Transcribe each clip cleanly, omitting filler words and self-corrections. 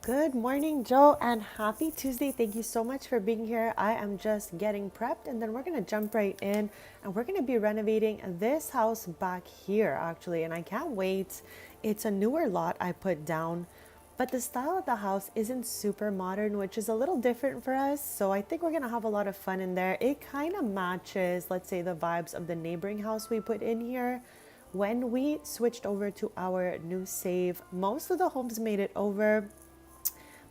Good morning, Joe, and happy Tuesday. Thank you so much for being here. I am just getting prepped, and then we're going to jump right in and we're going to be renovating this house back here, actually. And I can't wait. It's a newer lot I put down, but the style of the house isn't super modern, which is a little different for us. So I think we're going to have a lot of fun in there. It kind of matches, let's say, the vibes of the neighboring house we put in here. When we switched over to our new save, most of the homes made it over,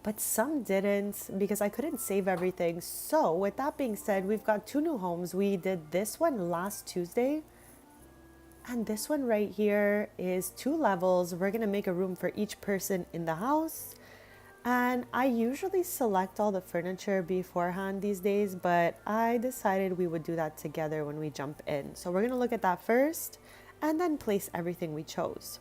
but some didn't because I couldn't save everything. So, with that being said, we've got two new homes. We did this one last Tuesday, and this one right here is 2 levels. We're gonna make a room for each person in the house. And I usually select all the furniture beforehand these days, but I decided we would do that together when we jump in. So, we're gonna look at that first and then place everything we chose.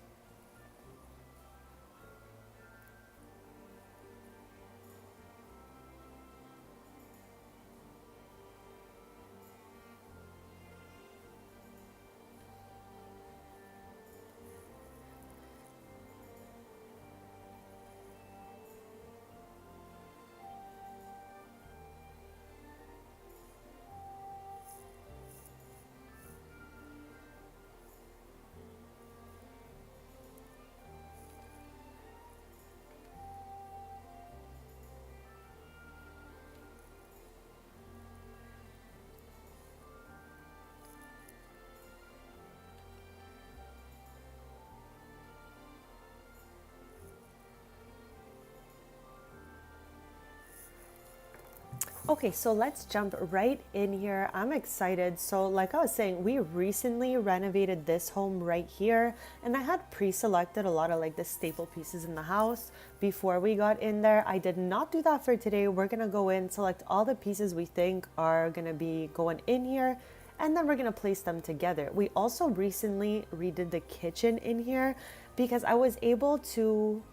Okay, so let's jump right in here. I'm excited. So, like I was saying, we recently renovated this home right here, and I had pre-selected a lot of like the staple pieces in the house before we got in there. I did not do that for today. We're gonna go in, select all the pieces we think are gonna be going in here, and then we're gonna place them together. We also recently redid the kitchen in here because I was able to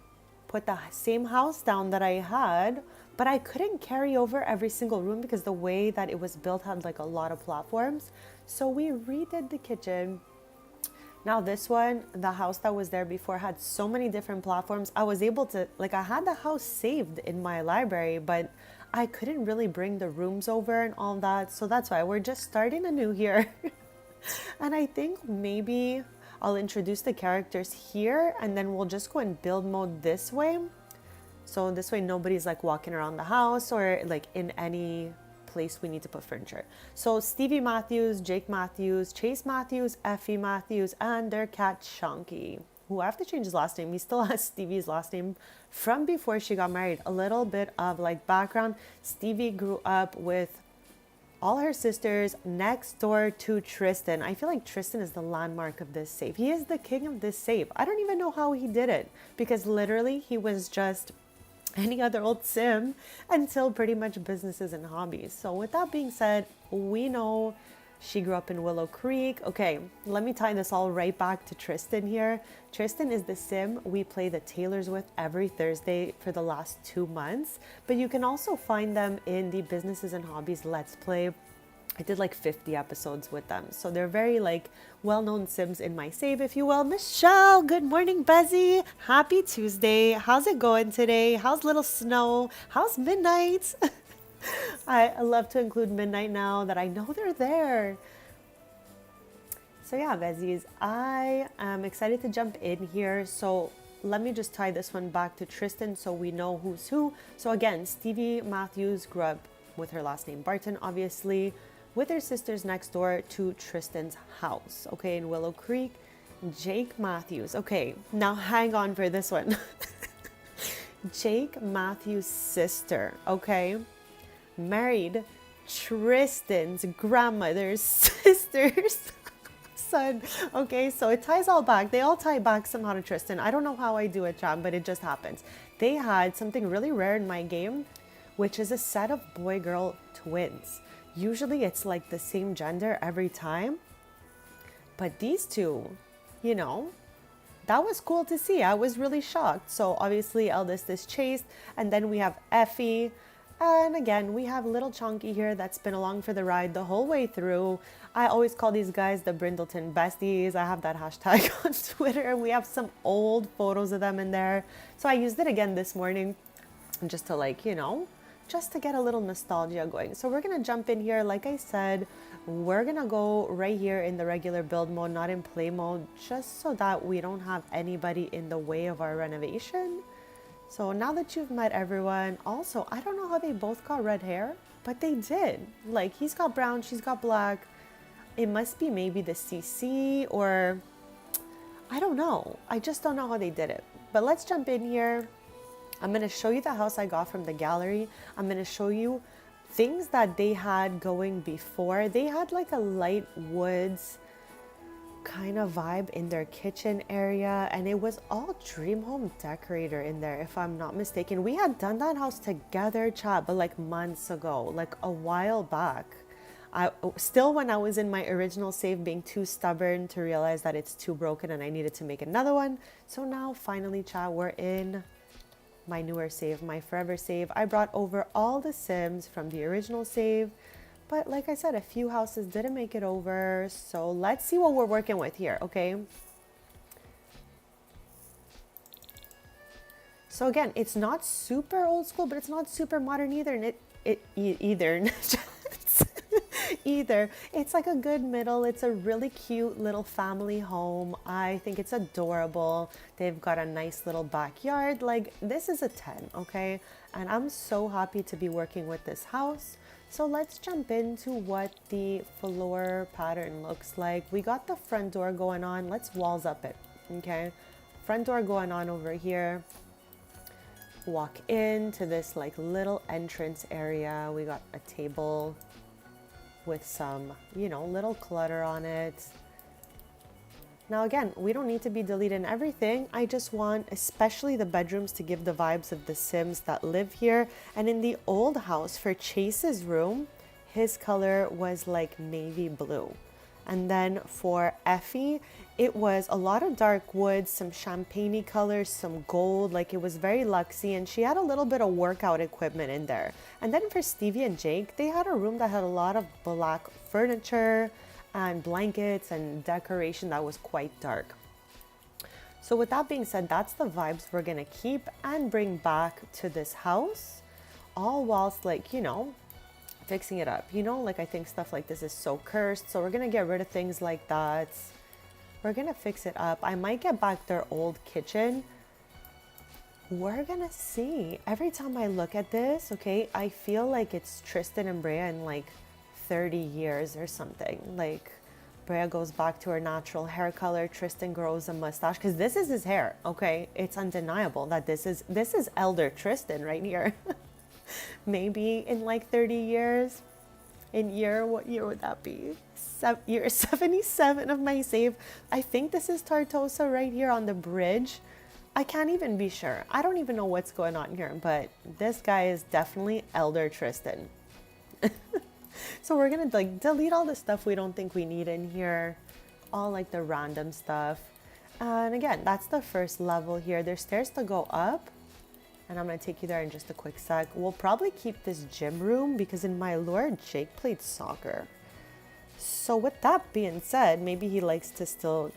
put the same house down that I had, but I couldn't carry over every single room because the way that it was built had like a lot of platforms. So we redid the kitchen. Now this one, the house that was there before had so many different platforms. I was able to, like, I had the house saved in my library, but I couldn't really bring the rooms over and all that. So that's why we're just starting anew here. And I think maybe I'll introduce the characters here and then we'll just go in build mode this way. So this way nobody's like walking around the house or like in any place we need to put furniture. So Stevie Matthews, Jake Matthews, Chase Matthews, Effie Matthews, and their cat Shonky, who I have to change his last name. He still has Stevie's last name from before she got married. A little bit of like background. Stevie grew up with all her sisters next door to Tristan. I feel like Tristan is the landmark of this save. He is the king of this save. I don't even know how he did it because literally he was just any other old sim until pretty much businesses and hobbies. So with that being said, we know she grew up in Willow Creek. Okay, let me tie this all right back to Tristan here. Tristan is the sim we play the Taylors with every Thursday for the last 2 months, but you can also find them in the Businesses and Hobbies Let's Play. I did like 50 episodes with them. So they're very like well-known sims in my save, if you will. Michelle, good morning, Bezzy. Happy Tuesday. How's it going today? How's little Snow? How's Midnight? I love to include Midnight now that I know they're there. So yeah, Bezzies, I am excited to jump in here. So let me just tie this one back to Tristan so we know who's who. So again, Stevie Matthews grew up with her last name Barton, obviously, with her sisters next door to Tristan's house, okay, in Willow Creek. Jake Matthews. Okay, now hang on for this one. Jake Matthews' sister, okay, married Tristan's grandmother's sister's son. Okay, so it ties all back. They all tie back somehow to Tristan. I don't know how I do it, Cham, but it just happens. They had something really rare in my game, which is a set of boy-girl twins. Usually it's like the same gender every time, but these two, you know, that was cool to see. I was really shocked. So obviously eldest is Chase, and then we have Effie, and again we have little Chunky here that's been along for the ride the whole way through. I always call these guys the Brindleton Besties. I have that hashtag on Twitter. We have some old photos of them in there, so I used it again this morning. just to like, just to get a little nostalgia going. So we're gonna jump in here. Like I said, we're gonna go right here in the regular build mode, not in play mode, just so that we don't have anybody in the way of our renovation. So now that you've met everyone, also, I don't know how they both got red hair, but they did. Like, he's got brown, she's got black. It must be maybe the CC, or I don't know. I just don't know how they did it. But let's jump in here. I'm going to show you the house I got from the gallery. I'm going to show you things that they had going before. They had like a light woods kind of vibe in their kitchen area, and it was all Dream Home Decorator in there, if I'm not mistaken. We had done that house together, chat, but like months ago, like a while back. I still, when I was in my original save, being too stubborn to realize that it's too broken and I needed to make another one. So now finally, chat, we're in my newer save, my forever save. I brought over all the Sims from the original save, but like I said, a few houses didn't make it over. So let's see what we're working with here, okay? So again, it's not super old school, but it's not super modern either. And either. It's like a good middle. It's a really cute little family home. I think it's adorable. They've got a nice little backyard. Like, this is a 10, okay? And I'm so happy to be working with this house. So let's jump into what the floor pattern looks like. We got the front door going on. Let's walls up it, okay? Front door going on over here. Walk into this like little entrance area. We got a table with some, little clutter on it. Now again, we don't need to be deleting everything. I just want, especially the bedrooms, to give the vibes of the Sims that live here. And in the old house, for Chase's room, his color was like navy blue. And then for Effie, it was a lot of dark woods, some champagne-y colors, some gold, like it was very luxy, and she had a little bit of workout equipment in there. And then for Stevie and Jake, they had a room that had a lot of black furniture and blankets and decoration that was quite dark. So with that being said, that's the vibes we're gonna keep and bring back to this house, all whilst fixing it up. I think stuff like this is so cursed, so we're gonna get rid of things like that. We're gonna fix it up. I might get back their old kitchen. We're gonna see. Every time I look at this, okay, I feel like it's Tristan and Brea in like 30 years or something. Like, Brea goes back to her natural hair color, Tristan grows a mustache, because this is his hair, okay? It's undeniable that this is elder Tristan right here. Maybe in like 30 years. What year would that be? Year 77 of my save. I think this is Tartosa right here on the bridge. I can't even be sure. I don't even know what's going on here, but this guy is definitely elder Tristan. So we're gonna delete all the stuff we don't think we need in here, all like the random stuff. And again, that's the first level here. There's stairs to go up, and I'm gonna take you there in just a quick sec. We'll probably keep this gym room because in my lore, Jake played soccer. So with that being said, maybe he likes to still,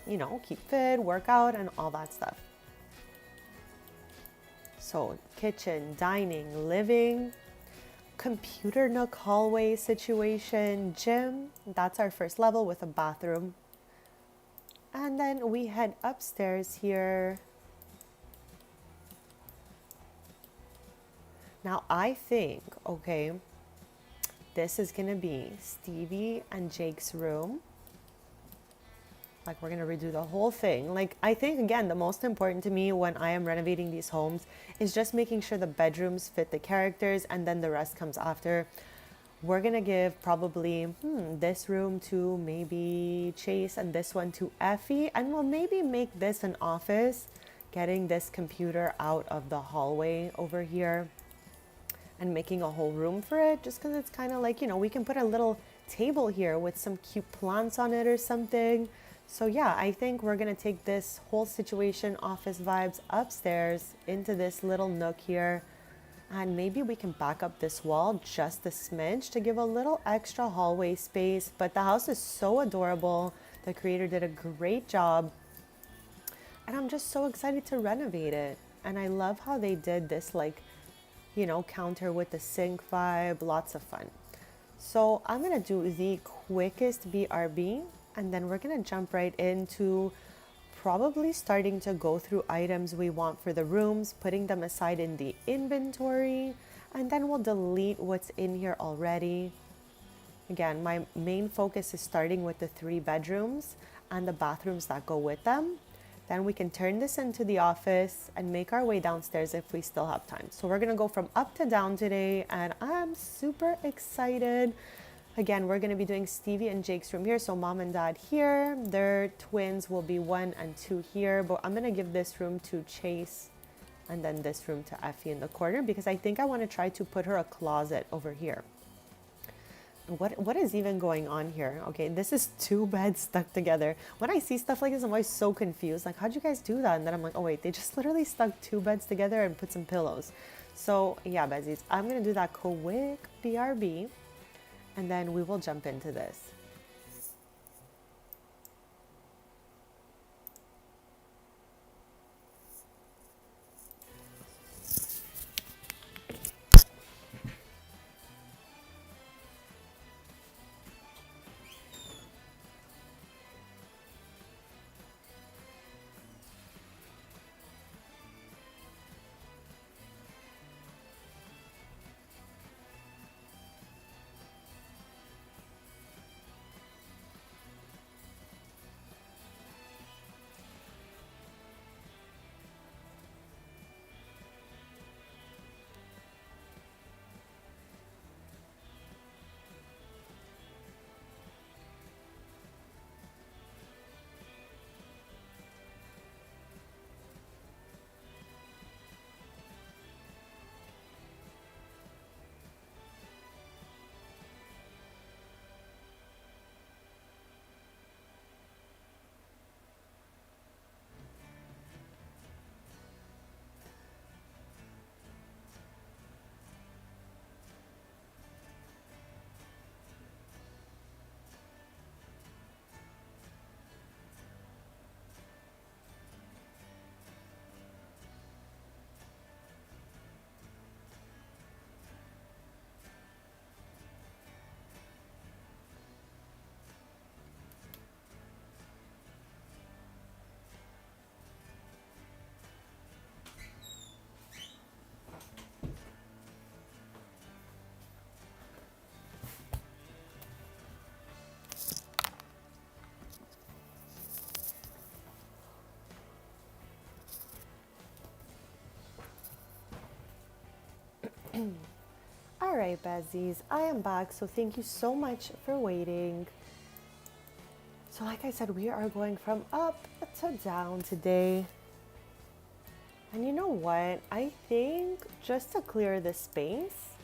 keep fit, work out, and all that stuff. So kitchen, dining, living, computer nook, hallway situation, gym. That's our first level with a bathroom. And then we head upstairs here. Now I think, okay, this is gonna be Stevie and Jake's room. Like, we're gonna redo the whole thing. Like, I think, again, the most important to me when I am renovating these homes is just making sure the bedrooms fit the characters, and then the rest comes after. We're gonna give probably this room to maybe Chase and this one to Effie, and we'll maybe make this an office, getting this computer out of the hallway over here and making a whole room for it, just because it's kind of like, we can put a little table here with some cute plants on it or something. So yeah, I think we're gonna take this whole situation, office vibes, upstairs into this little nook here. And maybe we can back up this wall just a smidge to give a little extra hallway space. But the house is so adorable. The creator did a great job. And I'm just so excited to renovate it. And I love how they did this like you know, counter with the sink vibe, lots of fun. So I'm gonna do the quickest BRB, and then we're gonna jump right into probably starting to go through items we want for the rooms, putting them aside in the inventory, and then we'll delete what's in here already. Again, my main focus is starting with the 3 bedrooms and the bathrooms that go with them. Then we can turn this into the office and make our way downstairs if we still have time. So we're gonna go from up to down today, and I'm super excited. Again, we're gonna be doing Stevie and Jake's room here. So mom and dad here, their twins will be 1 and 2 here, but I'm gonna give this room to Chase and then this room to Effie in the corner, because I think I wanna try to put her a closet over here. What is even going on here? Okay, this is 2 beds stuck together. When I see stuff like this, I'm always so confused. Like, how'd you guys do that? And then I'm like, oh wait, they just literally stuck 2 beds together and put some pillows. So yeah, Besties, I'm gonna do that quick BRB, and then we will jump into this. All right, Besties, I am back. So thank you so much for waiting. So like I said, we are going from up to down today. And you know what? I think just to clear the space,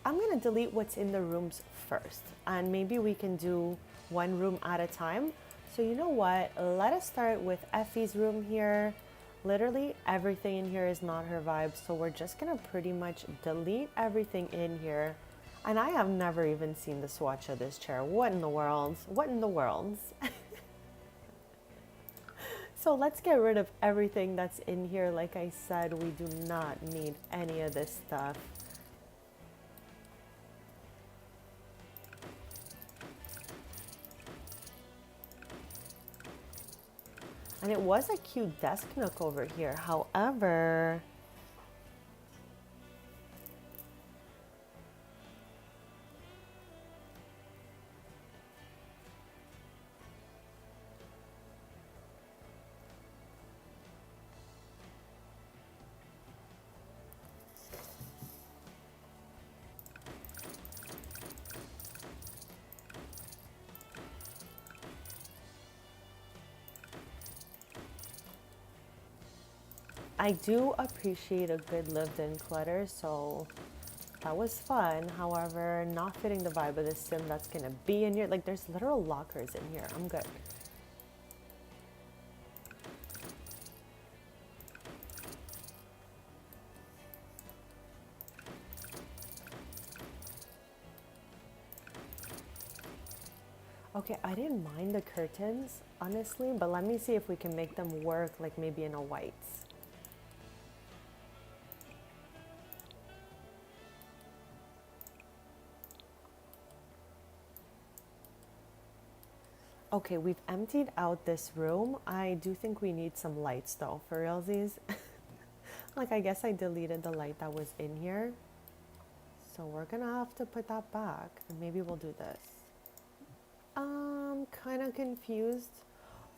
I'm gonna delete what's in the rooms first. And maybe we can do 1 room at a time. So you know what? Let us start with Effie's room here. Literally everything in here is not her vibe. So we're just gonna pretty much delete everything in here. And I have never even seen the swatch of this chair. What in the world? What in the world? So let's get rid of everything that's in here. Like I said, we do not need any of this stuff. And it was a cute desk nook over here. However, I do appreciate a good lived-in clutter, so that was fun. However, not fitting the vibe of the sim that's gonna be in here. Like, there's literal lockers in here. I'm good. Okay, I didn't mind the curtains, honestly, but let me see if we can make them work, like maybe in a whites. Okay, we've emptied out this room. I do think we need some lights though, for realsies. Like, I guess I deleted the light that was in here. So we're gonna have to put that back, and maybe we'll do this. Kind of confused.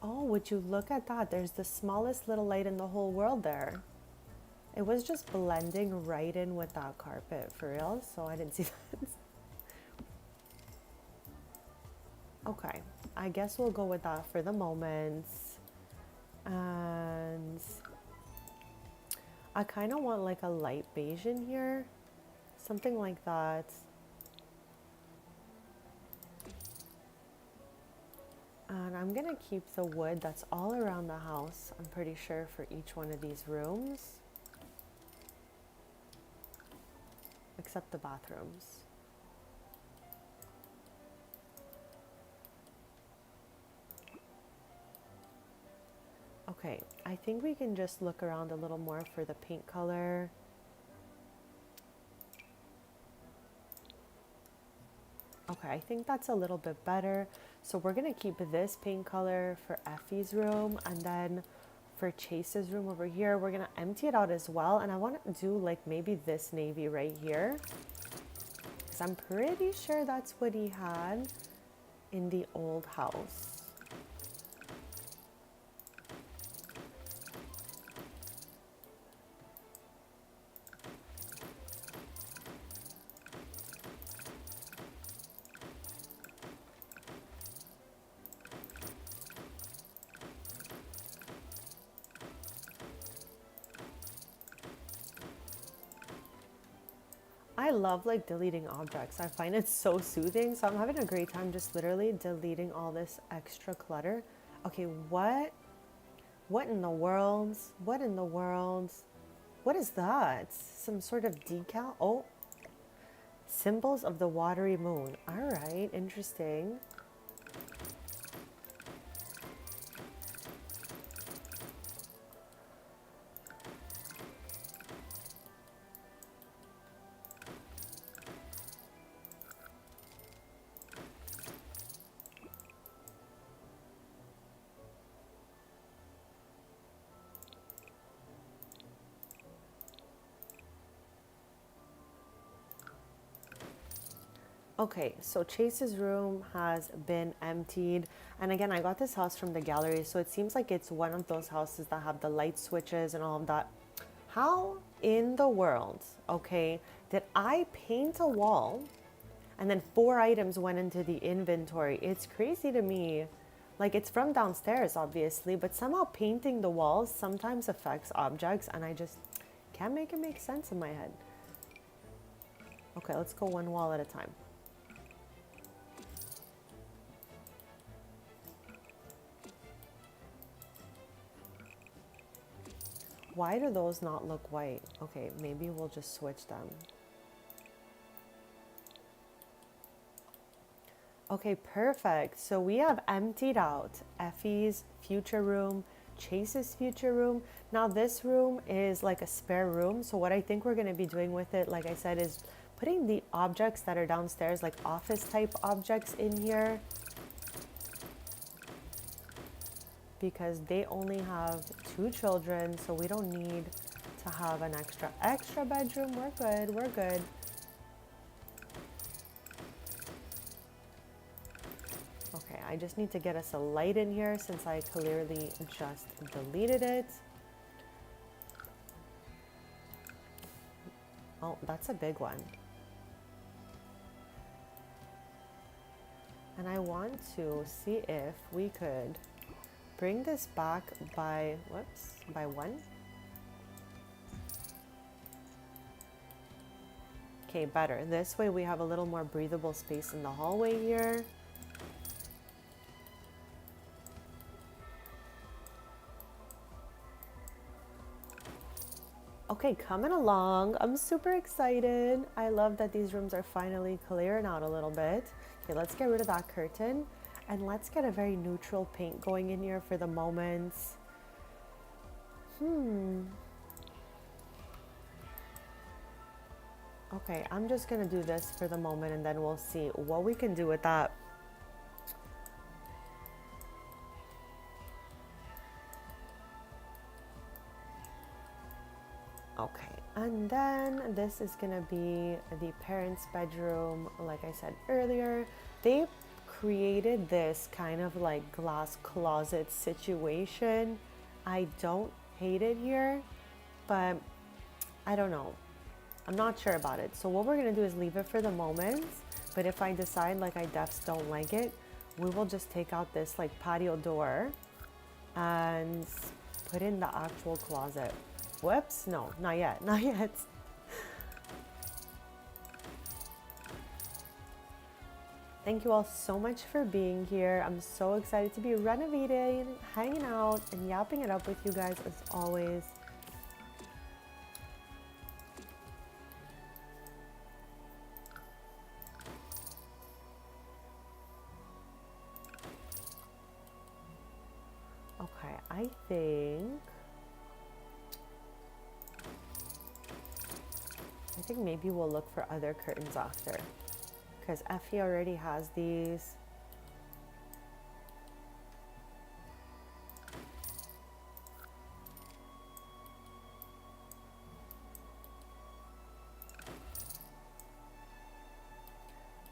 Oh, would you look at that? There's the smallest little light in the whole world there. It was just blending right in with that carpet, for real, so I didn't see that. Okay, I guess we'll go with that for the moment. And I kind of want like a light beige in here, something like that. And I'm gonna keep the wood that's all around the house, I'm pretty sure, for each one of these rooms, except the bathrooms. Okay, I think we can just look around a little more for the paint color. Okay, I think that's a little bit better. So we're gonna keep this paint color for Effie's room, and then for Chase's room over here, we're gonna empty it out as well. And I wanna do like maybe this navy right here, because I'm pretty sure that's what he had in the old house. I love like deleting objects. I find it so soothing. So I'm having a great time just literally deleting all this extra clutter. Okay, what? What in the world? What in the world? What is that? Some sort of decal? Oh, symbols of the watery moon. All right, interesting. Okay, so Chase's room has been emptied. And again, I got this house from the gallery, so it seems like it's one of those houses that have the light switches and all of that. How in the world, okay, did I paint a wall and then 4 items went into the inventory? It's crazy to me. Like, it's from downstairs, obviously, but somehow painting the walls sometimes affects objects, and I just can't make it make sense in my head. Okay, let's go one wall at a time. Why do those not look white? Okay, maybe we'll just switch them. Okay, perfect. So we have emptied out Effie's future room, Chase's future room. Now this room is like a spare room. So what I think we're going to be doing with it, like I said, is putting the objects that are downstairs, like office type objects in here, because they only have 2 children, so we don't need to have an extra bedroom. We're good, we're good. Okay, I just need to get us a light in here since I clearly just deleted it. Oh, that's a big one. And I want to see if we could bring this back by, by 1. Okay, better. This way we have a little more breathable space in the hallway here. Okay, coming along. I'm super excited. I love that these rooms are finally clearing out a little bit. Okay, let's get rid of that curtain. And let's get a very neutral paint going in here for the moment. Okay, I'm just gonna do this for the moment and then we'll see what we can do with that. Okay, and then this is gonna be the parents' bedroom. Like I said earlier, they created this kind of like glass closet situation. I don't hate it here, but I don't know. I'm not sure about it. So what we're gonna do is leave it for the moment. But if I decide like I defs don't like it, we will just take out this like patio door and put in the actual closet. Whoops, no, not yet, not yet. Thank you all so much for being here. I'm so excited to be renovating, hanging out, and yapping it up with you guys as always. Okay, I think maybe we'll look for other curtains after, because Effie already has these.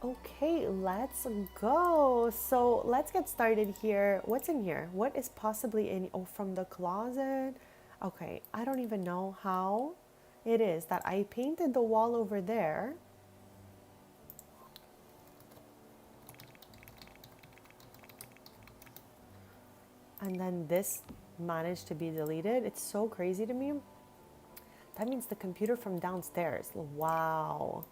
Okay, let's go. So let's get started here. What's in here? What is possibly in, oh, from the closet? Okay, I don't even know how it is that I painted the wall over there. And then this managed to be deleted. It's so crazy to me. That means the computer from downstairs. Wow.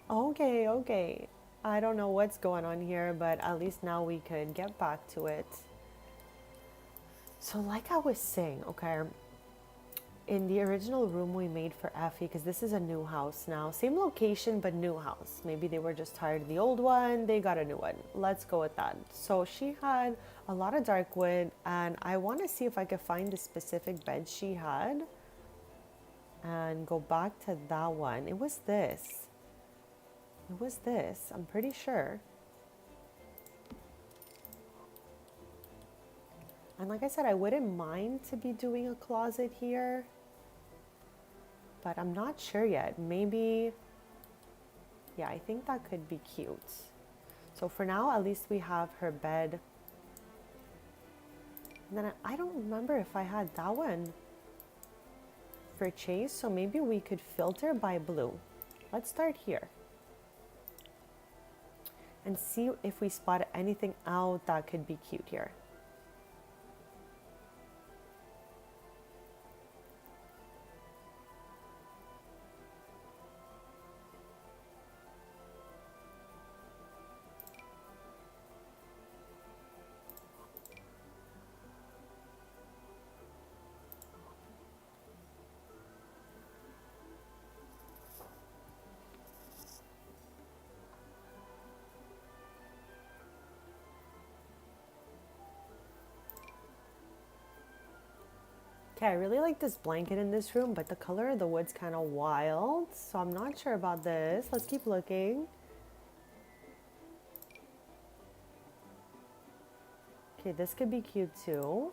Okay, okay. I don't know what's going on here, but at least now we could get back to it. So like I was saying, okay, in the original room we made for Effie, because this is a new house now, same location but new house. Maybe they were just tired of the old one, they got a new one. Let's go with that. So she had a lot of dark wood, and I want to see if I could find the specific bed she had and go back to that one. It was this. It was this, I'm pretty sure. And like I said, I wouldn't mind to be doing a closet here, but I'm not sure yet. Maybe, yeah, I think that could be cute. So for now, at least we have her bed. And then I don't remember if I had that one for Chase, so maybe we could filter by blue. Let's start here and see if we spot anything out that could be cute here. Okay, I really like this blanket in this room, but the color of the wood's kind of wild, so I'm not sure about this. Let's keep looking. Okay, this could be cute too.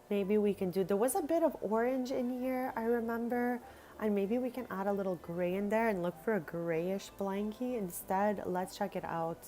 Maybe we can do, there was a bit of orange in here, I remember. And maybe we can add a little gray in there and look for a grayish blankie instead. Let's check it out.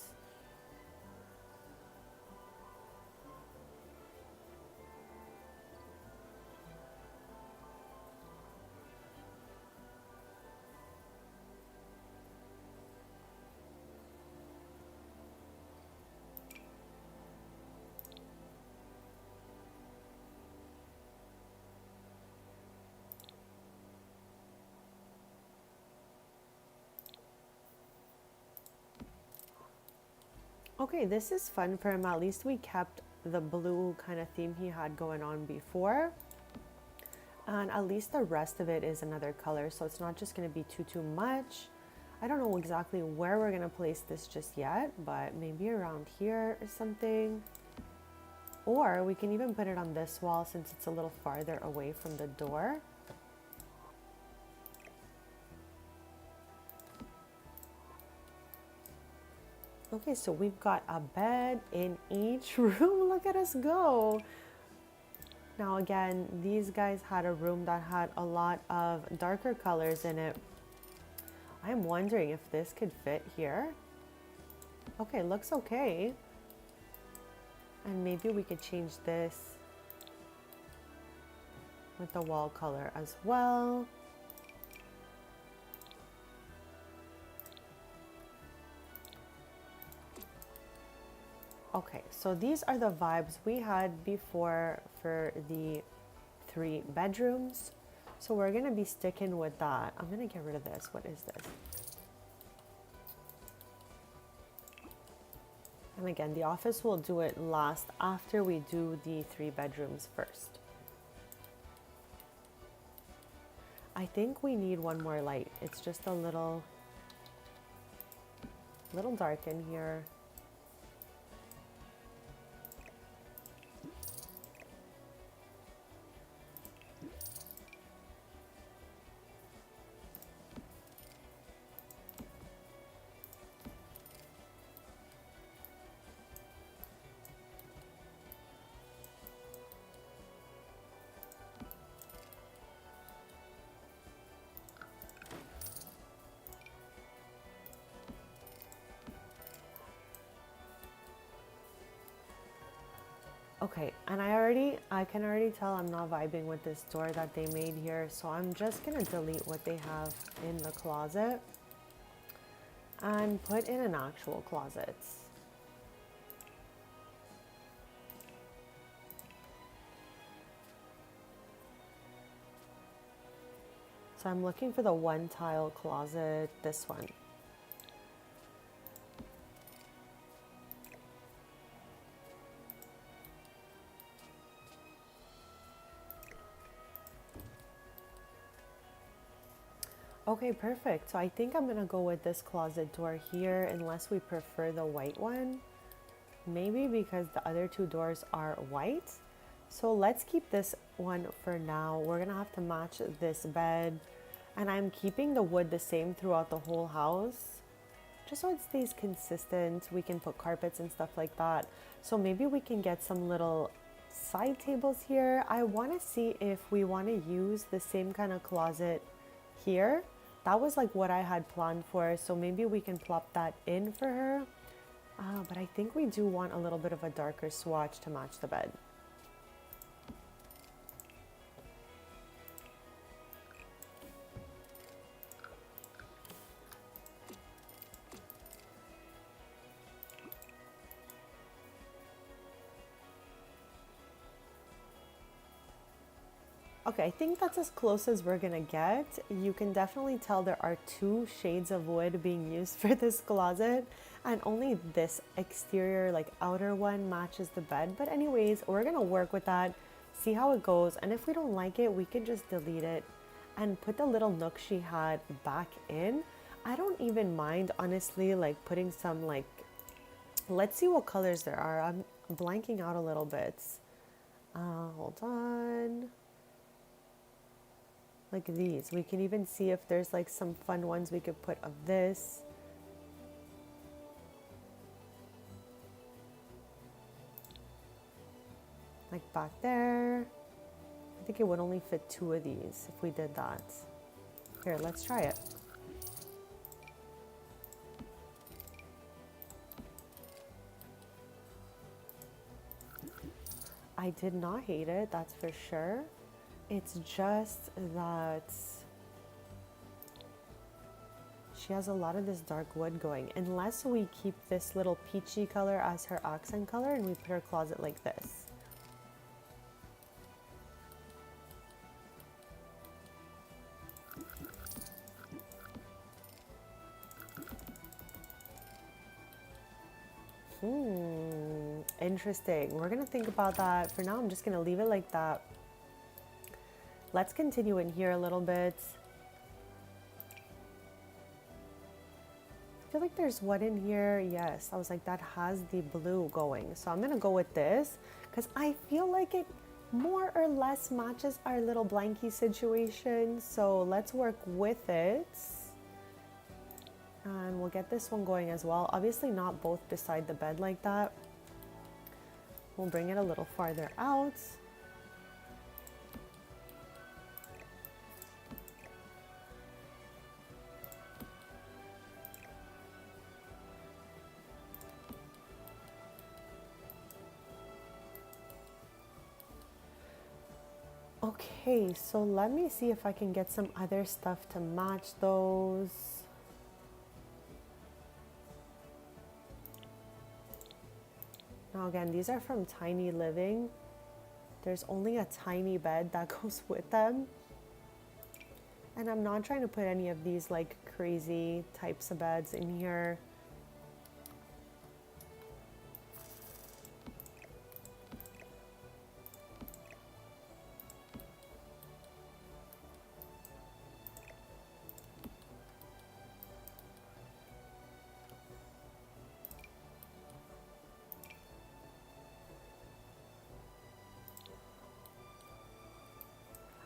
Okay, this is fun for him. At least we kept the blue kind of theme he had going on before. And at least the rest of it is another color, so it's not just going to be too much. I don't know exactly where we're going to place this just yet, but maybe around here or something. Or we can even put it on this wall since it's a little farther away from the door. Okay, so we've got a bed in each room. Look at us go. Now again, these guys had a room that had a lot of darker colors in it. I'm wondering if this could fit here. Okay, looks okay. And maybe we could change this with the wall color as well. Okay, so these are the vibes we had before for the 3 bedrooms. So we're gonna be sticking with that. I'm gonna get rid of this. What is this? And again, the office will do it last after we do the 3 bedrooms first. I think we need one more light. It's just a little dark in here. Okay, and I can already tell I'm not vibing with this door that they made here, so I'm just gonna delete what they have in the closet and put in an actual closet. So I'm looking for the 1 tile closet, this one. Okay, perfect. So I think I'm gonna go with this closet door here unless we prefer the white one. Maybe because the other 2 doors are white. So let's keep this one for now. We're gonna have to match this bed. And I'm keeping the wood the same throughout the whole house, just so it stays consistent. We can put carpets and stuff like that. So maybe we can get some little side tables here. I wanna see if we wanna use the same kind of closet here. That was like what I had planned for, so maybe we can plop that in for her. But I think we do want a little bit of a darker swatch to match the bed. Okay, I think that's as close as we're gonna get. You can definitely tell there are 2 shades of wood being used for this closet, and only this exterior, like outer one, matches the bed. But anyways, we're gonna work with that, see how it goes, and if we don't like it, we can just delete it and put the little nook she had back in. I don't even mind, honestly, like putting some like, let's see what colors there are. I'm blanking out a little bit. Hold on. Like these. We can even see if there's like some fun ones we could put of this. Like back there. I think it would only fit 2 of these if we did that. Here, let's try it. I did not hate it, that's for sure. It's just that she has a lot of this dark wood going. Unless we keep this little peachy color as her accent color and we put her closet like this. Interesting. We're gonna think about that. For now, I'm just gonna leave it like that. Let's continue in here a little bit. I feel like there's one in here. Yes, I was like, that has the blue going. So I'm gonna go with this because I feel like it more or less matches our little blankie situation. So let's work with it. And we'll get this one going as well. Obviously not both beside the bed like that. We'll bring it a little farther out. Okay, so let me see if I can get some other stuff to match those. Now again, these are from Tiny Living. There's only a tiny bed that goes with them. And I'm not trying to put any of these like crazy types of beds in here.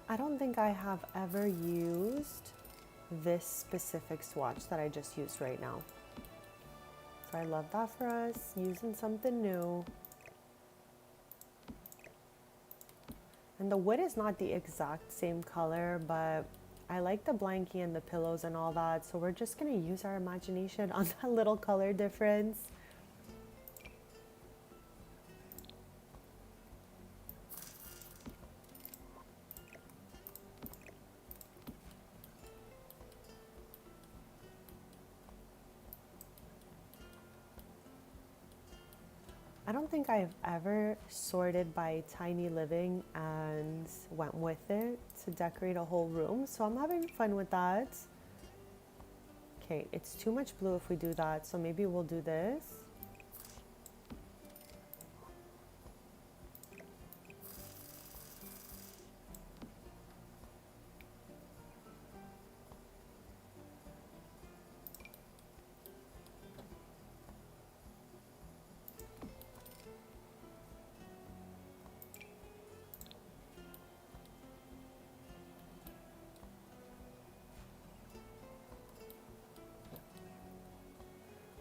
I don't think I have ever used this specific swatch that I just used right now. So I love that for us, using something new. And the wood is not the exact same color, but I like the blankie and the pillows and all that. So we're just gonna use our imagination on that little color difference. I don't think I've ever sorted by Tiny Living and went with it to decorate a whole room, so I'm having fun with that. Okay, it's too much blue if we do that, so maybe we'll do this.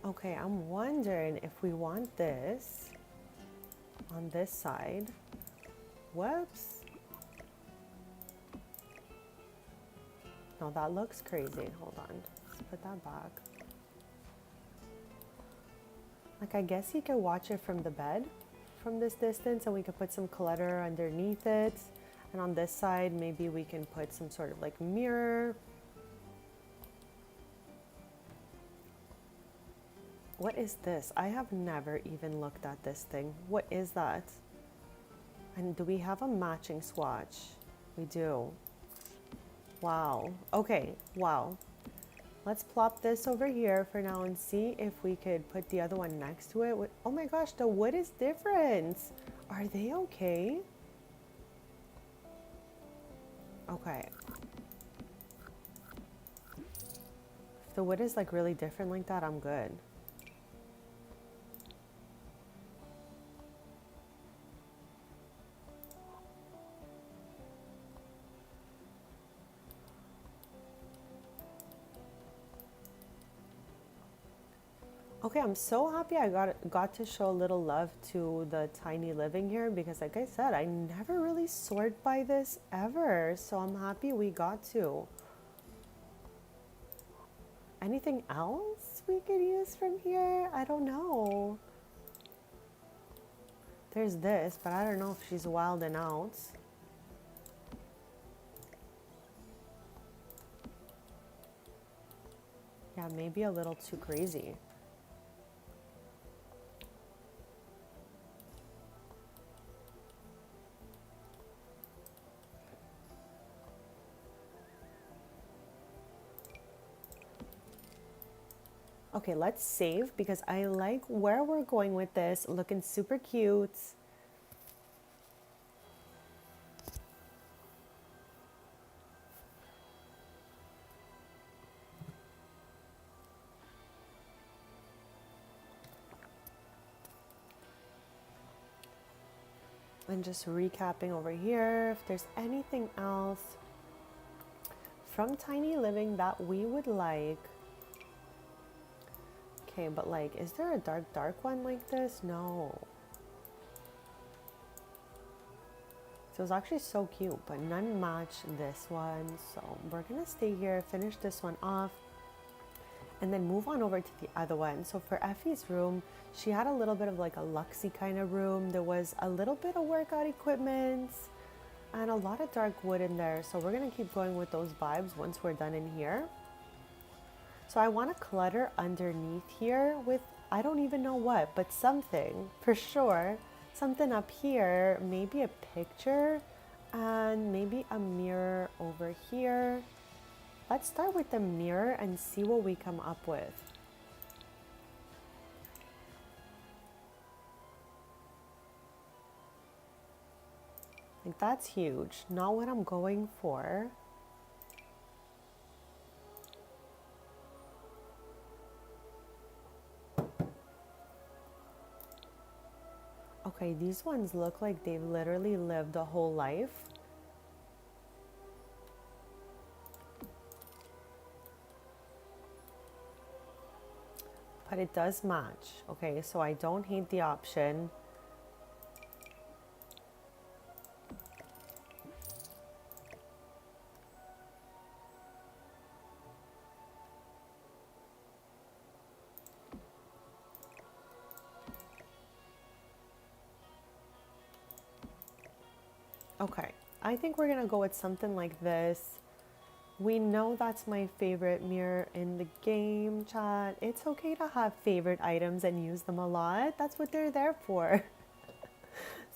Okay, I'm wondering if we want this on this side. Whoops. No, that looks crazy. Hold on. Let's put that back. Like, I guess you could watch it from the bed from this distance, and we could put some clutter underneath it. And on this side, maybe we can put some sort of like mirror. What is this? I have never even looked at this thing. What is that? And do we have a matching swatch? We do. Wow. Okay, wow. Let's plop this over here for now and see if we could put the other one next to it. Oh my gosh, the wood is different. Are they okay? Okay. If the wood is like really different like that, I'm good. Okay, I'm so happy I got to show a little love to the Tiny Living here because like I said, I never really sort by this ever. So I'm happy we got to. Anything else we could use from here? I don't know. There's this, but I don't know if she's wilding out. Yeah, maybe a little too crazy. Okay, let's save because I like where we're going with this. Looking super cute. And just recapping over here, if there's anything else from Tiny Living that we would like. Okay, but like, is there a dark one like this? No. So it was actually so cute, but none match this one. So we're gonna stay here, finish this one off, and then move on over to the other one. So for Effie's room, she had a little bit of like a luxy kind of room. There was a little bit of workout equipment and a lot of dark wood in there. So we're gonna keep going with those vibes once we're done in here. So I want to clutter underneath here with, I don't even know what, but something for sure. Something up here, maybe a picture and maybe a mirror over here. Let's start with the mirror and see what we come up with. Like, that's huge. Not what I'm going for. Okay, these ones look like they've literally lived a whole life. But it does match. Okay, so I don't hate the option. Okay, I think we're gonna go with something like this. We know that's my favorite mirror in the game, chat. It's okay to have favorite items and use them a lot. That's what they're there for.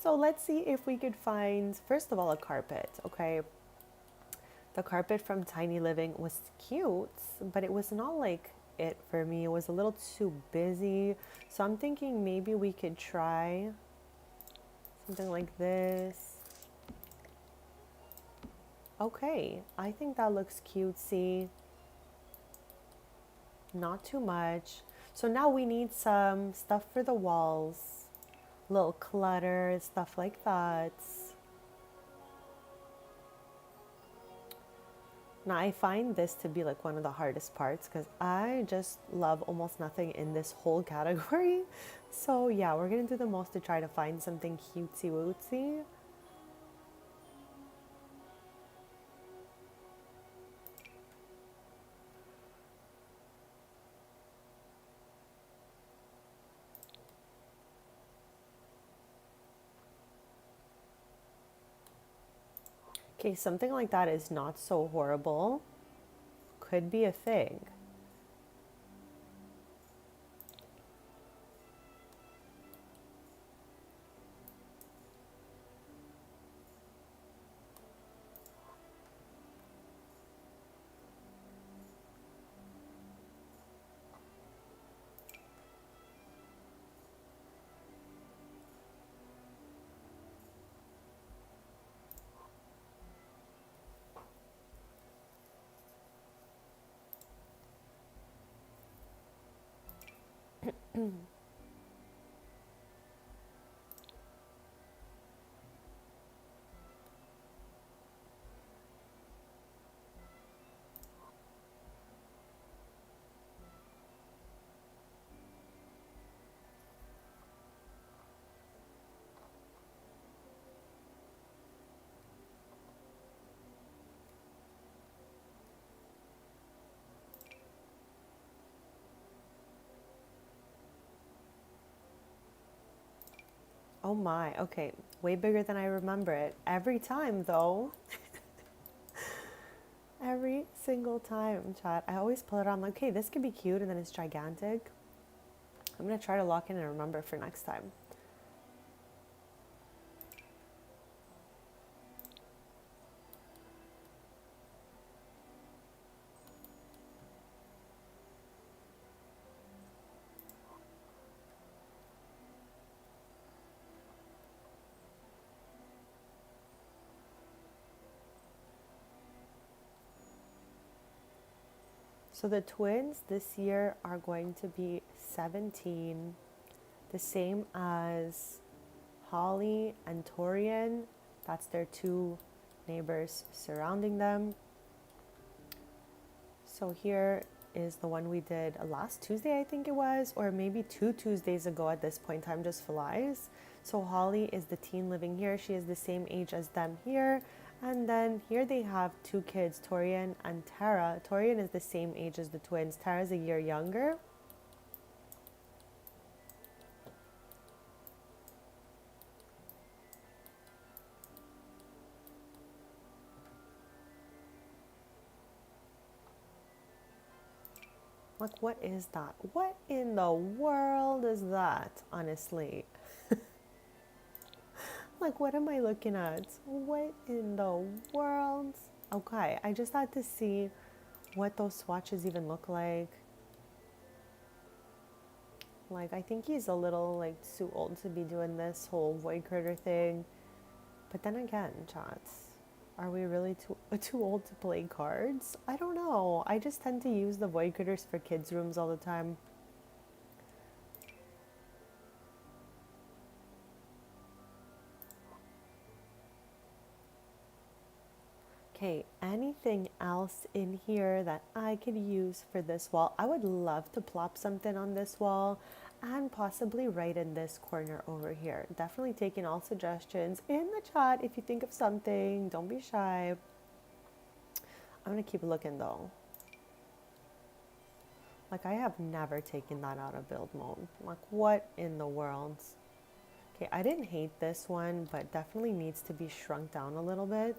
So let's see if we could find, first of all, a carpet, okay? The carpet from Tiny Living was cute, but it was not like it for me. It was a little too busy. So I'm thinking maybe we could try something like this. Okay, I think that looks cutesy. Not too much. So now we need some stuff for the walls. Little clutter, stuff like that. Now I find this to be like one of the hardest parts because I just love almost nothing in this whole category. So yeah, we're gonna do the most to try to find something cutesy wootsy. Okay, something like that is not so horrible. Could be a thing. Oh my, okay. Way bigger than I remember it. Every time though. Every single time, chat. I always pull it on, I'm like, okay, this could be cute, and then it's gigantic. I'm gonna try to lock in and remember for next time. So the twins this year are going to be 17, the same as Holly and Torian. That's their two neighbors surrounding them. So here is the one we did last Tuesday, I think it was, or maybe 2 Tuesdays ago at this point. Time just flies. So Holly is the teen living here. She is the same age as them here. And then here they have two kids, Torian and Tara. Torian is the same age as the twins. Tara's a year younger. Like, what is that? What in the world is that, honestly? Like, what am I looking at? What in the world? Okay, I just had to see what those swatches even look like. Like, I think he's a little, like, too old to be doing this whole void critter thing. But then again, chats, are we really too old to play cards? I don't know. I just tend to use the void critters for kids' rooms all the time. Okay, anything else in here that I could use for this wall? I would love to plop something on this wall and possibly right in this corner over here. Definitely taking all suggestions in the chat if you think of something. Don't be shy. I'm gonna keep looking though. Like, I have never taken that out of build mode. Like, what in the world? Okay, I didn't hate this one, but definitely needs to be shrunk down a little bit.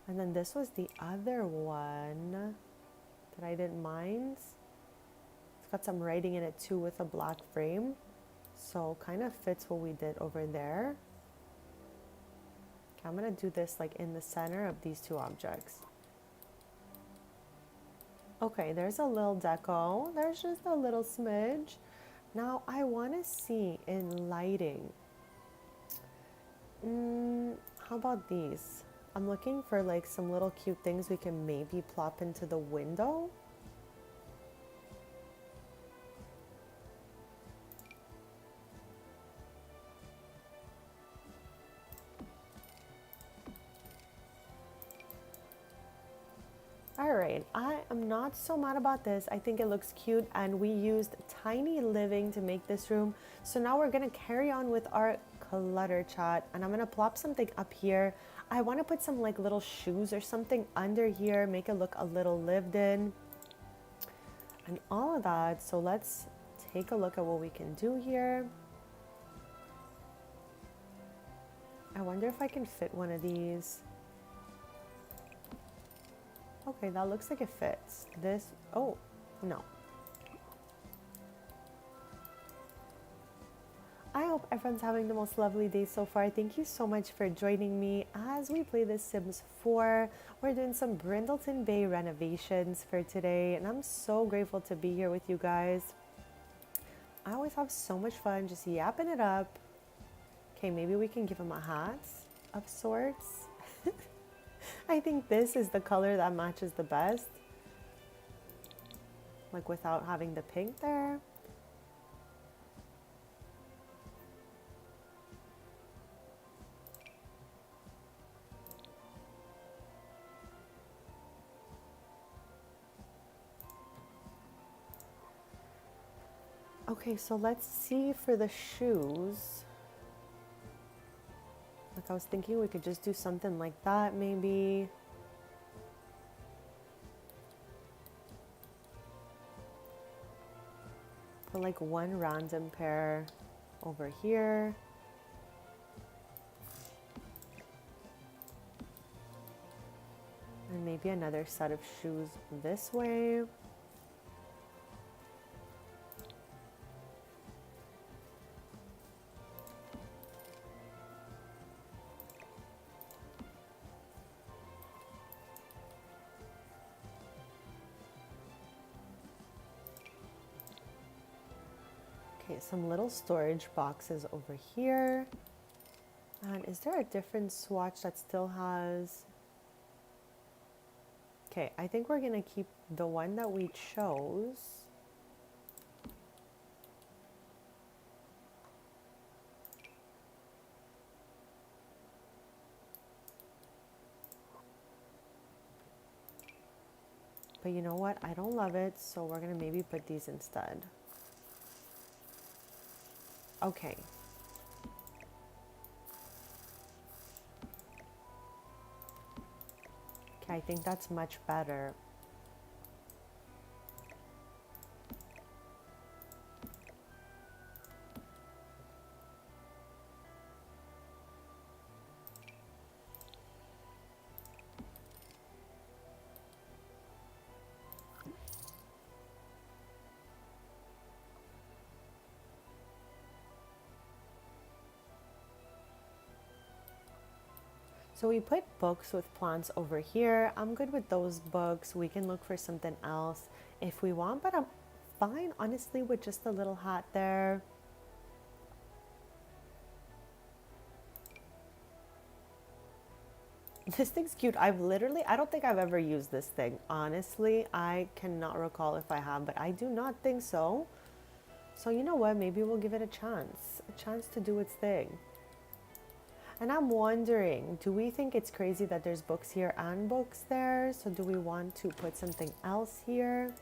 And then this was the other one that I didn't mind. It's got some writing in it too with a black frame. So kind of fits what we did over there. Okay, I'm gonna do this like in the center of these two objects. Okay, there's a little deco. There's just a little smidge. Now I wanna see in lighting. How about these? I'm looking for like some little cute things we can maybe plop into the window. All right, I am not so mad about this. I think it looks cute, and we used Tiny Living to make this room. So now we're gonna carry on with our clutter chat, and I'm gonna plop something up here. I wanna put some like little shoes or something under here, make it look a little lived in and all of that. So let's take a look at what we can do here. I wonder if I can fit one of these. Okay, that looks like it fits. This, oh, no. I hope everyone's having the most lovely day so far. Thank you so much for joining me as we play this Sims 4. We're doing some Brindleton Bay renovations for today, and I'm so grateful to be here with you guys. I always have so much fun just yapping it up. Okay, maybe we can give him a hat of sorts. I think this is the color that matches the best. Like without having the pink there. Okay, so let's see for the shoes. Like I was thinking we could just do something like that maybe. Put like one random pair over here. And maybe another set of shoes this way. Okay, some little storage boxes over here. And is there a different swatch that still has... Okay, I think we're gonna keep the one that we chose. But you know what? I don't love it, so we're gonna maybe put these instead. Okay. Okay, I think that's much better. So we put books with plants over here. I'm good with those books. We can look for something else if we want, but I'm fine, honestly, with just a little hat there. This thing's cute. I don't think I've ever used this thing. Honestly, I cannot recall if I have, but I do not think so. So you know what? Maybe we'll give it a chance to do its thing. And I'm wondering, do we think it's crazy that there's books here and books there? So do we want to put something else here?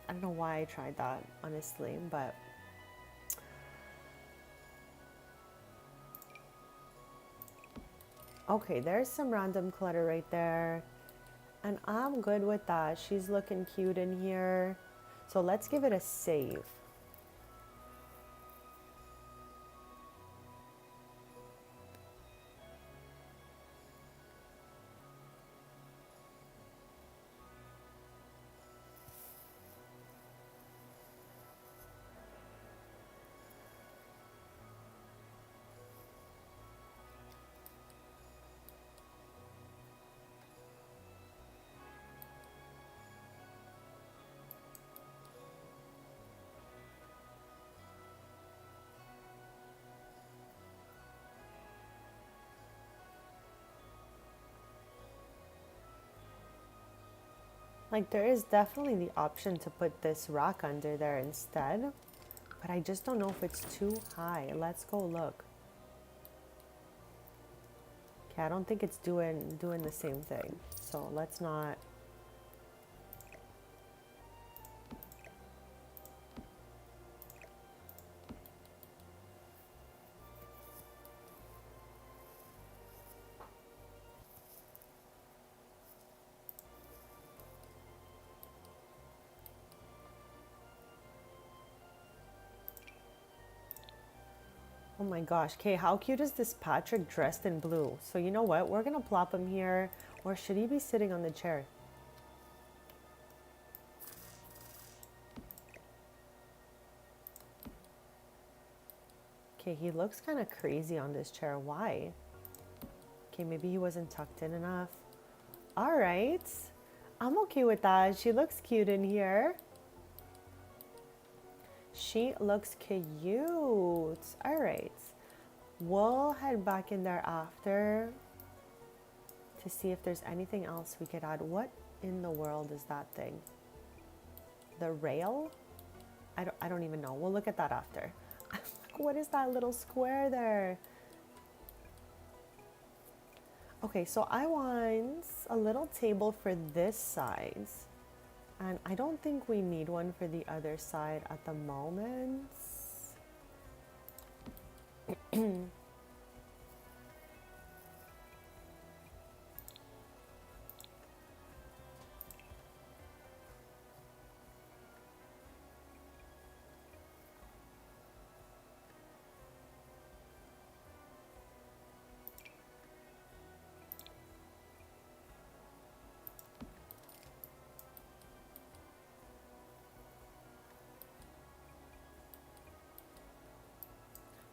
I don't know why I tried that, honestly, but okay, there's some random clutter right there. And I'm good with that. She's looking cute in here. So let's give it a save. Like there is definitely the option to put this rock under there instead, but I just don't know if it's too high. Let's go look. Okay, I don't think it's doing the same thing. So let's not. Oh my gosh, Kay, how cute is this Patrick dressed in blue? So you know what? We're gonna plop him here, or should he be sitting on the chair? Okay, he looks kind of crazy on this chair. Why? Okay, maybe he wasn't tucked in enough. All right, I'm okay with that. She looks cute in here. She looks cute. All right. We'll head back in there after to see if there's anything else we could add. What in the world is that thing? The rail? I don't even know. We'll look at that after. What is that little square there? Okay, so I want a little table for this size. And I don't think we need one for the other side at the moment.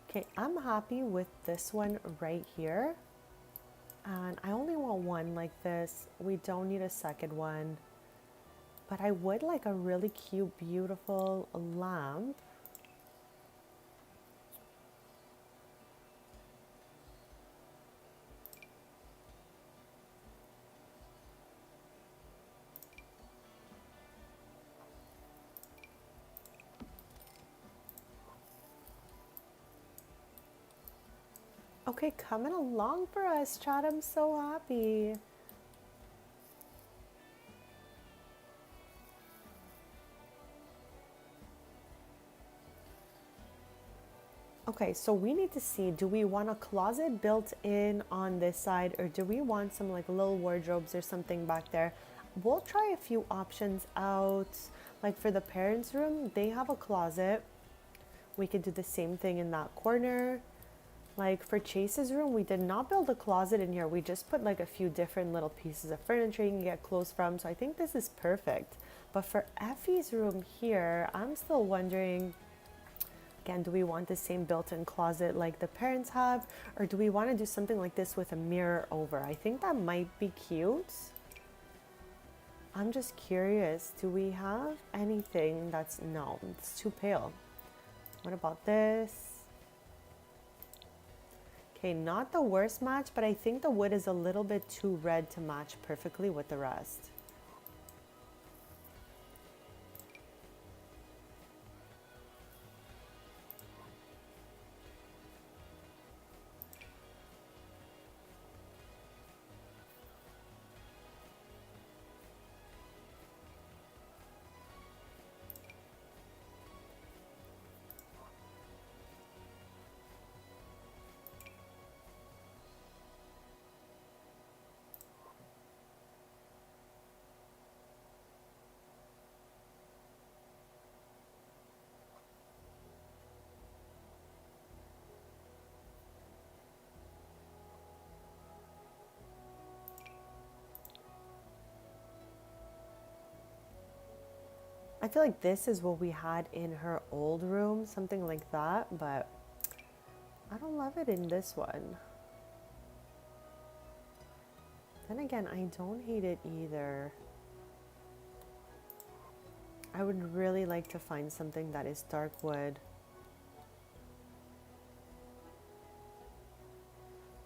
Okay, I'm happy with this one right here. And I only want one like this. We don't need a second one. But I would like a really cute, beautiful lamp. Okay, coming along for us, Chad. I'm so happy. Okay, so we need to see, do we want a closet built in on this side, or do we want some like little wardrobes or something back there? We'll try a few options out. Like for the parents' room, they have a closet. We could do the same thing in that corner. Like for Chase's room, we did not build a closet in here. We just put like a few different little pieces of furniture you can get clothes from. So I think this is perfect. But for Effie's room here, I'm still wondering, again, do we want the same built-in closet like the parents have? Or do we want to do something like this with a mirror over? I think that might be cute. I'm just curious, do we have anything that's, no, it's too pale. What about this? Okay, not the worst match, but I think the wood is a little bit too red to match perfectly with the rest. I feel like this is what we had in her old room, something like that, but I don't love it in this one. Then again, I don't hate it either. I would really like to find something that is dark wood.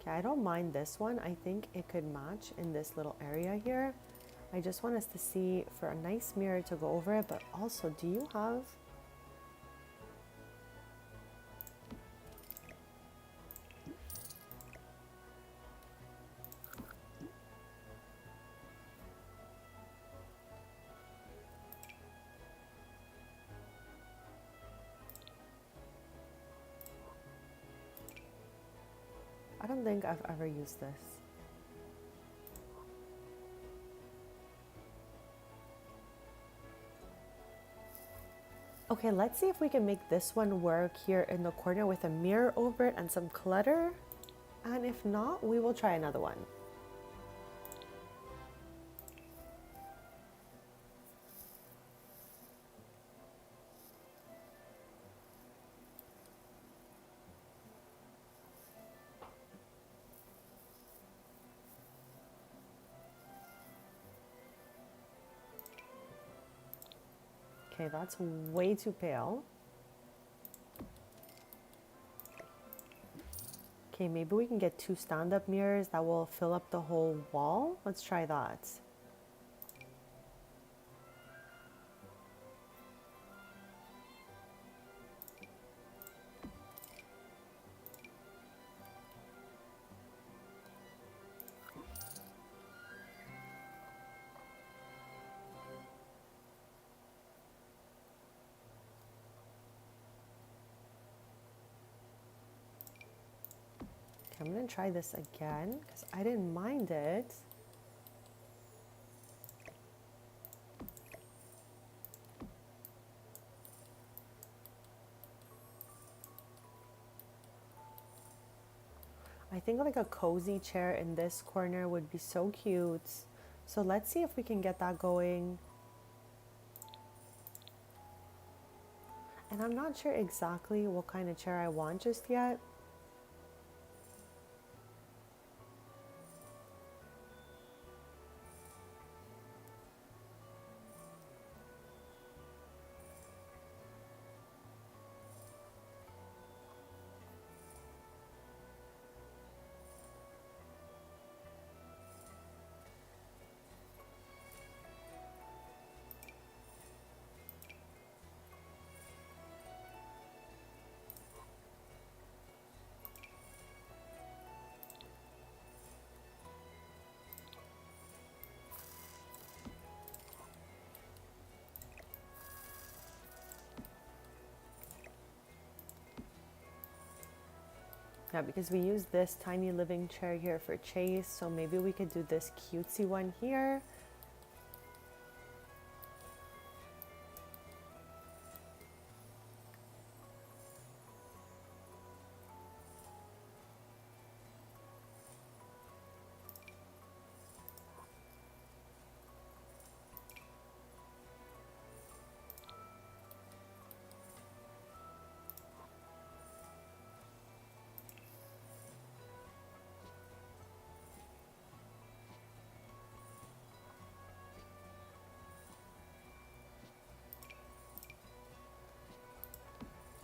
Okay, I don't mind this one. I think it could match in this little area here. I just want us to see for a nice mirror to go over it, but also, do you have... I don't think I've ever used this. Okay, let's see if we can make this one work here in the corner with a mirror over it and some clutter. And if not, we will try another one. Okay, that's way too pale. Okay, maybe we can get 2 stand-up mirrors that will fill up the whole wall. Let's try that. Okay, I'm gonna try this again because I didn't mind it. I think like a cozy chair in this corner would be so cute. So let's see if we can get that going. And I'm not sure exactly what kind of chair I want just yet. Yeah, because we use this tiny living chair here for Chase, so maybe we could do this cutesy one here.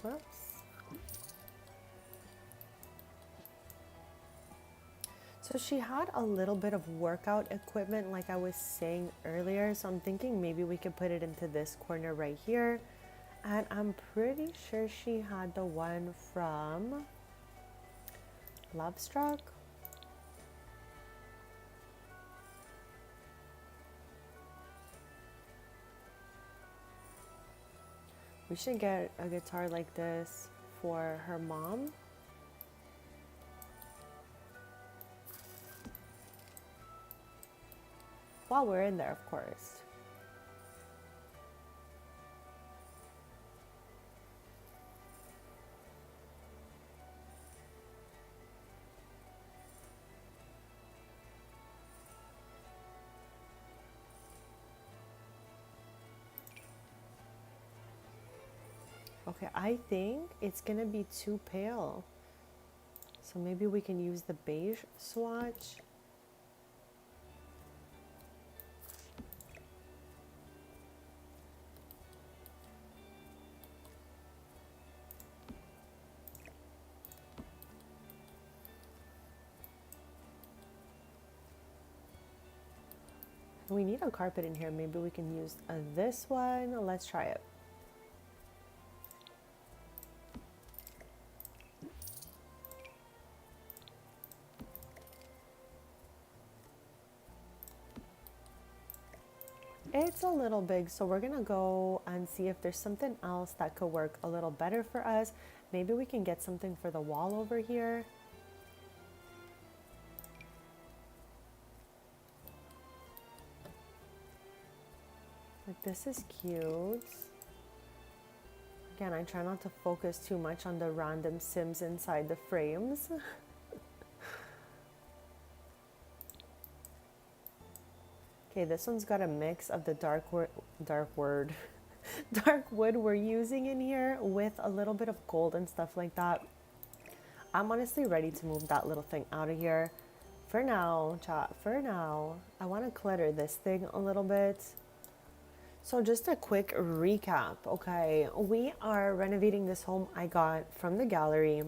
Whoops. So she had a little bit of workout equipment like I was saying earlier. So I'm thinking maybe we could put it into this corner right here. And I'm pretty sure she had the one from Love Struck. We should get a guitar like this for her mom. While we're in there, of course. Okay, I think it's gonna be too pale. So maybe we can use the beige swatch. We need a carpet in here. Maybe we can use this one. Let's try it. It's a little big, so we're gonna go and see if there's something else that could work a little better for us. Maybe we can get something for the wall over here. Like, this is cute. Again, I try not to focus too much on the random Sims inside the frames. Okay, this one's got a mix of the dark wood we're using in here with a little bit of gold and stuff like that. I'm honestly ready to move that little thing out of here. For now, chat, for now, I want to clutter this thing a little bit. So just a quick recap, okay? We are renovating this home I got from the gallery.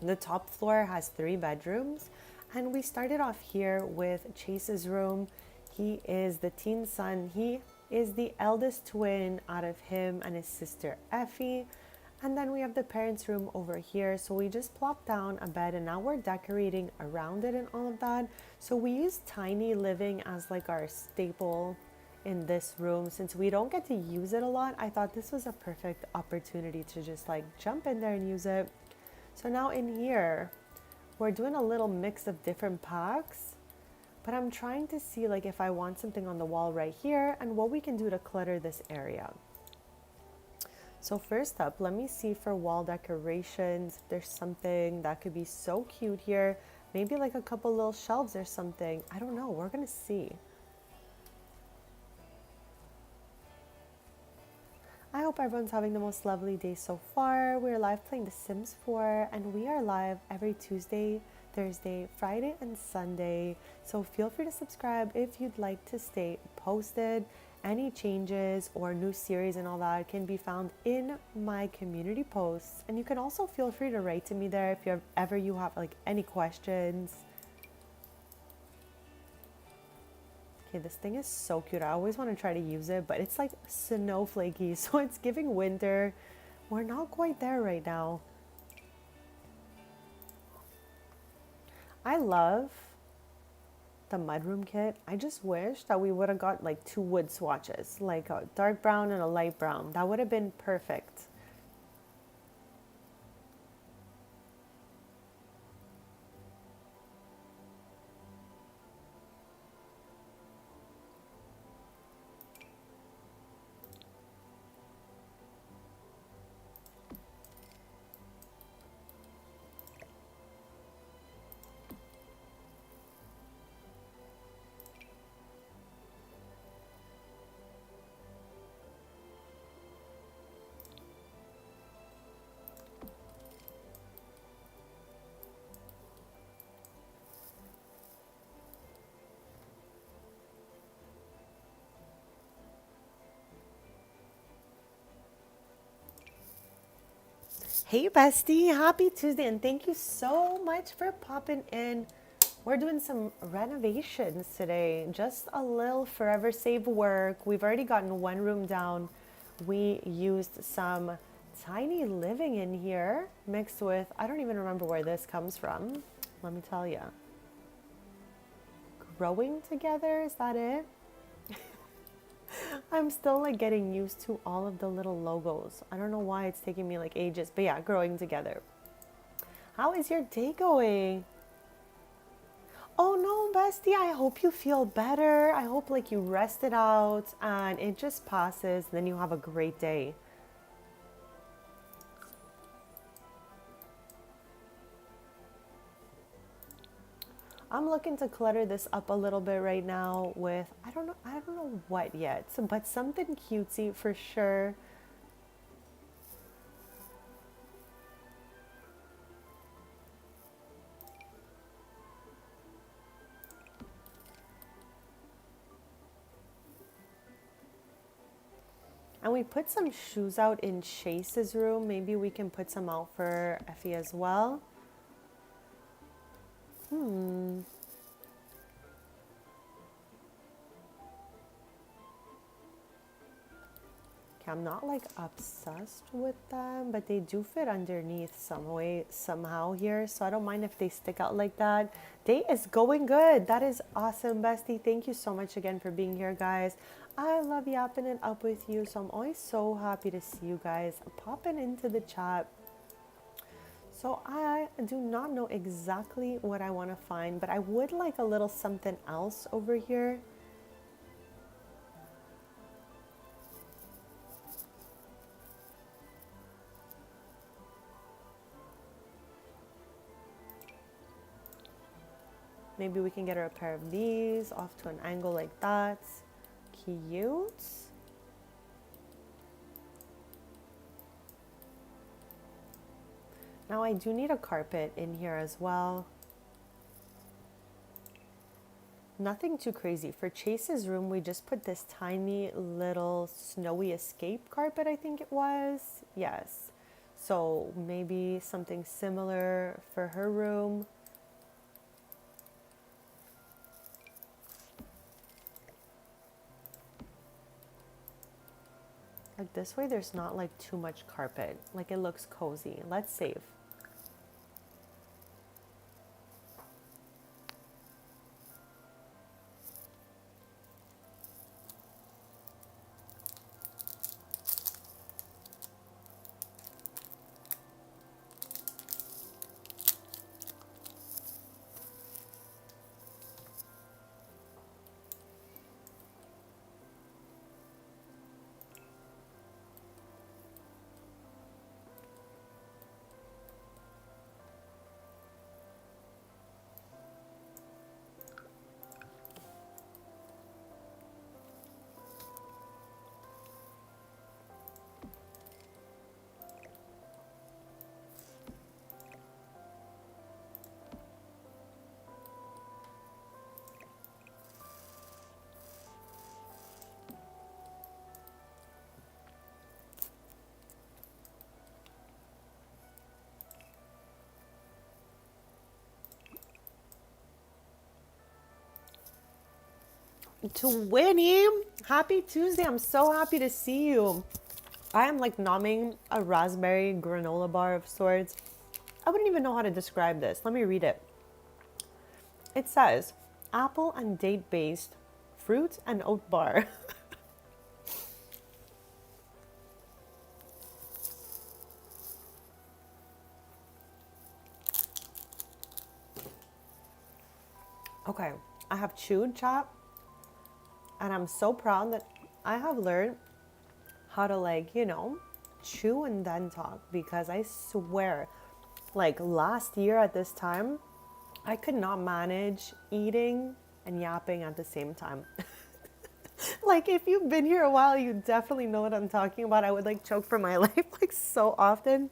The top floor has 3 bedrooms, and we started off here with Chase's room. He is the teen son. He is the eldest twin out of him and his sister Effie. And then we have the parents' room over here. So we just plopped down a bed and now we're decorating around it and all of that. So we use tiny living as like our staple in this room. Since we don't get to use it a lot, I thought this was a perfect opportunity to just like jump in there and use it. So now in here, we're doing a little mix of different packs. But I'm trying to see like if I want something on the wall right here and what we can do to clutter this area. So first up, let me see for wall decorations if there's something that could be so cute here. Maybe like a couple little shelves or something. I don't know. We're going to see. I hope everyone's having the most lovely day so far. We're live playing The Sims 4 and we are live every Tuesday, Thursday, Friday, and Sunday. So feel free to subscribe if you'd like to stay posted. Any changes or new series and all that can be found in my community posts. And you can also feel free to write to me there if you have like any questions. Okay, this thing is so cute. I always want to try to use it, but it's like snowflakey, so it's giving winter. We're not quite there right now. I love the mudroom kit. I just wish that we would have got like 2 wood swatches, like a dark brown and a light brown. That would have been perfect. Hey bestie, happy Tuesday and thank you so much for popping in. We're doing some renovations today, just a little forever save work. We've already gotten one room down. We used some tiny living in here mixed with, I don't even remember where this comes from. Let me tell you. Growing together, is that it? I'm still like getting used to all of the little logos. I don't know why it's taking me like ages, but yeah, growing together. How is your day going? Oh no, bestie, I hope you feel better. I hope like you rested out and it just passes, then you have a great day. I'm looking to clutter this up a little bit right now with I don't know what yet, but something cutesy for sure. And we put some shoes out in Chase's room. Maybe we can put some out for Effie as well. Okay, I'm not like obsessed with them, but they do fit underneath some way, somehow here. So I don't mind if they stick out like that. Day is going good. That is awesome, bestie. Thank you so much again for being here, guys. I love yapping it up with you. So I'm always so happy to see you guys popping into the chat. So I do not know exactly what I want to find, but I would like a little something else over here. Maybe we can get her a pair of these off to an angle like that. Cute. Now I do need a carpet in here as well. Nothing too crazy. For Chase's room, we just put this tiny little snowy escape carpet, I think it was. Yes. So maybe something similar for her room. Like this way, there's not like too much carpet. Like it looks cozy. Let's save. To Winnie, happy Tuesday. I'm so happy to see you. I am like nomming a raspberry granola bar of sorts. I wouldn't even know how to describe this. Let me read it. It says apple and date based fruit and oat bar. Okay, I have chewed chop and I'm so proud that I have learned how to like, chew and then talk because I swear, like last year at this time, I could not manage eating and yapping at the same time. Like if you've been here a while, you definitely know what I'm talking about. I would like choke for my life like so often.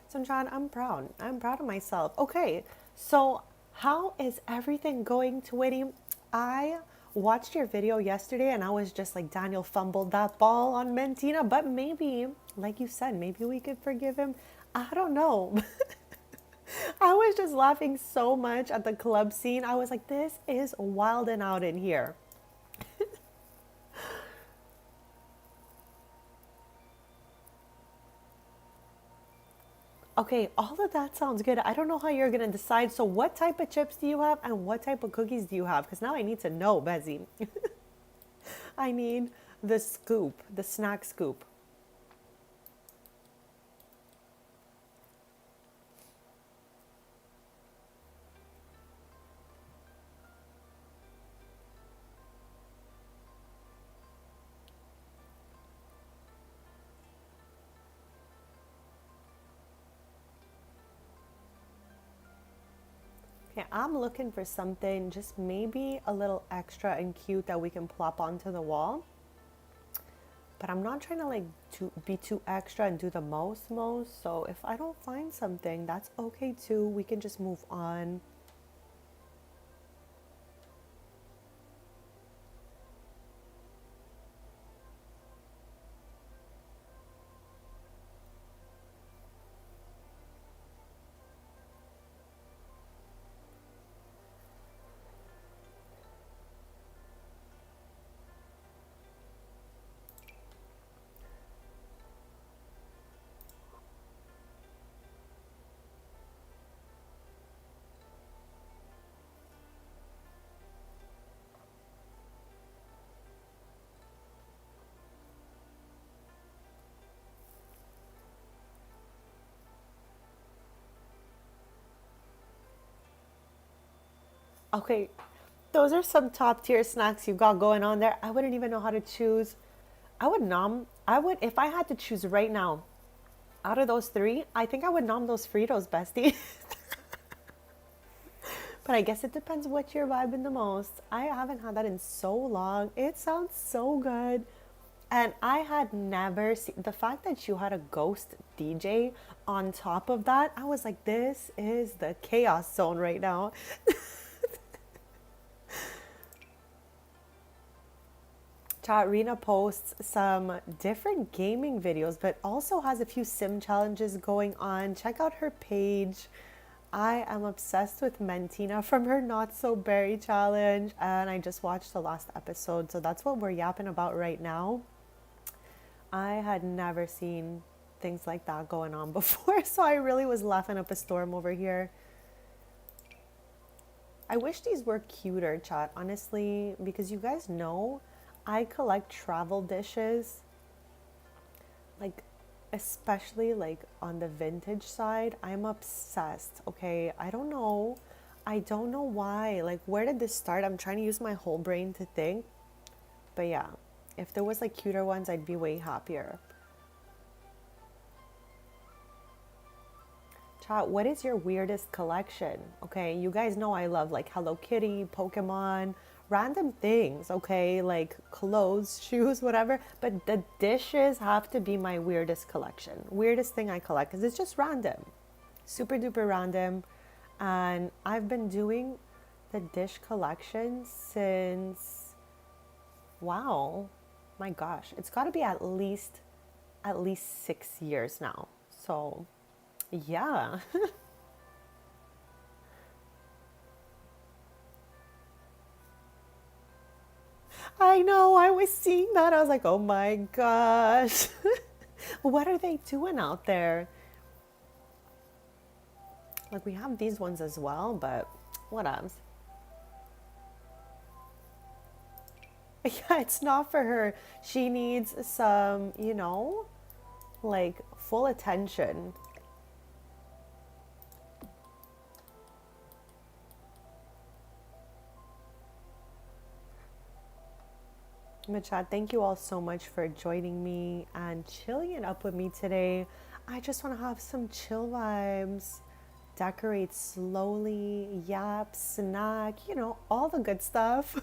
So John, I'm proud. I'm proud of myself. Okay, so how is everything going, Twitty? I watched your video yesterday and I was just like, Daniel fumbled that ball on Mentina, but maybe, like you said, maybe we could forgive him. I don't know. I was just laughing so much at the club scene. I was like, this is wild and out in here. Okay, all of that sounds good. I don't know how you're gonna decide. So, what type of chips do you have, and what type of cookies do you have? Because now I need to know, Bezzy. I need the scoop, the snack scoop. Okay, I'm looking for something just maybe a little extra and cute that we can plop onto the wall. But I'm not trying to like to be too extra and do the most. So if I don't find something, that's okay too. We can just move on. Okay, those are some top tier snacks you got going on there. I wouldn't even know how to choose. I would, if I had to choose right now, out of those three, I think I would nom those Fritos, bestie. But I guess it depends what you're vibing the most. I haven't had that in so long. It sounds so good. And I had never seen the fact that you had a ghost DJ on top of that. I was like, this is the chaos zone right now. Chat Rena posts some different gaming videos, but also has a few sim challenges going on. Check out her page. I am obsessed with Mentina from her Not So Berry challenge, and I just watched the last episode, so that's what we're yapping about right now. I had never seen things like that going on before, so I really was laughing up a storm over here. I wish these were cuter, chat, honestly, because you guys know I collect travel dishes, like, especially like on the vintage side. I'm obsessed, okay? I don't know why. Like, where did this start? I'm trying to use my whole brain to think. But yeah, if there was like cuter ones, I'd be way happier. Chat, what is your weirdest collection? Okay, you guys know I love like Hello Kitty, Pokemon, random things, okay? Like clothes, shoes, whatever. But the dishes have to be my weirdest collection. Weirdest thing I collect because it's just random. Super duper random. And I've been doing the dish collection since, wow, my gosh, it's got to be at least 6 years now. So, yeah. I know. I was seeing that. I was like, oh my gosh. What are they doing out there? Like, we have these ones as well, but what else? Yeah, it's not for her. She needs some, like full attention. Machad, thank you all so much for joining me and chilling it up with me today. I just want to have some chill vibes, decorate slowly, yap, snack, all the good stuff.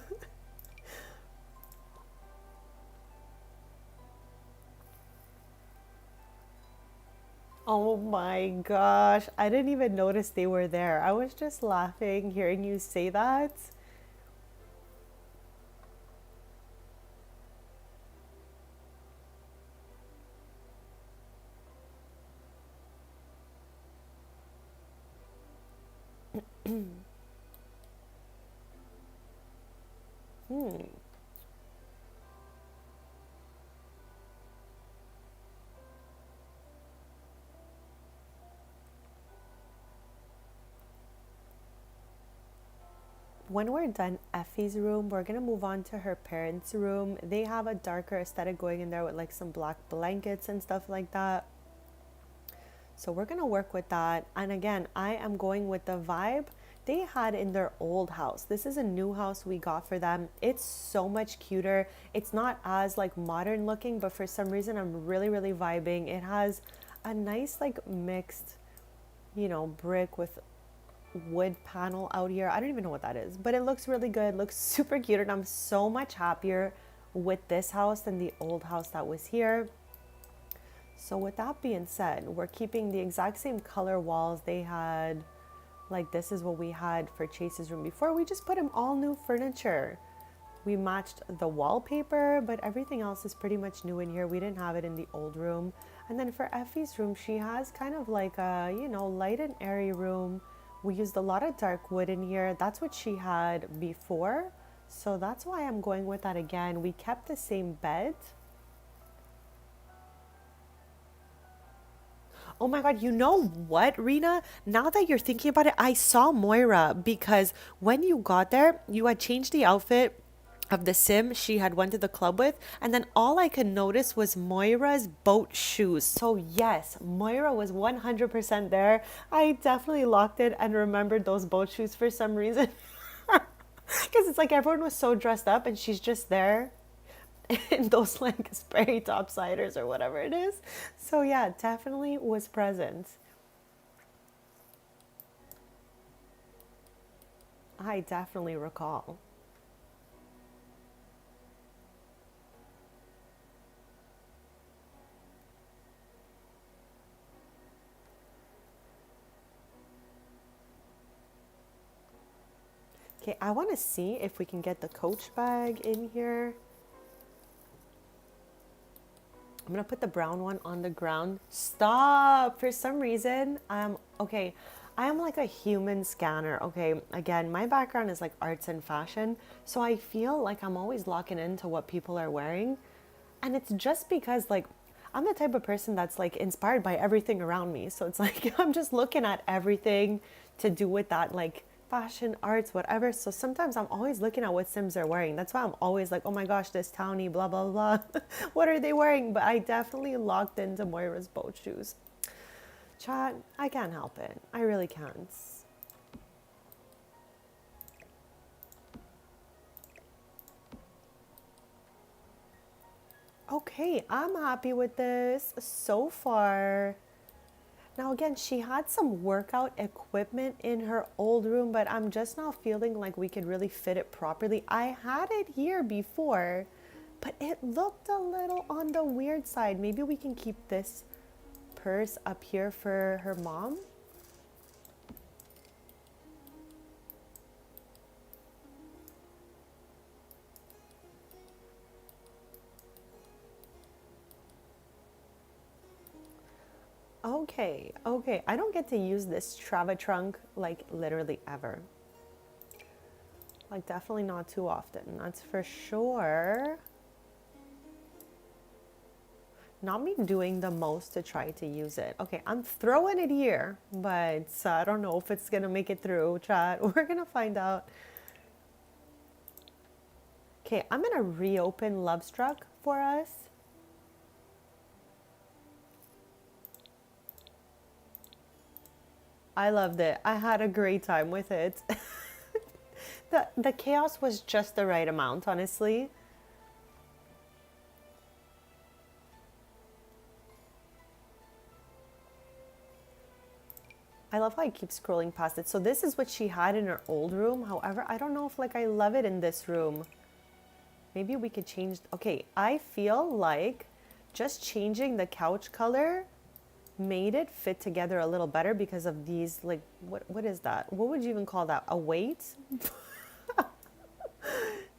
Oh my gosh, I didn't even notice they were there. I was just laughing hearing you say that. Hmm. When we're done Effie's room, we're gonna move on to her parents' room. They have a darker aesthetic going in there with like some black blankets and stuff like that. So we're gonna work with that. And again, I am going with the vibe they had in their old house. This is a new house we got for them. It's so much cuter. It's not as like modern looking, but for some reason I'm really, really vibing. It has a nice like mixed, brick with wood panel out here. I don't even know what that is, but it looks really good. Looks super cute, and I'm so much happier with this house than the old house that was here. So with that being said, we're keeping the exact same color walls they had. Like this is what we had for Chase's room before. We just put him all new furniture. We matched the wallpaper, but everything else is pretty much new in here. We didn't have it in the old room. And then for Effie's room, she has kind of like a, light and airy room. We used a lot of dark wood in here. That's what she had before. So that's why I'm going with that again. We kept the same bed. Oh my God, you know what, Rena? Now that you're thinking about it, I saw Moira because when you got there, you had changed the outfit of the sim she had went to the club with, and then all I could notice was Moira's boat shoes. So yes, Moira was 100% there. I definitely locked it and remembered those boat shoes for some reason. Because it's like everyone was so dressed up and she's just there in those like Sperry topsiders or whatever it is. So yeah, definitely was present. I definitely recall. Okay, I want to see if we can get the Coach bag in here. I'm gonna put the brown one on the ground. Stop! For some reason, okay. I am like a human scanner. Okay, again, my background is like arts and fashion, so I feel like I'm always locking into what people are wearing, and it's just because like I'm the type of person that's like inspired by everything around me. So it's like I'm just looking at everything to do with that like fashion, arts, whatever. So sometimes I'm always looking at what Sims are wearing. That's why I'm always like, oh my gosh, this townie, blah, blah, blah. What are they wearing? But I definitely locked into Moira's boat shoes. Chat, I can't help it. I really can't. Okay, I'm happy with this so far. Now, again, she had some workout equipment in her old room, but I'm just not feeling like we could really fit it properly. I had it here before, but it looked a little on the weird side. Maybe we can keep this purse up here for her mom. Okay, okay. I don't get to use this Trava trunk like literally ever. Like definitely not too often, that's for sure. Not me doing the most to try to use it. Okay, I'm throwing it here, but I don't know if it's gonna make it through, chat. We're gonna find out. Okay, I'm gonna reopen Love Struck for us. I loved it. I had a great time with it. The chaos was just the right amount, honestly. I love how I keep scrolling past it. So this is what she had in her old room. However, I don't know if like I love it in this room. Maybe we could change. Okay, I feel like just changing the couch color made it fit together a little better because of these like what is that? What would you even call that? A weight?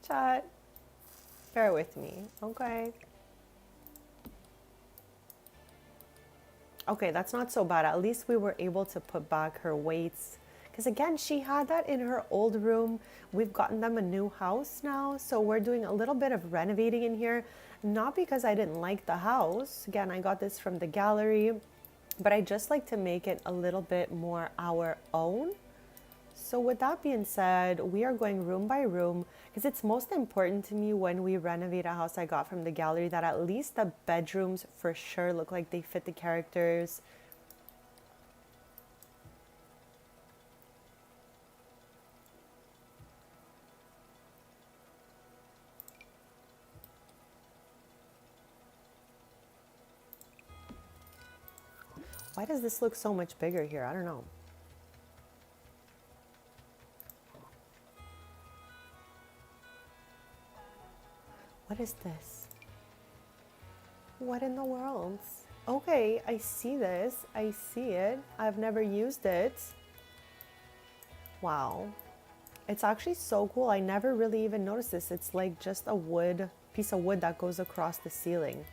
Chat. Bear with me. Okay. Okay, that's not so bad. At least we were able to put back her weights Because again, she had that in her old room. We've gotten them a new house now, so we're doing a little bit of renovating in here. Not because I didn't like the house. Again, I got this from the gallery, but I just like to make it a little bit more our own. So with that being said, we are going room by room because it's most important to me when we renovate a house I got from the gallery that at least the bedrooms for sure look like they fit the characters. Why does this look so much bigger here? I don't know. What is this? What in the world? Okay, I see this. I see it. I've never used it. Wow. It's actually so cool. I never really even noticed this. It's like just a wood, piece of wood that goes across the ceiling.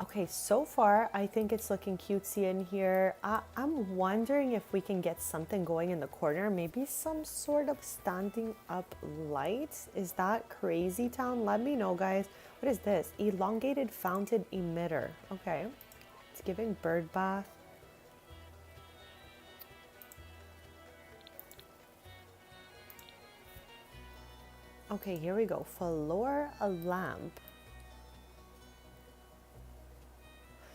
Okay, so far I think it's looking cutesy in here. I'm wondering if we can get something going in the corner, maybe some sort of standing up light. Is that crazy town? Let me know, guys. What is this? Elongated fountain emitter. Okay, it's giving bird bath. Okay, here we go. Floor a lamp.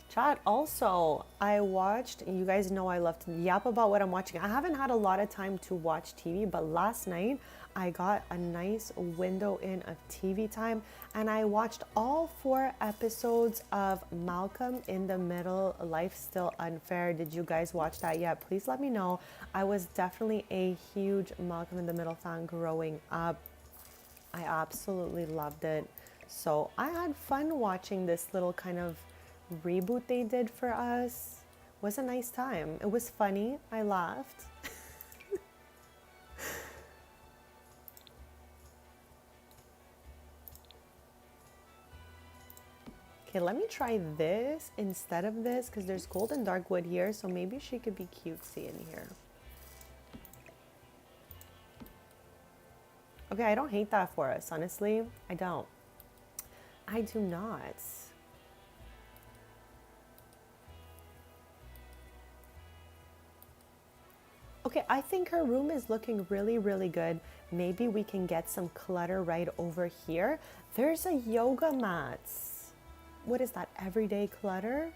Chat, also, I watched, you guys know I love to yap about what I'm watching. I haven't had a lot of time to watch TV, but last night I got a nice window in of TV time and I watched all 4 episodes of Malcolm in the Middle, Life Still Unfair. Did you guys watch that yet? Please let me know. I was definitely a huge Malcolm in the Middle fan growing up. I absolutely loved it. So I had fun watching this little kind of reboot they did for us. It was a nice time. It was funny. I laughed. Okay, let me try this instead of this because there's gold and dark wood here, so maybe she could be cutesy in here. Okay, I don't hate that for us, honestly. I don't. I do not. Okay, I think her room is looking really, really good. Maybe we can get some clutter right over here. There's a yoga mat. What is that, everyday clutter?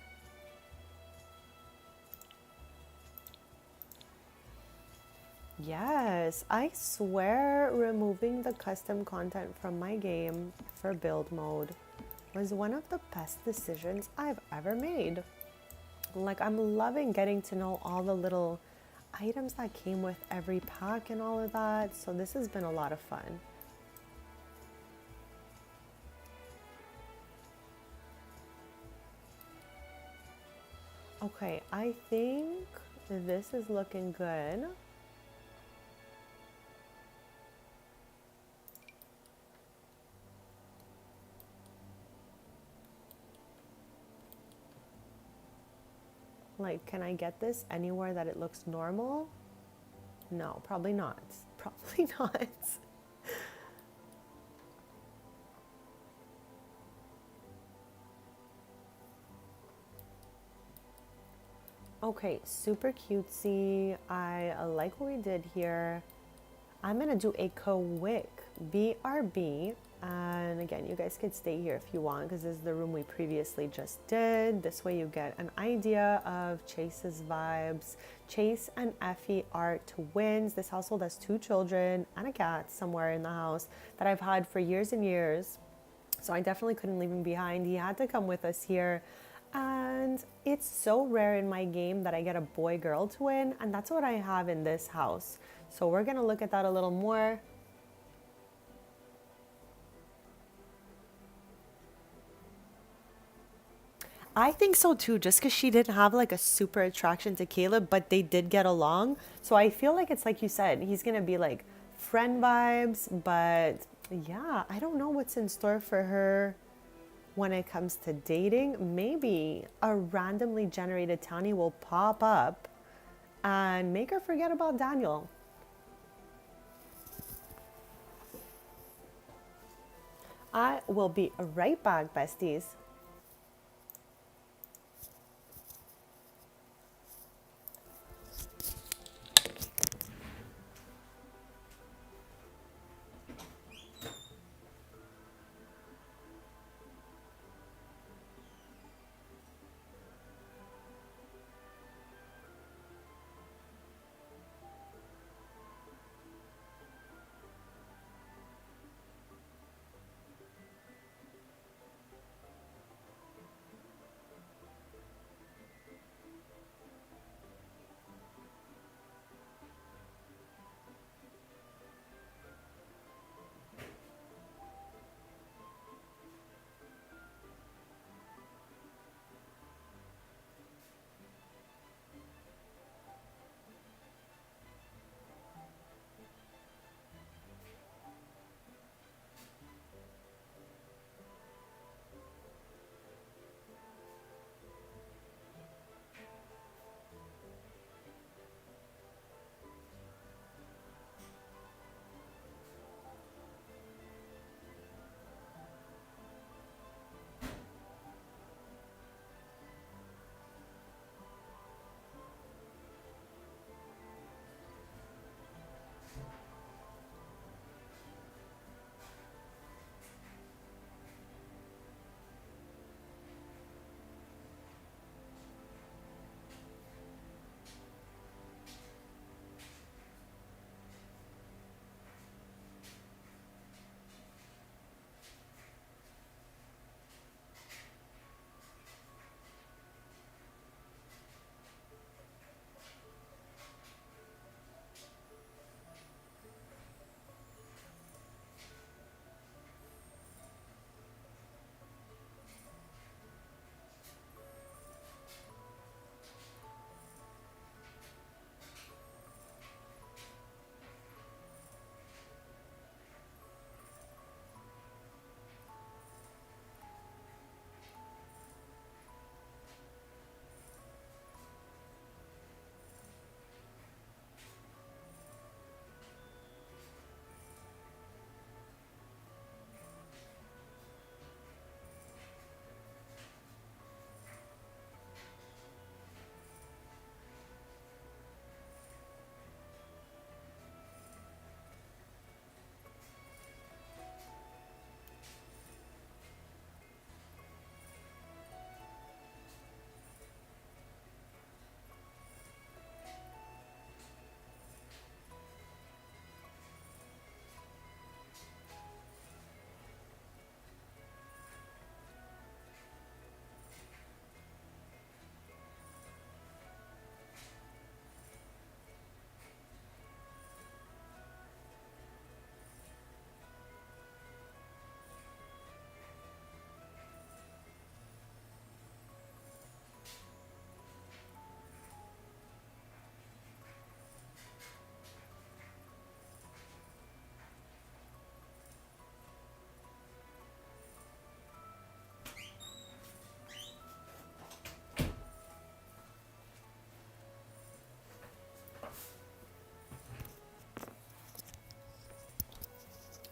Yes, I swear removing the custom content from my game for build mode was one of the best decisions I've ever made. Like, I'm loving getting to know all the little items that came with every pack and all of that. So this has been a lot of fun. Okay, I think this is looking good. Like, can I get this anywhere that it looks normal? No, probably not. Probably not. Okay, super cutesy. I like what we did here. I'm gonna do a quick BRB. And again, you guys could stay here if you want because this is the room we previously just did. This way you get an idea of Chase's vibes. Chase and Effie are twins. This household has 2 children and a cat somewhere in the house that I've had for years and years. So I definitely couldn't leave him behind. He had to come with us here. And it's so rare in my game that I get a boy-girl twin, and that's what I have in this house. So we're gonna look at that a little more. I think so too, just because she didn't have like a super attraction to Caleb, but they did get along. So I feel like it's like you said, he's gonna be like friend vibes, but yeah, I don't know what's in store for her when it comes to dating. Maybe a randomly generated townie will pop up and make her forget about Daniel. I will be right back, besties.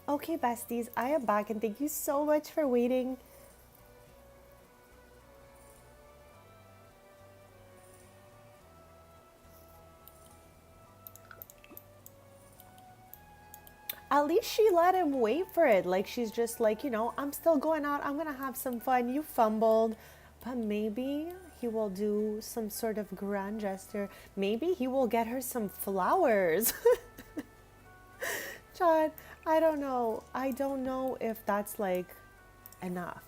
Okay, besties, I am back and thank you so much for waiting. At least she let him wait for it. Like, she's just like, I'm still going out. I'm going to have some fun. You fumbled. But maybe he will do some sort of grand gesture. Maybe he will get her some flowers. John, I don't know. I don't know if that's like enough?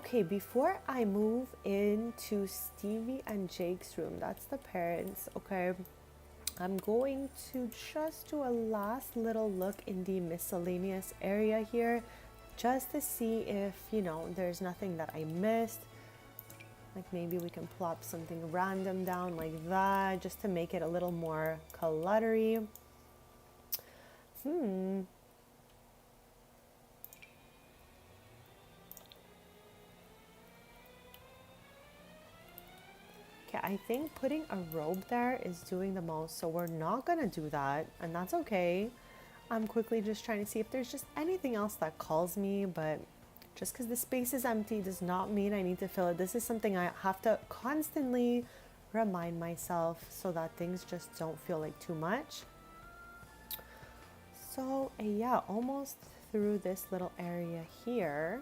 Okay, before I move into Stevie and Jake's room, that's the parents, okay, I'm going to just do a last little look in the miscellaneous area here just to see if, there's nothing that I missed. Like maybe we can plop something random down like that just to make it a little more cluttery. Okay, I think putting a robe there is doing the most, so we're not gonna do that, and that's okay. I'm quickly just trying to see if there's just anything else that calls me, but just because the space is empty does not mean I need to fill it. This is something I have to constantly remind myself so that things just don't feel like too much. So yeah, almost through this little area here.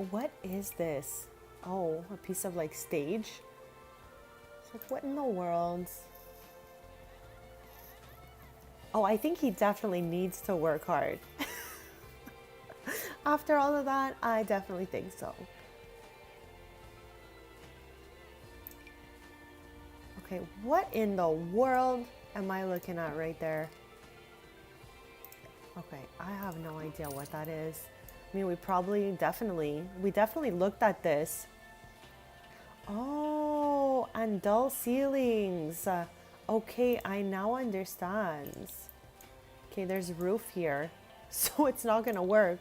What is this? Oh, a piece of like stage? It's like, what in the world? Oh, I think he definitely needs to work hard. After all of that, I definitely think so. Okay, what in the world am I looking at right there? Okay, I have no idea what that is. I mean, we definitely looked at this. Oh, and dull ceilings. Okay, I now understand. Okay, there's roof here, so it's not gonna work.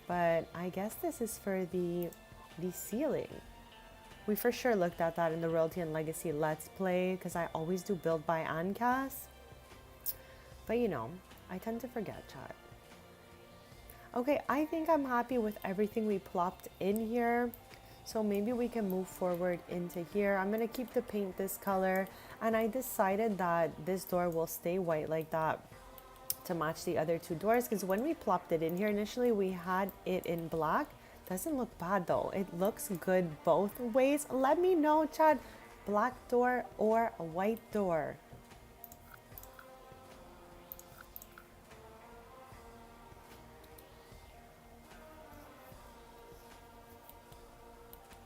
But I guess this is for the ceiling. We for sure looked at that in the Royalty and Legacy Let's Play because I always do build by and cast. But I tend to forget, chat. Okay, I think I'm happy with everything we plopped in here. So maybe we can move forward into here. I'm gonna keep the paint this color, and I decided that this door will stay white like that to match the other two doors, because when we plopped it in here initially, we had it in black. Doesn't look bad though. It looks good both ways. Let me know, Chad, black door or a white door.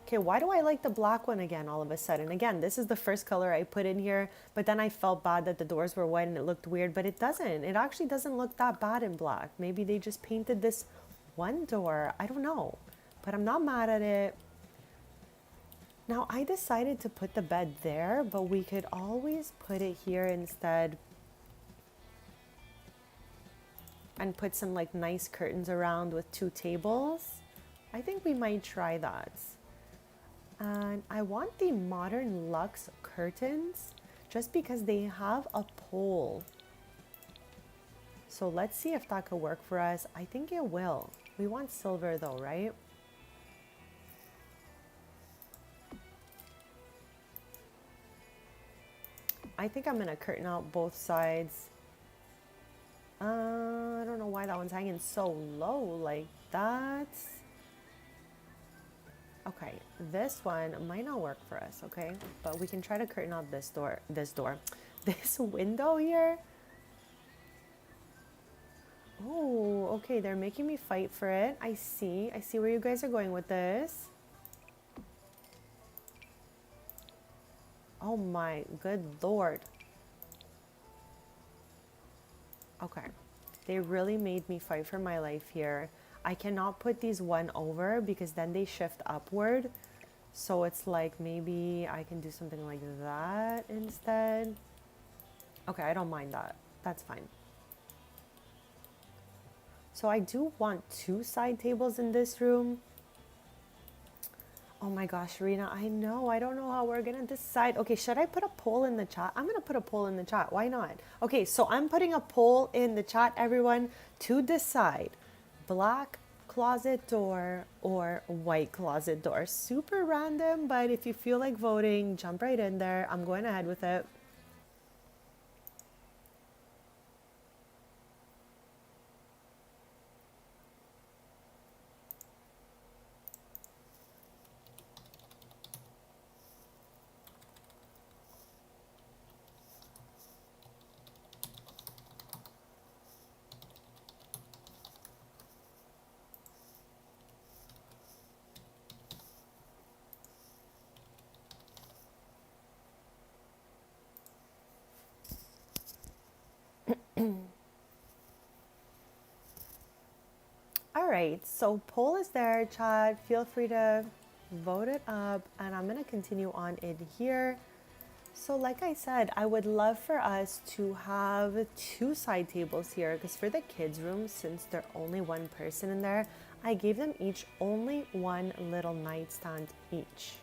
Okay, why do I like the black one again all of a sudden? Again, this is the first color I put in here, but then I felt bad that the doors were white and it looked weird, but it doesn't. It actually doesn't look that bad in black. Maybe they just painted this one door. I don't know, but I'm not mad at it. Now, I decided to put the bed there, but we could always put it here instead and put some like nice curtains around with 2 tables. I think we might try that. And I want the modern luxe curtains just because they have a pole. So let's see if that could work for us. I think it will. We want silver though, right? I think I'm gonna curtain out both sides. I don't know why that one's hanging so low like that. Okay, this one might not work for us, okay? But we can try to curtain out this window here. Oh, okay, they're making me fight for it. I see where you guys are going with this. Oh my good Lord. Okay, they really made me fight for my life here. I cannot put these one over because then they shift upward. So it's like maybe I can do something like that instead. Okay, I don't mind that. That's fine. So I do want 2 side tables in this room. Oh my gosh, Rena, I know. I don't know how we're going to decide. Okay, should I put a poll in the chat? I'm going to put a poll in the chat. Why not? Okay, so I'm putting a poll in the chat, everyone, to decide black closet door or white closet door. Super random, but if you feel like voting, jump right in there. I'm going ahead with it. All right, so poll is there, chat. Feel free to vote it up, and I'm gonna continue on in here. So like I said, I would love for us to have 2 side tables here because for the kids' room, since they're only one person in there, I gave them each only one little nightstand each.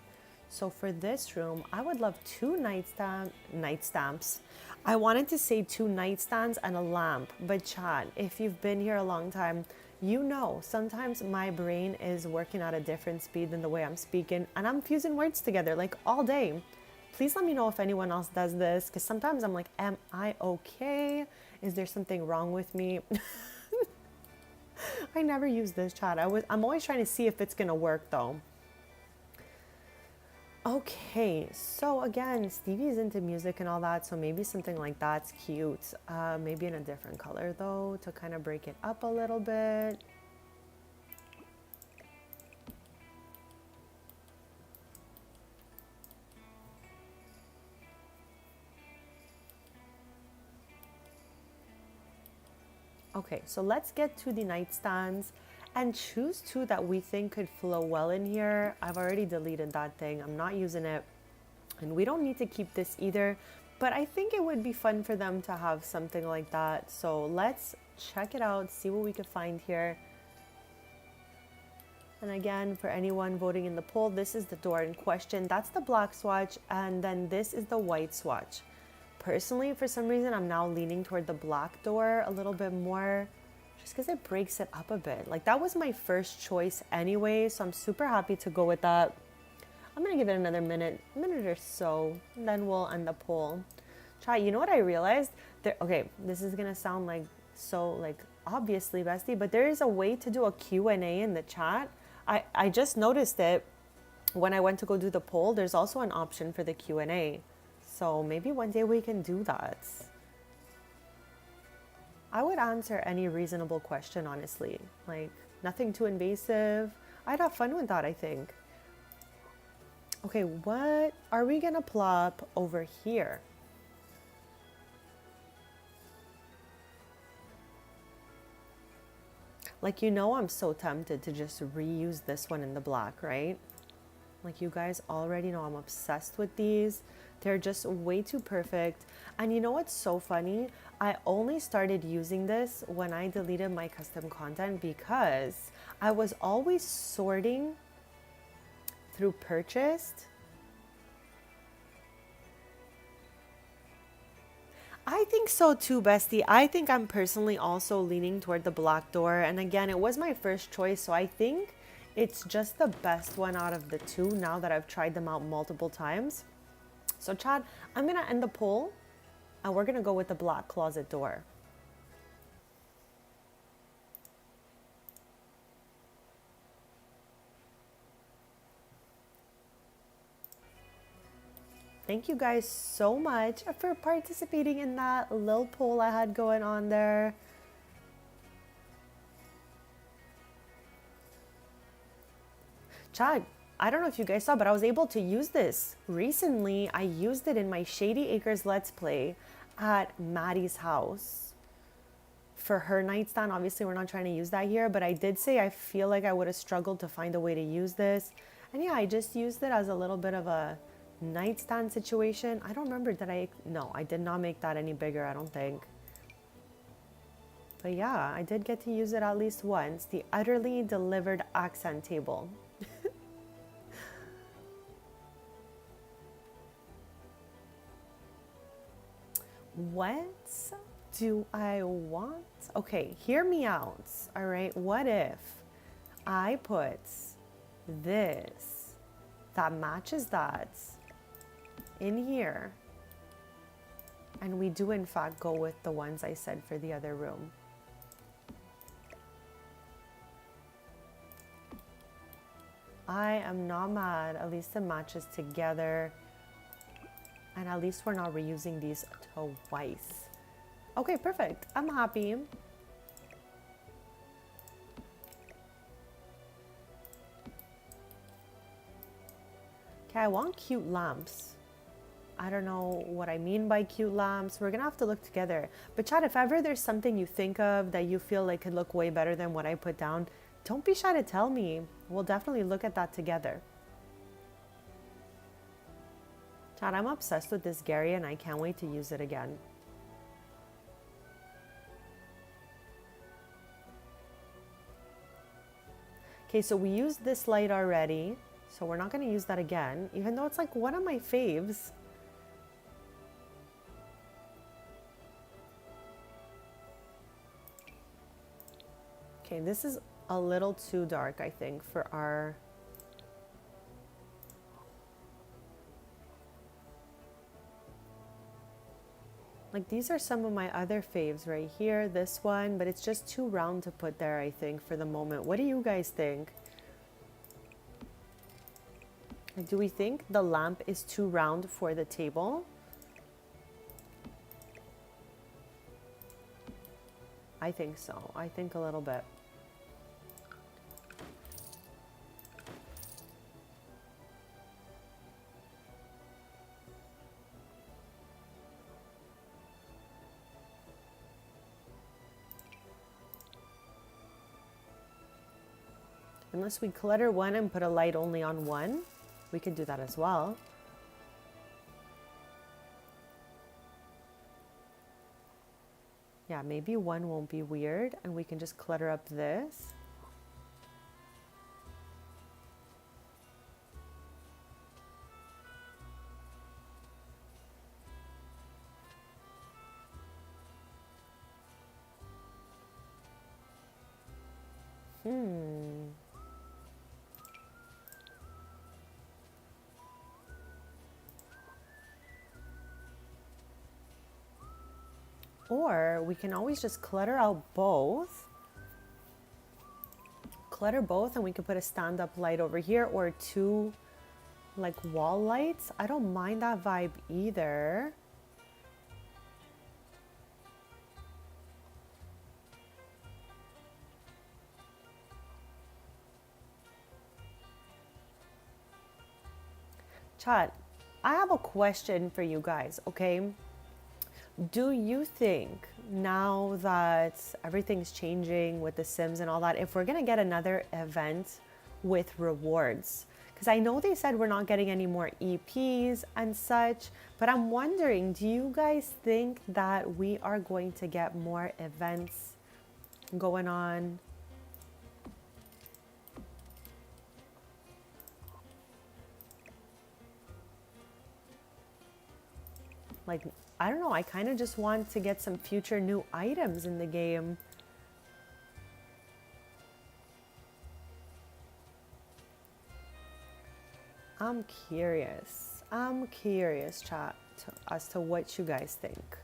So for this room, I would love 2 nightstands. I wanted to say 2 nightstands and a lamp, but Chad, if you've been here a long time, you know sometimes my brain is working at a different speed than the way I'm speaking, and I'm fusing words together like all day. Please let me know if anyone else does this, because sometimes I'm like, am I okay? Is there something wrong with me? I never use this, chat. I'm always trying to see if it's gonna work though. Okay, so again, Stevie's into music and all that, so maybe something like that's cute. Maybe in a different color though, to kind of break it up a little bit. Okay, so let's get to the nightstands and choose 2 that we think could flow well in here. I've already deleted that thing. I'm not using it. And we don't need to keep this either, but I think it would be fun for them to have something like that. So let's check it out, see what we can find here. And again, for anyone voting in the poll, this is the door in question. That's the black swatch, and then this is the white swatch. Personally, for some reason, I'm now leaning toward the black door a little bit more, just because it breaks it up a bit. Like, that was my first choice anyway, so I'm super happy to go with that. I'm gonna give it another minute or so, and then we'll end the poll. Chat, you know what I realized? Okay, this is gonna sound like so like obviously bestie, but there is a way to do a Q&A in the chat. I just noticed it when I went to go do the poll. There's also an option for the Q&A. So maybe one day we can do that. I would answer any reasonable question, honestly. Like, nothing too invasive. I'd have fun with that, I think. Okay, what are we gonna plop over here? Like, you know, I'm so tempted to just reuse this one in the black, right? Like, you guys already know I'm obsessed with these. They're just way too perfect. And you know what's so funny? I only started using this when I deleted my custom content because I was always sorting through purchased. I think so too, bestie. I think I'm personally also leaning toward the black door. And again, it was my first choice, so I think it's just the best one out of the 2 now that I've tried them out multiple times. So Chad, I'm gonna end the poll and we're gonna go with the black closet door. Thank you guys so much for participating in that little poll I had going on there. Chad, I don't know if you guys saw, but I was able to use this recently. I used it in my Shady Acres Let's Play at Maddie's house for her nightstand. Obviously, we're not trying to use that here, but I did say I feel like I would have struggled to find a way to use this. And yeah, I just used it as a little bit of a nightstand situation. I don't remember, no, I did not make that any bigger, I don't think. But yeah, I did get to use it at least once. The utterly delivered accent table. What do I want? Okay, hear me out. All right, what if I put this that matches that in here, and we do in fact go with the ones I said for the other room? I am not mad. At least it matches together. And at least we're not reusing these twice. Okay, perfect. I'm happy. Okay, I want cute lamps. I don't know what I mean by cute lamps. We're gonna have to look together. But chat, if ever there's something you think of that you feel like could look way better than what I put down, don't be shy to tell me. We'll definitely look at that together. Chat, I'm obsessed with this Gary and I can't wait to use it again. Okay, so we used this light already, so we're not going to use that again, even though it's like one of my faves. Okay, this is a little too dark, I think, for our... Like, these are some of my other faves right here, this one, but it's just too round to put there, I think, for the moment. What do you guys think? Like, do we think the lamp is too round for the table? I think so. I think a little bit. Unless we clutter one and put a light only on one, we could do that as well. Yeah, maybe one won't be weird and we can just clutter up this. Or we can always just clutter out both. Clutter both and we could put a stand-up light over here or two like wall lights. I don't mind that vibe either. Chat, I have a question for you guys, okay? Do you think now that everything's changing with the Sims and all that, if we're gonna get another event with rewards? Because I know they said we're not getting any more EPs and such, but I'm wondering, do you guys think that we are going to get more events going on? Like, I don't know, I kind of just want to get some future new items in the game. I'm curious, chat, as to what you guys think.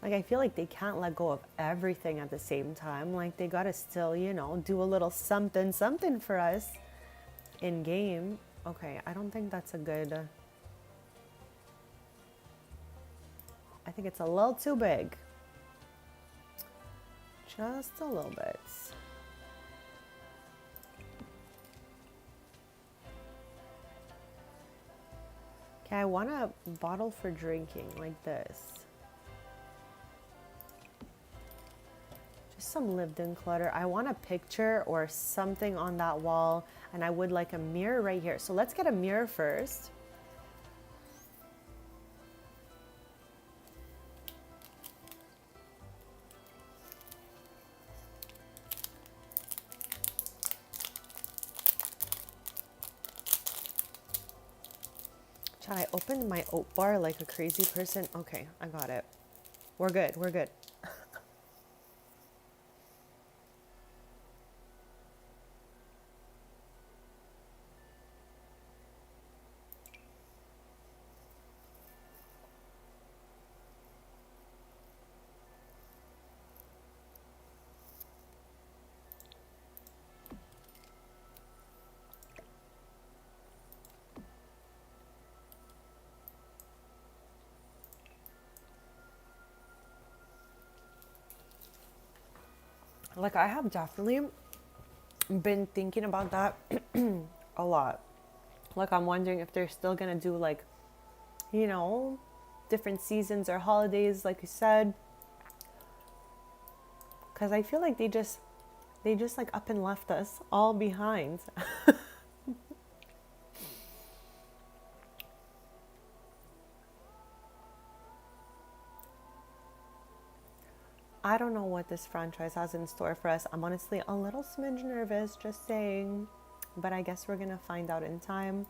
Like, I feel like they can't let go of everything at the same time. Like, they gotta still, you know, do a little something for us in game. Okay, I don't think that's a good... I think it's a little too big. Just a little bit. Okay, I want a bottle for drinking like this. Just some lived-in clutter. I want a picture or something on that wall, and I would like a mirror right here. So let's get a mirror first. Chad, I opened my oat bar like a crazy person. Okay, I got it. We're good, we're good. Like, I have definitely been thinking about that a lot. Like, I'm wondering if they're still gonna do, like, you know, different seasons or holidays, like you said. Because I feel like they just like up and left us all behind. I don't know what this franchise has in store for us. I'm honestly a little smidge nervous, just saying. But I guess we're gonna find out in time.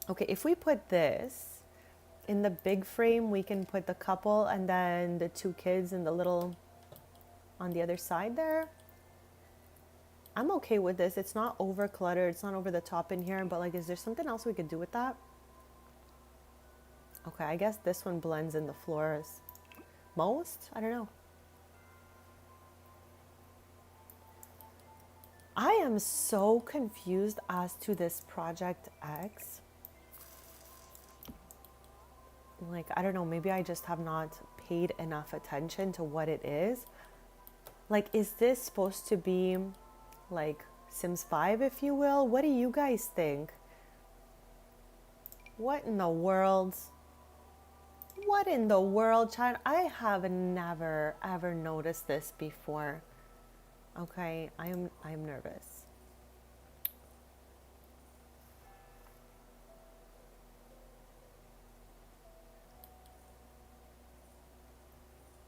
Okay, if we put this in the big frame, we can put the couple and then the two kids in the little on the other side there. I'm okay with this. It's not over cluttered. It's not over the top in here. But like, is there something else we could do with that? Okay, I guess this one blends in the floors most. I don't know. I am so confused as to this Project X. Like, I don't know, maybe I just have not paid enough attention to what it is. Like, is this supposed to be like Sims 5, if you will? What do you guys think? What in the world? What in the world, child? I have never ever noticed this before. Okay, I'm nervous.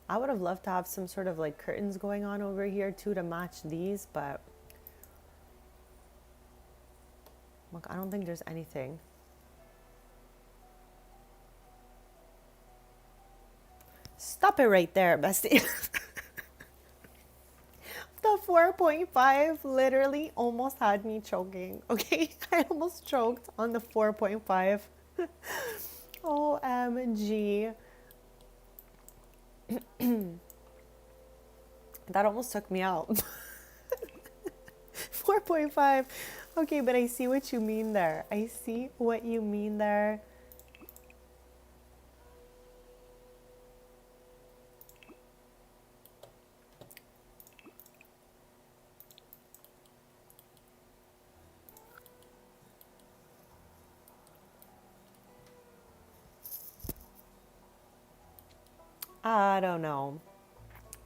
I would have loved to have some sort of like curtains going on over here too to match these, but look, I don't think there's anything. Stop it right there, bestie. The 4.5 literally almost had me choking. Okay, I almost choked on the 4.5. OMG. That almost took me out. 4.5. Okay, but I see what you mean there. I see what you mean there. I don't know.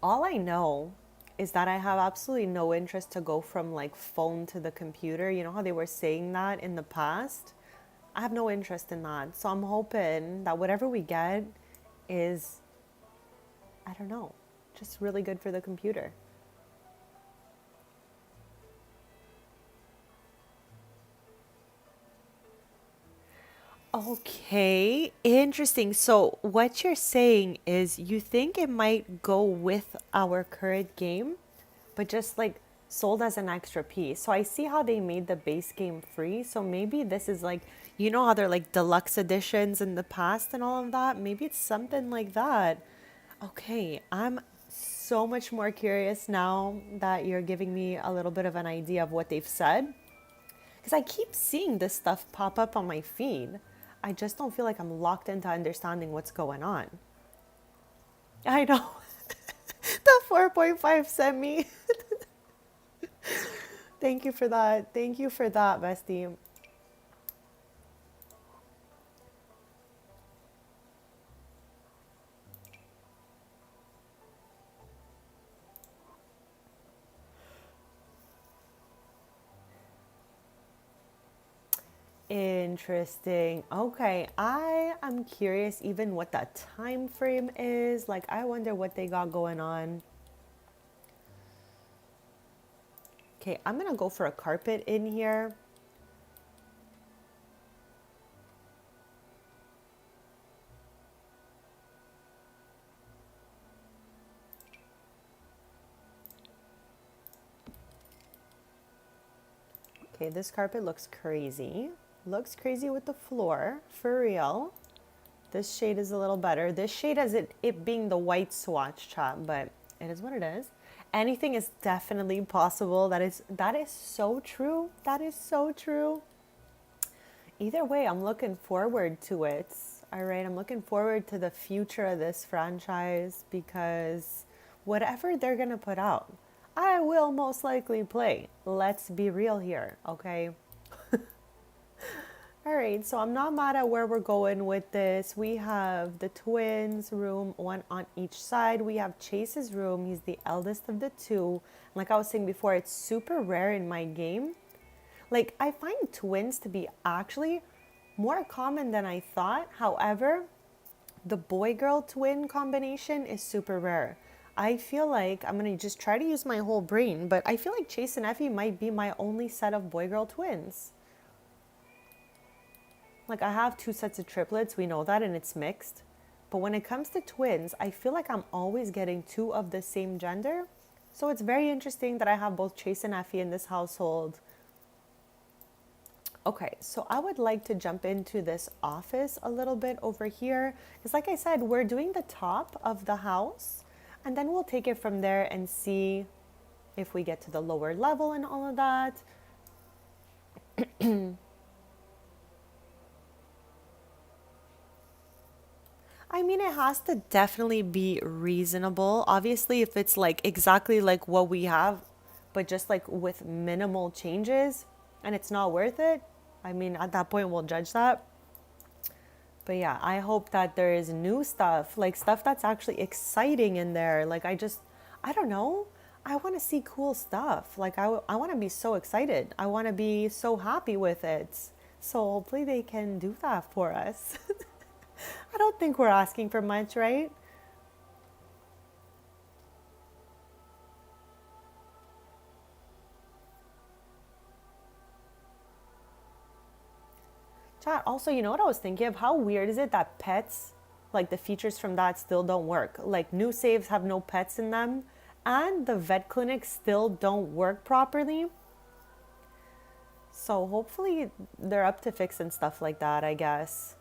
All I know is that I have absolutely no interest to go from like phone to the computer. You know how they were saying that in the past? I have no interest in that. So I'm hoping that whatever we get is, I don't know, just really good for the computer. Okay, interesting. So, what you're saying is you think it might go with our current game, but just like sold as an extra piece. So, I see how they made the base game free. So, maybe this is like, you know how they're like deluxe editions in the past and all of that? Maybe it's something like that. Okay, I'm so much more curious now that you're giving me a little bit of an idea of what they've said. Because I keep seeing this stuff pop up on my feed. I just don't feel like I'm locked into understanding what's going on. I know. The 4.5 sent me. Thank you for that. Thank you for that, bestie. Interesting. Okay, I am curious even what that time frame is. Like, I wonder what they got going on. Okay, I'm gonna go for a carpet in here. Okay, this carpet looks crazy. Looks crazy with the floor, for real. This shade is a little better. This shade has it being the white swatch, chat, but it is what it is. Anything is definitely possible. That is so true. That is so true. Either way, I'm looking forward to it. All right, I'm looking forward to the future of this franchise because whatever they're going to put out, I will most likely play. Let's be real here, okay? All right, so I'm not mad at where we're going with this. We have the twins' room, one on each side. We have Chase's room. He's the eldest of the two. Like I was saying before, it's super rare in my game. Like, I find twins to be actually more common than I thought. However, the boy-girl twin combination is super rare. I feel like I'm going to just try to use my whole brain, but I feel like Chase and Effie might be my only set of boy-girl twins. Like, I have two sets of triplets, we know that, and it's mixed. But when it comes to twins, I feel like I'm always getting two of the same gender. So it's very interesting that I have both Chase and Effie in this household. Okay, so I would like to jump into this office a little bit over here. Because like I said, we're doing the top of the house. And then we'll take it from there and see if we get to the lower level and all of that. I mean, it has to definitely be reasonable. Obviously, if it's like exactly like what we have, but just like with minimal changes and it's not worth it, I mean, at that point, we'll judge that. But yeah, I hope that there is new stuff, like stuff that's actually exciting in there. Like, I don't know. I want to see cool stuff. Like, I want to be so excited. I want to be so happy with it. So hopefully they can do that for us. I don't think we're asking for much, right? Chat, also, you know what I was thinking of? How weird is it that pets, like the features from that still don't work? Like new saves have no pets in them and the vet clinics still don't work properly. So hopefully they're up to fixing stuff like that, I guess.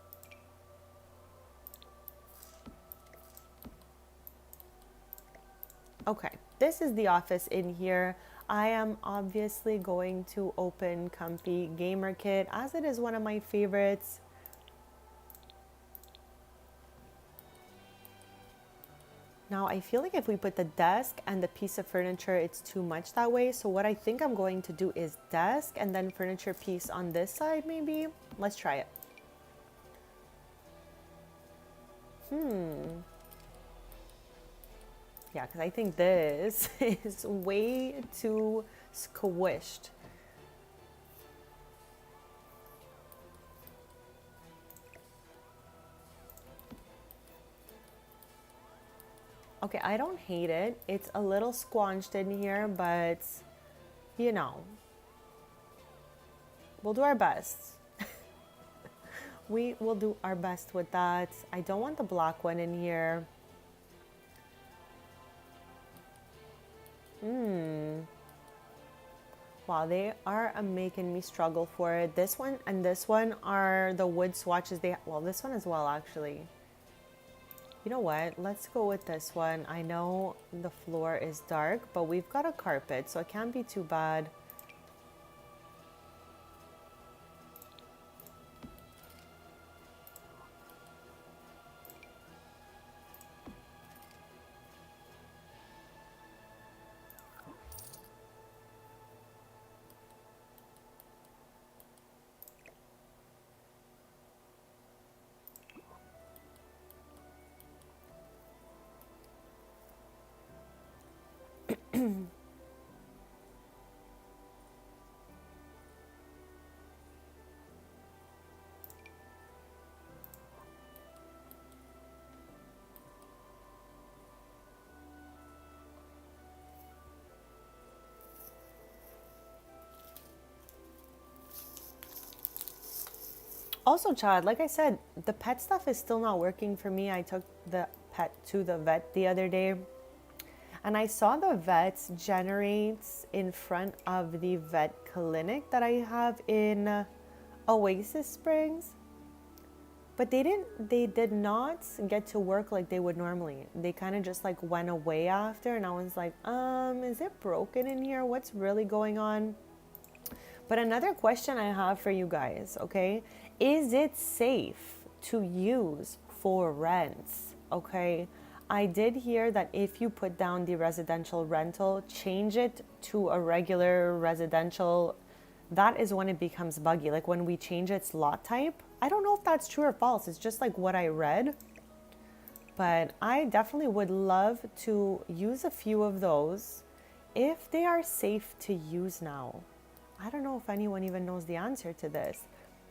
Okay, this is the office in here. I am obviously going to open Comfy Gamer Kit as it is one of my favorites. Now I feel like if we put the desk and the piece of furniture, it's too much that way. So what I think I'm going to do is desk and then furniture piece on this side maybe. Let's try it. Yeah, because I think this is way too squished. Okay, I don't hate it. It's a little squanched in here, but you know, we'll do our best. We will do our best with that. I don't want the black one in here. Wow, they are making me struggle for it. This one and this one are the wood swatches. Well, this one as well, actually. You know what? Let's go with this one. I know the floor is dark, but we've got a carpet, so it can't be too bad. Also, Chad, like I said, the pet stuff is still not working for me. I took the pet to the vet the other day, and I saw the vets generates in front of the vet clinic that I have in Oasis Springs. But they did not get to work like they would normally. They kind of just like went away after, and I was like, is it broken in here? What's really going on? But another question I have for you guys, okay? Is it safe to use for rents? Okay? I did hear that if you put down the residential rental, change it to a regular residential, that is when it becomes buggy. Like when we change its lot type. I don't know if that's true or false. It's just like what I read. But I definitely would love to use a few of those if they are safe to use now. I don't know if anyone even knows the answer to this.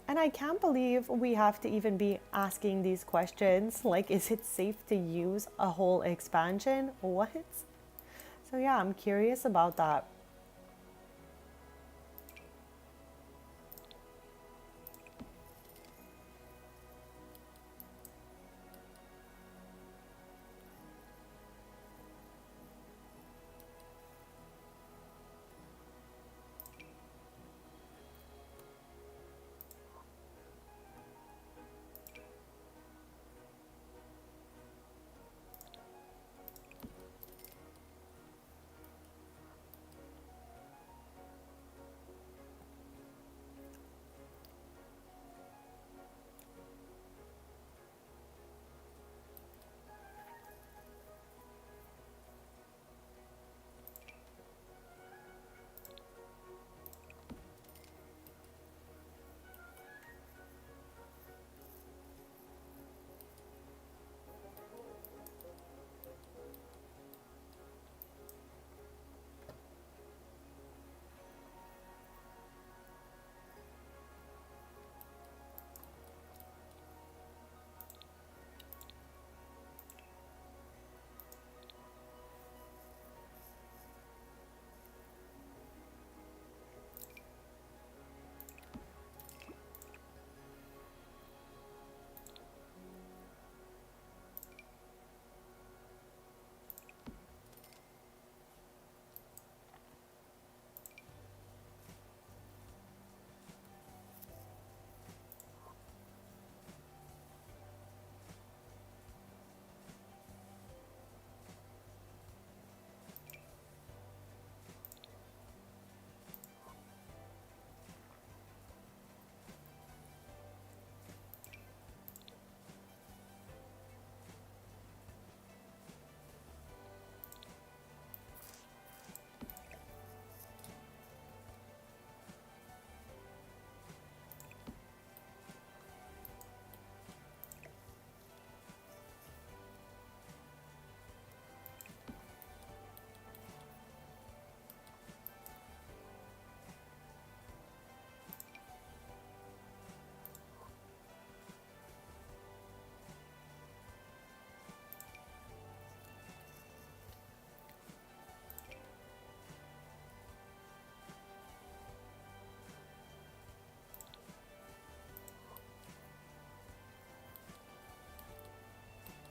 And I can't believe we have to even be asking these questions. Like, is it safe to use a whole expansion? What? So yeah, I'm curious about that.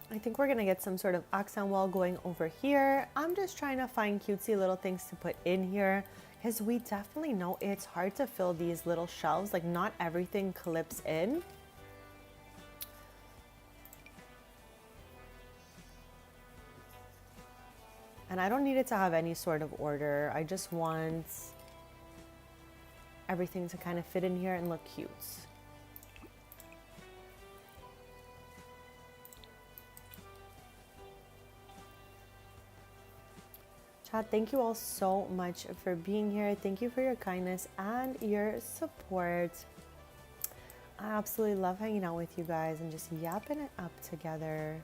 I think we're gonna get some sort of accent wall going over here. I'm just trying to find cutesy little things to put in here because we definitely know it's hard to fill these little shelves. Like not everything clips in. And I don't need it to have any sort of order. I just want everything to kind of fit in here and look cute. Chat, thank you all so much for being here. Thank you for your kindness and your support. I absolutely love hanging out with you guys and just yapping it up together.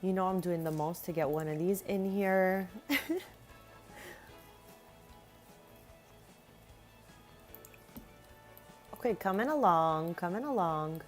You know I'm doing the most to get one of these in here. Okay, coming along, coming along.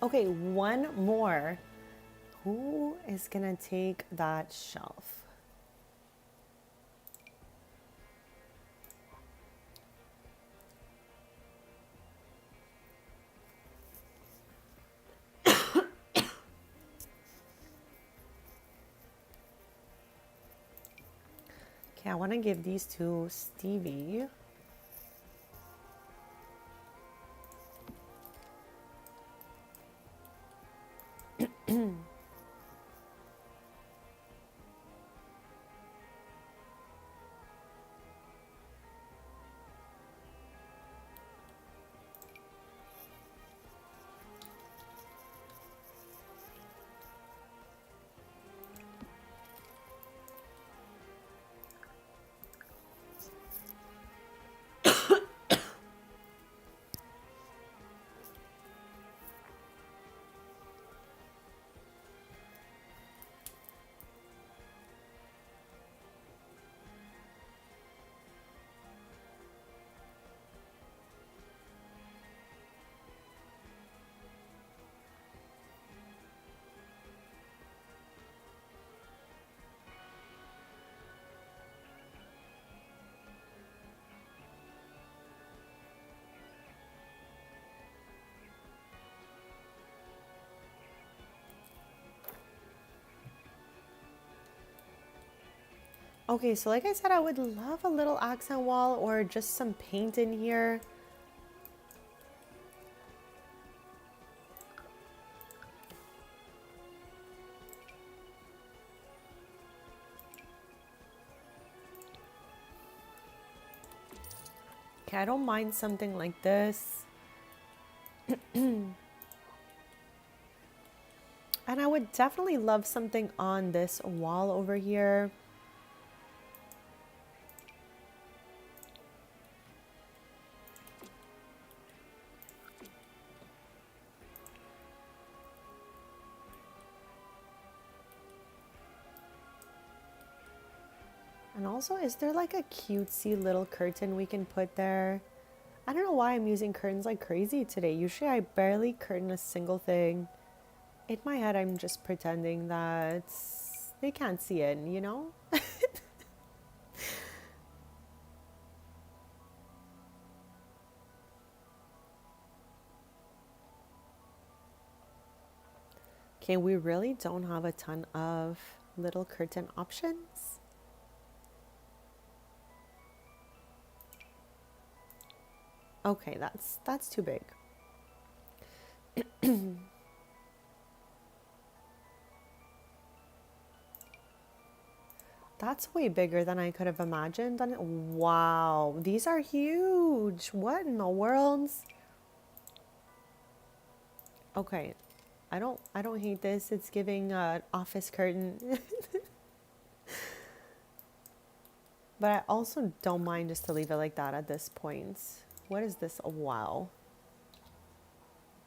Okay, one more. Who is gonna take that shelf? Okay, I want to give these to Stevie. Okay, so like I said, I would love a little accent wall or just some paint in here. Okay, I don't mind something like this. And I would definitely love something on this wall over here. And also, is there like a cutesy little curtain we can put there? I don't know why I'm using curtains like crazy today. Usually I barely curtain a single thing. In my head, I'm just pretending that they can't see it, you know? Okay, we really don't have a ton of little curtain options. Okay, that's too big. That's way bigger than I could have imagined. Wow, these are huge. What in the world? Okay, I don't hate this. It's giving an office curtain. But I also don't mind just to leave it like that at this point. What is this? Oh, wow.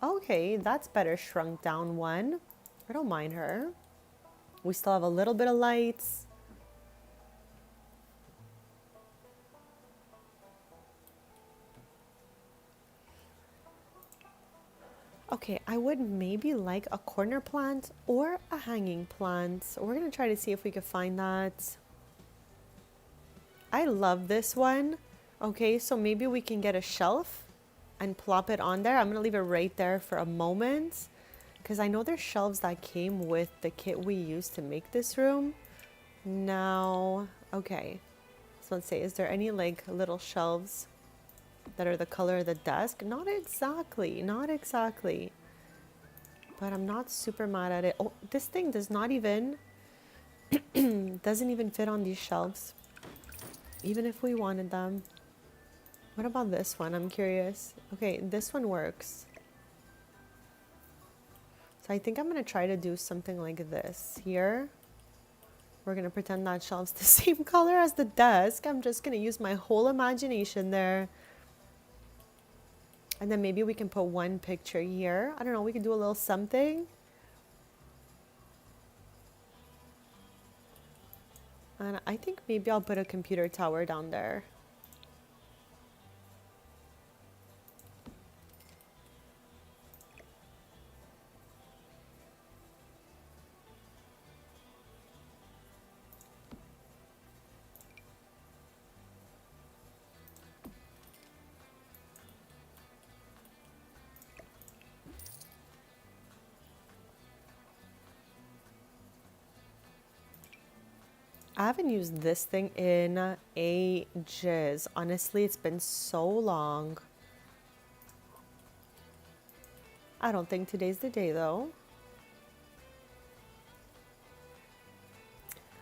Okay, that's better shrunk down one. I don't mind her. We still have a little bit of lights. Okay, I would maybe like a corner plant or a hanging plant. We're gonna try to see if we can find that. I love this one. Okay, so maybe we can get a shelf and plop it on there. I'm gonna leave it right there for a moment. because I know there's shelves that came with the kit we used to make this room. Now, okay. So let's say, is there any like little shelves that are the color of the desk? Not exactly, not exactly. But I'm not super mad at it. Oh, this thing does not even, doesn't even fit on these shelves, even if we wanted them. What about this one? I'm curious. Okay, this one works. So I think I'm gonna try to do something like this here. We're gonna pretend that shelf's the same color as the desk. I'm just gonna use my whole imagination there. And then maybe we can put one picture here. I don't know, we can do a little something. And I think maybe I'll put a computer tower down there. I haven't used this thing in ages. Honestly, it's been so long. I don't think today's the day though.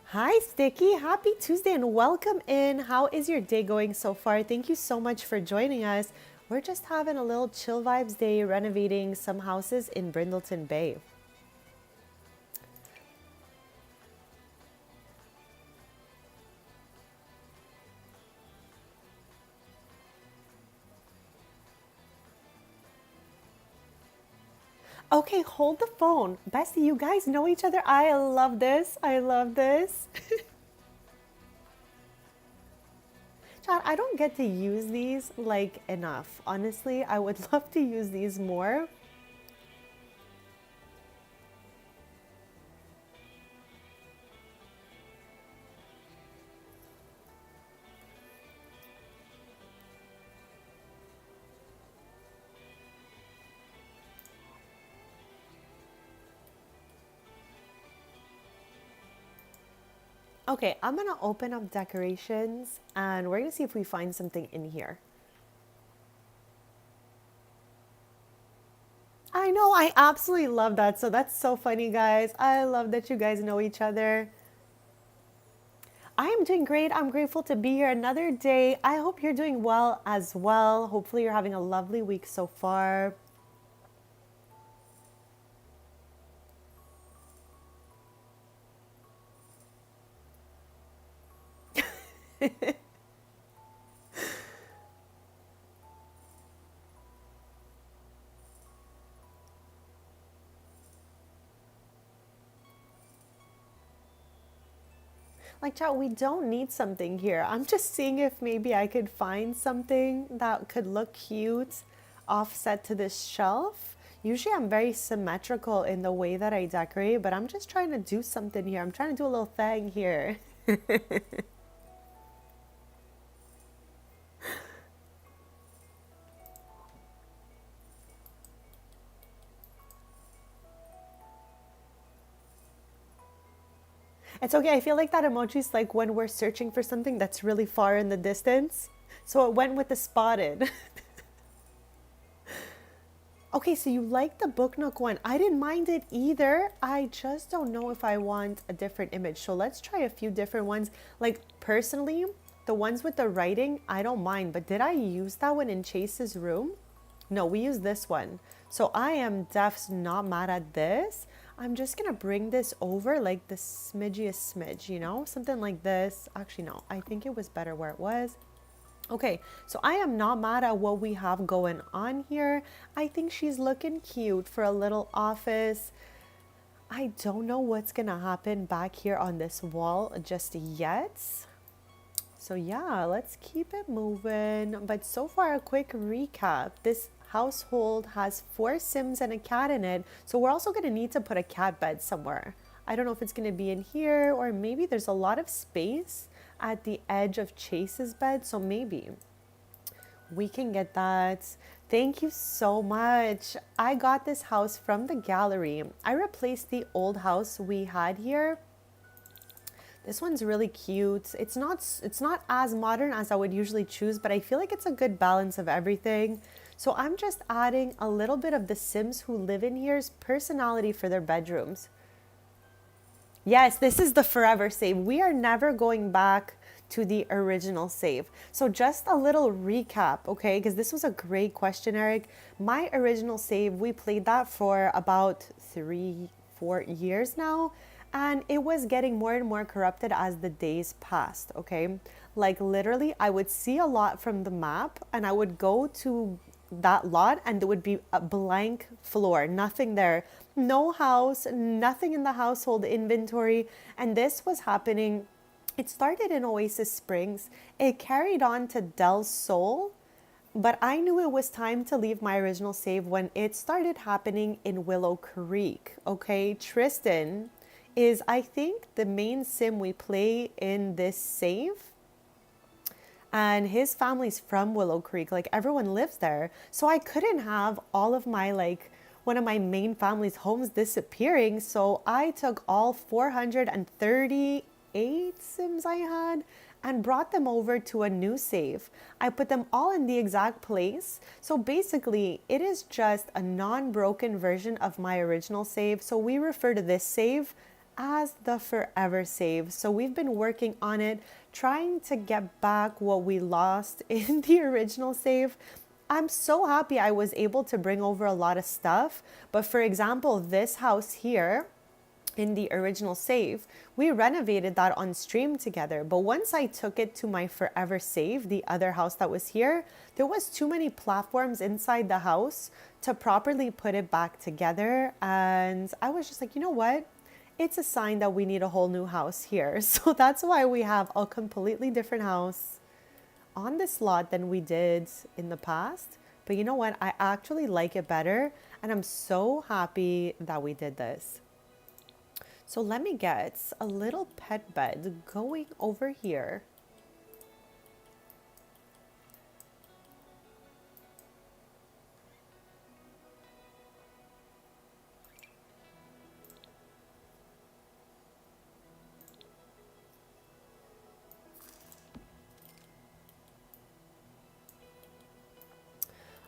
Hi, Sticky. Happy Tuesday and welcome in. How is your day going so far? Thank you so much for joining us. We're just having a little chill vibes day renovating some houses in Brindleton Bay. Okay, hold the phone. Bestie, you guys know each other. I love this. I love this. Chad, I don't get to use these like enough. Honestly, I would love to use these more. Okay, I'm gonna open up decorations and we're gonna see if we find something in here. I know, I absolutely love that. So that's so funny, guys. I love that you guys know each other. I am doing great. I'm grateful to be here another day. I hope you're doing well as well. Hopefully, you're having a lovely week so far. Like, chat, we don't need something here. I'm just seeing if maybe I could find something that could look cute offset to this shelf. Usually, I'm very symmetrical in the way that I decorate, but I'm just trying to do something here. I'm trying to do a little thing here. It's okay. I feel like that emoji's like when we're searching for something that's really far in the distance. So it went with the spotted. Okay, so you like the Book Nook one. I didn't mind it either. I just don't know if I want a different image. So let's try a few different ones. Like personally, the ones with the writing, I don't mind. But did I use that one in Chase's room? No, we used this one. So I am not mad at this. I'm just gonna bring this over like the smidgiest smidge, you know? Something like this. Actually, no, I think it was better where it was. Okay, so I am not mad at what we have going on here. I think she's looking cute for a little office. I don't know what's gonna happen back here on this wall just yet. So yeah, let's keep it moving. But so far, a quick recap. This household has 4 Sims and a cat in it. So we're also gonna need to put a cat bed somewhere. I don't know if it's gonna be in here or maybe there's a lot of space at the edge of Chase's bed. So maybe we can get that Thank you so much. I got this house from the gallery. I replaced the old house we had here. This one's really cute. It's not as modern as I would usually choose, but I feel like it's a good balance of everything. So I'm just adding a little bit of the Sims who live in here's personality for their bedrooms. Yes, this is the forever save. We are never going back to the original save. So just a little recap, okay? Because this was a great question, Eric. My original save, we played that for about 3, 4 years now. And it was getting more and more corrupted as the days passed, okay? Like literally, I would see a lot from the map and I would go to that lot and there would be a blank floor, nothing there, no house, nothing in the household inventory. And this was happening. It started in Oasis Springs, it carried on to Del Sol, but I knew it was time to leave my original save when it started happening in Willow Creek. Okay, Tristan is, I think, the main sim we play in this save, and his family's from Willow Creek. Like everyone lives there. So I couldn't have all of my like one of my main family's homes disappearing. So I took all 438 Sims I had and brought them over to a new save. I put them all in the exact place. So basically, it is just a non-broken version of my original save. So we refer to this save as the forever save. So we've been working on it, trying to get back what we lost in the original save. I'm so happy I was able to bring over a lot of stuff. But for example, this house here in the original save, we renovated that on stream together. But once I took it to my forever save, the other house that was here, there was too many platforms inside the house to properly put it back together. And I was just like, you know what? It's a sign that we need a whole new house here. So that's why we have a completely different house on this lot than we did in the past. But you know what? I actually like it better. And I'm so happy that we did this. So let me get a little pet bed going over here.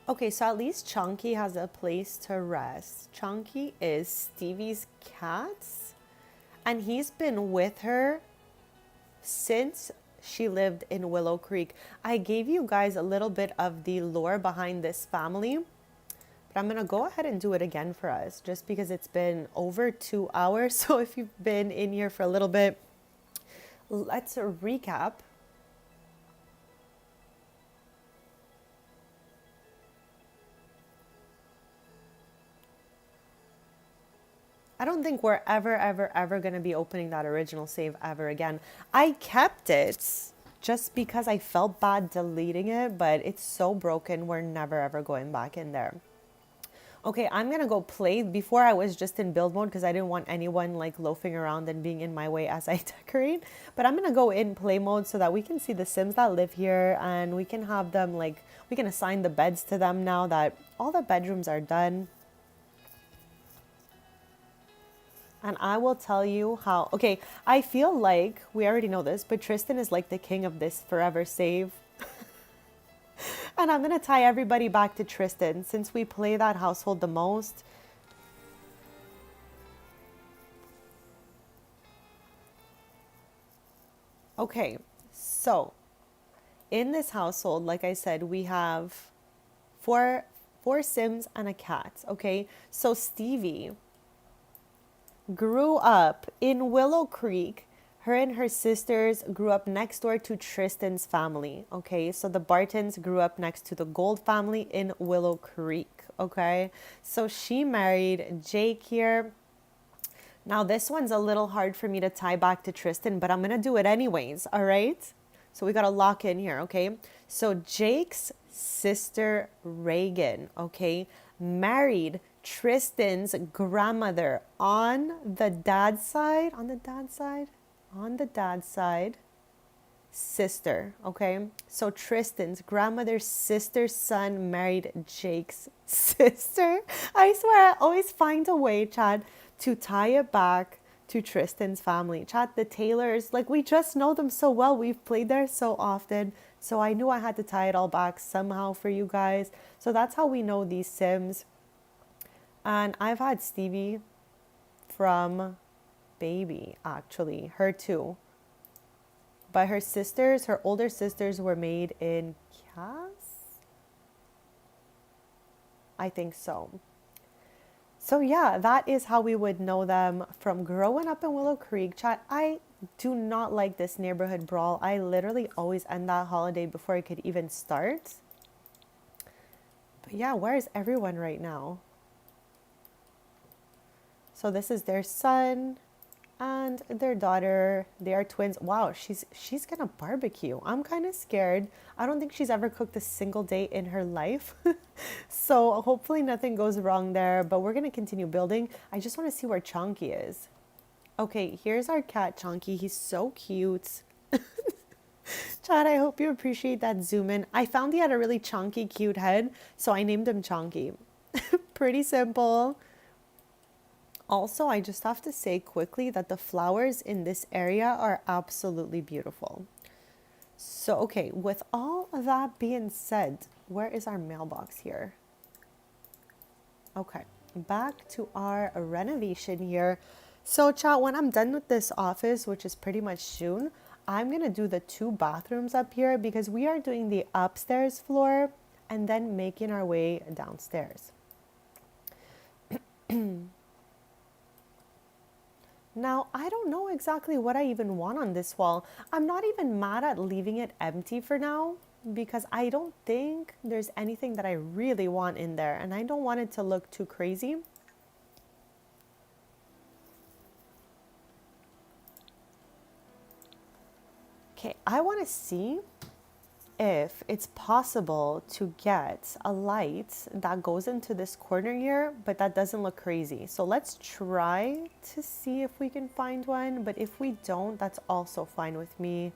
Okay, so at least Chunky has a place to rest. Chunky is Stevie's cat, and he's been with her since she lived in Willow Creek. I gave you guys a little bit of the lore behind this family, but I'm gonna go ahead and do it again for us just because it's been over 2 hours. So if you've been in here for a little bit, let's recap. I don't think we're ever going to be opening that original save ever again. I kept it just because I felt bad deleting it, but it's so broken, we're never ever going back in there. Okay, I'm going to go play. Before I was just in build mode because I didn't want anyone like loafing around and being in my way as I decorate. But I'm going to go in play mode so that we can see the Sims that live here and we can have them like, we can assign the beds to them now that all the bedrooms are done. And I will tell you how. Okay, I feel like we already know this, but Tristan is like the king of this forever save. And I'm going to tie everybody back to Tristan since we play that household the most. Okay, so in this household, like I said, we have four Sims and a cat. Okay, so Stevie grew up in Willow Creek. Her and her sisters grew up next door to Tristan's family. Okay, so the Bartons grew up next to the Gold family in Willow Creek. Okay, so she married Jake here. Now this one's a little hard for me to tie back to Tristan, but I'm gonna do it anyways. All right, so we gotta lock in here. Okay, so Jake's sister Reagan, okay, married Tristan's grandmother on the dad's side. sister, okay? So Tristan's grandmother's sister's son married Jake's sister. I swear I always find a way, Chad, to tie it back to Tristan's family. Chad, the Taylors, like we just know them so well. We've played there so often. So I knew I had to tie it all back somehow for you guys. So that's how we know these Sims. And I've had Stevie from baby, actually, her too. But her sisters, her older sisters were made in Cass? I think so. So yeah, that is how we would know them from growing up in Willow Creek. Chat, I do not like this neighborhood brawl. I literally always end that holiday before it could even start. But yeah, where is everyone right now? So this is their son and their daughter. They are twins. Wow, she's gonna barbecue. I'm kind of scared. I don't think she's ever cooked a single day in her life. So hopefully nothing goes wrong there, but we're gonna continue building. I just want to see where Chunky is. Okay, here's our cat Chunky. He's so cute. Chad, I hope you appreciate that zoom in. I found he had a really chunky, cute head, so I named him Chunky. Pretty simple. Also, I just have to say quickly that the flowers in this area are absolutely beautiful. So, okay, with all of that being said, where is our mailbox here? Okay, back to our renovation here. So, chat, when I'm done with this office, which is pretty much soon, I'm going to do the 2 bathrooms up here because we are doing the upstairs floor and then making our way downstairs. Now, I don't know exactly what I even want on this wall. I'm not even mad at leaving it empty for now because I don't think there's anything that I really want in there and I don't want it to look too crazy. Okay, I want to see if it's possible to get a light that goes into this corner here, but that doesn't look crazy. So let's try to see if we can find one, but if we don't, that's also fine with me.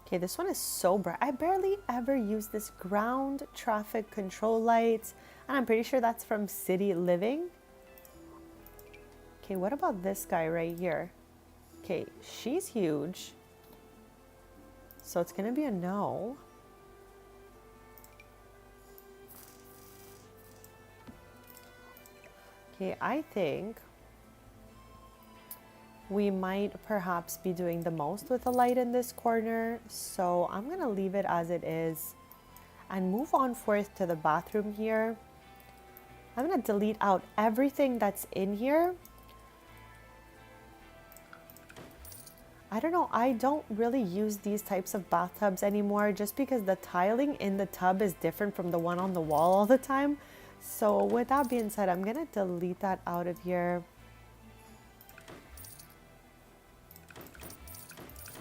Okay, this one is so bright. I barely ever use this ground traffic control light, and I'm pretty sure that's from City Living. Okay, what about this guy right here? Okay, she's huge. So it's gonna be a no. Okay, I think we might perhaps be doing the most with the light in this corner. So I'm gonna leave it as it is and move on forth to the bathroom here. I'm gonna delete out everything that's in here. I don't know, I don't really use these types of bathtubs anymore just because the tiling in the tub is different from the one on the wall all the time. So with that being said, I'm gonna delete that out of here.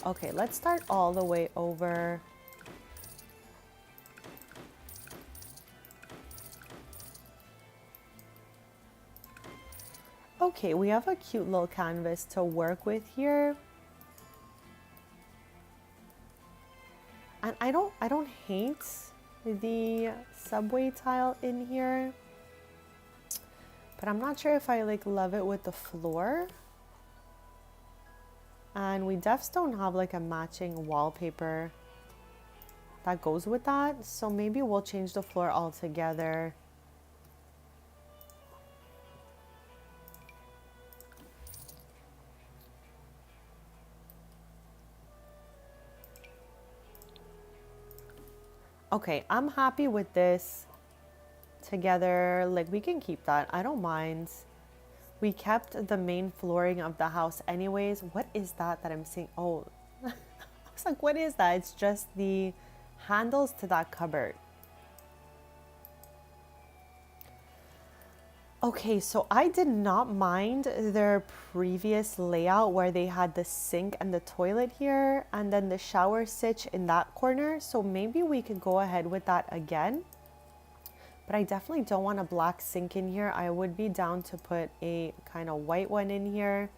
Okay, let's start all the way over. Okay, we have a cute little canvas to work with here. And I don't hate the subway tile in here. But I'm not sure if I like love it with the floor. And we just don't have like a matching wallpaper that goes with that. So maybe we'll change the floor altogether. Okay, I'm happy with this together. Like we can keep that. I don't mind. We kept the main flooring of the house anyways. What is that I'm seeing? Oh, I was like, what is that? It's just the handles to that cupboard. Okay, so I did not mind their previous layout where they had the sink and the toilet here and then the shower sitch in that corner. So maybe we could go ahead with that again. But I definitely don't want a black sink in here. I would be down to put a kind of white one in here.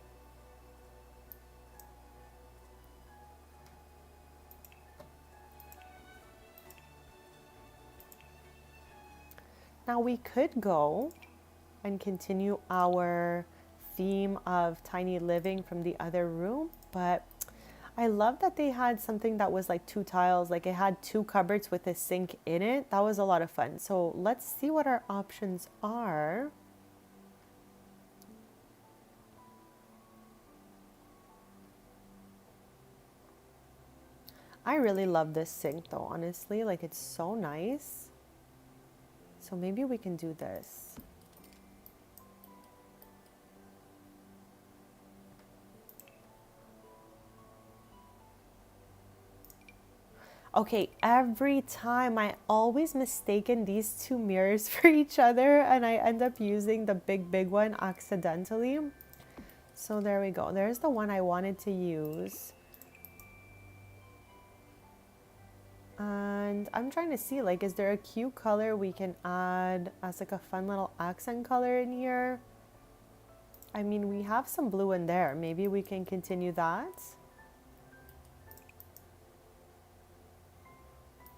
Now we could go and continue our theme of tiny living from the other room, but I love that they had something that was like two tiles, like it had two cupboards with a sink in it. That was a lot of fun. So let's see what our options are. I really love this sink though, honestly, like it's so nice. So maybe we can do this. Okay, every time I always mistaken these two mirrors for each other and I end up using the big one accidentally. So there we go. There's the one I wanted to use. And I'm trying to see, like, is there a cute color we can add as like a fun little accent color in here? I mean, we have some blue in there. Maybe we can continue that.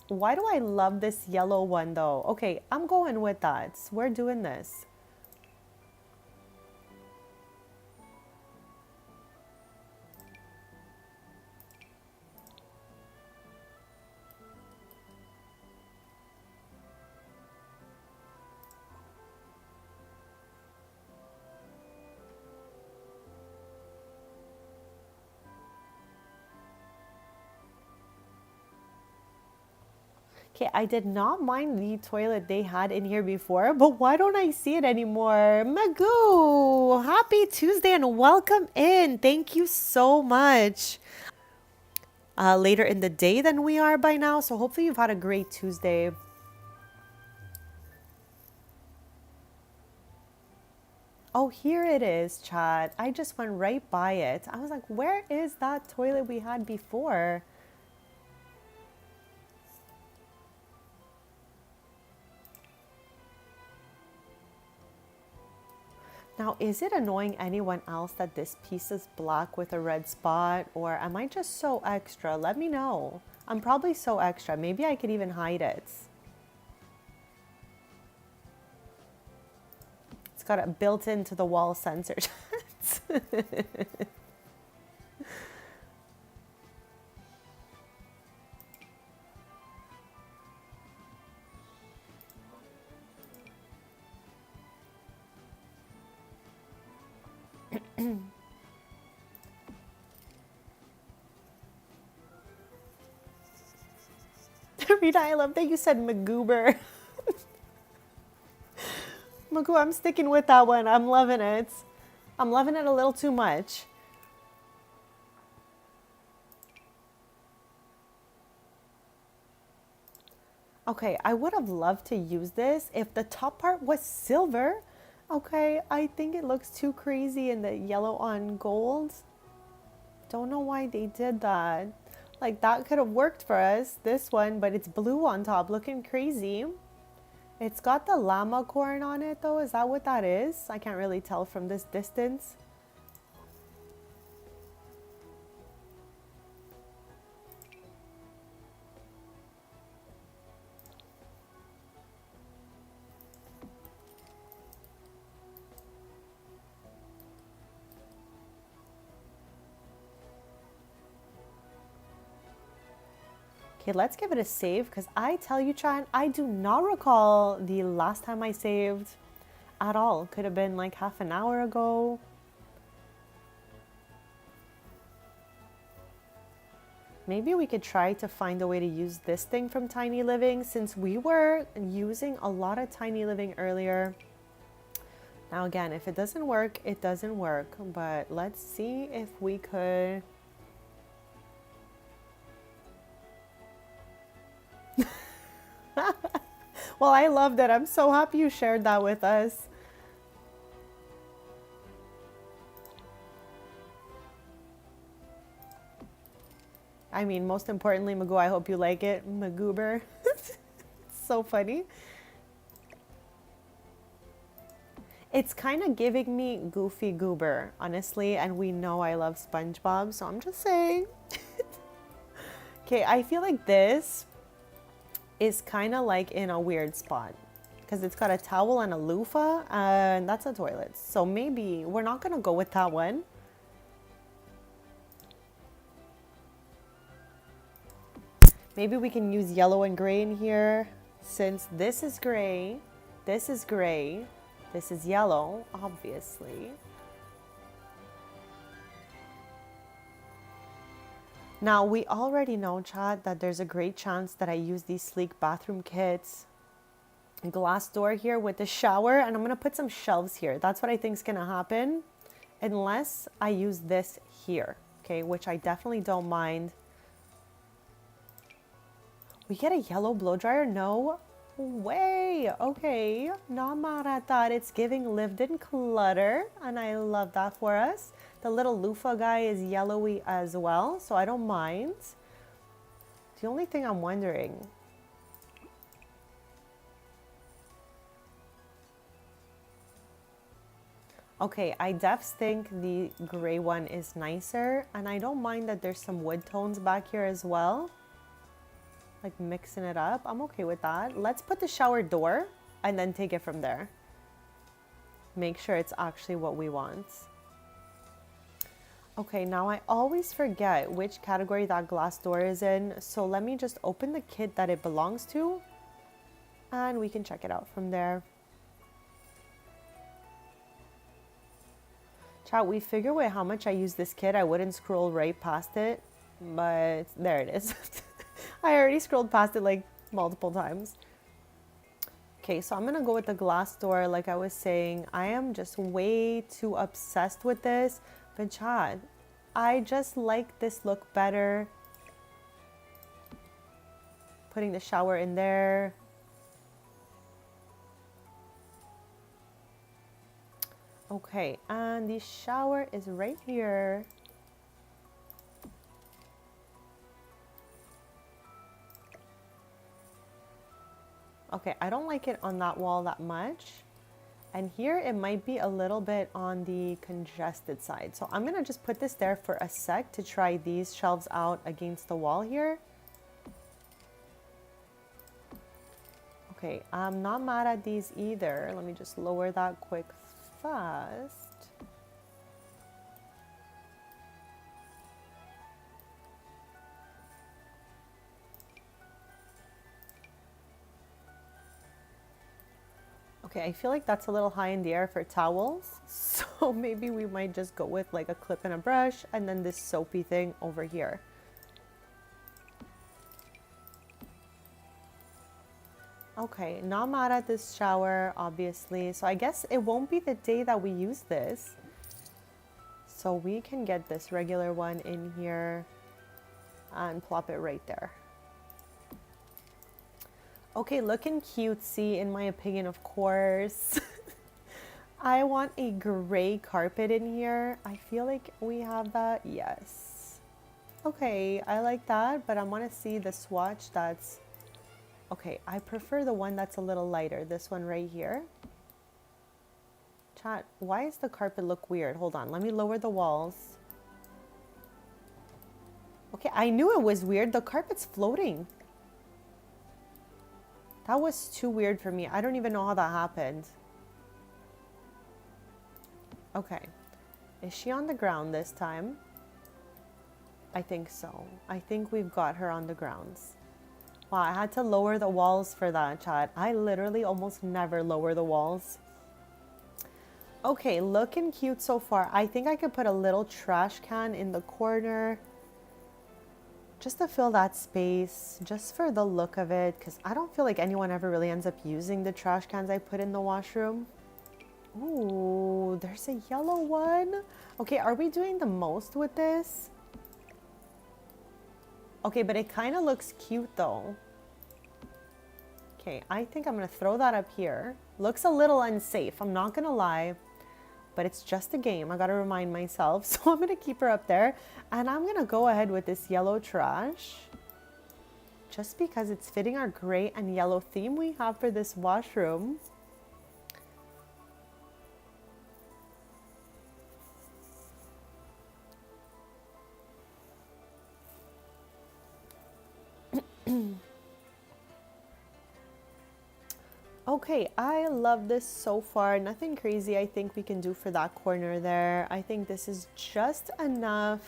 Why do I love this yellow one though? Okay, I'm going with that. We're doing this. Okay, I did not mind the toilet they had in here before, but why don't I see it anymore? Magoo, happy Tuesday and welcome in. Thank you so much. Later in the day than we are by now, so hopefully you've had a great Tuesday. Oh, here it is, chat. I just went right by it. I was like, where is that toilet we had before? Now, is it annoying anyone else that this piece is black with a red spot, or am I just so extra? Let me know. I'm probably so extra. Maybe I could even hide it. It's got it built into the wall sensor. Rita, I love that you said Magoober. Magoo, I'm sticking with that one. I'm loving it. I'm loving it a little too much. Okay, I would have loved to use this if the top part was silver. Okay, I think it looks too crazy in the yellow on gold. Don't know why they did that. Like, that could have worked for us, this one, but it's blue on top, looking crazy. It's got the llama corn on it though. Is that what that is? I can't really tell from this distance. Okay, let's give it a save because I tell you, Chan, I do not recall the last time I saved at all. Could have been like half an hour ago. Maybe we could try to find a way to use this thing from Tiny Living since we were using a lot of Tiny Living earlier. Now again, if it doesn't work, it doesn't work. But let's see if we could... Well, I loved it. I'm so happy you shared that with us. I mean, most importantly, Magoo, I hope you like it. Magoober. It's so funny. It's kind of giving me Goofy Goober, honestly, and we know I love SpongeBob, so I'm just saying. Okay, I feel like this is kind of like in a weird spot because it's got a towel and a loofah, and that's a toilet. So maybe we're not gonna go with that one. Maybe we can use yellow and gray in here, since this is gray, this is gray, this is yellow, obviously. Now, we already know, chat, that there's a great chance that I use these sleek bathroom kits. Glass door here with the shower, and I'm going to put some shelves here. That's what I think is going to happen, unless I use this here, okay, which I definitely don't mind. We get a yellow blow dryer? No way. Okay, not mad at that. It's giving lived-in clutter, and I love that for us. The little loofah guy is yellowy as well, so I don't mind. The only thing I'm wondering, okay, I defs think the gray one is nicer, and I don't mind that there's some wood tones back here as well. Like mixing it up, I'm okay with that. Let's put the shower door and then take it from there. Make sure it's actually what we want. Okay, now I always forget which category that glass door is in, so let me just open the kit that it belongs to and we can check it out from there. Chat, we figure out how much I use this kit. I wouldn't scroll right past it, but there it is. I already scrolled past it like multiple times. Okay, so I'm gonna go with the glass door. Like I was saying, I am just way too obsessed with this. But chat, I just like this look better. Putting the shower in there. Okay, and the shower is right here. Okay, I don't like it on that wall that much. And here it might be a little bit on the congested side. So I'm gonna just put this there for a sec to try these shelves out against the wall here. Okay, I'm not mad at these either. Let me just lower that quick fast. Okay, I feel like that's a little high in the air for towels. So maybe we might just go with like a clip and a brush and then this soapy thing over here. Okay, not mad at this shower, obviously. So I guess it won't be the day that we use this. So we can get this regular one in here and plop it right there. Okay, looking cutesy in my opinion, of course. I want a gray carpet in here. I feel like we have that. Yes. Okay, I like that, but I want to see the swatch that's... Okay, I prefer the one that's a little lighter. This one right here. Chat, why does the carpet look weird? Hold on, let me lower the walls. Okay, I knew it was weird. The carpet's floating. That was too weird for me. I don't even know how that happened. Okay. Is she on the ground this time? I think so. I think we've got her on the grounds. Wow, I had to lower the walls for that, chat. I literally almost never lower the walls. Okay, looking cute so far. I think I could put a little trash can in the corner. Just to fill that space, just for the look of it, because I don't feel like anyone ever really ends up using the trash cans I put in the washroom. Ooh, there's a yellow one. Okay, are we doing the most with this? Okay, but it kind of looks cute though. Okay, I think I'm gonna throw that up here. Looks a little unsafe, I'm not gonna lie. but it's just a game. I gotta remind myself. So I'm gonna keep her up there, and I'm gonna go ahead with this yellow trash just because it's fitting our gray and yellow theme we have for this washroom. Okay, I love this so far. Nothing crazy I think we can do for that corner there. I think this is just enough.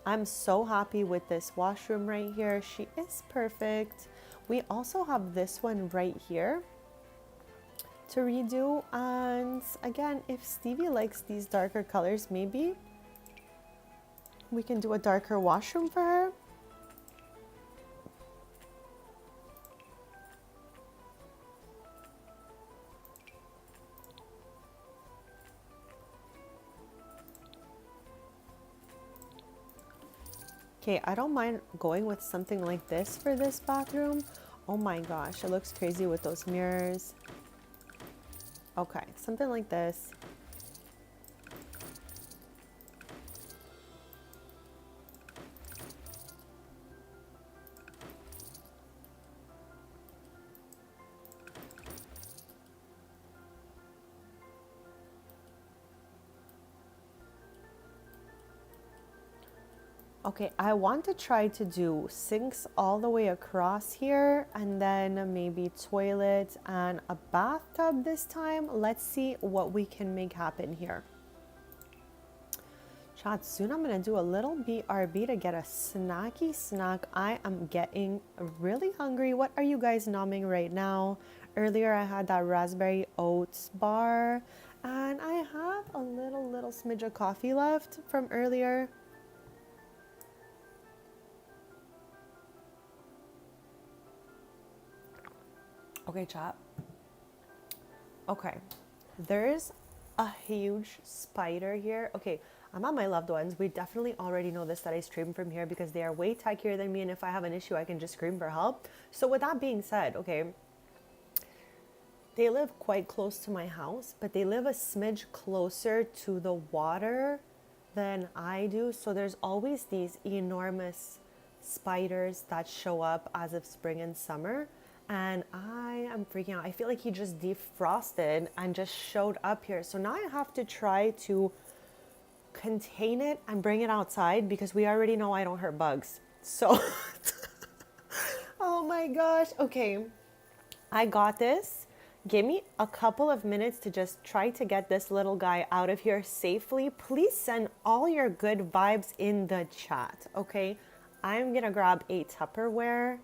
I'm so happy with this washroom right here. She is perfect. We also have this one right here to redo. And again, if Stevie likes these darker colors, maybe we can do a darker washroom for her. Okay, I don't mind going with something like this for this bathroom. Oh my gosh, it looks crazy with those mirrors. Okay, something like this. Okay, I want to try to do sinks all the way across here and then maybe toilet and a bathtub this time. Let's see what we can make happen here. Chat, soon I'm gonna do a little BRB to get a snacky snack. I am getting really hungry. What are you guys nomming right now? Earlier I had that raspberry oats bar and I have a little smidge of coffee left from earlier. Okay, chat. Okay, there's a huge spider here. Okay, I'm at my loved ones. We definitely already know this, that I stream from here because they are way techier than me, and if I have an issue, I can just scream for help. So with that being said, okay, they live quite close to my house, but they live a smidge closer to the water than I do. So there's always these enormous spiders that show up as of spring and summer. And I am freaking out. I feel like he just defrosted and just showed up here. So now I have to try to contain it and bring it outside because we already know I don't hurt bugs. So, oh my gosh. Okay, I got this. Give me a couple of minutes to just try to get this little guy out of here safely. Please send all your good vibes in the chat, okay? I'm gonna grab a Tupperware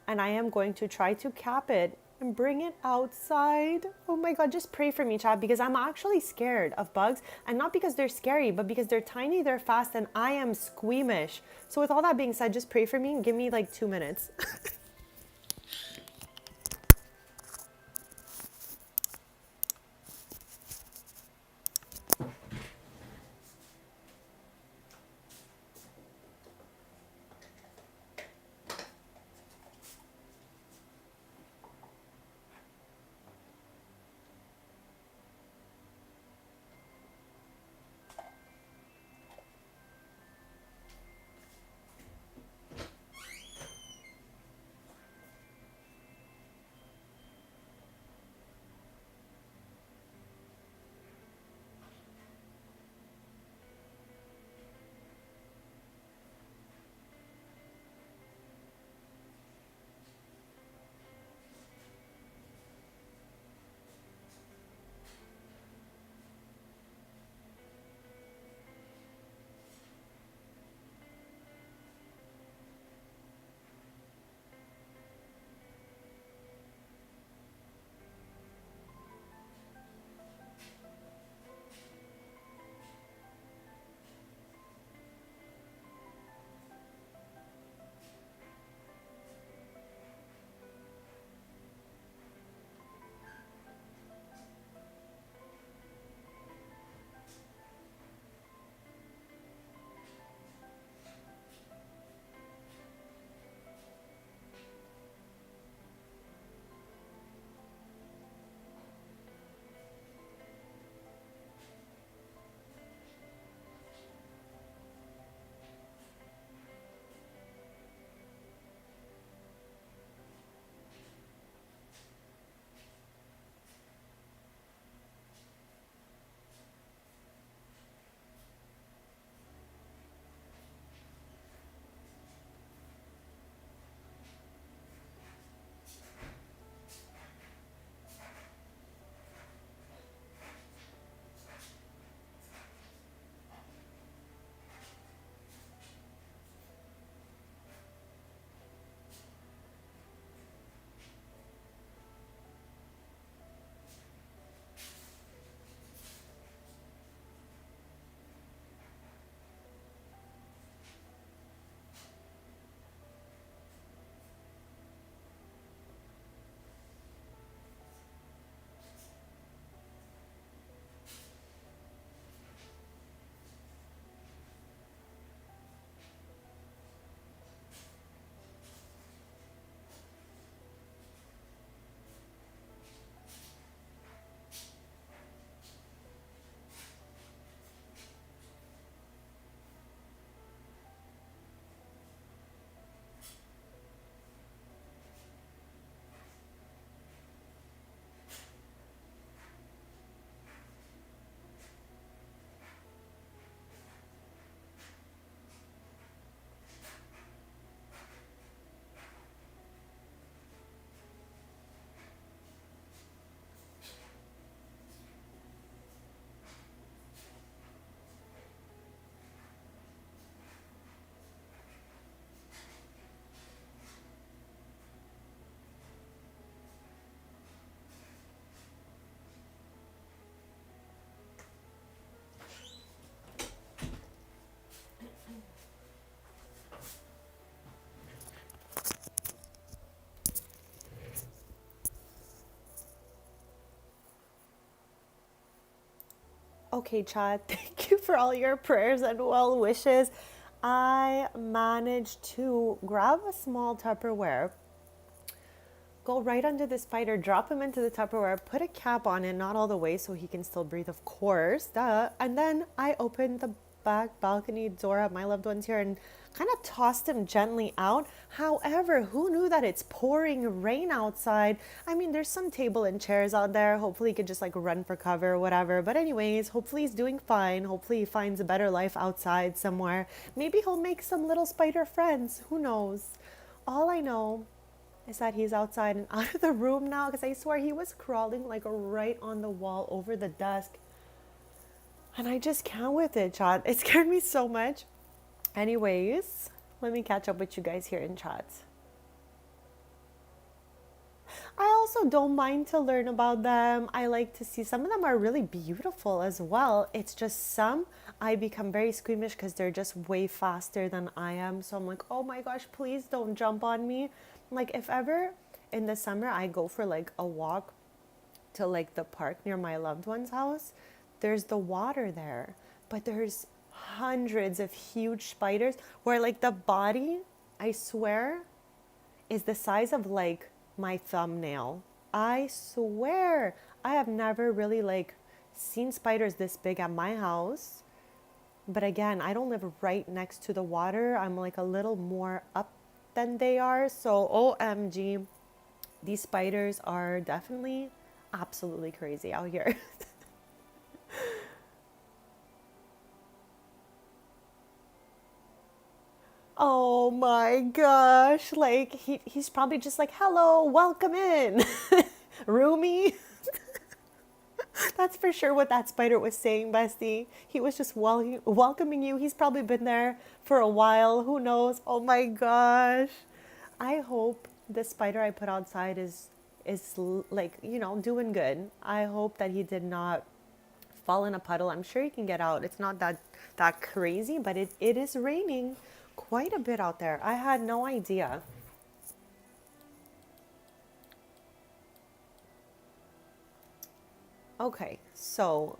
and I am going to try to cap it and bring it outside. Oh my God, just pray for me, chat, because I'm actually scared of bugs. And not because they're scary, but because they're tiny, they're fast, and I am squeamish. So with all that being said, just pray for me and give me like 2 minutes. Okay, Chad, thank you for all your prayers and well wishes. I managed to grab a small Tupperware, go right under the spider, drop him into the Tupperware, put a cap on it, not all the way so he can still breathe, of course, duh. And then I opened the back balcony door at my loved ones here and kind of tossed him gently out. However, who knew that it's pouring rain outside? I mean, there's some table and chairs out there. Hopefully he could just like run for cover or whatever. But anyways, hopefully he's doing fine. Hopefully he finds a better life outside somewhere. Maybe he'll make some little spider friends. Who knows? All I know is that he's outside and out of the room now, because I swear he was crawling like right on the wall over the desk. And I just can't with it, chat. It scared me so much. Anyways, let me catch up with you guys here in chat. I also don't mind to learn about them. I like to see, some of them are really beautiful as well. It's just some I become very squeamish because they're just way faster than I am. So I'm like, oh my gosh, please don't jump on me. Like if ever in the summer I go for like a walk to like the park near my loved one's house, there's the water there, but there's hundreds of huge spiders where like the body, I swear, is the size of like my thumbnail. I swear I have never really like seen spiders this big at my house. But again, I don't live right next to the water. I'm like a little more up than they are. So OMG, these spiders are definitely absolutely crazy out here. Oh my gosh. Like he's probably just like, hello, welcome in. Roomy. That's for sure what that spider was saying, bestie. He was just welcoming you. He's probably been there for a while. Who knows? Oh my gosh. I hope the spider I put outside is like, you know, doing good. I hope that he did not fall in a puddle. I'm sure he can get out. It's not that crazy, but it is raining quite a bit out there. I had no idea. Okay, so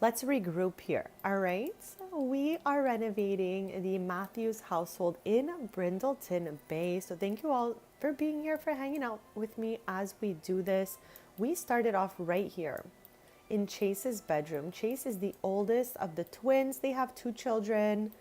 let's regroup here. All right, so we are renovating the Matthews household in Brindleton Bay. So thank you all for being here, for hanging out with me as we do this. We started off right here in Chase's bedroom. Chase is the oldest of the twins. They have two children.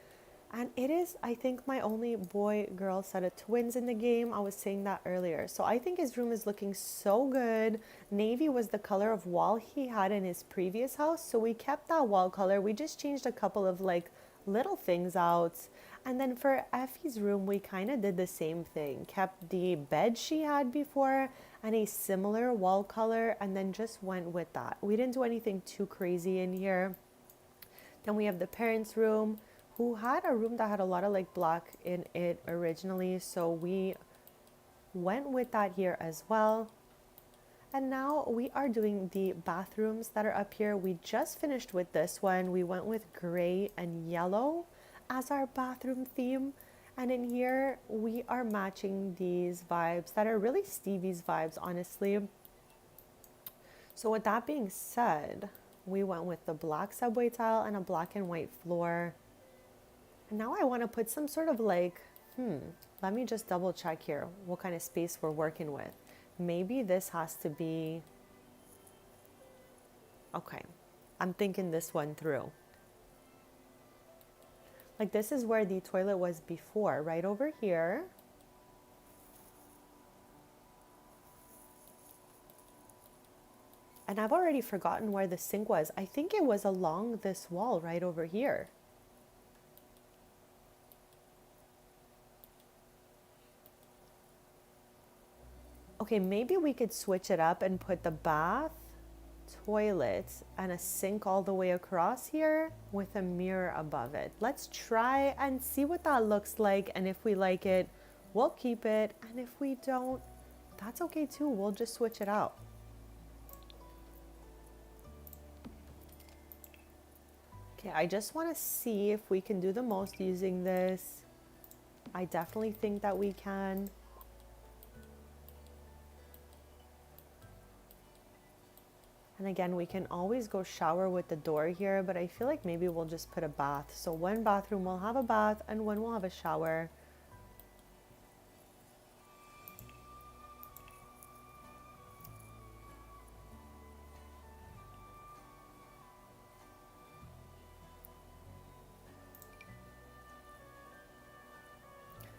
And it is, I think, my only boy-girl set of twins in the game. I was saying that earlier. So I think his room is looking so good. Navy was the color of wall he had in his previous house. So we kept that wall color. We just changed a couple of like little things out. And then for Effie's room, we kind of did the same thing. Kept the bed she had before and a similar wall color, and then just went with that. We didn't do anything too crazy in here. Then we have the parents' room, who had a room that had a lot of like black in it originally. So we went with that here as well. And now we are doing the bathrooms that are up here. We just finished with this one. We went with gray and yellow as our bathroom theme. And in here, we are matching these vibes that are really Stevie's vibes, honestly. So with that being said, we went with the black subway tile and a black and white floor. Now I want to put some sort of like, let me just double check here what kind of space we're working with. Maybe this has to be, okay, I'm thinking this one through. Like this is where the toilet was before, right over here. And I've already forgotten where the sink was. I think it was along this wall right over here. Okay, maybe we could switch it up and put the bath, toilet, and a sink all the way across here with a mirror above it. Let's try and see what that looks like. And if we like it, we'll keep it. And if we don't, that's okay too. We'll just switch it out. Okay, I just want to see if we can do the most using this. I definitely think that we can. And again, we can always go shower with the door here, but I feel like maybe we'll just put a bath. So one bathroom will have a bath and one will have a shower.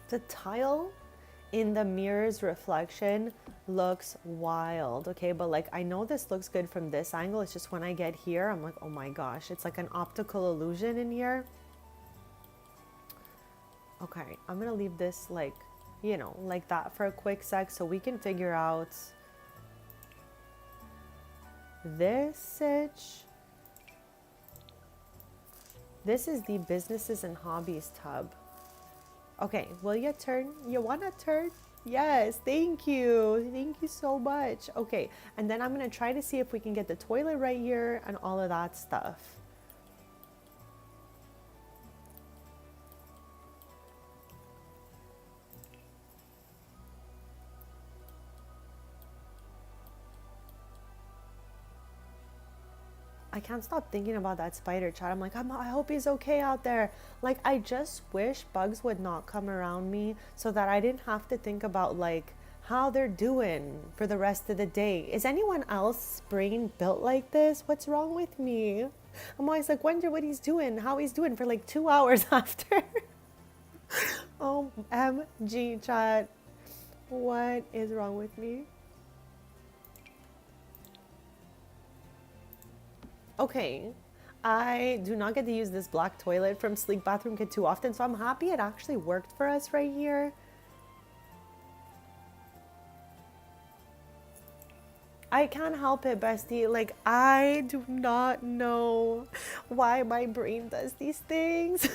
The tile in the mirror's reflection looks wild, okay? But like, I know this looks good from this angle. It's just when I get here, I'm like, oh my gosh, it's like an optical illusion in here. Okay, I'm gonna leave this like, you know, like that for a quick sec so we can figure out this sitch. This is the businesses and hobbies tub. Okay, will you turn? You wanna turn? Yes, thank you. Thank you so much. Okay, and then I'm gonna try to see if we can get the toilet right here and all of that stuff. I can't stop thinking about that spider, chat. I'm like, I hope he's okay out there. Like, I just wish bugs would not come around me so that I didn't have to think about like how they're doing for the rest of the day. Is anyone else brain built like this? What's wrong with me? I'm always like, wonder what he's doing, how he's doing for like 2 hours after. OMG, chat. What is wrong with me? Okay, I do not get to use this black toilet from Sleek Bathroom Kit too often, so I'm happy it actually worked for us right here. I can't help it, bestie. Like, I do not know why my brain does these things.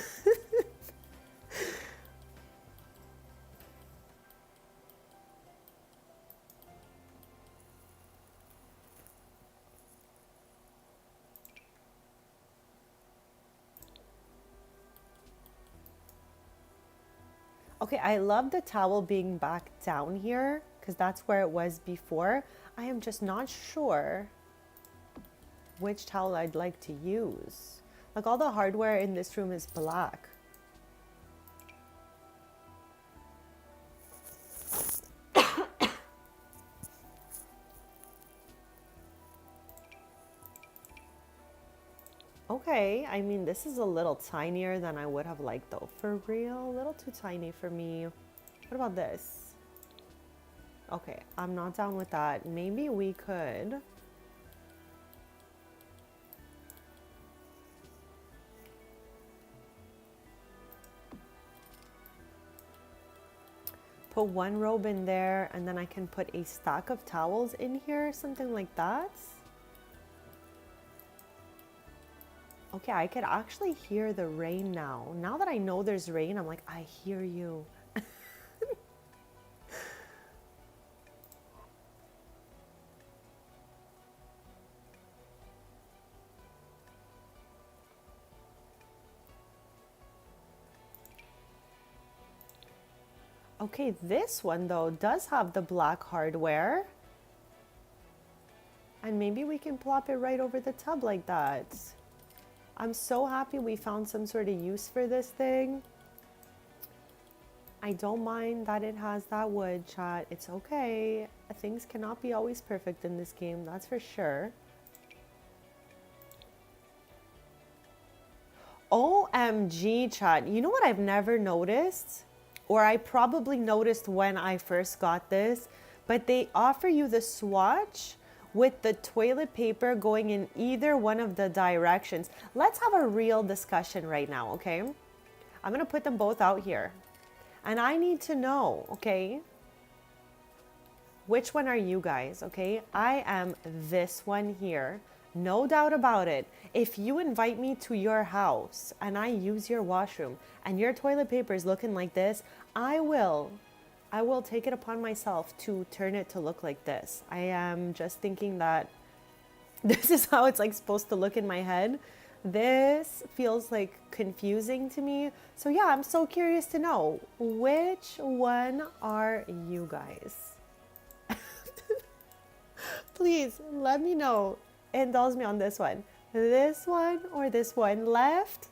Okay, I love the towel being back down here because that's where it was before. I am just not sure which towel I'd like to use. Like, all the hardware in this room is black. Okay, I mean, this is a little tinier than I would have liked though. For real, a little too tiny for me. What about this? Okay, I'm not down with that. Maybe we could. Put one robe in there and then I can put a stack of towels in here, something like that. Okay, I could actually hear the rain now. Now that I know there's rain, I'm like, I hear you. Okay, this one though does have the black hardware. And maybe we can plop it right over the tub like that. I'm so happy we found some sort of use for this thing. I don't mind that it has that wood, chat. It's okay. Things cannot be always perfect in this game, that's for sure. OMG, chat. You know what I've never noticed? Or I probably noticed when I first got this, but they offer you the swatch with the toilet paper going in either one of the directions. Let's have a real discussion right now, okay? I'm gonna put them both out here. And I need to know, okay? Which one are you guys, okay? I am this one here. No doubt about it. If you invite me to your house and I use your washroom and your toilet paper is looking like this, I will take it upon myself to turn it to look like this. I am just thinking that this is how it's like supposed to look in my head. This feels like confusing to me. So yeah, I'm so curious to know, which one are you guys? Please let me know. Indulge me on this one. This one or this one? Left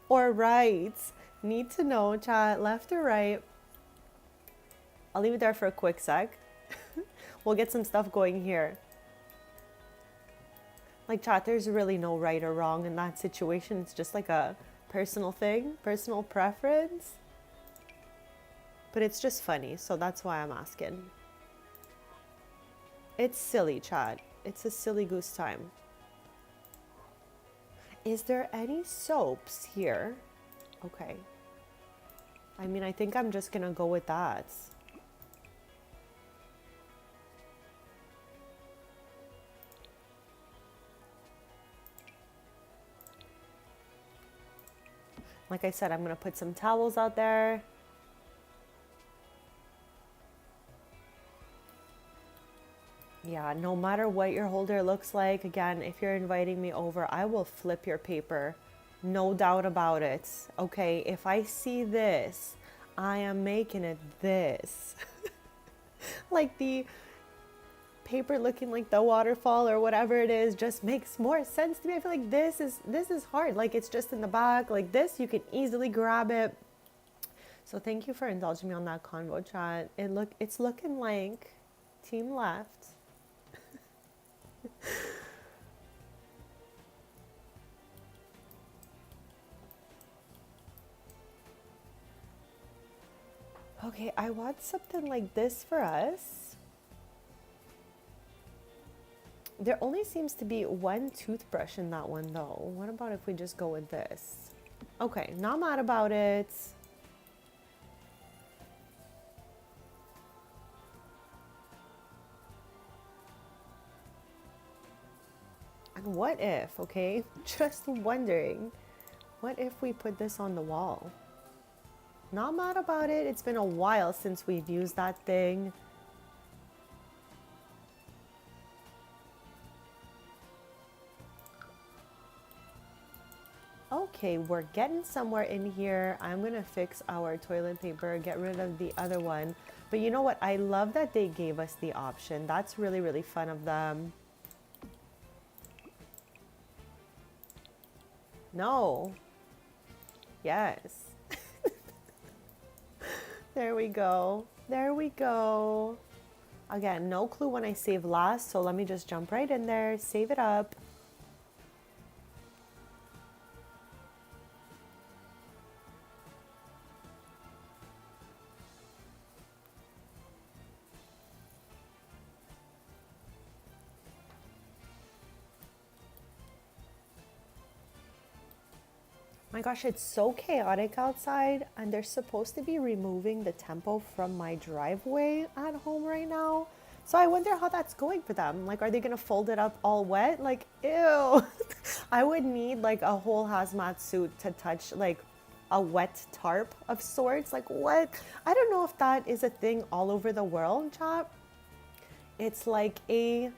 or right? Need to know, chat. Left or right? I'll leave it there for a quick sec. We'll get some stuff going here. Like, chat, there's really no right or wrong in that situation. It's just like a personal thing, personal preference. But it's just funny, so that's why I'm asking. It's silly, chat. It's a silly goose time. Is there any soaps here? Okay. I mean, I think I'm just gonna go with that. Like I said, I'm gonna put some towels out there. Yeah, no matter what your holder looks like, again, if you're inviting me over, I will flip your paper. No doubt about it. Okay, if I see this, I am making it this. Like the paper looking like the waterfall or whatever it is just makes more sense to me. I feel like this is hard. Like, it's just in the back like this, you can easily grab it. So thank you for indulging me on that convo, chat. It's looking like team left. Okay, I want something like this for us. There only seems to be one toothbrush in that one though. What about if we just go with this? Okay, not mad about it. And what if, okay, just wondering, what if we put this on the wall? Not mad about it. It's been a while since we've used that thing. Okay, we're getting somewhere in here. I'm gonna fix our toilet paper, get rid of the other one. But you know what? I love that they gave us the option. That's really, really fun of them. No. Yes. There we go. There we go. Again, no clue when I save last, so let me just jump right in there, save it up. My gosh, it's so chaotic outside, and they're supposed to be removing the tempo from my driveway at home right now. So I wonder how that's going for them. Like, are they gonna fold it up all wet? Like, ew. I would need like a whole hazmat suit to touch like a wet tarp of sorts. Like, what? I don't know if that is a thing all over the world, chat. It's like I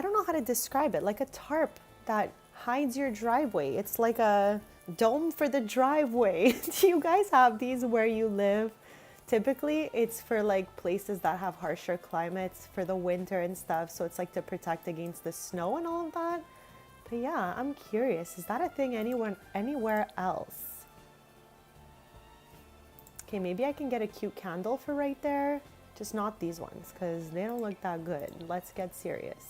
don't know how to describe it, like a tarp that hides your driveway. It's like a dome for the driveway. Do you guys have these where you live? Typically, it's for like places that have harsher climates for the winter and stuff. So it's like to protect against the snow and all of that. But yeah, I'm curious. Is that a thing anywhere else? Okay, maybe I can get a cute candle for right there. Just not these ones because they don't look that good. Let's get serious.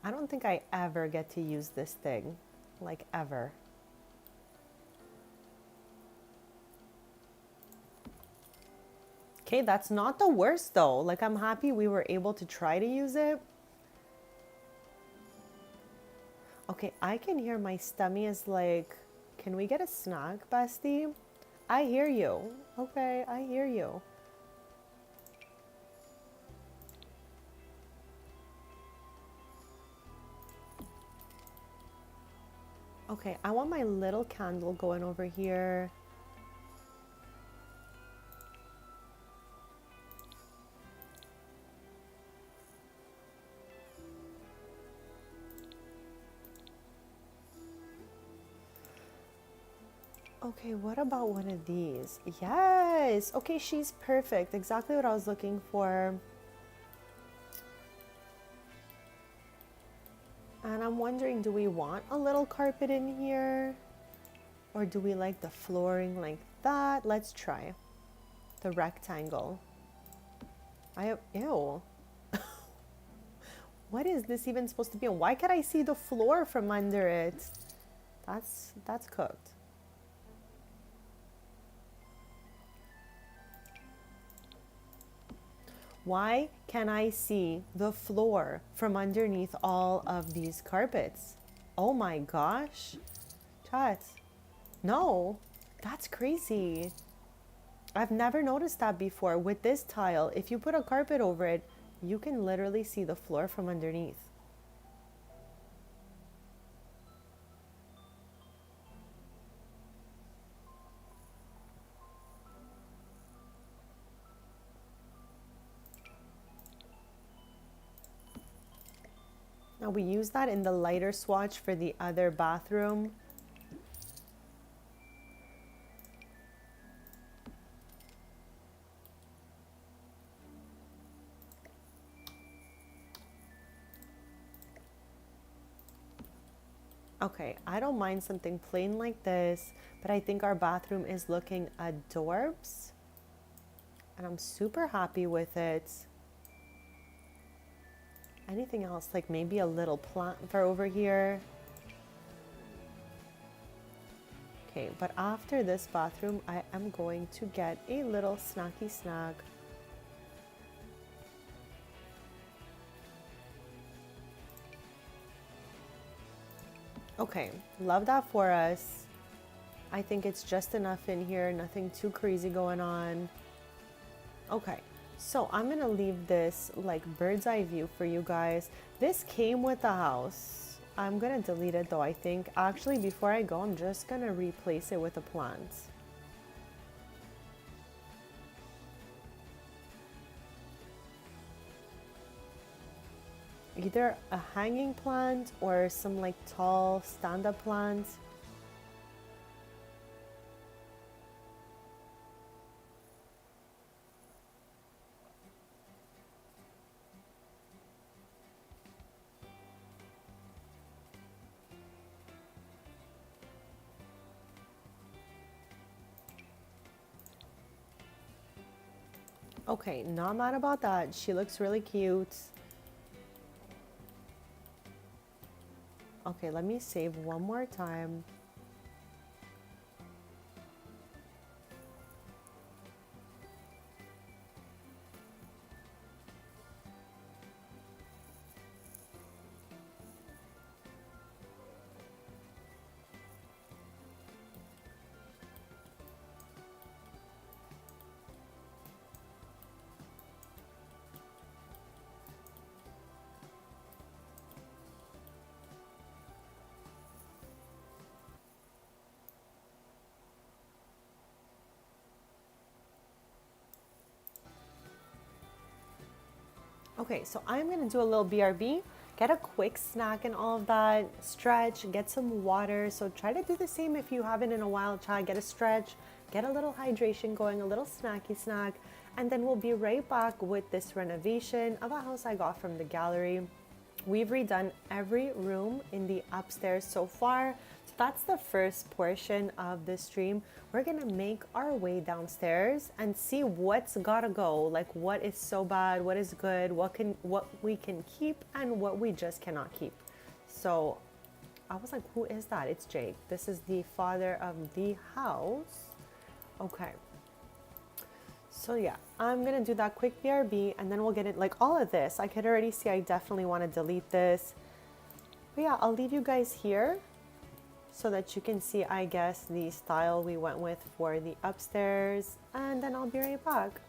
I don't think I ever get to use this thing, like ever. Okay, that's not the worst though. Like, I'm happy we were able to try to use it. Okay, I can hear my stomach is like, can we get a snack, bestie? I hear you. Okay, I hear you. Okay, I want my little candle going over here. Okay, what about one of these? Yes! Okay, she's perfect. Exactly what I was looking for. And I'm wondering, do we want a little carpet in here? Or do we like the flooring like that? Let's try the rectangle. Ew. What is this even supposed to be? And why can't I see the floor from under it? That's cooked. Why can I see the floor from underneath all of these carpets? Oh my gosh. Chat. No, that's crazy. I've never noticed that before. With this tile, if you put a carpet over it, you can literally see the floor from underneath. Now we use that in the lighter swatch for the other bathroom. Okay, I don't mind something plain like this, but I think our bathroom is looking adorbs. And I'm super happy with it. Anything else, like maybe a little plant for over here? Okay, but after this bathroom, I am going to get a little snacky snack. Okay, love that for us. I think it's just enough in here, nothing too crazy going on. Okay, so I'm gonna leave this like bird's eye view for you guys. This came with the house. I'm gonna delete it though, I think. Actually, before I go, I'm just gonna replace it with a plant. Either a hanging plant or some like tall stand-up plant. Okay, not mad about that. She looks really cute. Okay, let me save one more time. Okay, so I'm gonna do a little BRB, get a quick snack and all of that, stretch, get some water. So try to do the same if you haven't in a while. Try, get a stretch, get a little hydration going, a little snacky snack, and then we'll be right back with this renovation of a house I got from the gallery. We've redone every room in the upstairs so far. So that's the first portion of this stream. We're gonna make our way downstairs and see what's gotta go, like what is so bad, what is good, what we can keep and what we just cannot keep. So I was like, who is that? It's Jake. This is the father of the house. Okay. So yeah, I'm gonna do that quick BRB and then we'll get it, like all of this. I could already see I definitely wanna delete this. But yeah, I'll leave you guys here so that you can see, I guess, the style we went with for the upstairs, and then I'll be right back.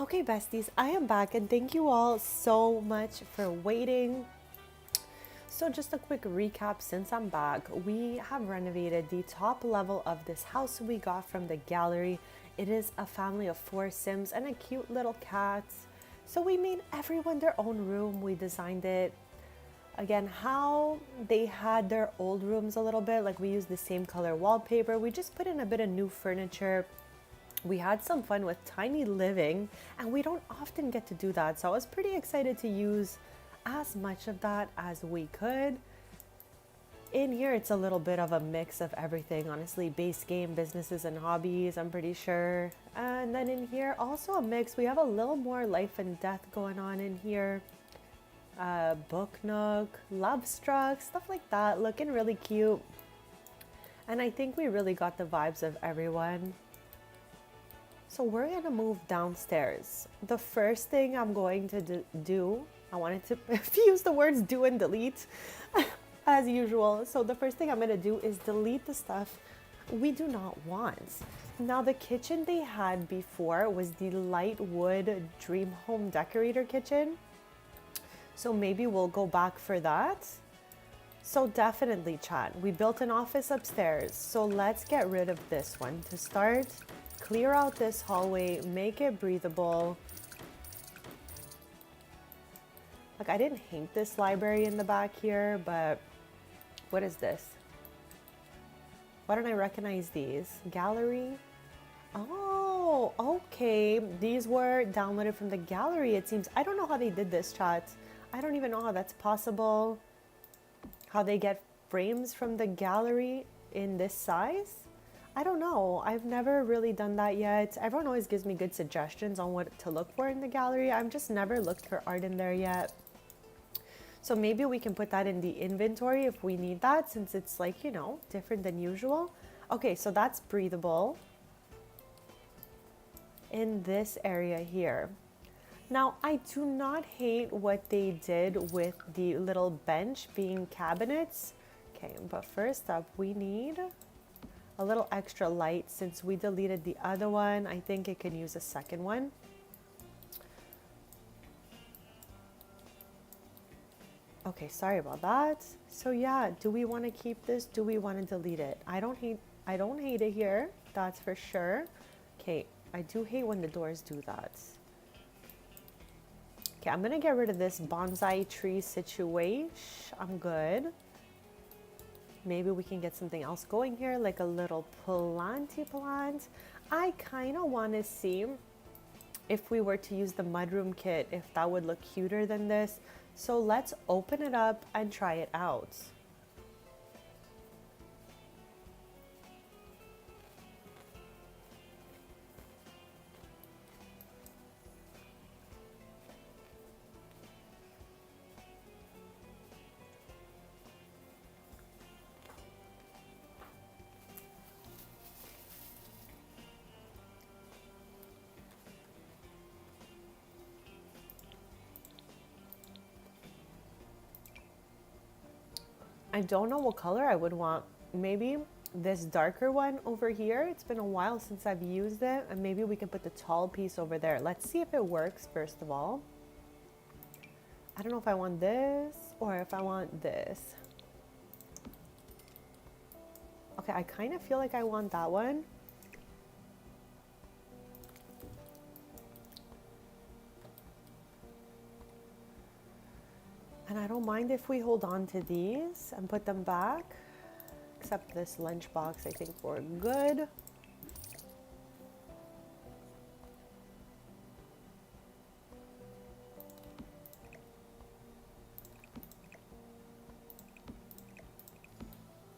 Okay, besties, I am back and thank you all so much for waiting. So just a quick recap since I'm back. We have renovated the top level of this house we got from the gallery. It is a family of 4 Sims and a cute little cat. So we made everyone their own room. We designed it again how they had their old rooms a little bit. Like we used the same color wallpaper. We just put in a bit of new furniture. We had some fun with tiny living, and we don't often get to do that. So I was pretty excited to use as much of that as we could. In here, it's a little bit of a mix of everything, honestly. Base game, businesses, and hobbies, I'm pretty sure. And then in here, also a mix. We have a little more life and death going on in here. Book nook, love struck, stuff like that, looking really cute. And I think we really got the vibes of everyone. So we're gonna move downstairs. The first thing I'm going to do, I wanted to use the words do and delete as usual. So the first thing I'm gonna do is delete the stuff we do not want. Now the kitchen they had before was the light wood dream home decorator kitchen. So maybe we'll go back for that. So definitely, chat, we built an office upstairs. So let's get rid of this one to start. Clear out this hallway, make it breathable. Like, I didn't hate this library in the back here, but what is this? Why don't I recognize these? Gallery? Oh, okay. These were downloaded from the gallery, it seems. I don't know how they did this, chat. I don't even know how that's possible. How they get frames from the gallery in this size? I don't know. I've never really done that yet. Everyone always gives me good suggestions on what to look for in the gallery. I've just never looked for art in there yet. So maybe we can put that in the inventory if we need that, since it's like, you know, different than usual. Okay, so that's breathable in this area here. Now, I do not hate what they did with the little bench being cabinets. Okay, but first up, we need a little extra light since we deleted the other one. I think it can use a second one. Okay, sorry about that. So yeah, do we want to keep this? Do we want to delete it? I don't hate it here, that's for sure. Okay, I do hate when the doors do that. Okay, I'm gonna get rid of this bonsai tree situation. I'm good. Maybe we can get something else going here, like a little planty plant. I kind of want to see if we were to use the mudroom kit, if that would look cuter than this. So let's open it up and try it out. I don't know what color I would want. Maybe this darker one over here. It's been a while since I've used it, and maybe we can put the tall piece over there. Let's see if it works first of all. I don't know if I want this or if I want this. Okay, I kind of feel like I want that one. And I don't mind if we hold on to these and put them back, except this lunchbox, I think we're good.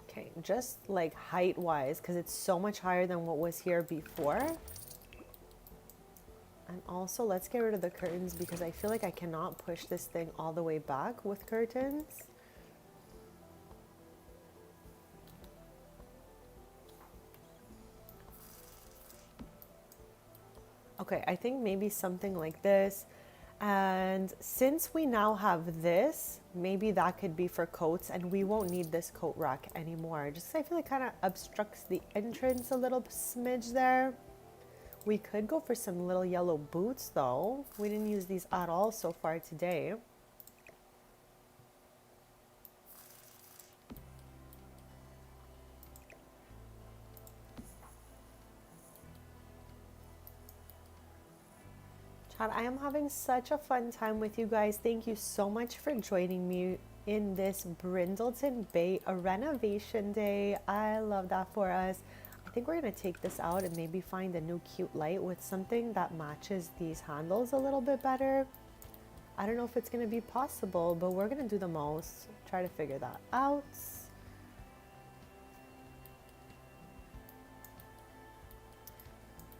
Okay, just like height-wise, because it's so much higher than what was here before. And also, let's get rid of the curtains because I feel like I cannot push this thing all the way back with curtains. Okay, I think maybe something like this. And since we now have this, maybe that could be for coats and we won't need this coat rack anymore. Just I feel like kind of obstructs the entrance a little smidge there. We could go for some little yellow boots though. We didn't use these at all so far today. Chad, I am having such a fun time with you guys. Thank you so much for joining me in this Brindleton Bay, a renovation day. I love that for us. I think we're going to take this out and maybe find a new cute light with something that matches these handles a little bit better. I don't know if it's going to be possible, but we're going to do the most. Try to figure that out.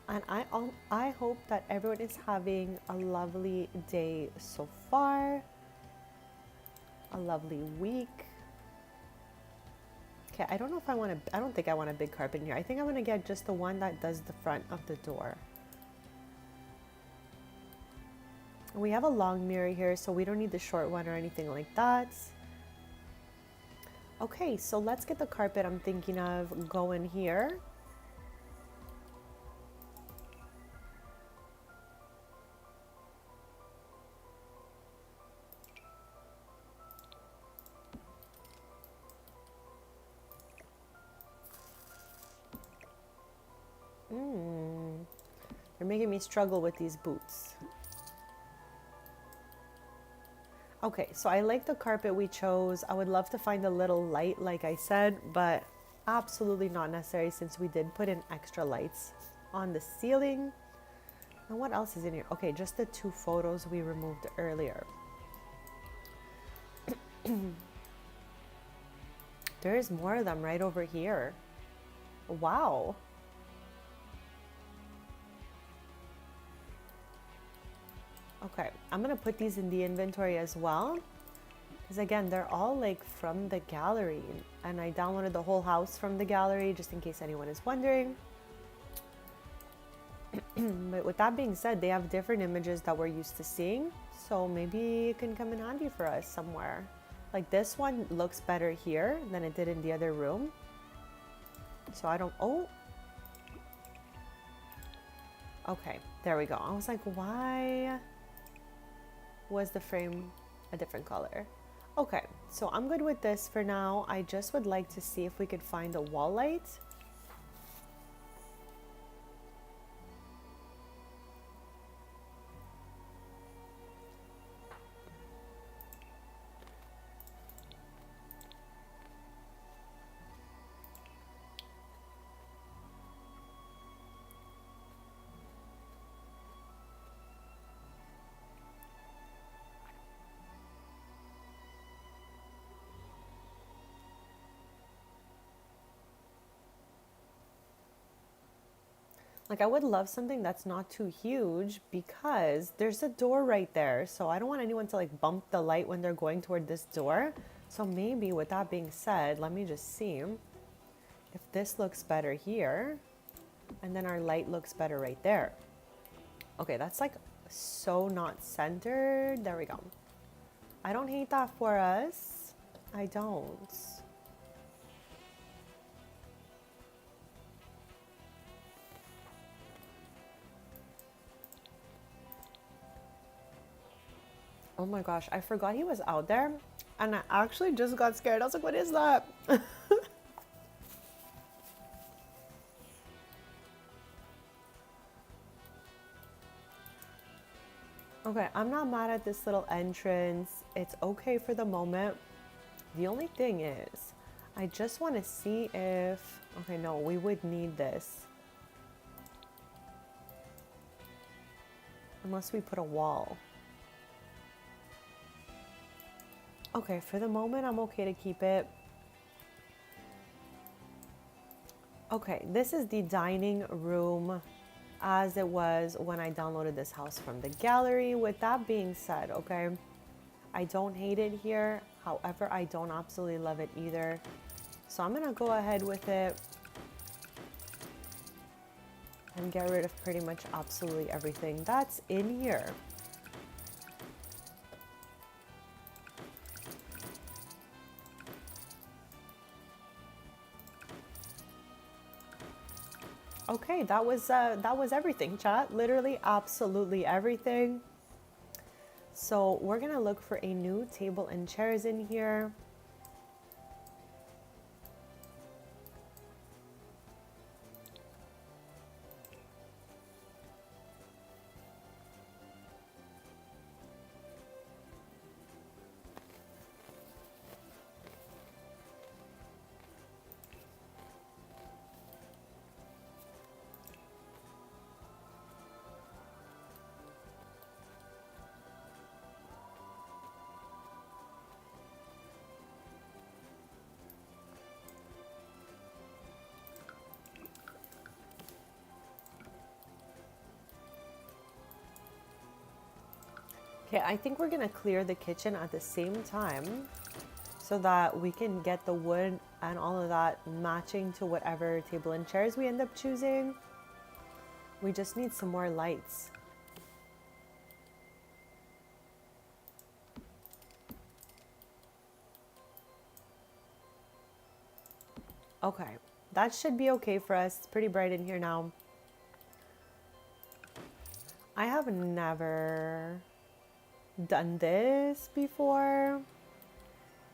And I hope that everyone is having a lovely day so far. A lovely week. Okay, I don't know if I don't think I want a big carpet in here. I think I'm going to get just the one that does the front of the door. We have a long mirror here, so we don't need the short one or anything like that. Okay, so let's get the carpet I'm thinking of going here. They're making me struggle with these boots. Okay, so I like the carpet we chose. I would love to find a little light, like I said, but absolutely not necessary since we did put in extra lights on the ceiling. And what else is in here? Okay, just the 2 photos we removed earlier. There is more of them right over here. Wow. Okay, I'm gonna put these in the inventory as well, because again, they're all like from the gallery, and I downloaded the whole house from the gallery just in case anyone is wondering. But with that being said, they have different images that we're used to seeing, so maybe it can come in handy for us somewhere. Like this one looks better here than it did in the other room. So I don't, oh. Okay, there we go. I was like, why was the frame a different color? Okay, so I'm good with this for now. I just would like to see if we could find a wall light. Like I would love something that's not too huge because there's a door right there. So I don't want anyone to like bump the light when they're going toward this door. So maybe with that being said, let me just see if this looks better here. And then our light looks better right there. Okay, that's like so not centered. There we go. I don't hate that for us. I don't. Oh my gosh, I forgot he was out there and I actually just got scared. I was like, what is that? Okay, I'm not mad at this little entrance. It's okay for the moment. The only thing is, I just want to see if, okay, no, we would need this. Unless we put a wall. Okay, for the moment, I'm okay to keep it. Okay, this is the dining room as it was when I downloaded this house from the gallery. With that being said, okay, I don't hate it here. However, I don't absolutely love it either. So I'm gonna go ahead with it and get rid of pretty much absolutely everything that's in here. Okay, that was everything, chat. Literally, absolutely everything. So we're gonna look for a new table and chairs in here. Okay, I think we're gonna clear the kitchen at the same time so that we can get the wood and all of that matching to whatever table and chairs we end up choosing. We just need some more lights. Okay, that should be okay for us. It's pretty bright in here now. I have never done this before.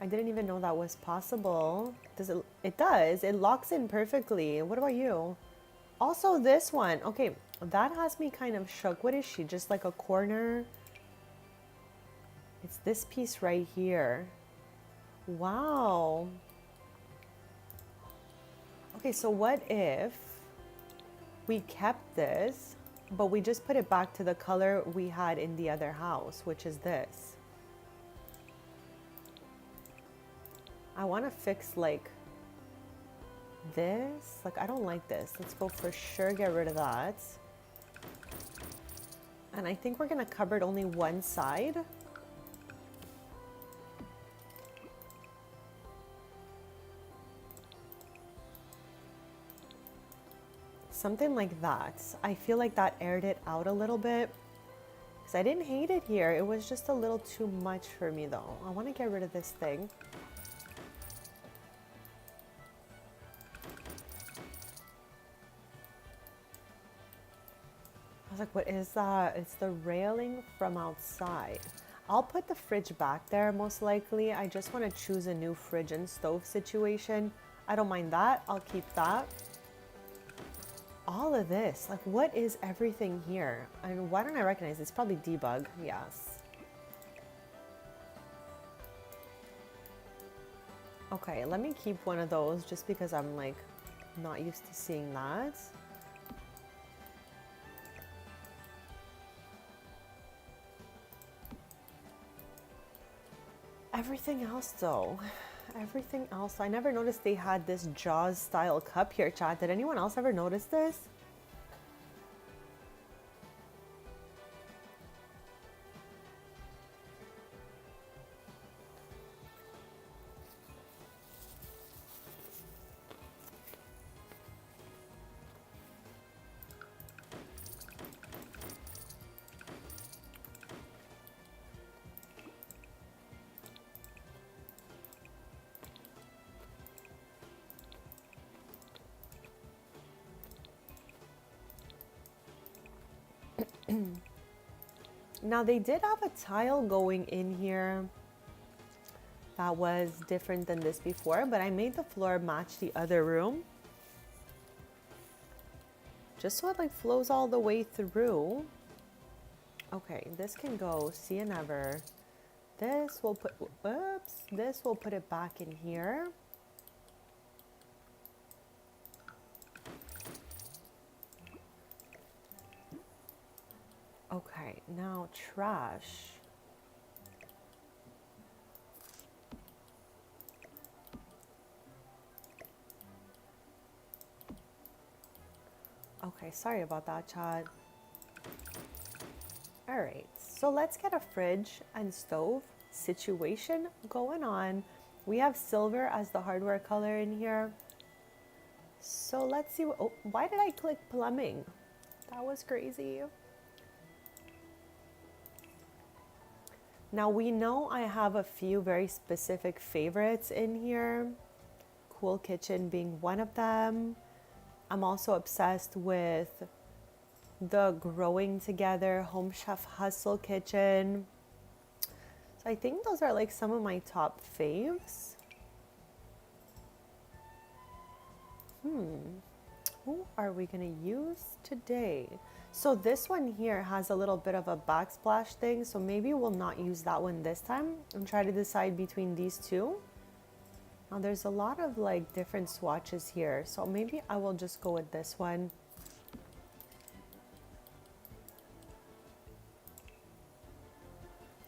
I didn't even know that was possible. Does it? It does. It locks in perfectly. What about you? Also this one. Okay, that has me kind of shook. What is she? Just like a corner? It's this piece right here. Wow. Okay, so what if we kept this, but we just put it back to the color we had in the other house, which is this? I want to fix like this. Like, I don't like this. Let's go for sure get rid of that. And I think we're gonna cupboard only one side. Something like that. I feel like that aired it out a little bit. Because I didn't hate it here. It was just a little too much for me though. I want to get rid of this thing. I was like, what is that? It's the railing from outside. I'll put the fridge back there most likely. I just want to choose a new fridge and stove situation. I don't mind that. I'll keep that. All of this, like what is everything here? I mean, why don't I recognize this? Probably debug, yes. Okay, let me keep one of those just because I'm like not used to seeing that. Everything else though, everything else. I never noticed they had this Jaws style cup here, chat. Did anyone else ever notice this? Now they did have a tile going in here that was different than this before, but I made the floor match the other room. Just so it like flows all the way through. Okay, this can go see and ever. This will put, oops, this will put it back in here. Okay, now trash. Okay, sorry about that, chat. All right, so let's get a fridge and stove situation going on. We have silver as the hardware color in here. So let's see, oh, why did I click plumbing? That was crazy. Now we know I have a few very specific favorites in here. Cool kitchen being one of them. I'm also obsessed with the Growing Together Home Chef Hustle Kitchen. So I think those are like some of my top faves. Who are we gonna use today? So this one here has a little bit of a backsplash thing, so maybe we'll not use that one this time and try to decide between these two. Now there's a lot of like different swatches here, so maybe I will just go with this one.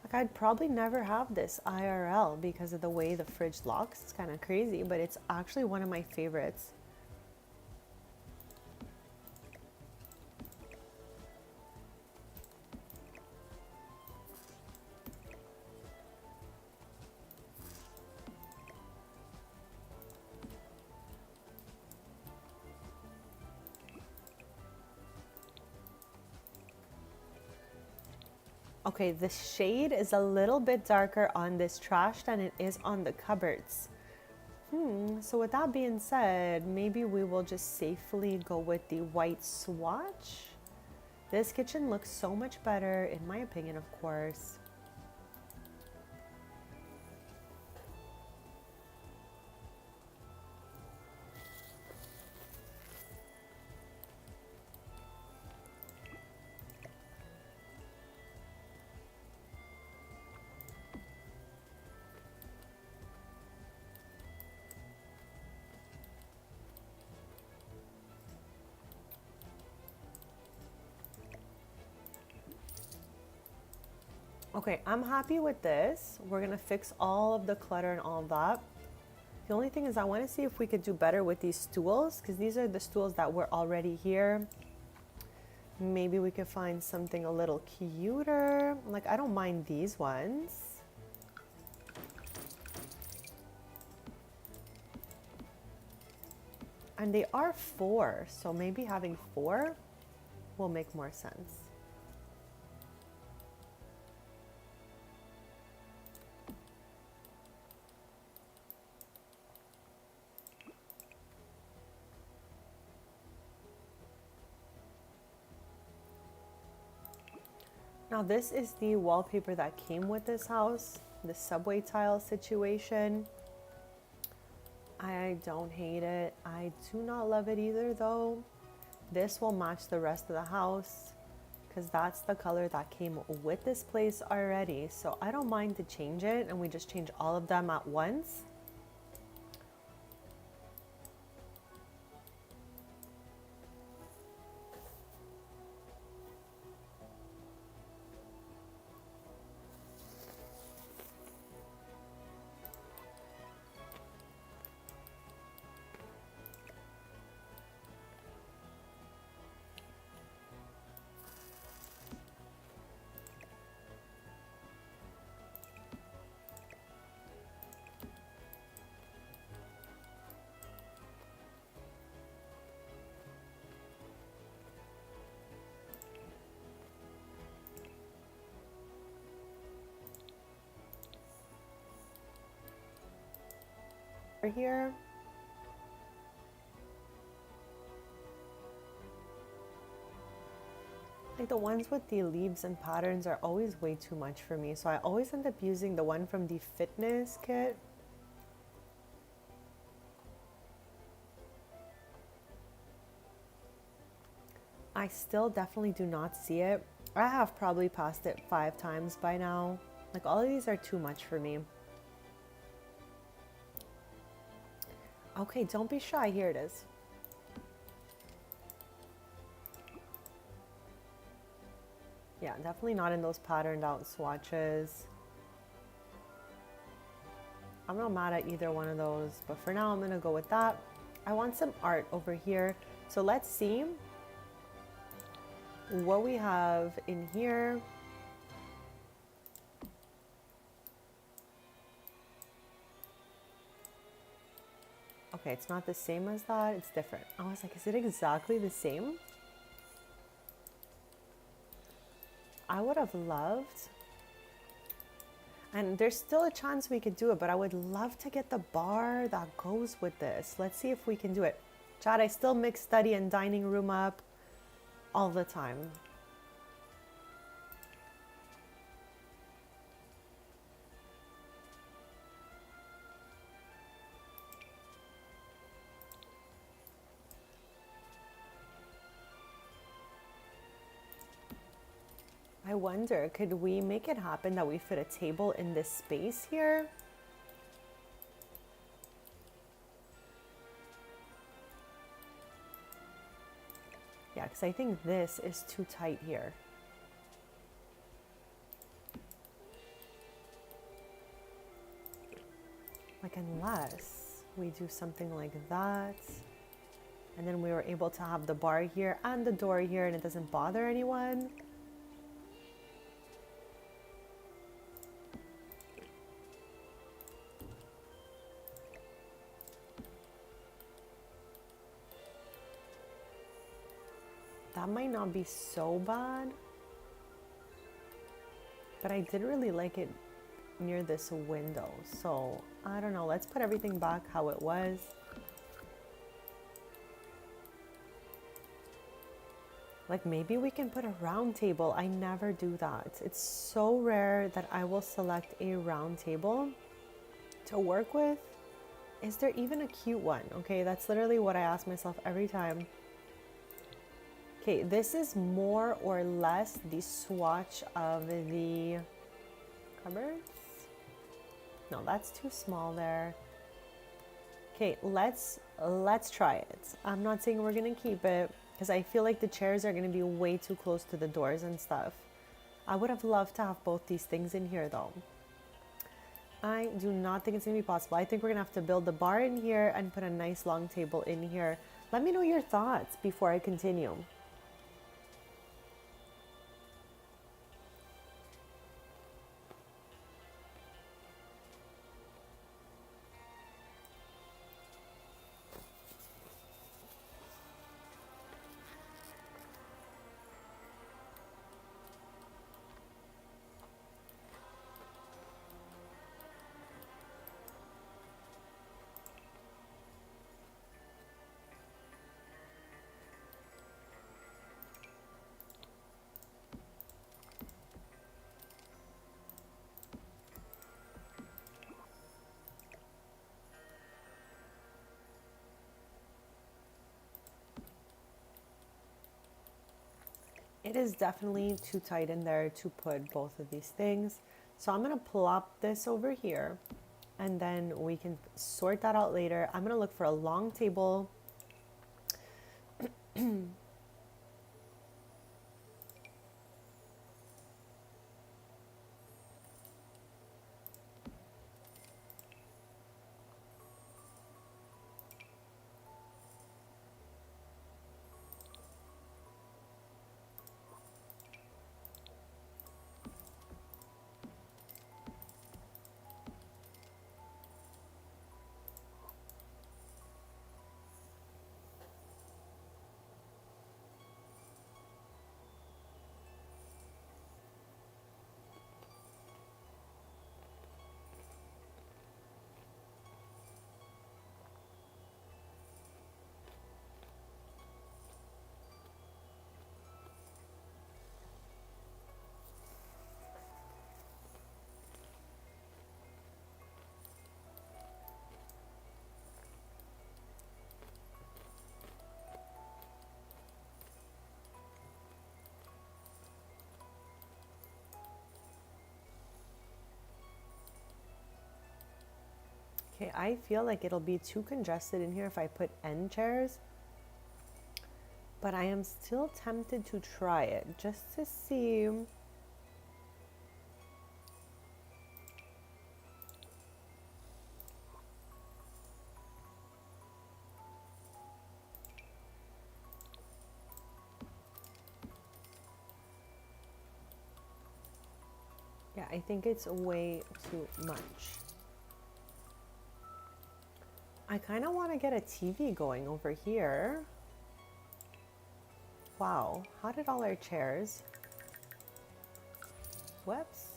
Like I'd probably never have this IRL because of the way the fridge locks. It's kind of crazy, but it's actually one of my favorites. Okay, the shade is a little bit darker on this trash than it is on the cupboards. So with that being said, maybe we will just safely go with the white swatch. This kitchen looks so much better, in my opinion, of course. Okay, I'm happy with this. We're gonna fix all of the clutter and all of that. The only thing is I wanna see if we could do better with these stools, because these are the stools that were already here. Maybe we could find something a little cuter. Like, I don't mind these ones. And they are 4, so maybe having 4 will make more sense. Now this is the wallpaper that came with this house, the subway tile situation. I don't hate it. I do not love it either though. This will match the rest of the house because that's the color that came with this place already. So I don't mind to change it and we just change all of them at once. Here. Like the ones with the leaves and patterns are always way too much for me, so I always end up using the one from the fitness kit. I still definitely do not see it. I have probably passed it 5 times by now. Like all of these are too much for me. Okay, don't be shy. Here it is. Yeah, definitely not in those patterned out swatches. I'm not mad at either one of those, but for now I'm gonna go with that. I want some art over here. So let's see what we have in here. Okay, it's not the same as that, it's different. I was like, is it exactly the same? I would have loved, and there's still a chance we could do it, but I would love to get the bar that goes with this. Let's see if we can do it. Chad, I still mix study and dining room up all the time. I wonder, could we make it happen that we fit a table in this space here? Yeah, because I think this is too tight here. Like, unless we do something like that, and then we were able to have the bar here and the door here and it doesn't bother anyone. That might not be so bad, but I did really like it near this window. So I don't know, let's put everything back how it was. Like maybe we can put a round table. I never do that. It's so rare that I will select a round table to work with. Is there even a cute one? Okay, that's literally what I ask myself every time. Okay, this is more or less the swatch of the cupboards. No, that's too small there. Okay, let's try it. I'm not saying we're gonna keep it because I feel like the chairs are gonna be way too close to the doors and stuff. I would have loved to have both these things in here though. I do not think it's gonna be possible. I think we're gonna have to build the bar in here and put a nice long table in here. Let me know your thoughts before I continue. It is definitely too tight in there to put both of these things. So I'm gonna plop this over here and then we can sort that out later. I'm gonna look for a long table. Okay, I feel like it'll be too congested in here if I put end chairs, but I am still tempted to try it just to see. Yeah, I think it's way too much. I kind of want to get a TV going over here. Wow, how did all our chairs? Whoops.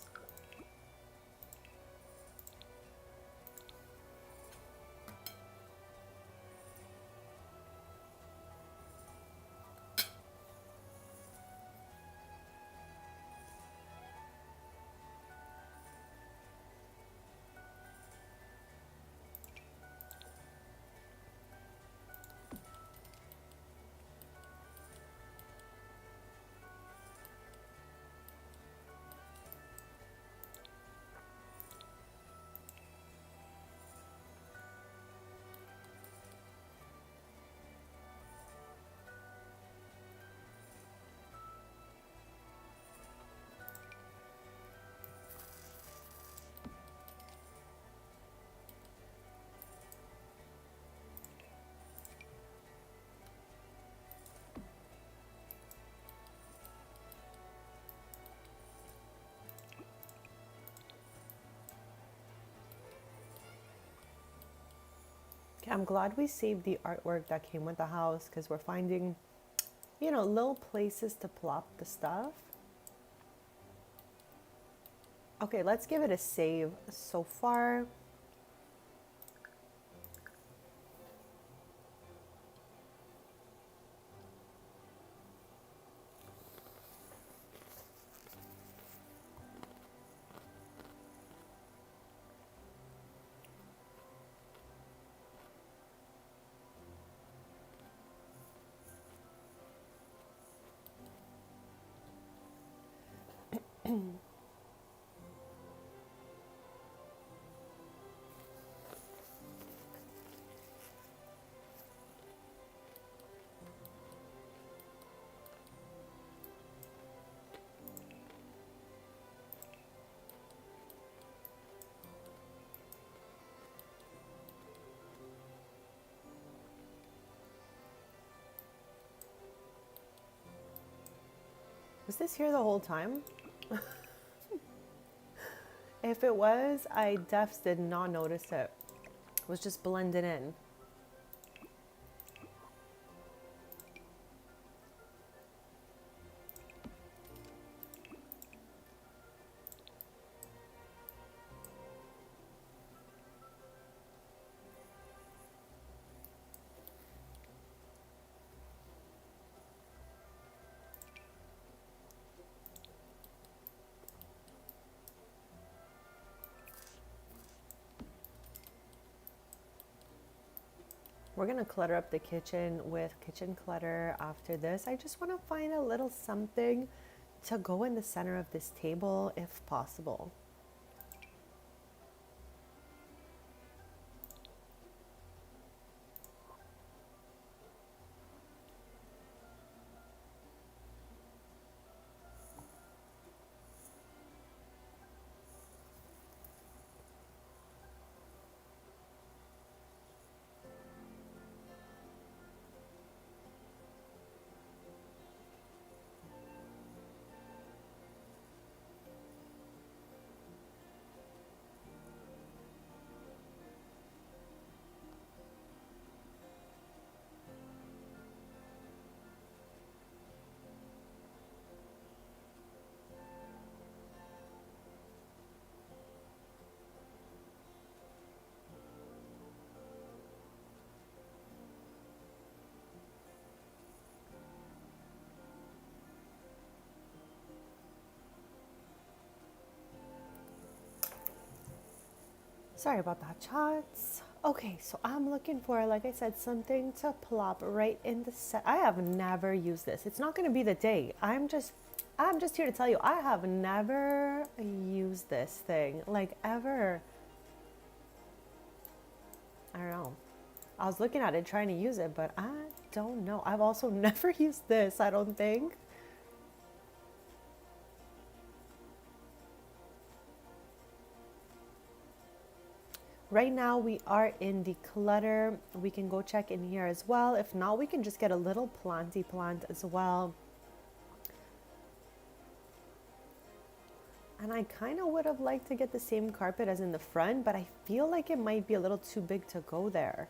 Okay, I'm glad we saved the artwork that came with the house because we're finding, you know, little places to plop the stuff. Okay, let's give it a save so far. Was this here the whole time? If it was, I defs did not notice it. It was just blended in. We're gonna clutter up the kitchen with kitchen clutter after this. I just wanna find a little something to go in the center of this table if possible. Sorry about that, chats. Okay, so I'm looking for, like I said, something to plop right in the set. I have never used this. It's not gonna be the day. I'm just here to tell you, I have never used this thing, like ever. I don't know. I was looking at it trying to use it, but I don't know. I've also never used this, I don't think. Right now we are in the clutter. We can go check in here as well. If not, we can just get a little planty plant as well. And I kind of would have liked to get the same carpet as in the front, but I feel like it might be a little too big to go there.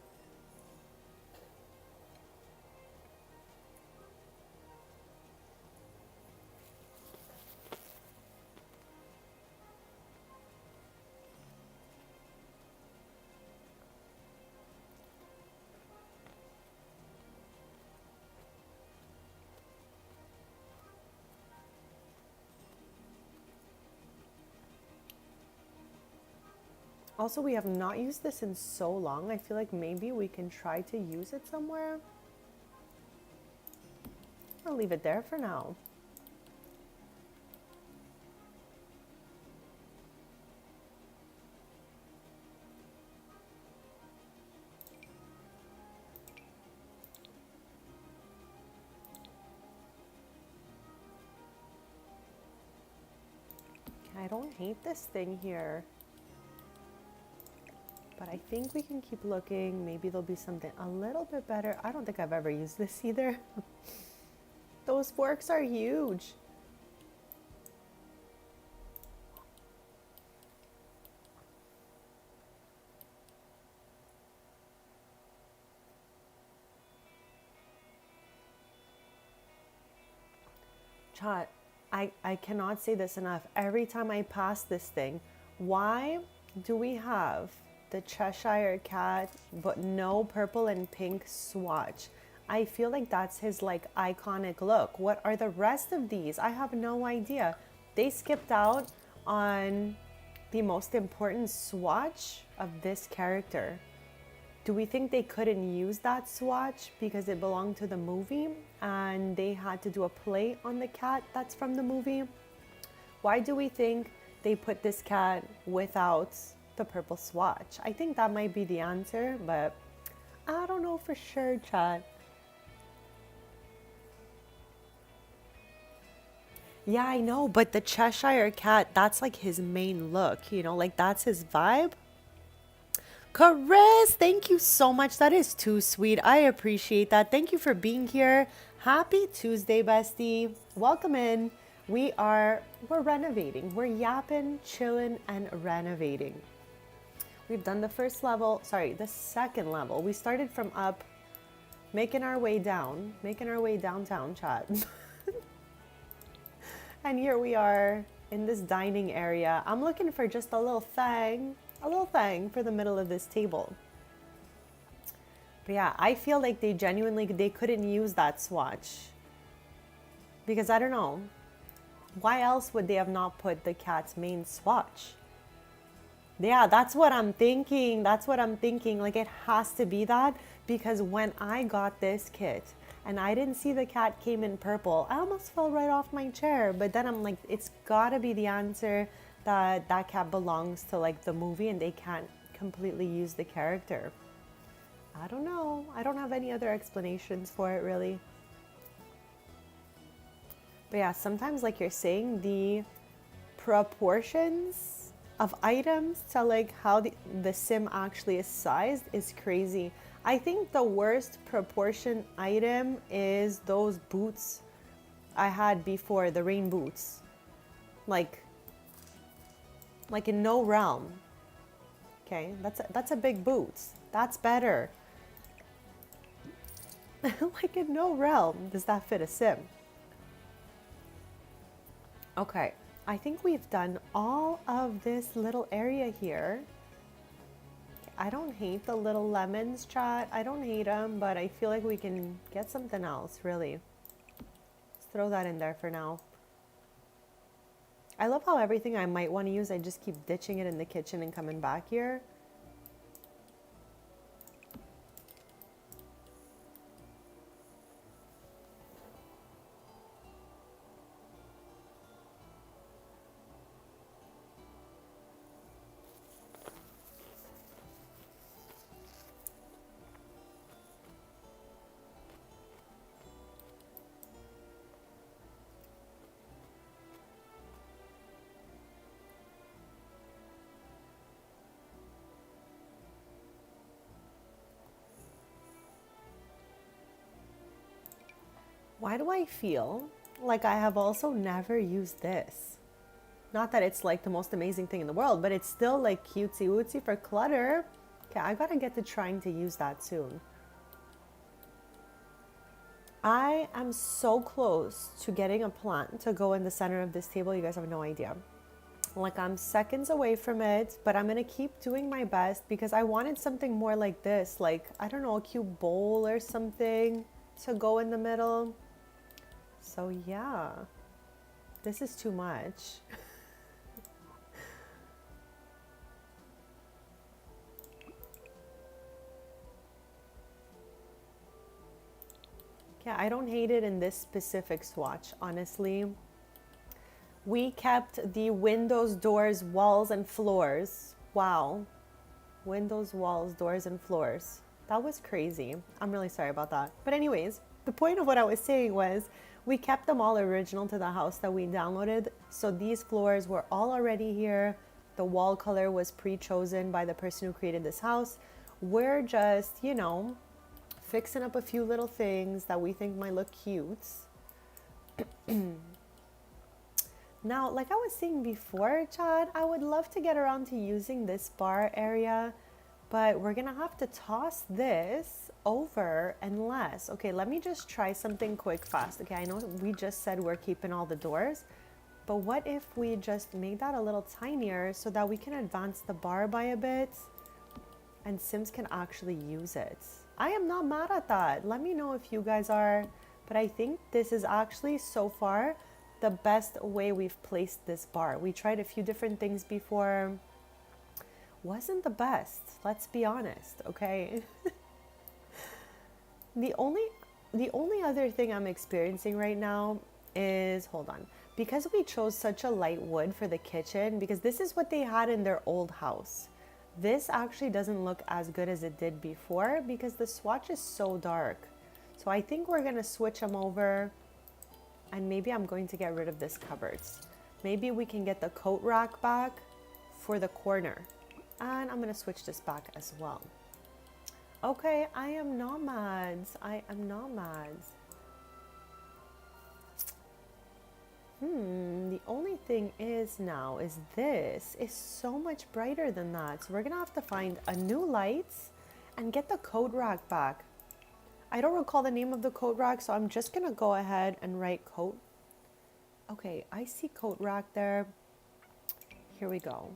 Also, we have not used this in so long. I feel like maybe we can try to use it somewhere. I'll leave it there for now. I don't hate this thing here, but I think we can keep looking. Maybe there'll be something a little bit better. I don't think I've ever used this either. Those forks are huge. Chat, I cannot say this enough. Every time I pass this thing, why do we have the Cheshire Cat but no purple and pink swatch? I feel like that's his like iconic look. What are the rest of these? I have no idea. They skipped out on the most important swatch of this character. Do we think they couldn't use that swatch because it belonged to the movie and they had to do a play on the cat that's from the movie? Why do we think they put this cat without the purple swatch? I think that might be the answer, but I don't know for sure, chat. Yeah, I know, but the Cheshire Cat, that's like his main look, you know, like that's his vibe. Chris, thank you so much. That is too sweet. I appreciate that. Thank you for being here. Happy Tuesday, bestie. Welcome in. We're renovating. We're yapping, chilling, and renovating. We've done the the second level. We started from up, making our way downtown, chat. And here we are in this dining area. I'm looking for just a little thing for the middle of this table. But yeah, I feel like they couldn't use that swatch. Because I don't know, why else would they have not put the cat's main swatch? Yeah, that's what I'm thinking. Like it has to be that, because when I got this kit and I didn't see the cat came in purple, I almost fell right off my chair. But then I'm like, it's gotta be the answer that cat belongs to like the movie and they can't completely use the character. I don't know. I don't have any other explanations for it really. But yeah, sometimes like you're saying, the proportions of items to like how the sim actually is sized is crazy. I think the worst proportion item is those boots I had before, the rain boots. Like in no realm. Okay, that's a big boot. That's better. Like in no realm does that fit a sim. Okay, I think we've done all of this little area here. I don't hate the little lemons, chat. I don't hate them, but I feel like we can get something else, really. Let's throw that in there for now. I love how everything I might want to use, I just keep ditching it in the kitchen and coming back here. Why do I feel like I have also never used this? Not that it's like the most amazing thing in the world, but it's still like cutesy wootsy for clutter. Okay, I gotta get to trying to use that soon. I am so close to getting a plant to go in the center of this table. You guys have no idea. Like I'm seconds away from it, but I'm gonna keep doing my best because I wanted something more like this. Like, I don't know, a cute bowl or something to go in the middle. So yeah, this is too much. Yeah, I don't hate it in this specific swatch, honestly. We kept the windows, doors, walls, and floors. Wow. Windows, walls, doors, and floors. That was crazy. I'm really sorry about that. But anyways, the point of what I was saying was we kept them all original to the house that we downloaded. So these floors were all already here. The wall color was pre-chosen by the person who created this house. We're just, you know, fixing up a few little things that we think might look cute. Now, like I was saying before, Chad, I would love to get around to using this bar area, But we're gonna have to toss this over unless, okay, let me just try something quick fast. Okay, I know we just said we're keeping all the doors, but what if we just made that a little tinier so that we can advance the bar by a bit and Sims can actually use it? I am not mad at that. Let me know if you guys are, but I think this is actually so far the best way we've placed this bar. We tried a few different things before. Wasn't the best, let's be honest, okay? The only other thing I'm experiencing right now is, hold on, because we chose such a light wood for the kitchen, because this is what they had in their old house. This actually doesn't look as good as it did before because the swatch is so dark. So I think we're gonna switch them over, and maybe I'm going to get rid of this cupboards. Maybe we can get the coat rack back for the corner. And I'm gonna switch this back as well. Okay, I am nomads. I am nomads. The only thing is now is this is so much brighter than that. So we're gonna have to find a new lights and get the coat rack back. I don't recall the name of the coat rack, so I'm just gonna go ahead and write coat. Okay, I see coat rack there. Here we go.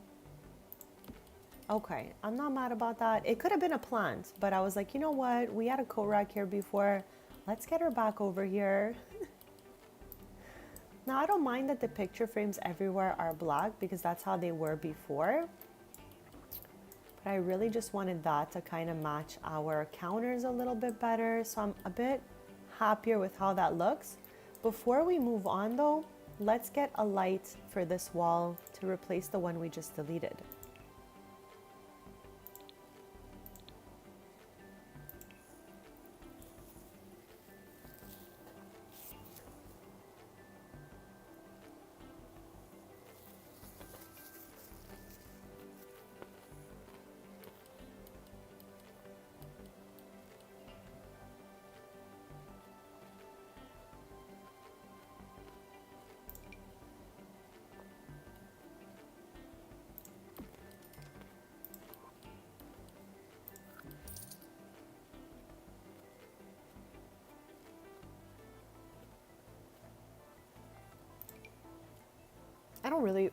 Okay, I'm not mad about that. It could have been a plant, but I was like, you know what? We had a coat rack here before. Let's get her back over here. Now, I don't mind that the picture frames everywhere are black because that's how they were before. But I really just wanted that to kind of match our counters a little bit better. So I'm a bit happier with how that looks. Before we move on though, let's get a light for this wall to replace the one we just deleted. I don't really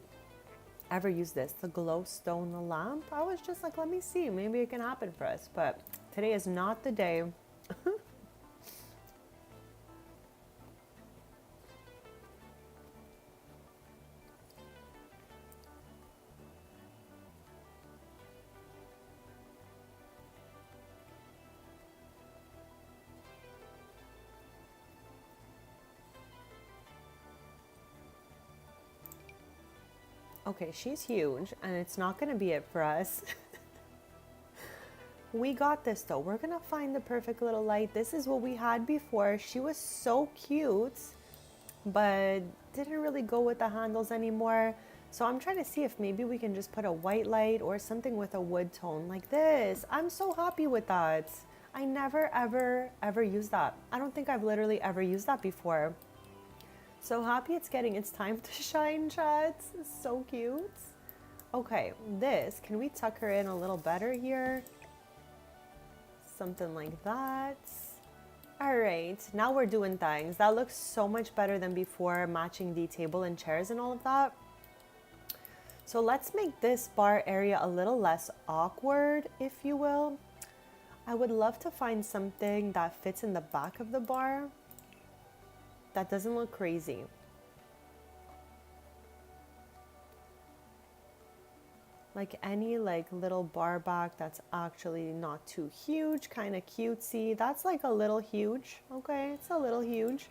ever use this, the glowstone lamp. I was just like, let me see, maybe it can happen for us. But today is not the day. Okay, she's huge and it's not gonna be it for us. We got this though. We're gonna find the perfect little light. This is what we had before. She was so cute, but didn't really go with the handles anymore. So I'm trying to see if maybe we can just put a white light or something with a wood tone like this. I'm so happy with that. I never, ever used that. I don't think I've literally ever used that before. So happy it's getting its time to shine, chats. It's so cute. Okay, this, can we tuck her in a little better here? Something like that. All right, now we're doing things. That looks so much better than before, matching the table and chairs and all of that. So let's make this bar area a little less awkward, if you will. I would love to find something that fits in the back of the bar that doesn't look crazy. Like any little bar back that's actually not too huge, kind of cutesy. That's like a little huge, okay? It's a little huge.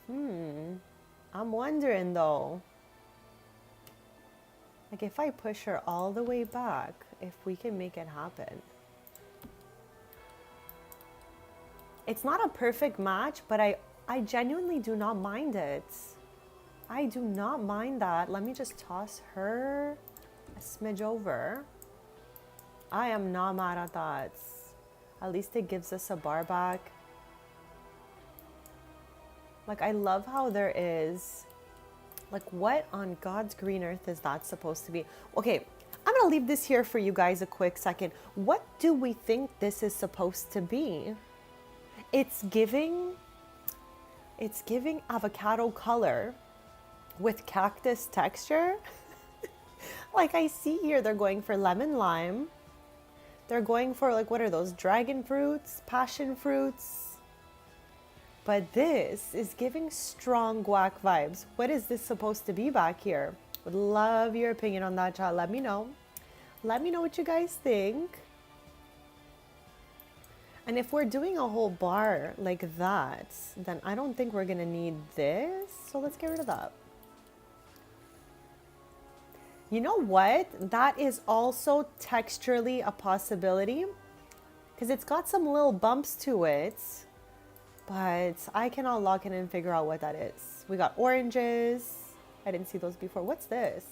I'm wondering though, like if I push her all the way back, if we can make it happen. It's not a perfect match, but I genuinely do not mind it. I do not mind that. Let me just toss her a smidge over. I am not mad at that. At least it gives us a bar back. Like I love how there is Like, what on God's green earth is that supposed to be? Okay, I'm gonna leave this here for you guys a quick second. What do we think this is supposed to be? It's giving avocado color with cactus texture. Like I see here, they're going for lemon lime. They're going for like, what are those? Dragon fruits, passion fruits. But this is giving strong guac vibes. What is this supposed to be back here? Would love your opinion on that, chat. Let me know. Let me know what you guys think. And if we're doing a whole bar like that, then I don't think we're gonna need this. So let's get rid of that. You know what? That is also texturally a possibility because it's got some little bumps to it, but I cannot lock in and figure out what that is. We got oranges. I didn't see those before. What's this?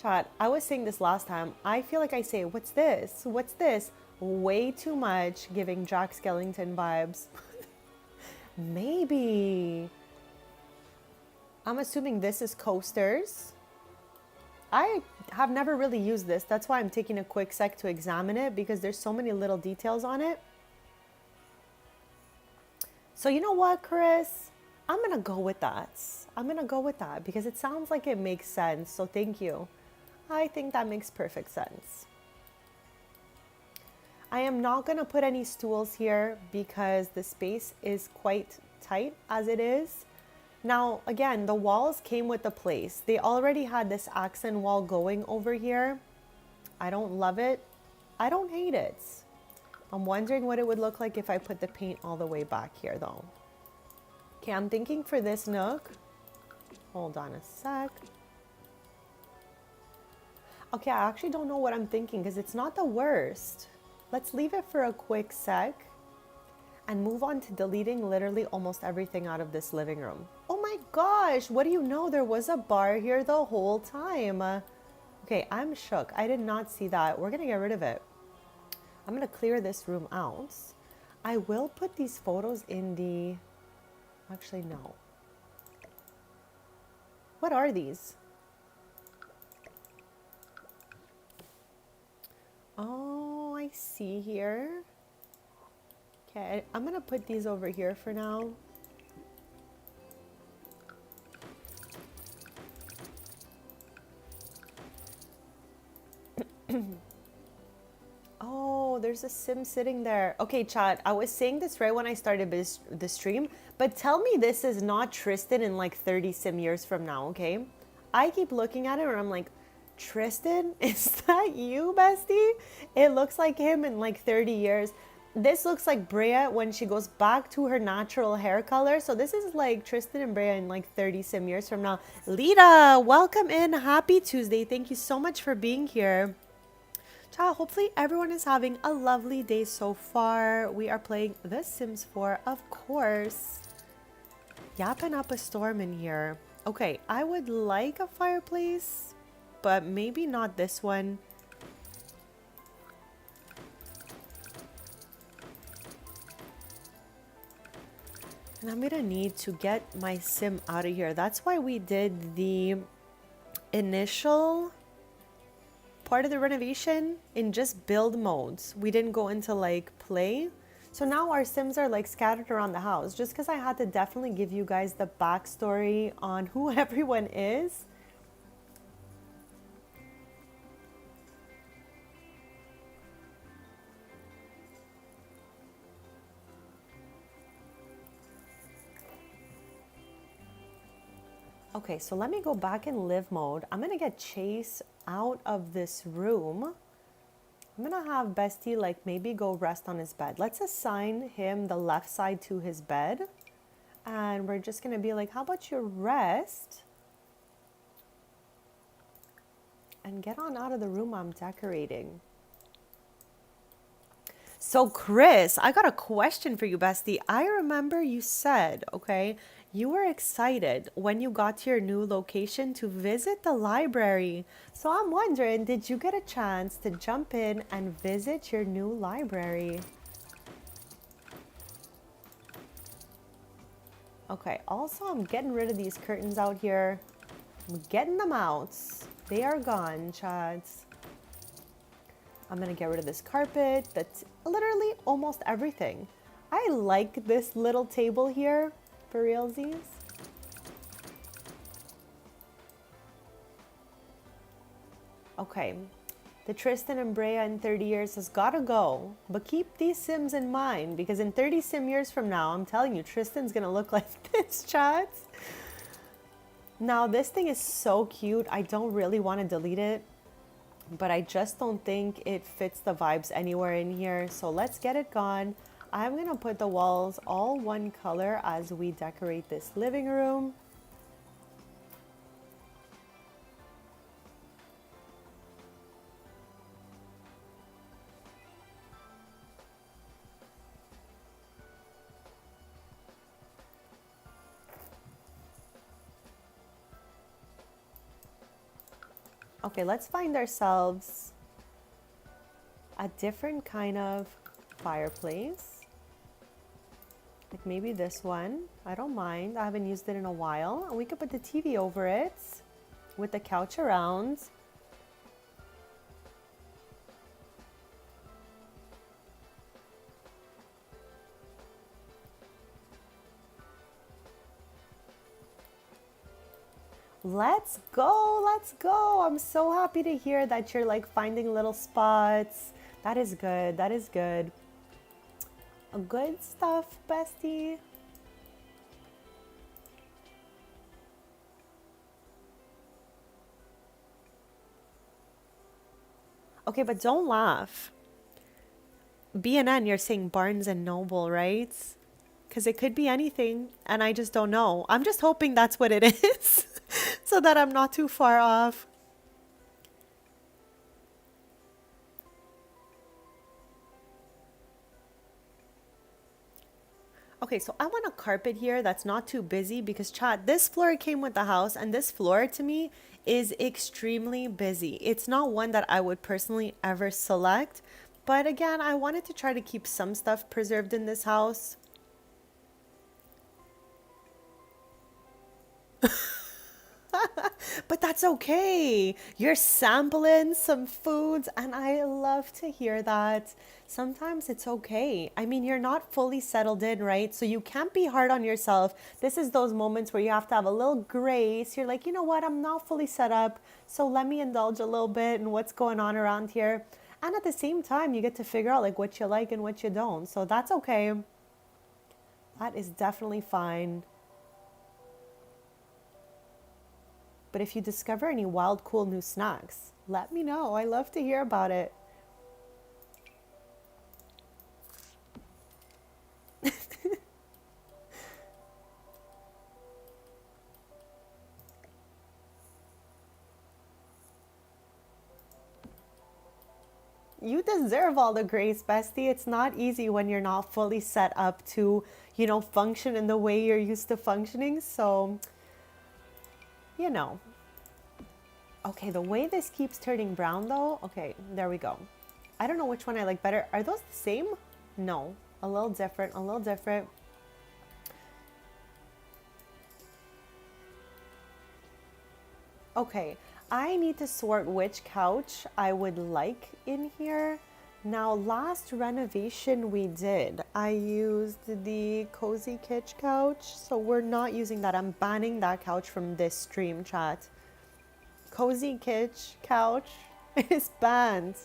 Chat, I was saying this last time. I feel like I say, what's this? What's this? Way too much, giving Jack Skellington vibes. Maybe. I'm assuming this is coasters. I have never really used this. That's why I'm taking a quick sec to examine it because there's so many little details on it. So you know what, Chris? I'm going to go with that. I'm going to go with that because it sounds like it makes sense. So thank you. I think that makes perfect sense. I am not going to put any stools here because the space is quite tight as it is. Now, again, the walls came with the place. They already had this accent wall going over here. I don't love it. I don't hate it. I'm wondering what it would look like if I put the paint all the way back here, though. Okay, I'm thinking for this nook. Hold on a sec. Okay, I actually don't know what I'm thinking because it's not the worst. Let's leave it for a quick sec and move on to deleting literally almost everything out of this living room. Oh my gosh, what do you know? There was a bar here the whole time. Okay, I'm shook. I did not see that. We're gonna get rid of it. I'm gonna clear this room out. I will put these photos in the, actually no. What are these? Oh, I see here. Okay, I'm gonna put these over here for now. Oh, there's a sim sitting there. Okay, chat, I was saying this right when I started the stream, but tell me this is not Tristan in like 30 sim years from now, okay? I keep looking at it and I'm like, Tristan, is that you, bestie? It looks like him in like 30 years. This looks like Brea when she goes back to her natural hair color. So this is like Tristan and Brea in like 30 sim years from now. Lita, welcome in. Happy Tuesday. Thank you so much for being here. Ciao. Hopefully everyone is having a lovely day so far. We are playing The Sims 4, of course. Yapping up a storm in here. Okay, I would like a fireplace, but maybe not this one. And I'm gonna need to get my sim out of here. That's why we did the initial part of the renovation in just build modes. We didn't go into like play. So now our sims are like scattered around the house just because I had to definitely give you guys the backstory on who everyone is. Okay, so let me go back in live mode. I'm gonna get Chase out of this room. I'm gonna have Bestie like maybe go rest on his bed. Let's assign him the left side to his bed. And we're just gonna be like, how about you rest? And get on out of the room I'm decorating. So Chris, I got a question for you, Bestie. I remember you said, okay, you were excited when you got to your new location to visit the library. So I'm wondering, did you get a chance to jump in and visit your new library? Okay, also I'm getting rid of these curtains out here. I'm getting them out. They are gone, chads. I'm gonna get rid of this carpet. That's literally almost everything. I like this little table here for realsies. Okay, the Tristan and Brea in 30 years has gotta go. But keep these Sims in mind, because in 30 Sim years from now, I'm telling you, Tristan's gonna look like this, chads. Now, this thing is so cute. I don't really want to delete it, but I just don't think it fits the vibes anywhere in here. So let's get it gone. I'm gonna put the walls all one color as we decorate this living room. Okay, let's find ourselves a different kind of fireplace. Like maybe this one. I don't mind. I haven't used it in a while. And we could put the TV over it with the couch around. Let's go, let's go. I'm so happy to hear that you're like finding little spots. That is good, that is good. Good stuff, bestie. Okay, but don't laugh. BNN, you're saying Barnes and Noble, right? Because it could be anything, and I just don't know. I'm just hoping that's what it is. So that I'm not too far off. Okay, so I want a carpet here that's not too busy because chat, this floor came with the house and this floor to me is extremely busy. It's not one that I would personally ever select. But again, I wanted to try to keep some stuff preserved in this house. But that's okay. You're sampling some foods, and I love to hear that. Sometimes it's okay. I mean, you're not fully settled in, right? So you can't be hard on yourself. This is those moments where you have to have a little grace. You're like, you know what? I'm not fully set up. So let me indulge a little bit in what's going on around here. And at the same time, you get to figure out like what you like and what you don't. So that's okay. That is definitely fine. But if you discover any wild, cool new snacks, let me know. I love to hear about it. You deserve all the grace, bestie. It's not easy when you're not fully set up to, function in the way you're used to functioning. So, you know. Okay, the way this keeps turning brown though. Okay, there we go. I don't know which one I like better. Are those the same? No, a little different, a little different. Okay, I need to sort which couch I would like in here. Now, last renovation we did, I used the Cozy Kitsch couch, so we're not using that. I'm banning that couch from this stream, chat. Cozy Kitsch couch is banned.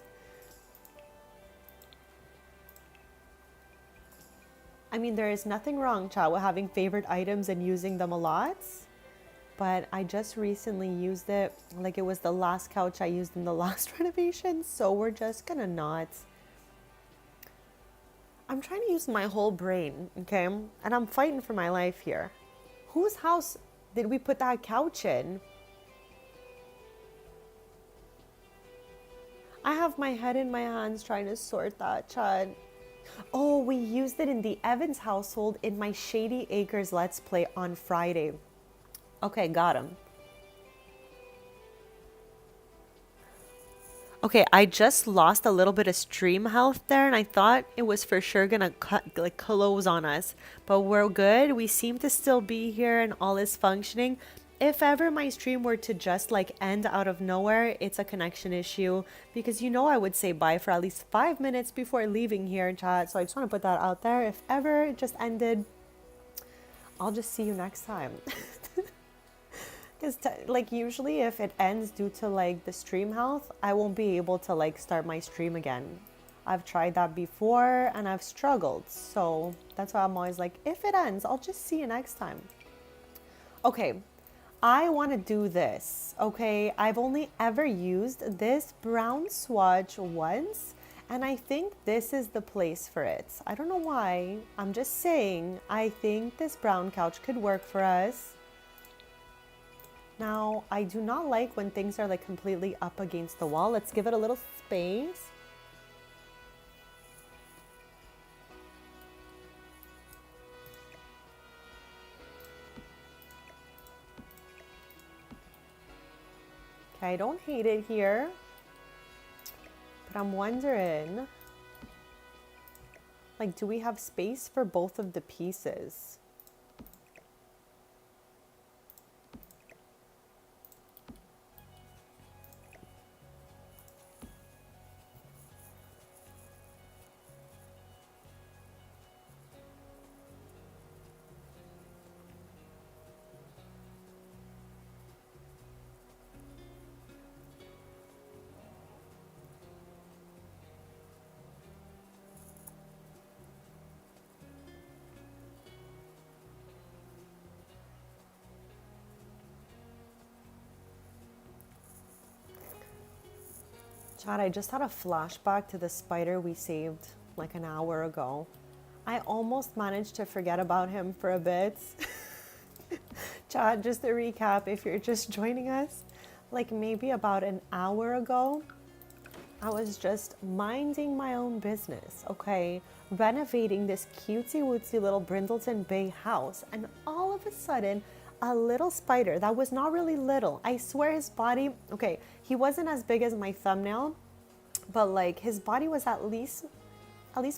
I mean, there is nothing wrong, chat, with having favorite items and using them a lot. But I just recently used it like it was the last couch I used in the last renovation. So we're just gonna not. I'm trying to use my whole brain, okay? And I'm fighting for my life here. Whose house did we put that couch in? I have my head in my hands trying to sort that, Chad. Oh, we used it in the Evans household in my Shady Acres Let's Play on Friday. Okay, got him. Okay, I just lost a little bit of stream health there, and I thought it was for sure gonna close on us. But we're good. We seem to still be here, and all is functioning. If ever my stream were to just like end out of nowhere, it's a connection issue because you know I would say bye for at least 5 minutes before leaving here, chat. So I just want to put that out there. If ever it just ended, I'll just see you next time. Because like usually if it ends due to like the stream health, I won't be able to like start my stream again. I've tried that before and I've struggled. So that's why I'm always like, if it ends, I'll just see you next time. Okay, I want to do this. Okay, I've only ever used this brown swatch once, and I think this is the place for it. I don't know why. I'm just saying, I think this brown couch could work for us. Now, I do not like when things are like completely up against the wall. Let's give it a little space. Okay, I don't hate it here, but I'm wondering, like, do we have space for both of the pieces? Chad, I just had a flashback to the spider we saved like an hour ago. I almost managed to forget about him for a bit. Chad, just to recap, if you're just joining us, like maybe about an hour ago, I was just minding my own business, okay? Renovating this cutesy-wootsy little Brindleton Bay house, and all of a sudden, a little spider that was not really little. I swear his body, okay, he wasn't as big as my thumbnail, but like his body was at least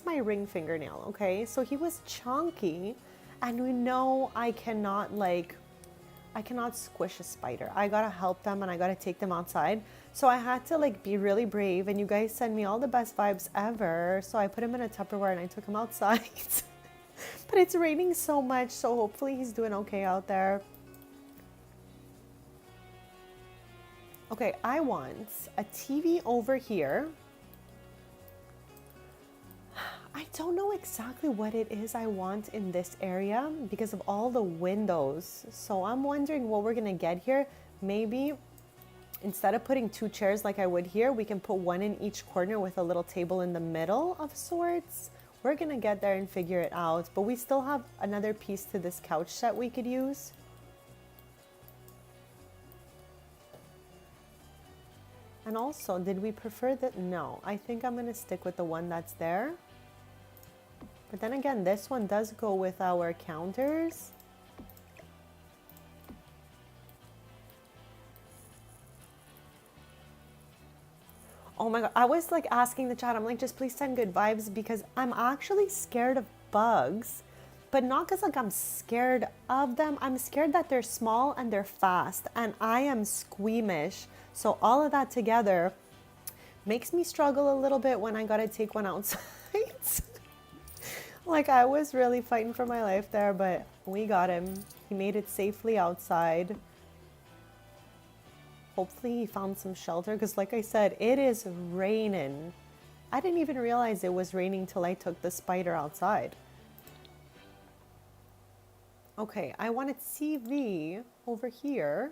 my ring fingernail, okay? So he was chunky, and we know I cannot squish a spider. I gotta help them and I gotta take them outside. So I had to like be really brave, and you guys send me all the best vibes ever. So I put him in a Tupperware and I took him outside. But it's raining so much, so hopefully he's doing okay out there. Okay, I want a TV over here. I don't know exactly what it is I want in this area because of all the windows. So I'm wondering what we're gonna get here. Maybe instead of putting two chairs like I would here, we can put one in each corner with a little table in the middle of sorts. We're gonna get there and figure it out, but we still have another piece to this couch set we could use. And also, did we prefer that? No, I think I'm gonna stick with the one that's there. But then again, this one does go with our counters. Oh my God, I was like asking the chat, I'm like, just please send good vibes because I'm actually scared of bugs, but not because like I'm scared of them. I'm scared that they're small and they're fast and I am squeamish. So all of that together makes me struggle a little bit when I gotta take one outside. Like I was really fighting for my life there, but we got him. He made it safely outside. Hopefully he found some shelter because like I said, it is raining. I didn't even realize it was raining till I took the spider outside. Okay, I want a TV over here.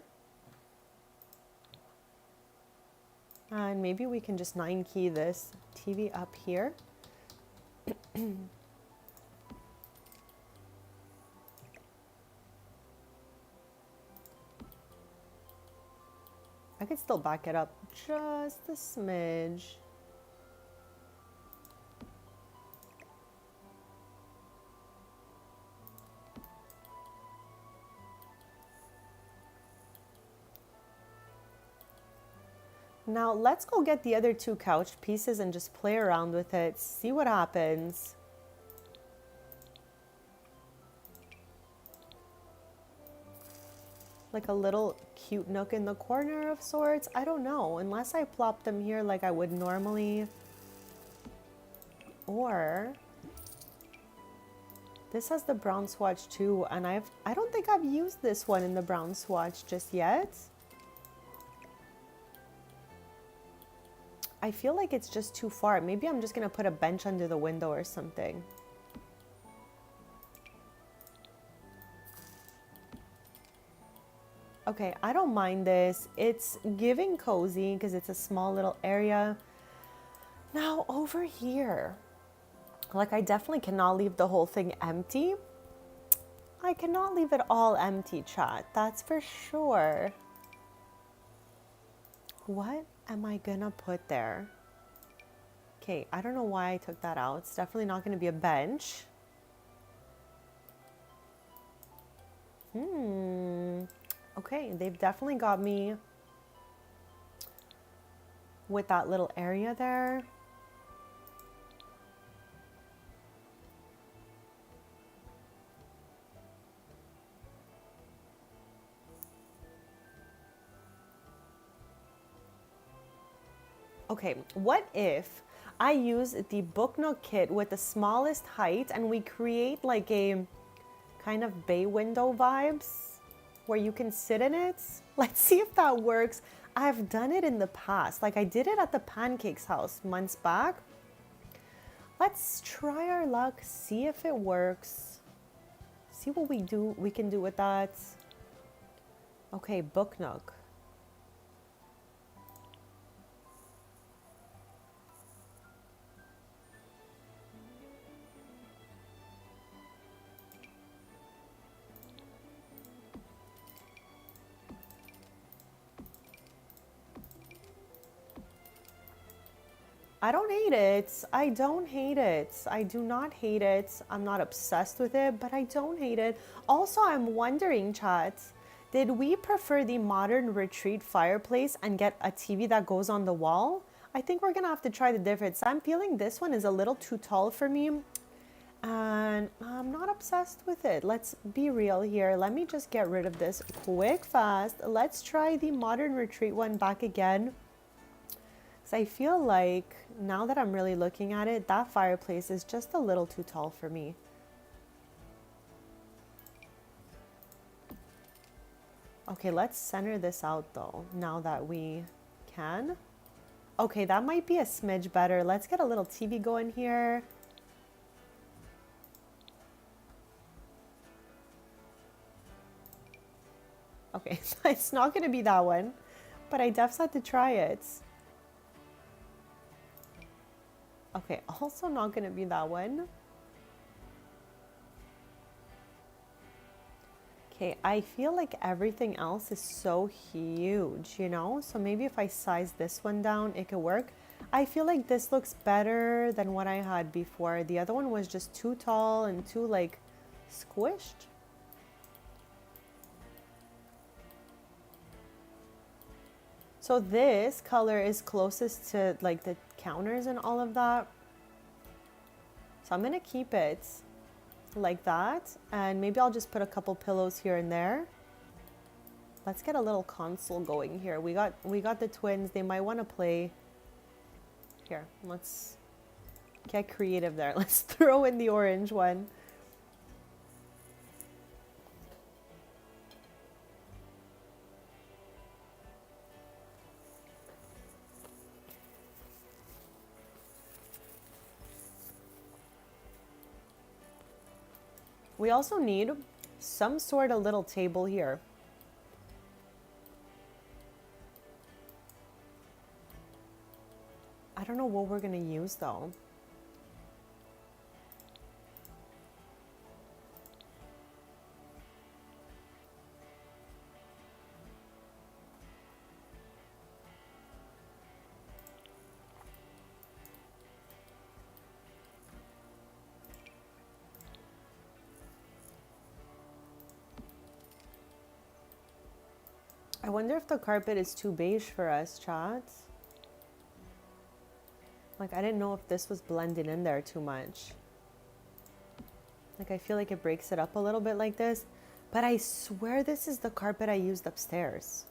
And maybe we can just 9-key this TV up here. I could still back it up just a smidge. Now let's go get the other two couch pieces and just play around with it, see what happens. like a little cute nook in the corner of sorts. I don't know, unless I plop them here like I would normally. Or this has the brown swatch too, and I don't think I've used this one in the brown swatch just yet. I feel like it's just too far. Maybe I'm just gonna put a bench under the window or something. Okay, I don't mind this. It's giving cozy because it's a small little area. Now over here, like I definitely cannot leave the whole thing empty. I cannot leave it all empty, chat. That's for sure. What am I gonna put there? Okay, I don't know why I took that out. It's definitely not gonna be a bench. Okay, they've definitely got me with that little area there. Okay, what if I use the Book Nook kit with the smallest height and we create like a kind of bay window vibes where you can sit in it? Let's see if that works. I've done it in the past. Like I did it at the Pancakes house months back. Let's try our luck, see if it works. See what we can do with that. Okay, Book Nook. I don't hate it. I don't hate it. I do not hate it. I'm not obsessed with it, but I don't hate it. Also, I'm wondering, chat, did we prefer the modern retreat fireplace and get a TV that goes on the wall? I think we're gonna have to try the difference. I'm feeling this one is a little too tall for me, and I'm not obsessed with it. Let's be real here. Let me just get rid of this quick, fast. Let's try the modern retreat one back again. I feel like now that I'm really looking at it, that fireplace is just a little too tall for me. Okay, let's center this out though, now that we can. Okay, that might be a smidge better. Let's get a little TV going here. Okay, it's not gonna be that one, but I definitely had to try it. Okay, also not gonna be that one. Okay, I feel like everything else is so huge, you know? So maybe if I size this one down, it could work. I feel like this looks better than what I had before. The other one was just too tall and too like squished. So this color is closest to like the counters and all of that. So I'm gonna keep it like that, and maybe I'll just put a couple pillows here and there. Let's get a little console going here. We got the twins. They might want to play. Here, let's get creative there. Let's throw in the orange one. We also need some sort of little table here. I don't know what we're gonna use though. I wonder if the carpet is too beige for us, chat. Like, I didn't know if this was blending in there too much. Like, I feel like it breaks it up a little bit like this. But I swear this is the carpet I used upstairs.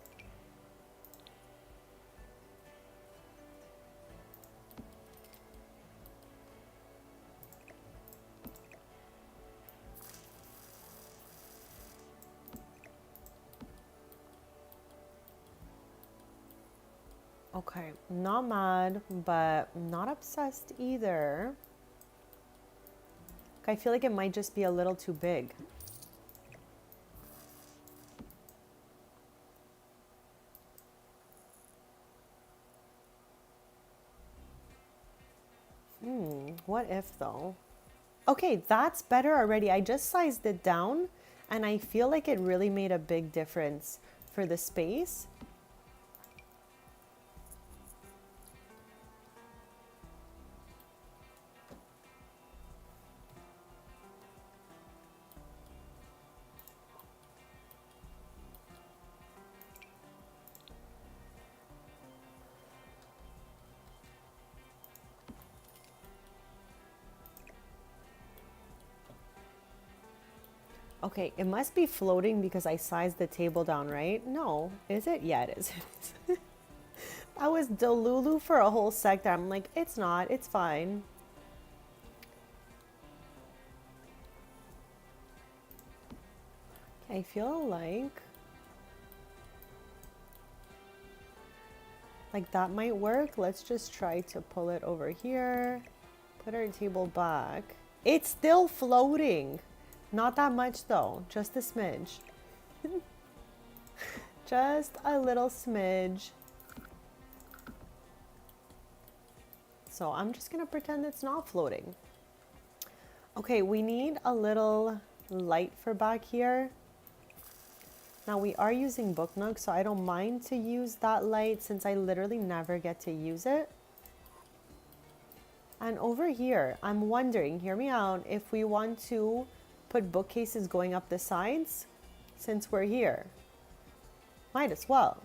Okay, not mad, but not obsessed either. I feel like it might just be a little too big. What if though? Okay, that's better already. I just sized it down and I feel like it really made a big difference for the space. Okay, it must be floating because I sized the table down, right? No, is it? Yeah, it is. I was delulu for a whole second. I'm like, it's not, it's fine. I feel like that might work. Let's just try to pull it over here. Put our table back. It's still floating. Not that much though, just a smidge. Just a little smidge. So I'm just gonna pretend it's not floating. Okay, we need a little light for back here. Now we are using Book Nook, so I don't mind to use that light since I literally never get to use it. And over here, I'm wondering, hear me out, if we want to put bookcases going up the sides since we're here. Might as well.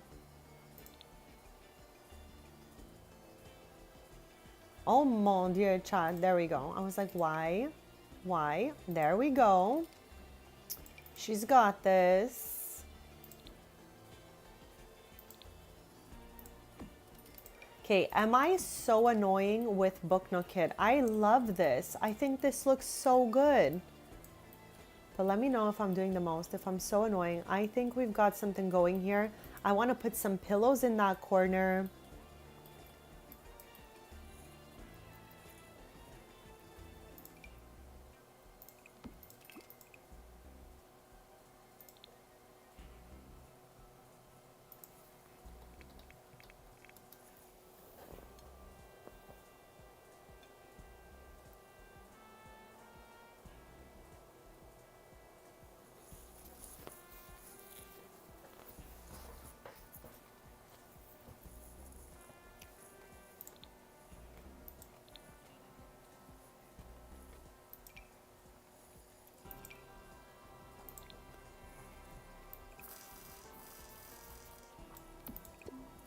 Oh mon dieu, chat. There we go. I was like, why? Why? There we go. She's got this. Okay, am I so annoying with Book Nook Kid? I love this. I think this looks so good. But let me know if I'm doing the most, if I'm so annoying. I think we've got something going here. I want to put some pillows in that corner.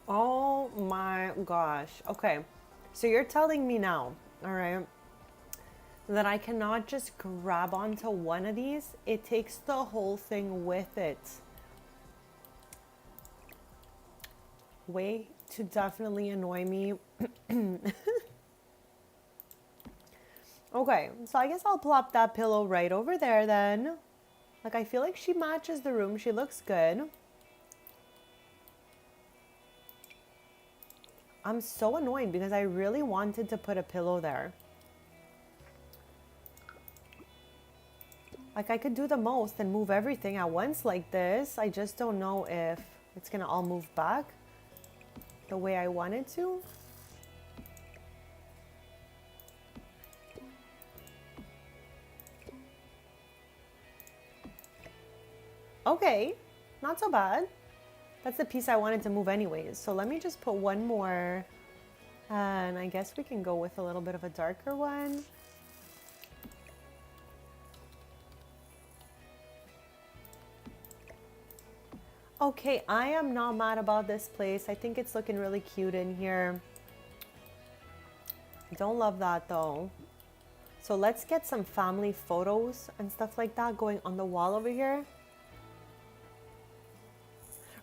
Oh my gosh. Okay. So you're telling me now, all right, that I cannot just grab onto one of these. It takes the whole thing with it. Way to definitely annoy me. Okay, so I guess I'll plop that pillow right over there then. Like, I feel like she matches the room. She looks good. I'm so annoyed because I really wanted to put a pillow there. Like, I could do the most and move everything at once like this. I just don't know if it's gonna all move back the way I want it to. Okay, not so bad. That's the piece I wanted to move anyways. So let me just put one more. And I guess we can go with a little bit of a darker one. Okay, I am not mad about this place. I think it's looking really cute in here. I don't love that though. So let's get some family photos and stuff like that going on the wall over here.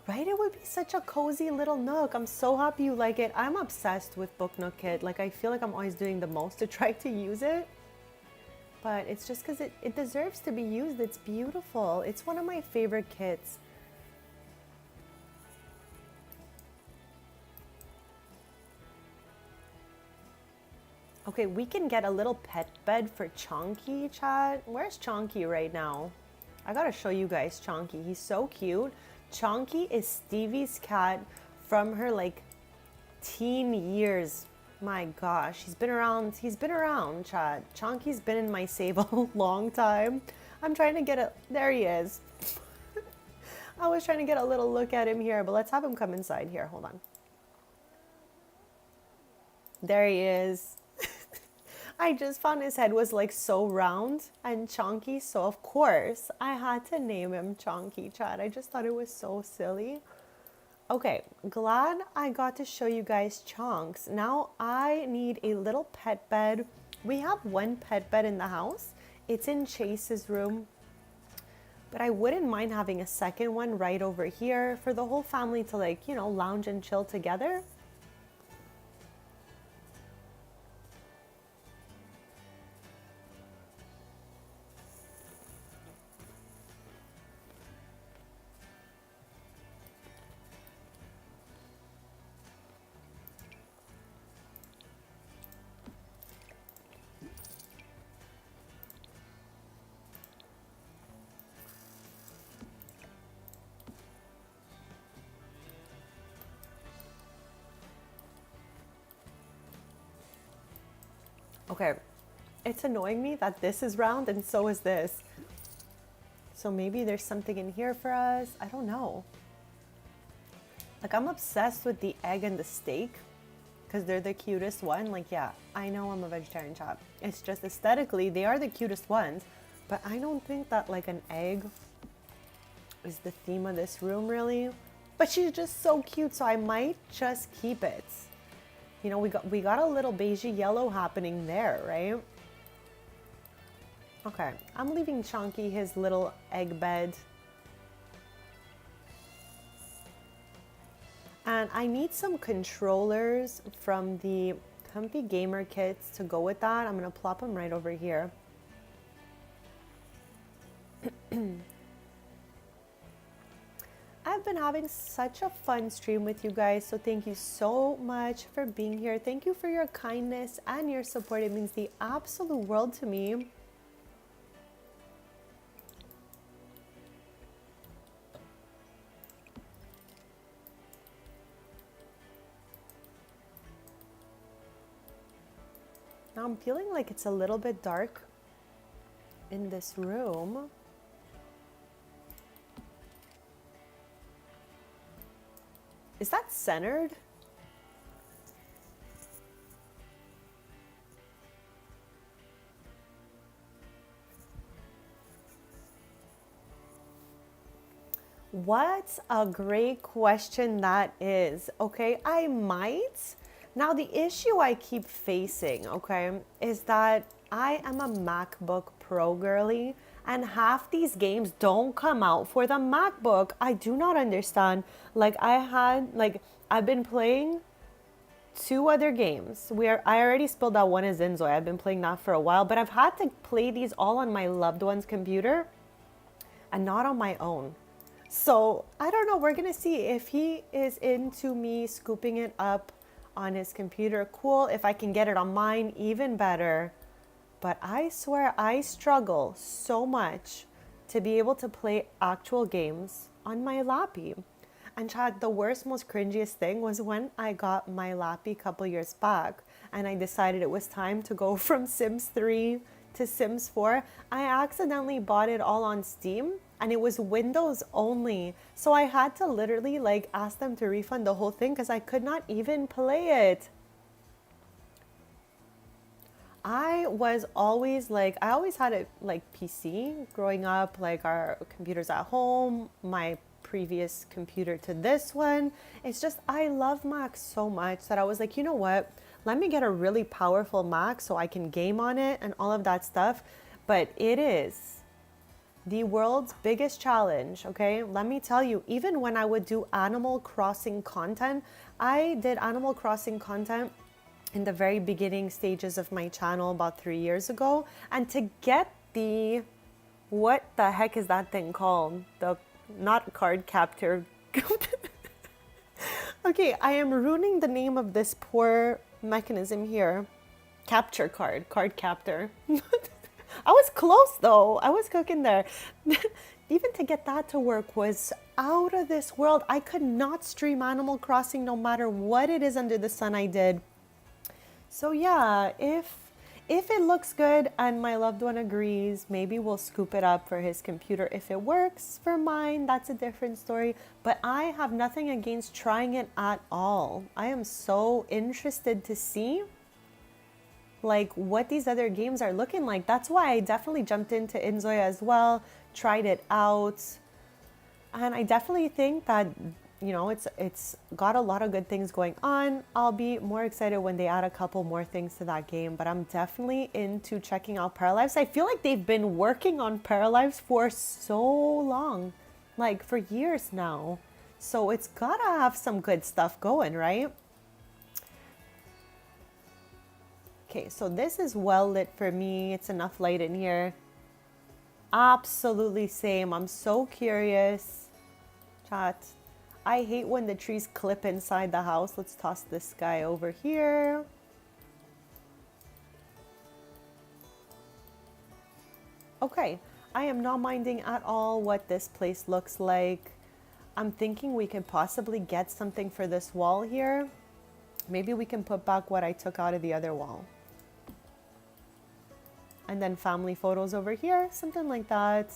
Right? It would be such a cozy little nook. I'm so happy you like it. I'm obsessed with Book Nook Kit. Like, I feel like I'm always doing the most to try to use it. But it's just because it deserves to be used. It's beautiful. It's one of my favorite kits. Okay, we can get a little pet bed for Chonky, chat. Where's Chonky right now? I gotta show you guys Chonky. He's so cute. Chonky is Stevie's cat from her like teen years. My gosh, he's been around, chat. Chonky's been in my save a long time. I'm trying to get a, there he is. I was trying to get a little look at him here, but let's have him come inside here. Hold on. There he is. I just found his head was like so round and chonky, so of course I had to name him Chonky, chat. I just thought it was so silly. Okay, glad I got to show you guys Chonks. Now I need a little pet bed. We have one pet bed in the house. It's in Chase's room, but I wouldn't mind having a second one right over here for the whole family to like, you know, lounge and chill together. Okay, it's annoying me that this is round and so is this. So maybe there's something in here for us. I don't know. Like, I'm obsessed with the egg and the steak because they're the cutest one. Like, yeah, I know I'm a vegetarian, chap. It's just aesthetically, they are the cutest ones. But I don't think that like an egg is the theme of this room really. But she's just so cute, so I might just keep it. You know, we got a little beigey yellow happening there, right? Okay, I'm leaving Chonky his little egg bed. And I need some controllers from the Comfy Gamer kits to go with that. I'm gonna plop them right over here. I've been having such a fun stream with you guys, so thank you so much for being here. Thank you for your kindness and your support. It means the absolute world to me. Now I'm feeling like it's a little bit dark in this room. Is that centered? What a great question that is. Okay, I might. Now the issue I keep facing, okay, is that I am a MacBook Pro girly and half these games don't come out for the MacBook. I do not understand. Like I've been playing 2 other games where I already spilled out. One is Inzoi. I've been playing that for a while, but I've had to play these all on my loved one's computer and not on my own. So I don't know. We're gonna see if he is into me scooping it up on his computer. Cool. If I can get it on mine, even better. But I swear I struggle so much to be able to play actual games on my lappy. And Chad, the worst, most cringiest thing was when I got my lappy a couple years back and I decided it was time to go from Sims 3 to Sims 4. I accidentally bought it all on Steam and it was Windows only. So I had to literally like ask them to refund the whole thing because I could not even play it. I always had a like PC growing up, like our computers at home, my previous computer to this one. It's just, I love Mac so much that I was like, you know what? Let me get a really powerful Mac so I can game on it and all of that stuff. But it is The world's biggest challenge, okay? Let me tell you, even when I would do Animal Crossing content, I did Animal Crossing content in the very beginning stages of my channel about 3 years ago. And to get the, what the heck is that thing called? The, not card captor. Okay, I am ruining the name of this poor mechanism here. Capture card, card captor. I was close though. I was cooking there. Even to get that to work was out of this world. I could not stream Animal Crossing no matter what it is under the sun I did. So yeah, if it looks good and my loved one agrees, maybe we'll scoop it up for his computer. If it works for mine, that's a different story. But I have nothing against trying it at all. I am so interested to see like what these other games are looking like. That's why I definitely jumped into Inzoya as well, tried it out. And I definitely think that, you know, it's got a lot of good things going on. I'll be more excited when they add a couple more things to that game, but I'm definitely into checking out Paralives. I feel like they've been working on Paralives for so long, like for years now. So it's gotta have some good stuff going, right? Okay, so this is well lit for me. It's enough light in here. Absolutely same. I'm so curious. Chat. I hate when the trees clip inside the house. Let's toss this guy over here. Okay, I am not minding at all what this place looks like. I'm thinking we could possibly get something for this wall here. Maybe we can put back what I took out of the other wall. And then family photos over here, something like that.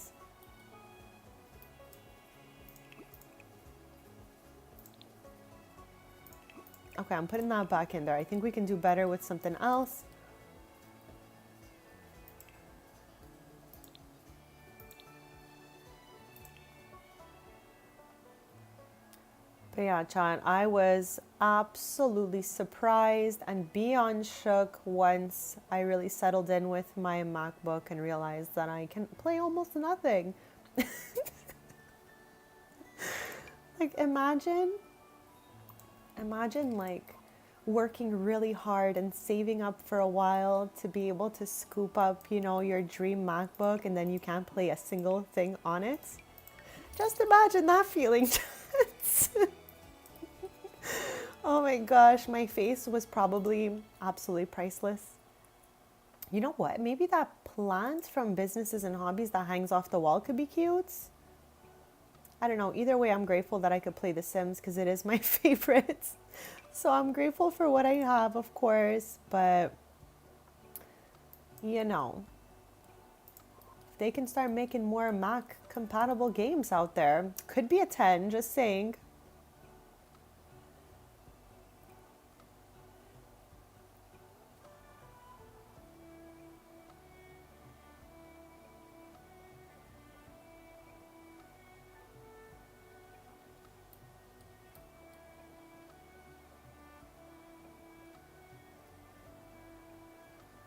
Okay, I'm putting that back in there. I think we can do better with something else. But yeah, Chan, I was absolutely surprised and beyond shook once I really settled in with my MacBook and realized that I can play almost nothing. Like imagine like working really hard and saving up for a while to be able to scoop up, you know, your dream MacBook and then you can't play a single thing on it. Just imagine that feeling. Oh my gosh, my face was probably absolutely priceless. You know what? Maybe that plant from Businesses and Hobbies that hangs off the wall could be cute. I don't know. Either way, I'm grateful that I could play The Sims because it is my favorite. So I'm grateful for what I have, of course. But, you know, if they can start making more Mac compatible games out there, could be a 10, just saying.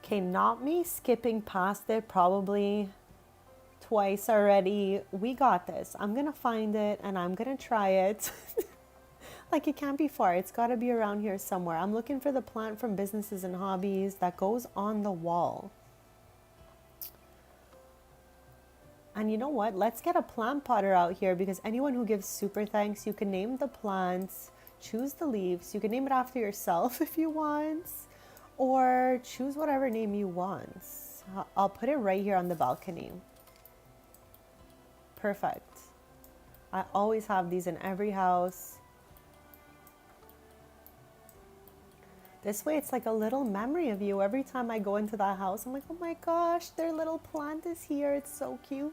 Okay, not me skipping past it probably twice already. We got this. I'm gonna find it and I'm gonna try it. Like it can't be far. It's gotta be around here somewhere. I'm looking for the plant from Businesses and Hobbies that goes on the wall. And you know what? Let's get a plant potter out here because anyone who gives super thanks, you can name the plants, choose the leaves. You can name it after yourself if you want. Or choose whatever name you want. I'll put it right here on the balcony. Perfect. I always have these in every house. This way it's like a little memory of you. Every time I go into that house, I'm like, oh my gosh, their little plant is here. It's so cute.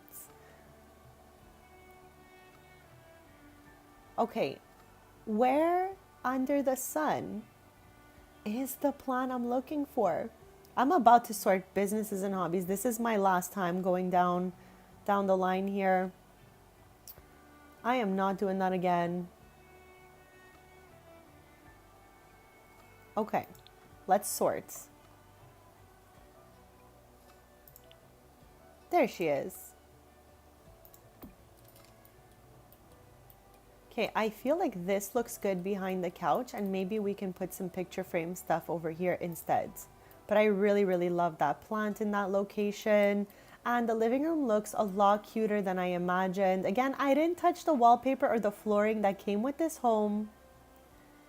Okay, where under the sun is the plant I'm looking for? I'm about to sort Businesses and Hobbies. This is my last time going down the line here. I am not doing that again. Okay, let's sort. There she is. Okay, I feel like this looks good behind the couch, and maybe we can put some picture frame stuff over here instead. But I really, really love that plant in that location. And the living room looks a lot cuter than I imagined. Again, I didn't touch the wallpaper or the flooring that came with this home.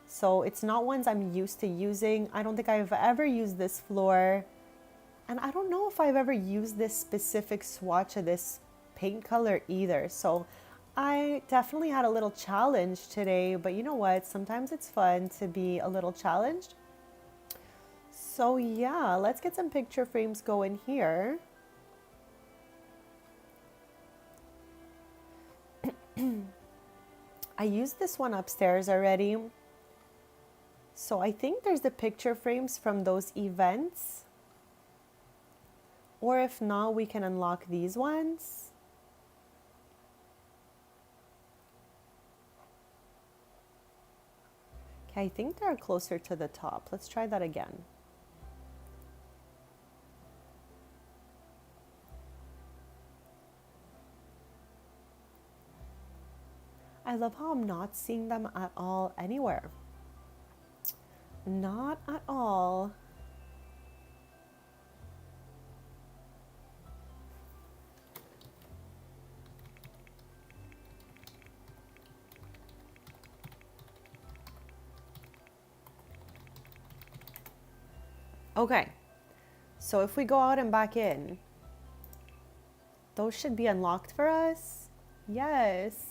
So it's not ones I'm used to using. I don't think I've ever used this floor. And I don't know if I've ever used this specific swatch of this paint color either. So I definitely had a little challenge today, but you know what? Sometimes it's fun to be a little challenged. So yeah, let's get some picture frames going here. I used this one upstairs already. So I think there's the picture frames from those events. Or if not, we can unlock these ones. Okay, I think they're closer to the top. Let's try that again. I love how I'm not seeing them at all anywhere. Not at all. Okay, so if we go out and back in, those should be unlocked for us. Yes.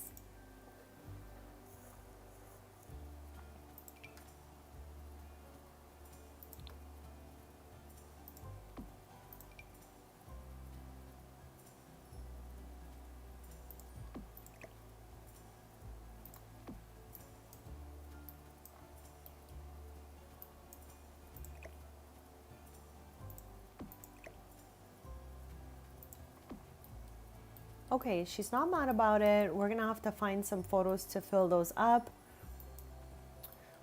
Okay, she's not mad about it. We're gonna have to find some photos to fill those up.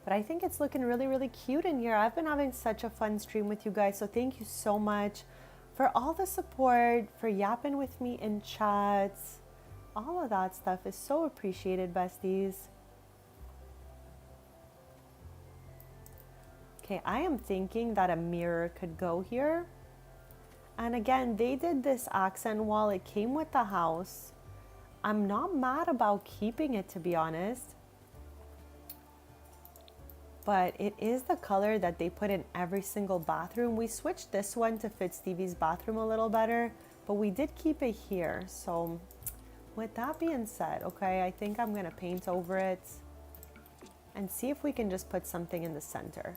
But I think it's looking really, really cute in here. I've been having such a fun stream with you guys. So thank you so much for all the support, for yapping with me in chats. All of that stuff is so appreciated, besties. Okay, I am thinking that a mirror could go here. And again, they did this accent wall. It came with the house. I'm not mad about keeping it, to be honest. But it is the color that they put in every single bathroom. We switched this one to fit Stevie's bathroom a little better, but we did keep it here. So with that being said, okay, I think I'm gonna paint over it and see if we can just put something in the center.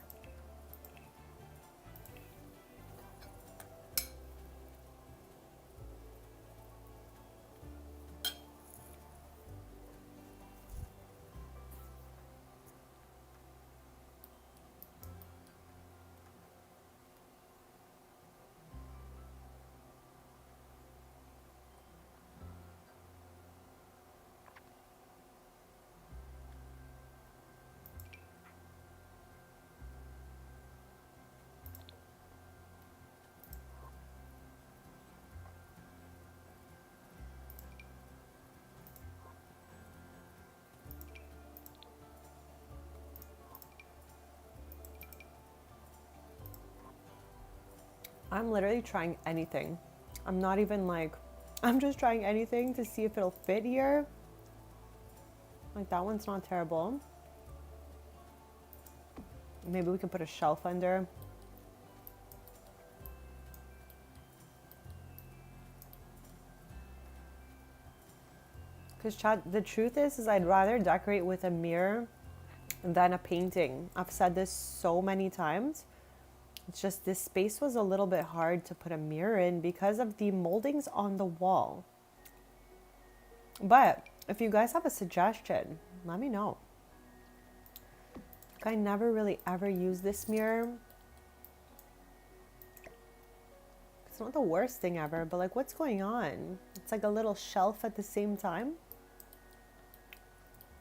I'm literally trying anything. I'm not even like, I'm just trying anything to see if it'll fit here. Like that one's not terrible. Maybe we can put a shelf under. Because Chad, the truth is I'd rather decorate with a mirror than a painting. I've said this so many times. It's just this space was a little bit hard to put a mirror in because of the moldings on the wall. But if you guys have a suggestion, let me know. I never really ever used this mirror. It's not the worst thing ever, but like what's going on? It's like a little shelf at the same time.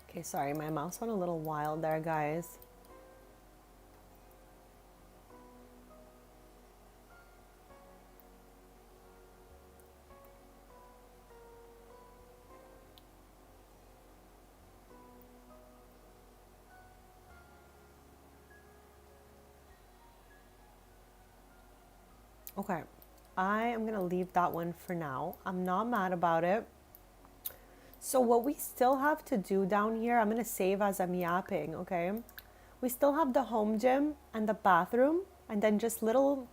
Okay, sorry, my mouse went a little wild there, guys. Okay, I am gonna leave that one for now. I'm not mad about it. So what we still have to do down here, I'm gonna save as I'm yapping, okay? We still have the home gym and the bathroom, and then just little,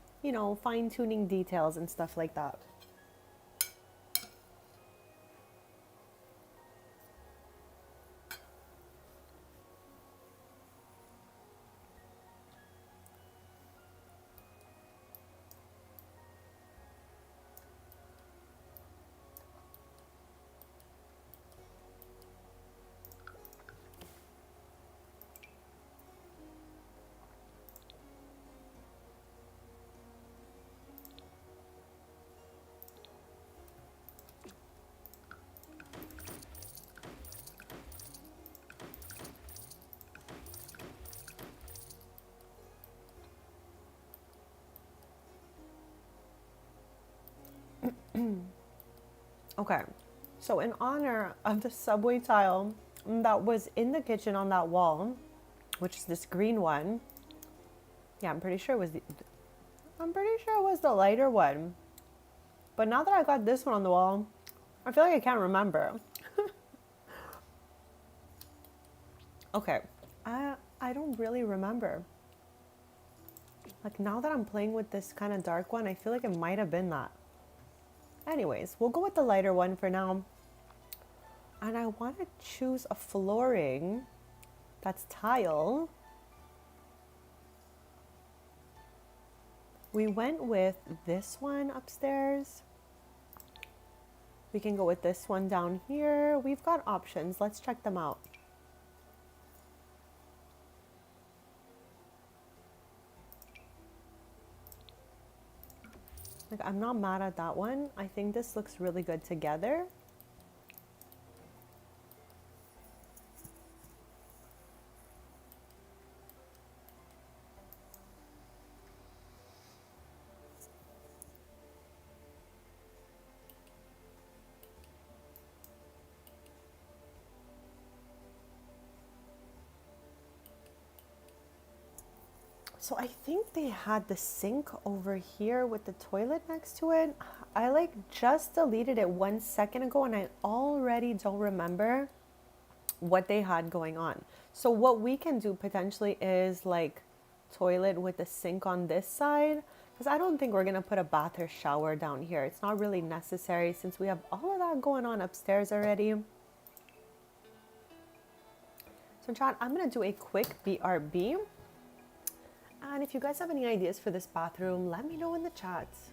fine tuning details and stuff like that. Okay, so in honor of the subway tile that was in the kitchen on that wall, which is this green one, yeah, I'm pretty sure it was the lighter one. But now that I got this one on the wall, I feel like I can't remember. Okay, I don't really remember. Like now that I'm playing with this kind of dark one, I feel like it might have been that. Anyways, we'll go with the lighter one for now. And I want to choose a flooring that's tile. We went with this one upstairs. We can go with this one down here. We've got options. Let's check them out. Like, I'm not mad at that one. I think this looks really good together. So I think they had the sink over here with the toilet next to it. I like just deleted it 1 second ago and I already don't remember what they had going on. So what we can do potentially is like toilet with the sink on this side, because I don't think we're gonna put a bath or shower down here. It's not really necessary since we have all of that going on upstairs already. So Chad, I'm gonna do a quick BRB. And if you guys have any ideas for this bathroom, let me know in the chats.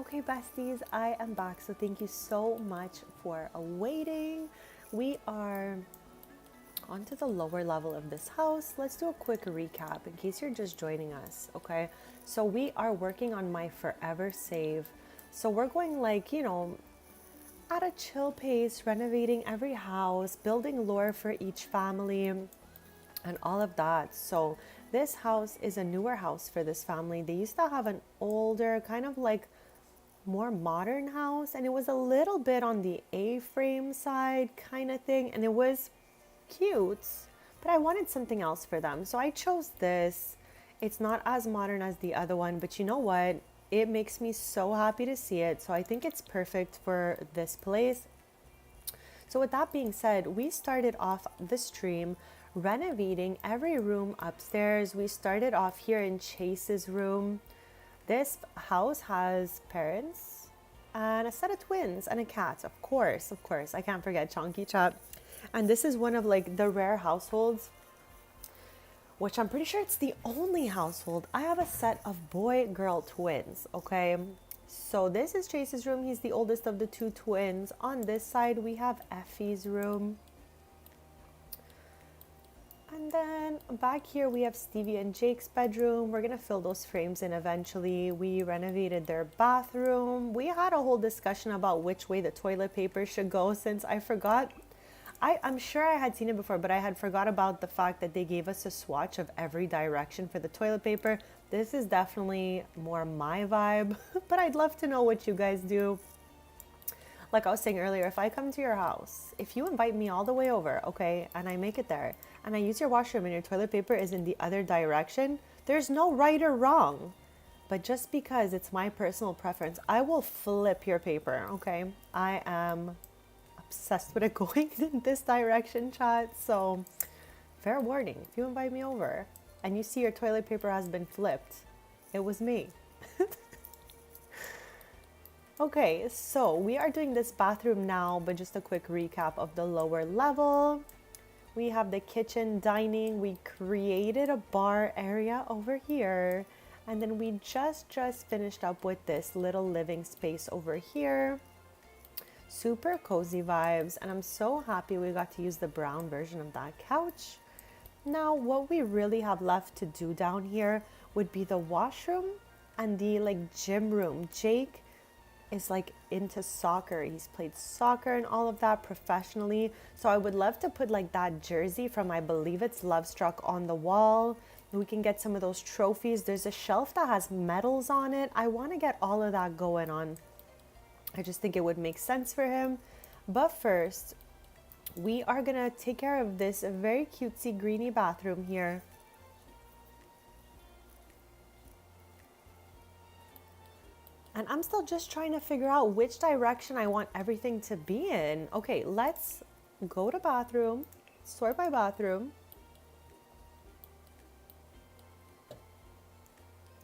Okay, besties, I am back. So thank you so much for waiting. We are onto the lower level of this house. Let's do a quick recap in case you're just joining us, okay? So we are working on my forever save. So we're going like, at a chill pace, renovating every house, building lore for each family, and all of that. So this house is a newer house for this family. They used to have an older, kind of like more modern house, and it was a little bit on the A-frame side kind of thing, and it was cute, but I wanted something else for them. So I chose this. It's not as modern as the other one, but you know what? It makes me so happy to see it. So I think it's perfect for this place. So with that being said, we started off the stream renovating every room upstairs. We started off here in Chase's room. This house has parents and a set of twins and a cat, of course. I can't forget Chonky Chop. And this is one of like the rare households, which I'm pretty sure it's the only household. I have a set of boy-girl twins, okay? So this is Chase's room. He's the oldest of the two twins. On this side, we have Effie's room. And then back here, we have Stevie and Jake's bedroom. We're going to fill those frames in eventually. We renovated their bathroom. We had a whole discussion about which way the toilet paper should go since I forgot. I'm sure I had seen it before, but I had forgot about the fact that they gave us a swatch of every direction for the toilet paper. This is definitely more my vibe, but I'd love to know what you guys do. Like I was saying earlier, if I come to your house, if you invite me all the way over, okay, and I make it there, and I use your washroom and your toilet paper is in the other direction, there's no right or wrong. But just because it's my personal preference, I will flip your paper, okay? I am obsessed with it going in this direction, chat. So fair warning, if you invite me over and you see your toilet paper has been flipped, it was me. Okay, so we are doing this bathroom now, but just a quick recap of the lower level. We have the kitchen, dining. We created a bar area over here. And then we just finished up with this little living space over here. Super cozy vibes. And I'm so happy we got to use the brown version of that couch. Now, what we really have left to do down here would be the washroom and the like gym room. Jake is like into soccer. He's played soccer and all of that professionally. So I would love to put like that jersey from, I believe it's Love Struck, on the wall. We can get some of those trophies. There's a shelf that has medals on it. I want to get all of that going on. I just think it would make sense for him. But first, we are gonna take care of this very cutesy greeny bathroom here. And I'm still just trying to figure out which direction I want everything to be in. Okay, let's go to bathroom, sort by bathroom.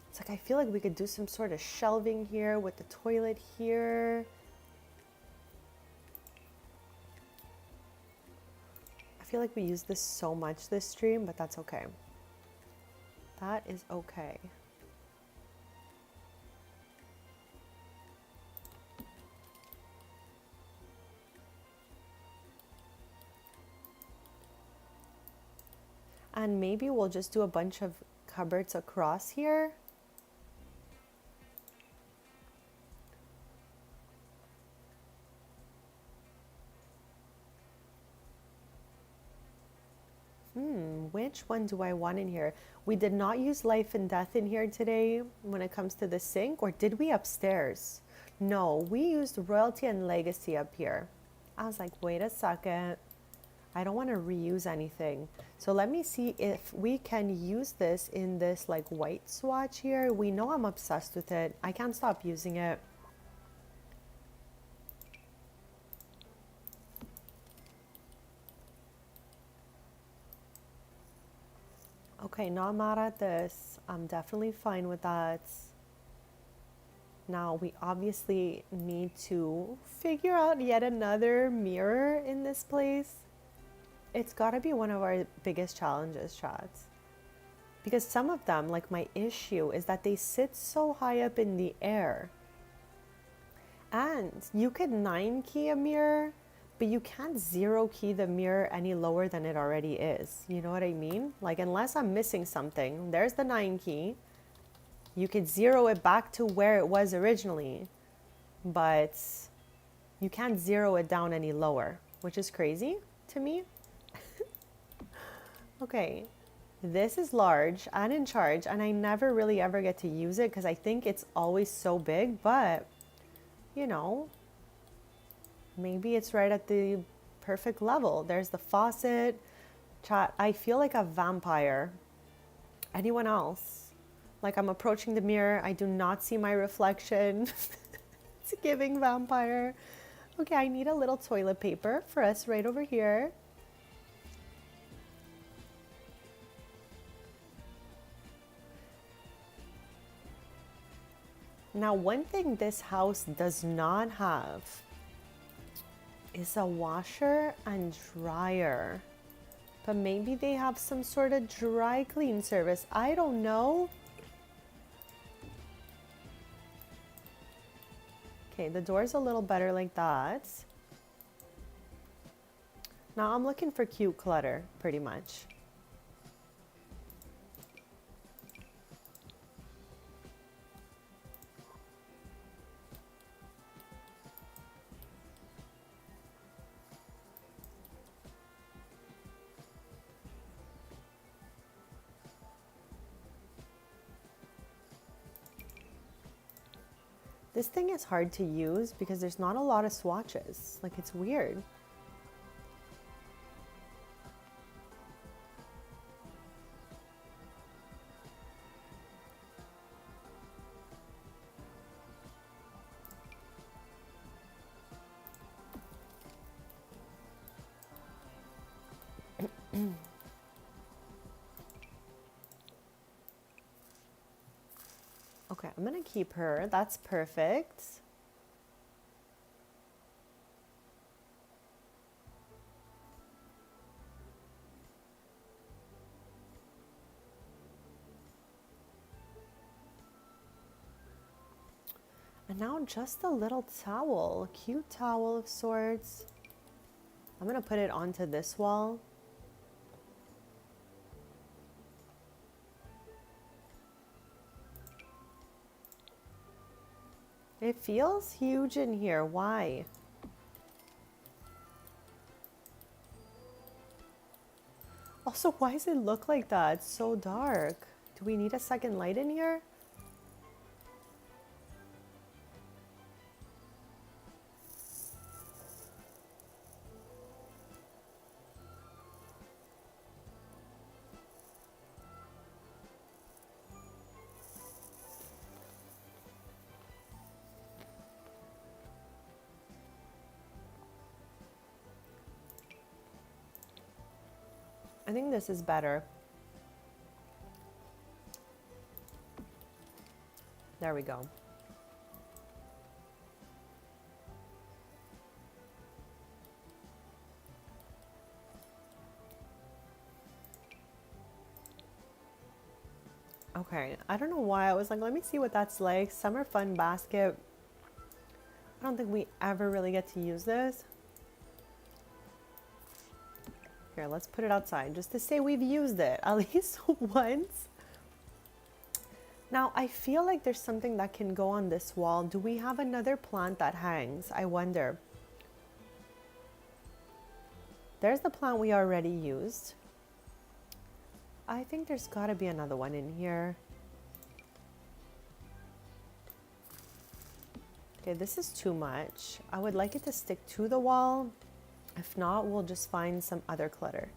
It's like I feel like we could do some sort of shelving here with the toilet here. I feel like we use this so much this stream, but that's okay. That is okay. And maybe we'll just do a bunch of cupboards across here. Which one do I want in here? We did not use life and death in here today when it comes to the sink, or did we upstairs? No, we used royalty and legacy up here. I was like, wait a second. I don't want to reuse anything. So let me see if we can use this in this like white swatch here. We know I'm obsessed with it. I can't stop using it. Okay, not mad at this. I'm definitely fine with that. Now we obviously need to figure out yet another mirror in this place. It's got to be one of our biggest challenges, chats. Because some of them, like my issue, is that they sit so high up in the air. And you could 9 key a mirror, but you can't 0 key the mirror any lower than it already is. You know what I mean? Like, unless I'm missing something, there's the 9 key. You could 0 it back to where it was originally, but you can't 0 it down any lower, which is crazy to me. Okay, this is large and in charge, and I never really ever get to use it because I think it's always so big, but you know, maybe it's right at the perfect level. There's the faucet. Chat, I feel like a vampire. Anyone else? Like I'm approaching the mirror. I do not see my reflection. It's giving vampire. Okay, I need a little toilet paper for us right over here. Now, one thing this house does not have is a washer and dryer. But maybe they have some sort of dry clean service. I don't know. Okay, the door's a little better like that. Now I'm looking for cute clutter, pretty much. This thing is hard to use because there's not a lot of swatches. Like, it's weird. Okay, I'm gonna keep her. That's perfect. And now just a little towel, a cute towel of sorts. I'm gonna put it onto this wall. It feels huge in here. Why? Also, why does it look like that? It's so dark. Do we need a second light in here? I think this is better. There we go. Okay, I don't know why I was like, let me see what that's like. Summer fun basket. I don't think we ever really get to use this. Here, let's put it outside just to say we've used it at least once. Now, I feel like there's something that can go on this wall. Do we have another plant that hangs? I wonder. There's the plant we already used. I think there's got to be another one in here. Okay, this is too much. I would like it to stick to the wall. If not, we'll just find some other clutter.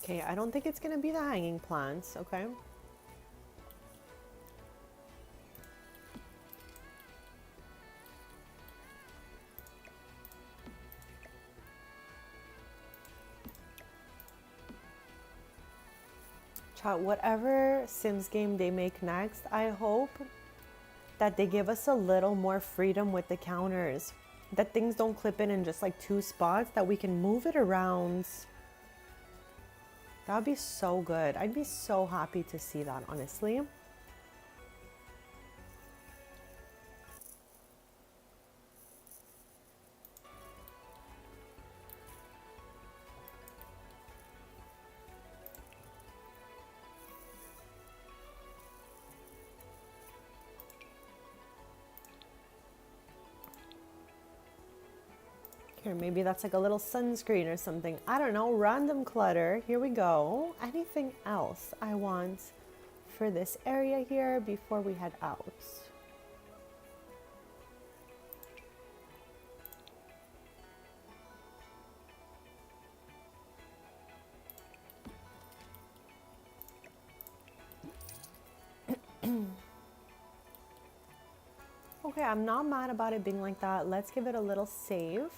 Okay, I don't think it's gonna be the hanging plants, okay? Chat, whatever Sims game they make next, I hope that they give us a little more freedom with the counters. That things don't clip in just like 2 spots, that we can move it around. That would be so good. I'd be so happy to see that, honestly. Here, maybe that's like a little sunscreen or something. I don't know, random clutter. Here we go. Anything else I want for this area here before we head out? Okay, I'm not mad about it being like that. Let's give it a little save.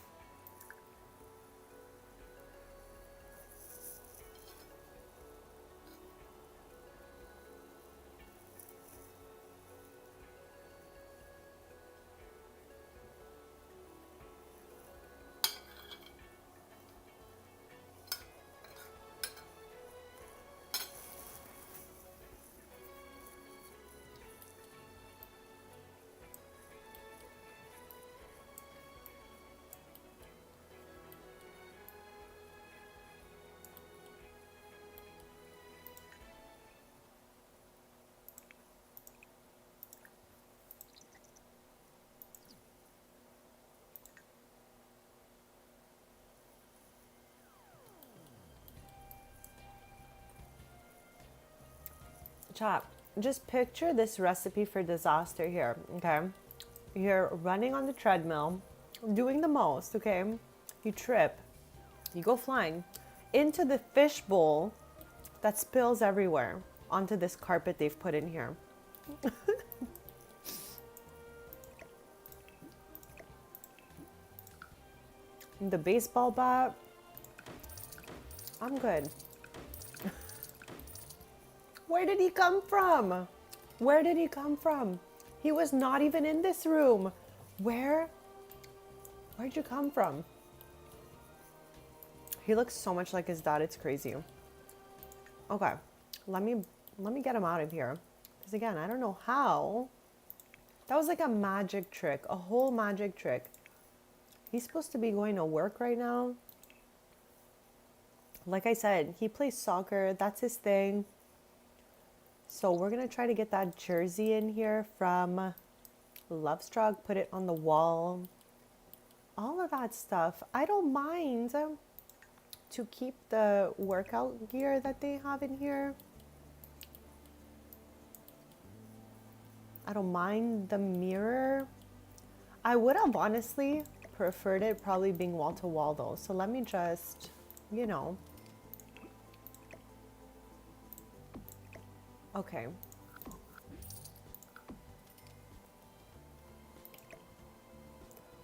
Chop, just picture this recipe for disaster here, okay? You're running on the treadmill, doing the most, okay? You trip, you go flying into the fish bowl that spills everywhere onto this carpet they've put in here. The baseball bat, I'm good. Where did he come from? Where did he come from? He was not even in this room. Where'd you come from? He looks so much like his dad, it's crazy. Okay, let me get him out of here. Because again, I don't know how. That was like a magic trick, a whole magic trick. He's supposed to be going to work right now. Like I said, he plays soccer, that's his thing. So we're gonna try to get that jersey in here from Lovestruck, put it on the wall. All of that stuff. I don't mind to keep the workout gear that they have in here. I don't mind the mirror. I would have honestly preferred it probably being wall to wall though. So let me just, you know. Okay.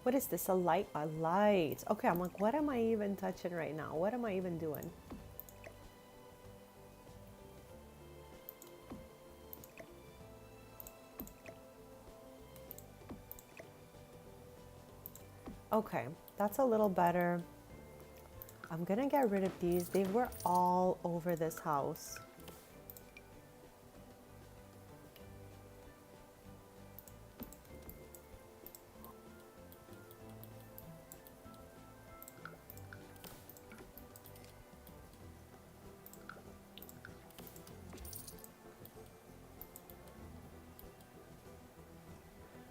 What is this? A light? A light. Okay, I'm like, what am I even touching right now? What am I even doing? Okay, that's a little better. I'm gonna get rid of these. They were all over this house.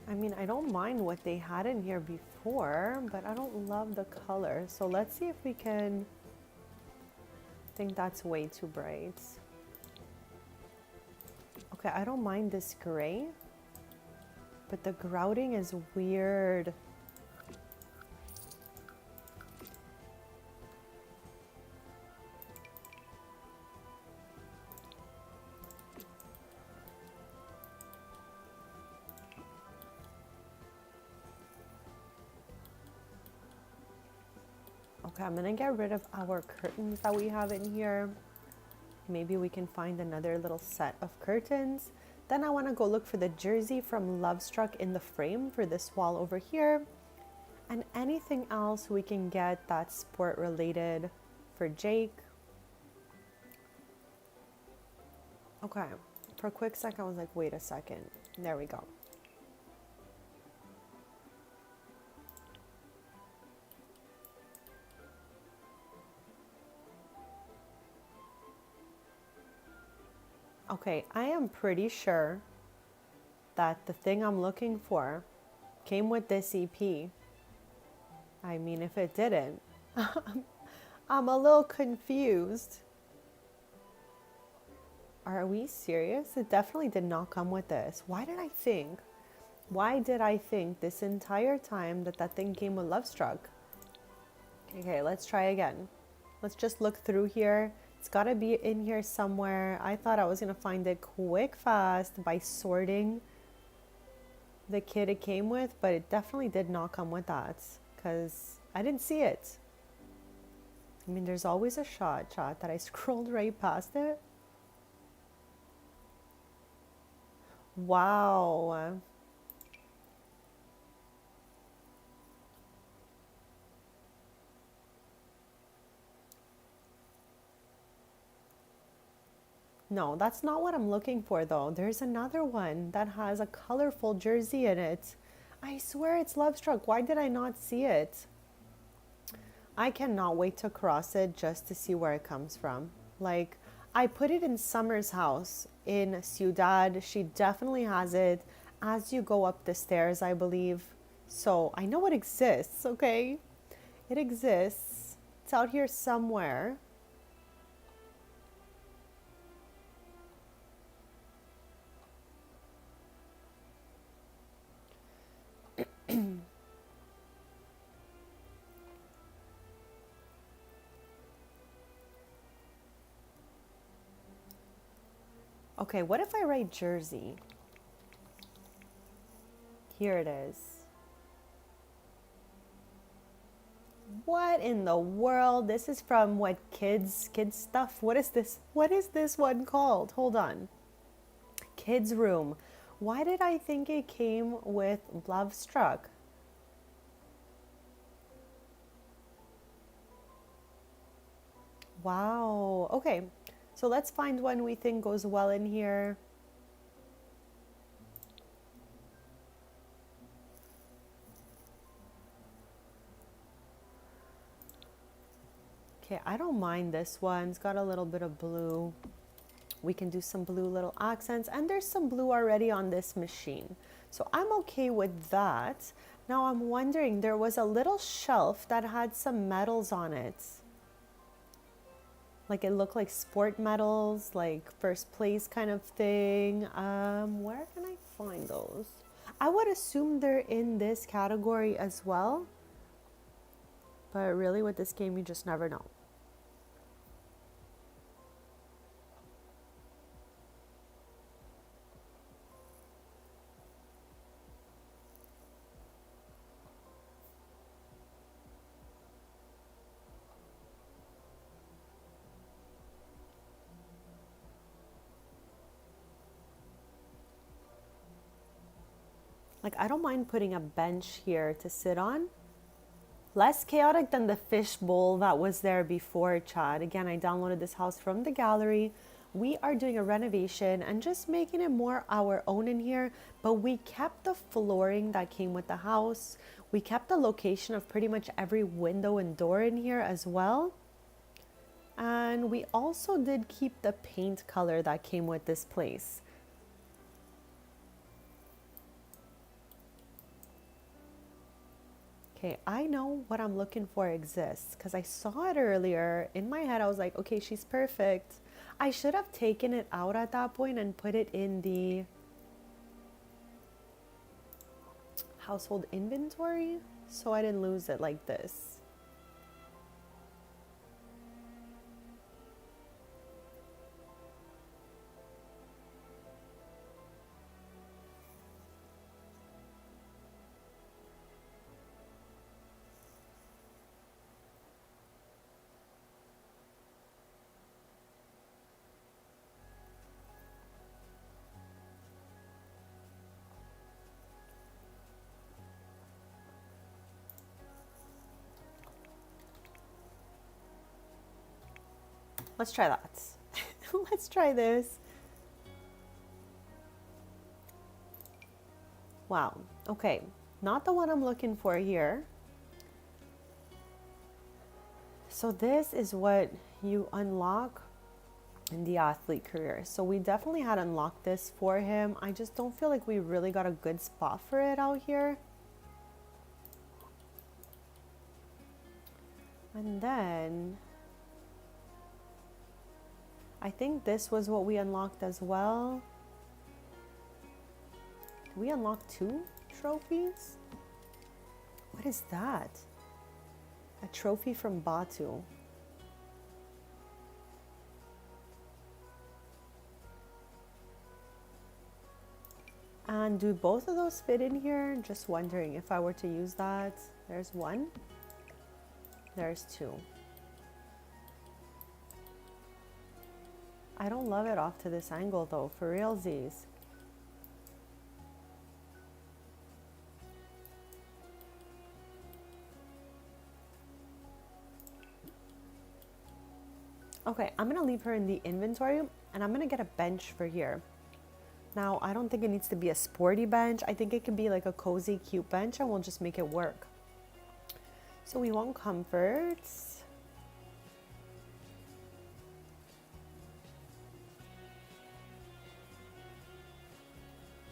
I mean, I don't mind what they had in here before, but I don't love the color. So let's see if we can. I think that's way too bright. Okay, I don't mind this gray, but the grouting is weird. Okay, I'm gonna get rid of our curtains that we have in here. Maybe we can find another little set of curtains. Then I want to go look for the jersey from Lovestruck in the frame for this wall over here. And anything else we can get that's sport related for Jake. Okay, for a quick second I was like, wait a second. There we go. Okay, I am pretty sure that the thing I'm looking for came with this EP. I mean, if it didn't, I'm a little confused. Are we serious? It definitely did not come with this. Why did I think this entire time that that thing came with Lovestruck? Okay, let's try again. Let's just look through here. It's gotta be in here somewhere. I thought I was gonna find it quick, fast by sorting the kit it came with, but it definitely did not come with that because I didn't see it. I mean, there's always a shot that I scrolled right past it. Wow. No, that's not what I'm looking for though. There's another one that has a colorful jersey in it. I swear it's Lovestruck. Why did I not see it? I cannot wait to cross it just to see where it comes from. Like, I put it in Summer's house in Ciudad. She definitely has it as you go up the stairs, I believe. So I know it exists, okay? It exists. It's out here somewhere. Okay, what if I write Jersey? Here it is. What in the world? This is from what, kids stuff? What is this? What is this one called? Hold on. Kids room. Why did I think it came with Lovestruck? Wow. Okay. So let's find one we think goes well in here. Okay, I don't mind this one. It's got a little bit of blue. We can do some blue little accents, and there's some blue already on this machine. So I'm okay with that. Now I'm wondering, there was a little shelf that had some medals on it. Like it looked like sport medals, like first place kind of thing. Where can I find those? I would assume they're in this category as well. But really with this game, you just never know. Like, I don't mind putting a bench here to sit on. Less chaotic than the fish bowl that was there before, Chad. Again, I downloaded this house from the gallery. We are doing a renovation and just making it more our own in here, but we kept the flooring that came with the house. We kept the location of pretty much every window and door in here as well. And we also did keep the paint color that came with this place. Okay, I know what I'm looking for exists because I saw it earlier. In my head, I was like, okay, she's perfect. I should have taken it out at that point and put it in the household inventory so I didn't lose it like this. Let's try that. Let's try this. Wow. Okay. Not the one I'm looking for here. So this is what you unlock in the athlete career. So we definitely had unlocked this for him. I just don't feel like we really got a good spot for it out here. And then I think this was what we unlocked as well. Did we unlock 2 trophies? What is that? A trophy from Batu. And do both of those fit in here? Just wondering if I were to use that. There's 1. There's 2. I don't love it off to this angle though, for realsies. Okay, I'm gonna leave her in the inventory and I'm gonna get a bench for here. Now, I don't think it needs to be a sporty bench. I think it can be like a cozy, cute bench and we'll just make it work. So we want comforts.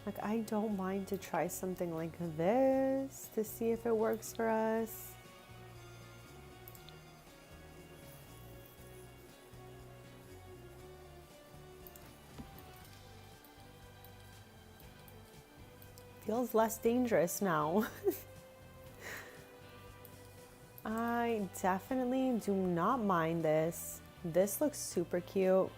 Like, I don't mind to try something like this to see if it works for us. Feels less dangerous now. I definitely do not mind this. This looks super cute.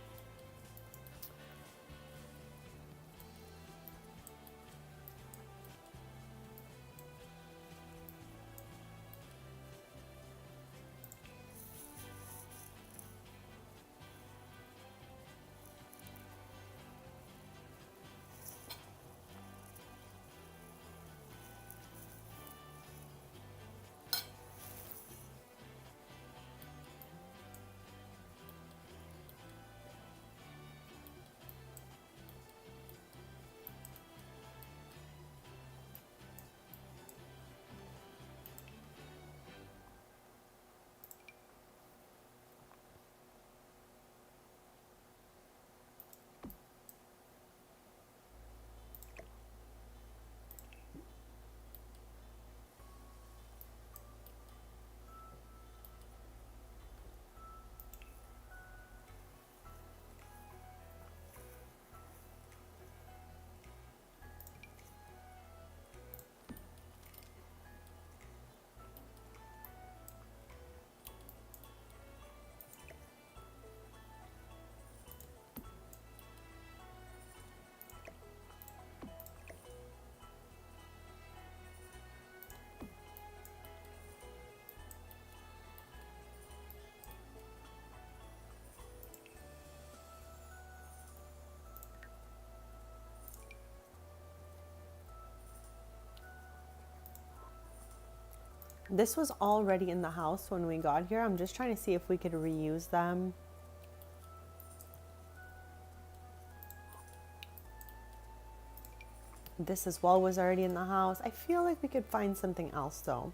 This was already in the house when we got here. I'm just trying to see if we could reuse them. This as well was already in the house. I feel like we could find something else though.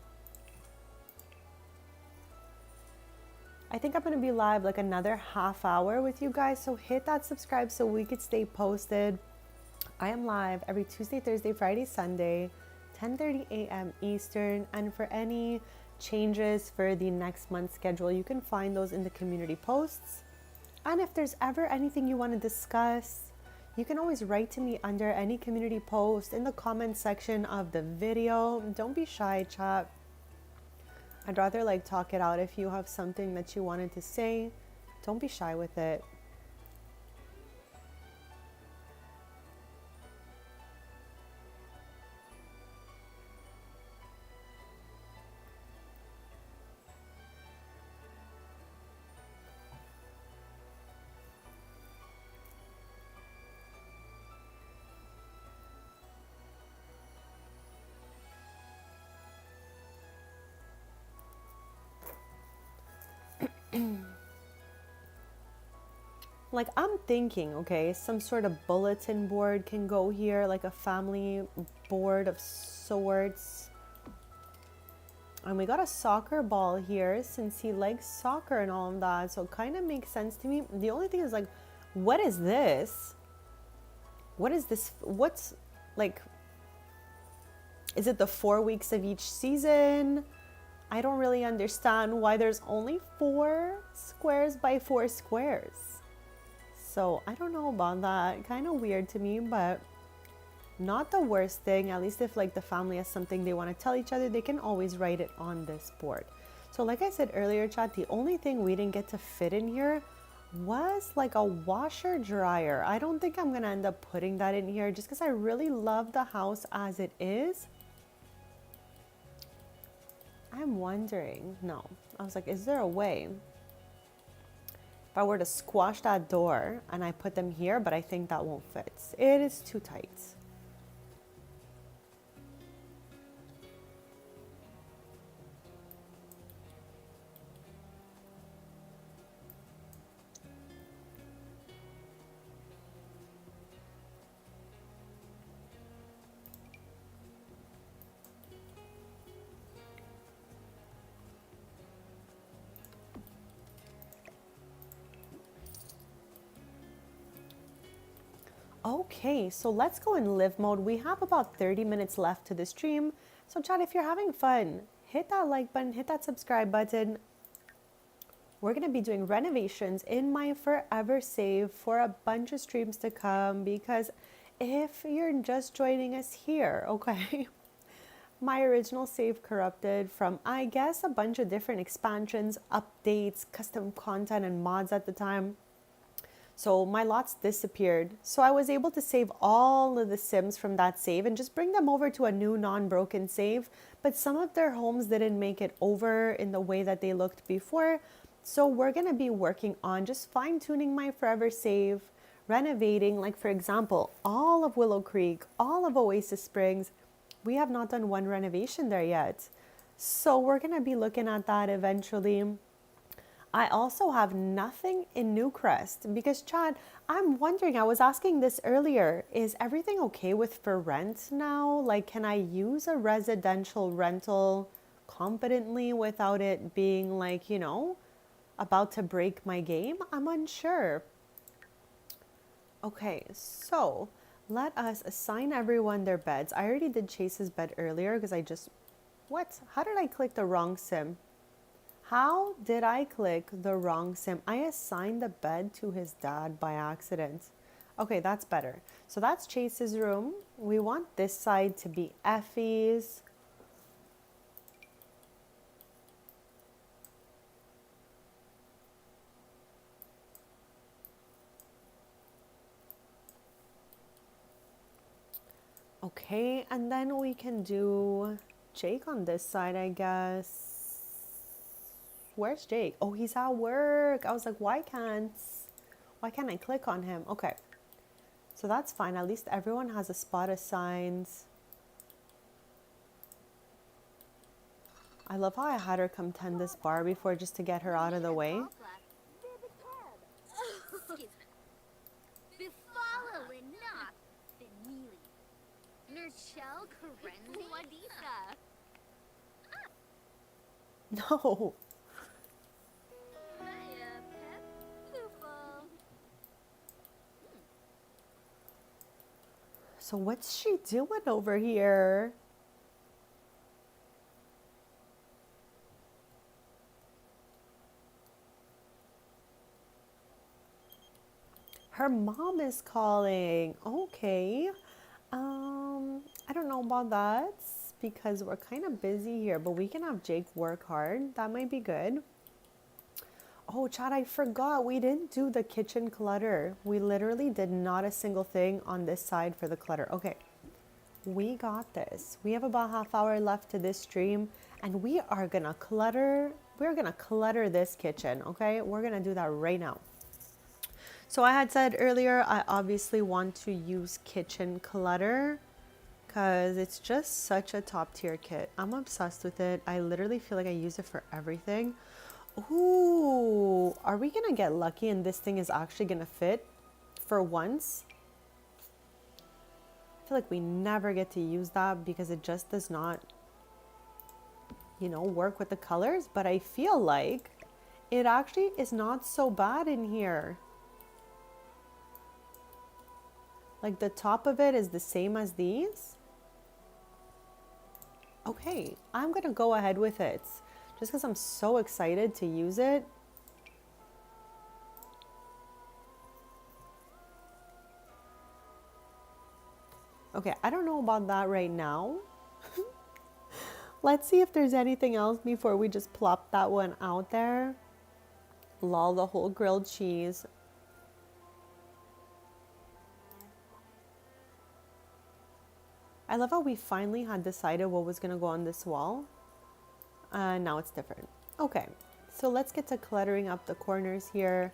I think I'm going to be live like another half hour with you guys. So hit that subscribe so we could stay posted. I am live every Tuesday, Thursday, Friday, Sunday, 10:30 a.m. Eastern. And for any changes for the next month's schedule, you can find those in the community posts. And if there's ever anything you want to discuss, you can always write to me under any community post in the comment section of the video. Don't be shy, chat. I'd rather like talk it out. If you have something that you wanted to say, don't be shy with it. Like I'm thinking, okay, some sort of bulletin board can go here, like a family board of sorts. And we got a soccer ball here since he likes soccer and all of that. So it kind of makes sense to me. The only thing is like, what is this? What is this? What's like, is it the 4 weeks of each season? I don't really understand why there's only 4 squares by 4 squares. So I don't know about that. Kind of weird to me, but not the worst thing. At least if like the family has something they want to tell each other, they can always write it on this board. So like I said earlier, chat, the only thing we didn't get to fit in here was like a washer dryer. I don't think I'm gonna end up putting that in here just because I really love the house as it is. I'm wondering, no, I was like, is there a way if I were to squash that door and I put them here, but I think that won't fit. It is too tight. Okay, so let's go in live mode. We have about 30 minutes left to the stream. So chat, if you're having fun, hit that like button, hit that subscribe button. We're going to be doing renovations in my forever save for a bunch of streams to come, because if you're just joining us here, okay, my original save corrupted from, I guess, a bunch of different expansions, updates, custom content, and mods at the time. So my lots disappeared. So I was able to save all of the Sims from that save and just bring them over to a new non-broken save. But some of their homes didn't make it over in the way that they looked before. So we're going to be working on just fine-tuning my forever save, renovating, like for example, all of Willow Creek, all of Oasis Springs. We have not done one renovation there yet. So we're going to be looking at that eventually. I also have nothing in Newcrest because, Chad, I'm wondering, I was asking this earlier, is everything okay with for rent now? Like, can I use a residential rental competently without it being like, you know, about to break my game? I'm unsure. Okay, so let us assign everyone their beds. I already did Chase's bed earlier because I just, what? How did I click the wrong sim? How did I click the wrong sim? I assigned the bed to his dad by accident. Okay, that's better. So that's Chase's room. We want this side to be Effie's. Okay, and then we can do Jake on this side, I guess. Where's Jake? Oh, he's at work. I was like, why can't I click on him? Okay. So that's fine. At least everyone has a spot assigned. I love how I had her come tend this bar before just to get her out of the way. No. So what's she doing over here? Her mom is calling. Okay. I don't know about that because we're kind of busy here, but we can have Jake work hard. That might be good. Oh, Chad, I forgot. We didn't do the kitchen clutter. We literally did not a single thing on this side for the clutter. Okay, we got this. We have about half hour left to this stream, and we are gonna clutter. We're gonna clutter this kitchen, okay? We're gonna do that right now. So I had said earlier, I obviously want to use kitchen clutter because it's just such a top tier kit. I'm obsessed with it. I literally feel like I use it for everything. Ooh, are we gonna get lucky and this thing is actually gonna fit for once? I feel like we never get to use that because it just does not, you know, work with the colors, but I feel like it actually is not so bad in here. Like the top of it is the same as these. Okay, I'm gonna go ahead with it just because I'm so excited to use it. Okay, I don't know about that right now. Let's see if there's anything else before we just plop that one out there. Lol, the whole grilled cheese. I love how we finally had decided what was gonna go on this wall. Now it's different. Okay, so let's get to cluttering up the corners here.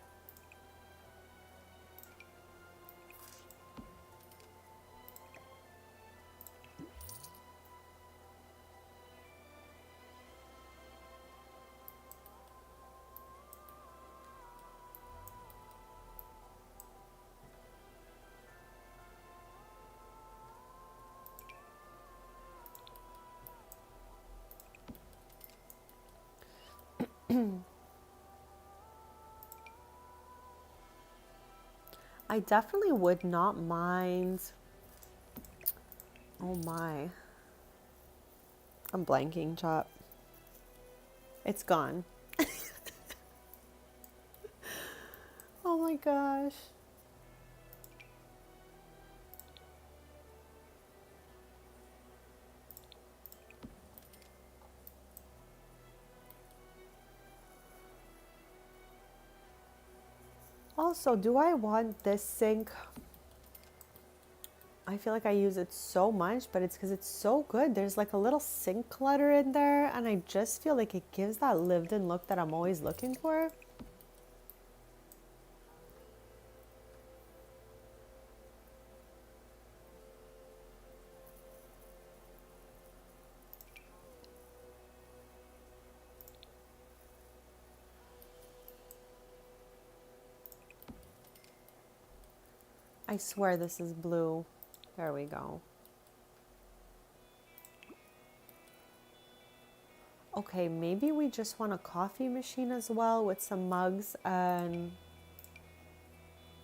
I definitely would not mind. Oh my. I'm blanking, chat. It's gone. Oh my gosh. Also, do I want this sink? I feel like I use it so much, but it's because it's so good. There's like a little sink clutter in there, and I just feel like it gives that lived-in look that I'm always looking for. I swear this is blue. There we go. Okay, maybe we just want a coffee machine as well with some mugs and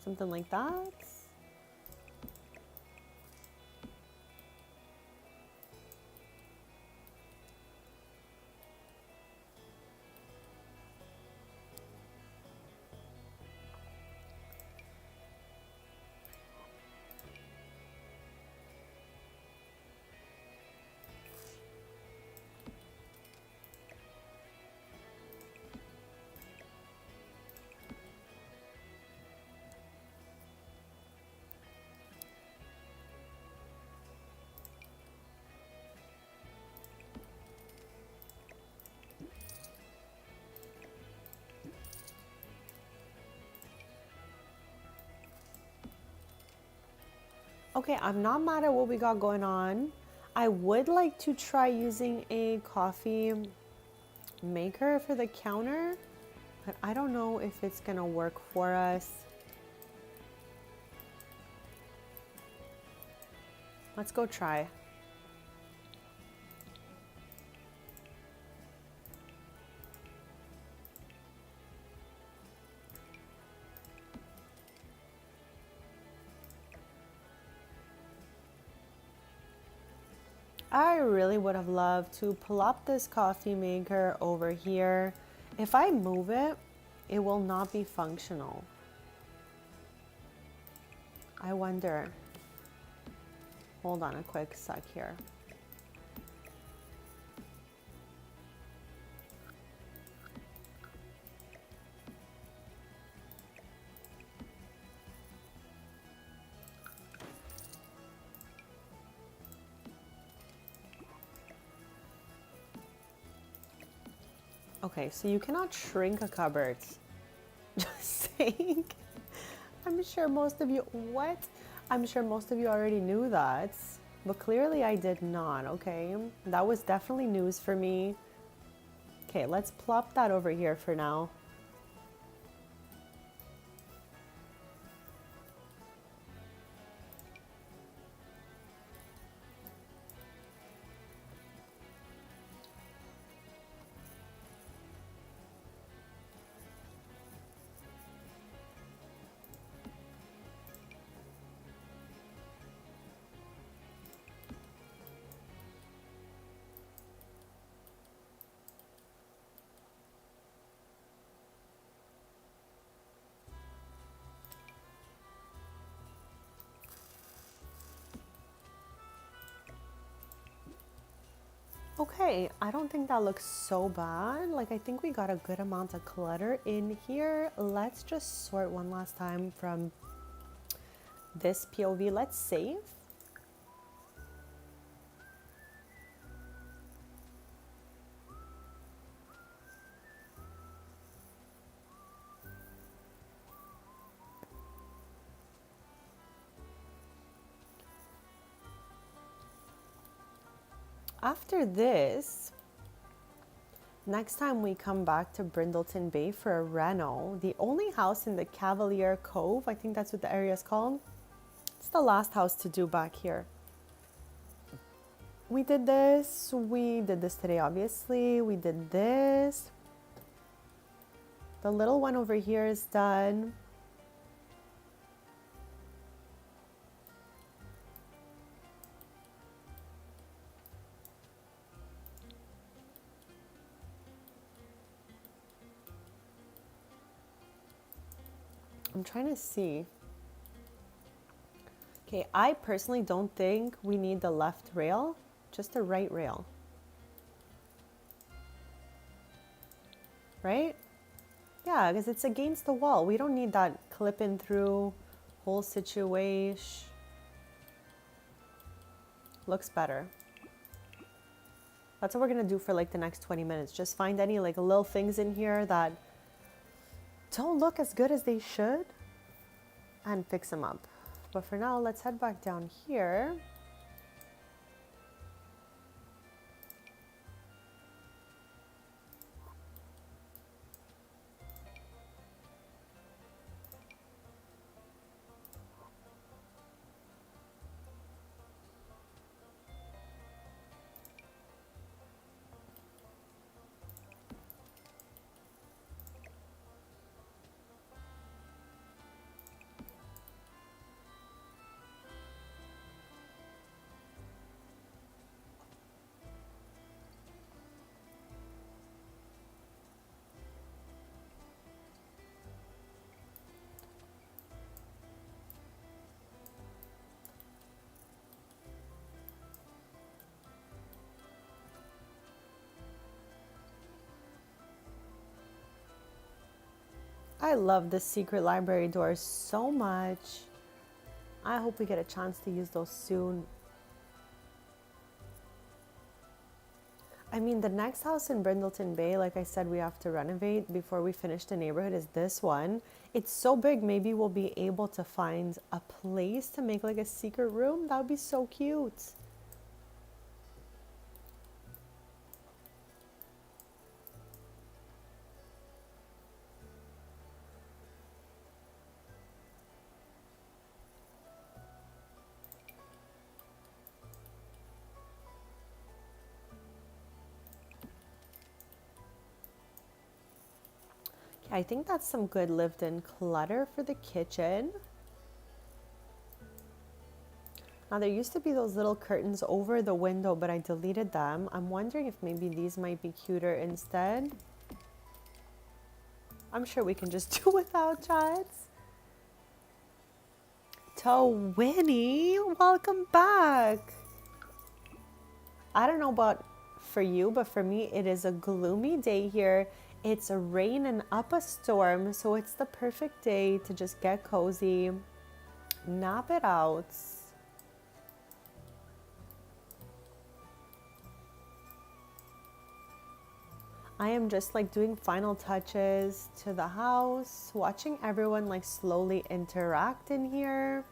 something like that. Okay, I'm not mad at what we got going on. I would like to try using a coffee maker for the counter, but I don't know if it's gonna work for us. Let's go try. I really would have loved to plop this coffee maker over here. If I move it, it will not be functional. I wonder. Hold on a quick sec here. Okay, so you cannot shrink a cupboard. Just saying. I'm sure most of you, what? I'm sure most of you already knew that, but clearly I did not, okay? That was definitely news for me. Okay, let's plop that over here for now. Okay, I don't think that looks so bad. Like, I think we got a good amount of clutter in here. Let's just sort one last time from this POV. Let's save. After this, next time we come back to Brindleton Bay for a reno, the only house in the Cavalier Cove, I think that's what the area is called. It's the last house to do back here. We did this today, obviously. We did this. The little one over here is done. I'm trying to see. Okay, I personally don't think we need the left rail, just the right rail. Right? Yeah, because it's against the wall. We don't need that clipping through whole situation. Looks better. That's what we're gonna do for like the next 20 minutes. Just find any like little things in here that don't look as good as they should and fix them up. But for now, let's head back down here. I love the secret library doors so much. I hope we get a chance to use those soon. I mean, the next house in Brindleton Bay, like I said, we have to renovate before we finish the neighborhood is this one. It's so big, maybe we'll be able to find a place to make like a secret room. That would be so cute. I think that's some good lived-in clutter for the kitchen. Now there used to be those little curtains over the window, but I deleted them. I'm wondering if maybe these might be cuter instead. I'm sure we can just do without chats. To Winnie, welcome back. I don't know about for you, but for me, it is a gloomy day here. It's a rain and up a storm, so it's the perfect day to just get cozy, nap it out. I am just like doing final touches to the house, watching everyone like slowly interact in here.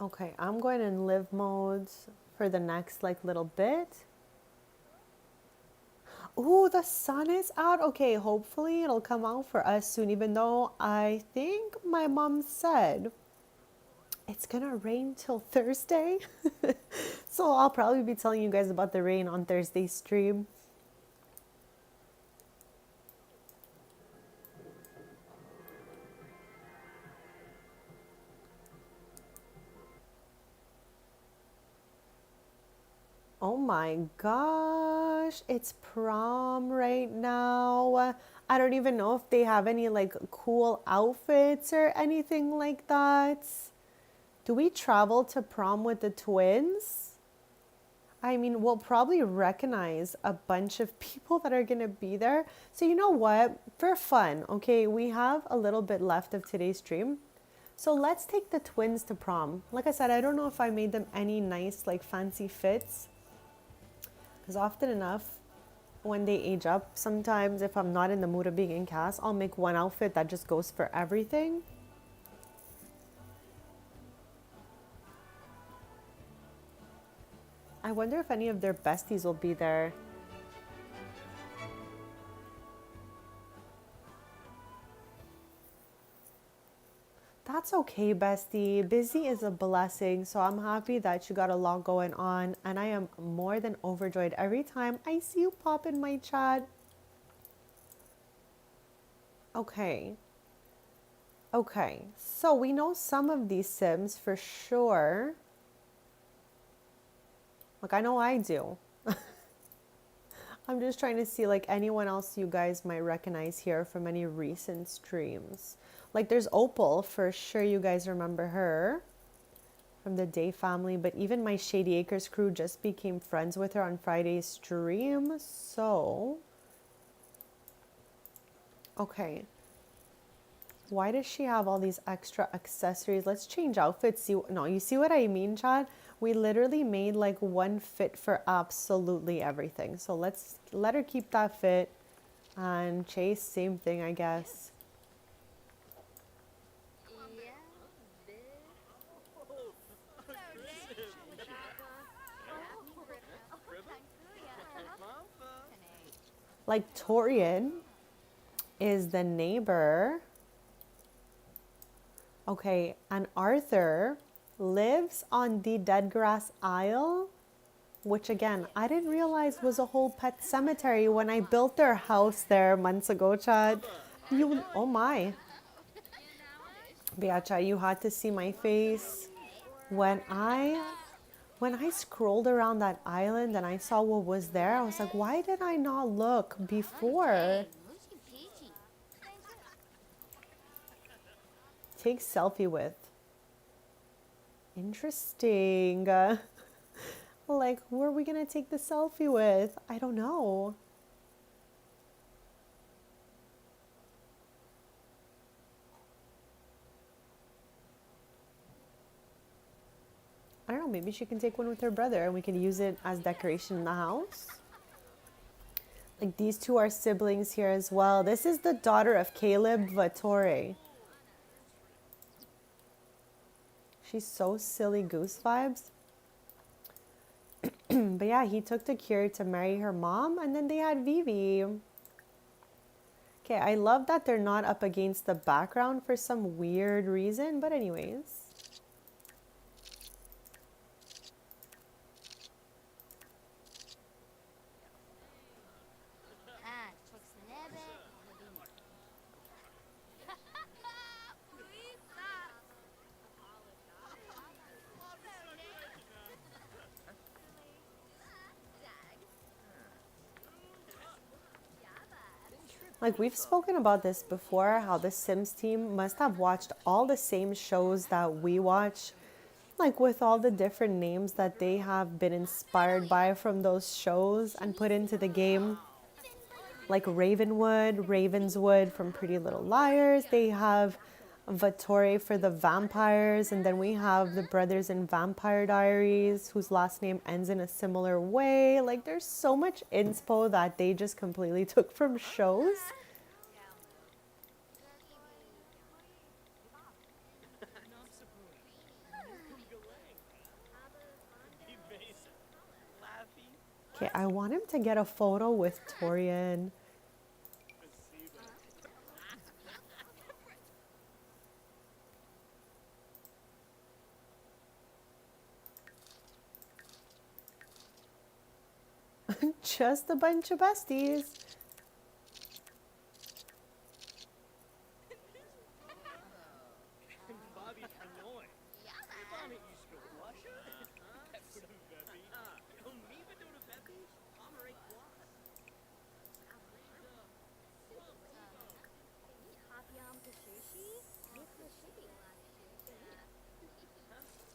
Okay, I'm going in live mode for the next like little bit. Ooh, the sun is out. Okay, hopefully it'll come out for us soon, even though I think my mom said it's gonna rain till Thursday. So I'll probably be telling you guys about the rain on Thursday's stream. Oh my gosh, it's prom right now. I don't even know if they have any like cool outfits or anything like that. Do we travel to prom with the twins? I mean, we'll probably recognize a bunch of people that are going to be there. So, you know what? For fun, okay, we have a little bit left of today's stream. So, let's take the twins to prom. Like I said, I don't know if I made them any nice, like fancy fits. Because often enough, when they age up, sometimes if I'm not in the mood of being in cast, I'll make one outfit that just goes for everything. I wonder if any of their besties will be there. That's okay, bestie. Busy is a blessing, so I'm happy that you got a lot going on, and I am more than overjoyed every time I see you pop in my chat. Okay. Okay, so we know some of these Sims for sure. Like, I know I do. I'm just trying to see like anyone else you guys might recognize here from any recent streams. Like there's Opal, for sure you guys remember her from the Day family, but even my Shady Acres crew just became friends with her on Friday's stream. So, okay. Why does she have all these extra accessories? Let's change outfits. See, no, you see what I mean, Chad? We literally made like one fit for absolutely everything. So let's let her keep that fit. And Chase, same thing, I guess. Like Torian is the neighbor. Okay, and Arthur lives on the Dead Grass Isle, which again, I didn't realize was a whole pet cemetery when I built their house there months ago, Chad. You, oh my. But yeah, Chad, you had to see my face when I scrolled around that island and I saw what was there. I was like, why did I not look before? Take selfie with. Interesting. Like, who are we gonna take the selfie with? I don't know. I don't know, maybe she can take one with her brother and we can use it as decoration in the house. Like, these two are siblings here as well. This is the daughter of Caleb Vattore. She's so silly goose vibes. But yeah, he took the cure to marry her mom, and then they had Vivi. Okay, I love that they're not up against the background for some weird reason, but anyways. Like, we've spoken about this before, how the Sims team must have watched all the same shows that we watch, like with all the different names that they have been inspired by from those shows and put into the game. Like Ravenwood, Ravenswood from Pretty Little Liars. They have Vattore for the vampires, and then we have the brothers in Vampire Diaries, whose last name ends in a similar way. Like, there's so much inspo that they just completely took from shows. Okay, I want him to get a photo with Torian. Just a bunch of besties.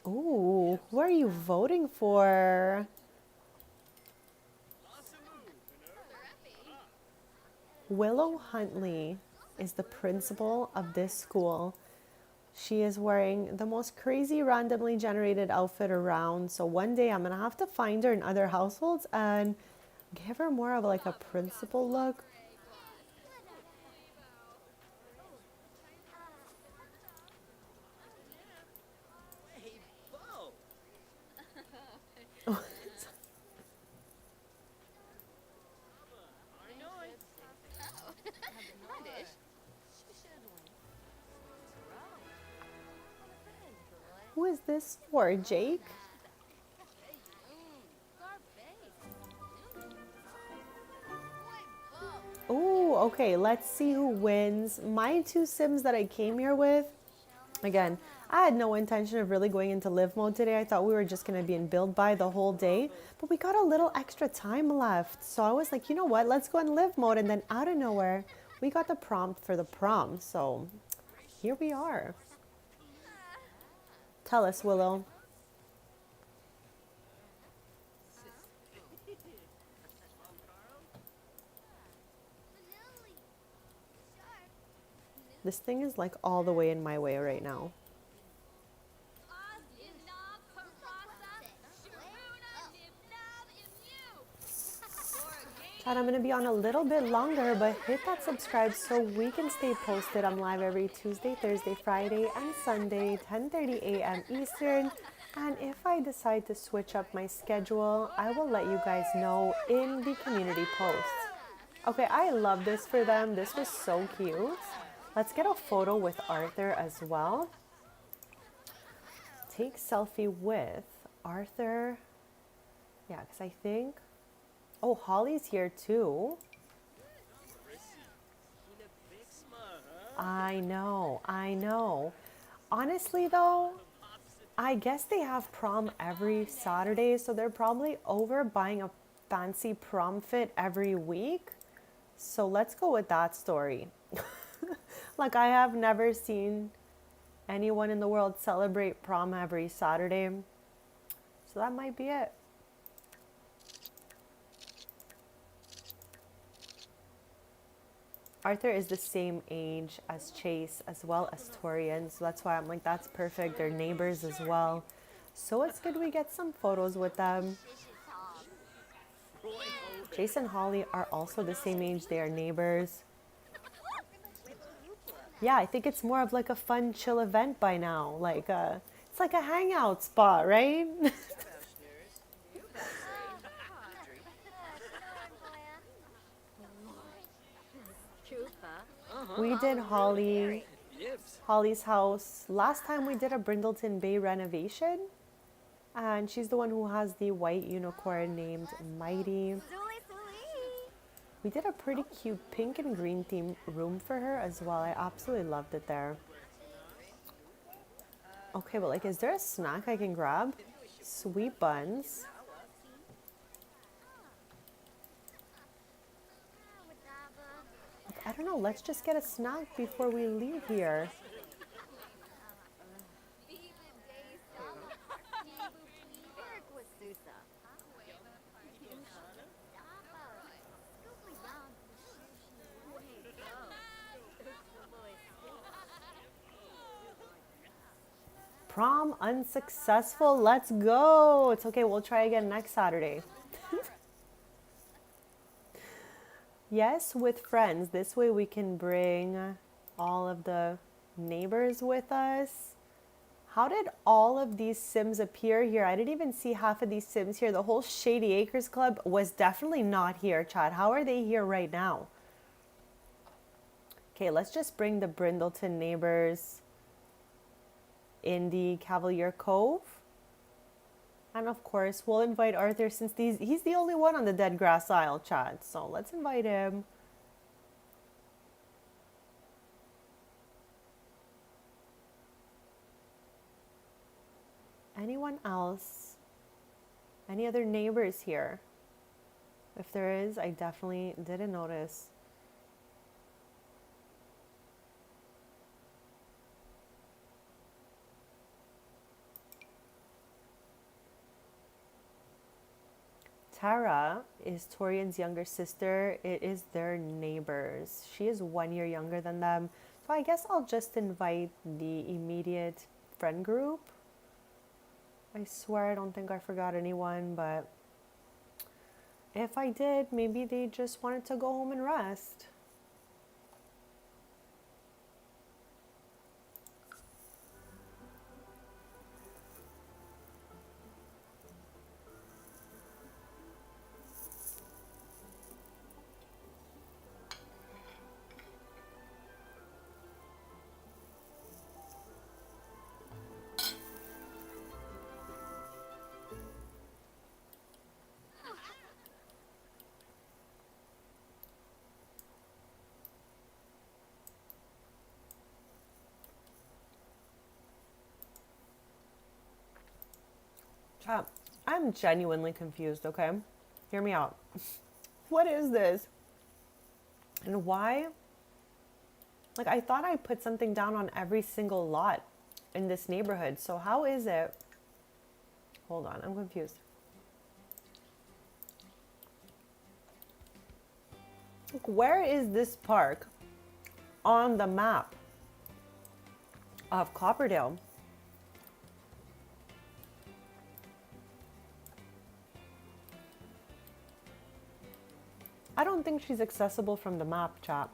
Ooh, who are you voting for? Willow Huntley is the principal of this school. She is wearing the most crazy randomly generated outfit around. So one day I'm gonna have to find her in other households and give her more of like a principal look. Who is this for, Jake? Oh, okay, let's see who wins. My two Sims that I came here with, again, I had no intention of really going into live mode today. I thought we were just going to be in build by the whole day, but we got a little extra time left. So I was like, you know what, let's go in live mode. And then out of nowhere, we got the prompt for the prom. So here we are. Tell us, Willow. This thing is like all the way in my way right now. Chad, I'm going to be on a little bit longer, but hit that subscribe so we can stay posted. I'm live every Tuesday, Thursday, Friday, and Sunday, 10:30 a.m. Eastern. And if I decide to switch up my schedule, I will let you guys know in the community posts. Okay, I love this for them. This was so cute. Let's get a photo with Arthur as well. Take selfie with Arthur. Yeah, because I think... Oh, Holly's here too. I know. Honestly though, I guess they have prom every Saturday, so they're probably over buying a fancy prom fit every week. So let's go with that story. Like, I have never seen anyone in the world celebrate prom every Saturday. So that might be it. Arthur is the same age as Chase as well as Torian, so that's why I'm like, that's perfect. They're neighbors as well. So it's good we get some photos with them. Chase and Holly are also the same age. They are neighbors. Yeah, I think it's more of like a fun, chill event by now. Like, it's like a hangout spot, right? We did Holly's house. Last time we did a Brindleton Bay renovation. And she's the one who has the white unicorn named Mighty. We did a pretty cute pink and green theme room for her as well. I absolutely loved it there. Okay, but like, is there a snack I can grab? Sweet buns. I don't know, let's just get a snack before we leave here. Prom unsuccessful. Let's go. It's okay. We'll try again next Saturday. Yes, with friends. This way we can bring all of the neighbors with us. How did all of these Sims appear here? I didn't even see half of these Sims here. The whole Shady Acres Club was definitely not here, Chad. How are they here right now? Okay, let's just bring the Brindleton neighbors in the Cavalier Cove. And of course, we'll invite Arthur since he's the only one on the Dead Grass Isle, Chad. So let's invite him. Anyone else? Any other neighbors here? If there is, I definitely didn't notice. Tara is Torian's younger sister. It is their neighbors. She is 1 year younger than them. So I guess I'll just invite the immediate friend group. I swear I don't think I forgot anyone, but if I did, maybe they just wanted to go home and rest. Chat, I'm genuinely confused, okay? Hear me out. What is this? And why? Like, I thought I put something down on every single lot in this neighborhood. So how is it? Hold on, I'm confused. Like, where is this park on the map of Copperdale? I don't think she's accessible from the map, chat.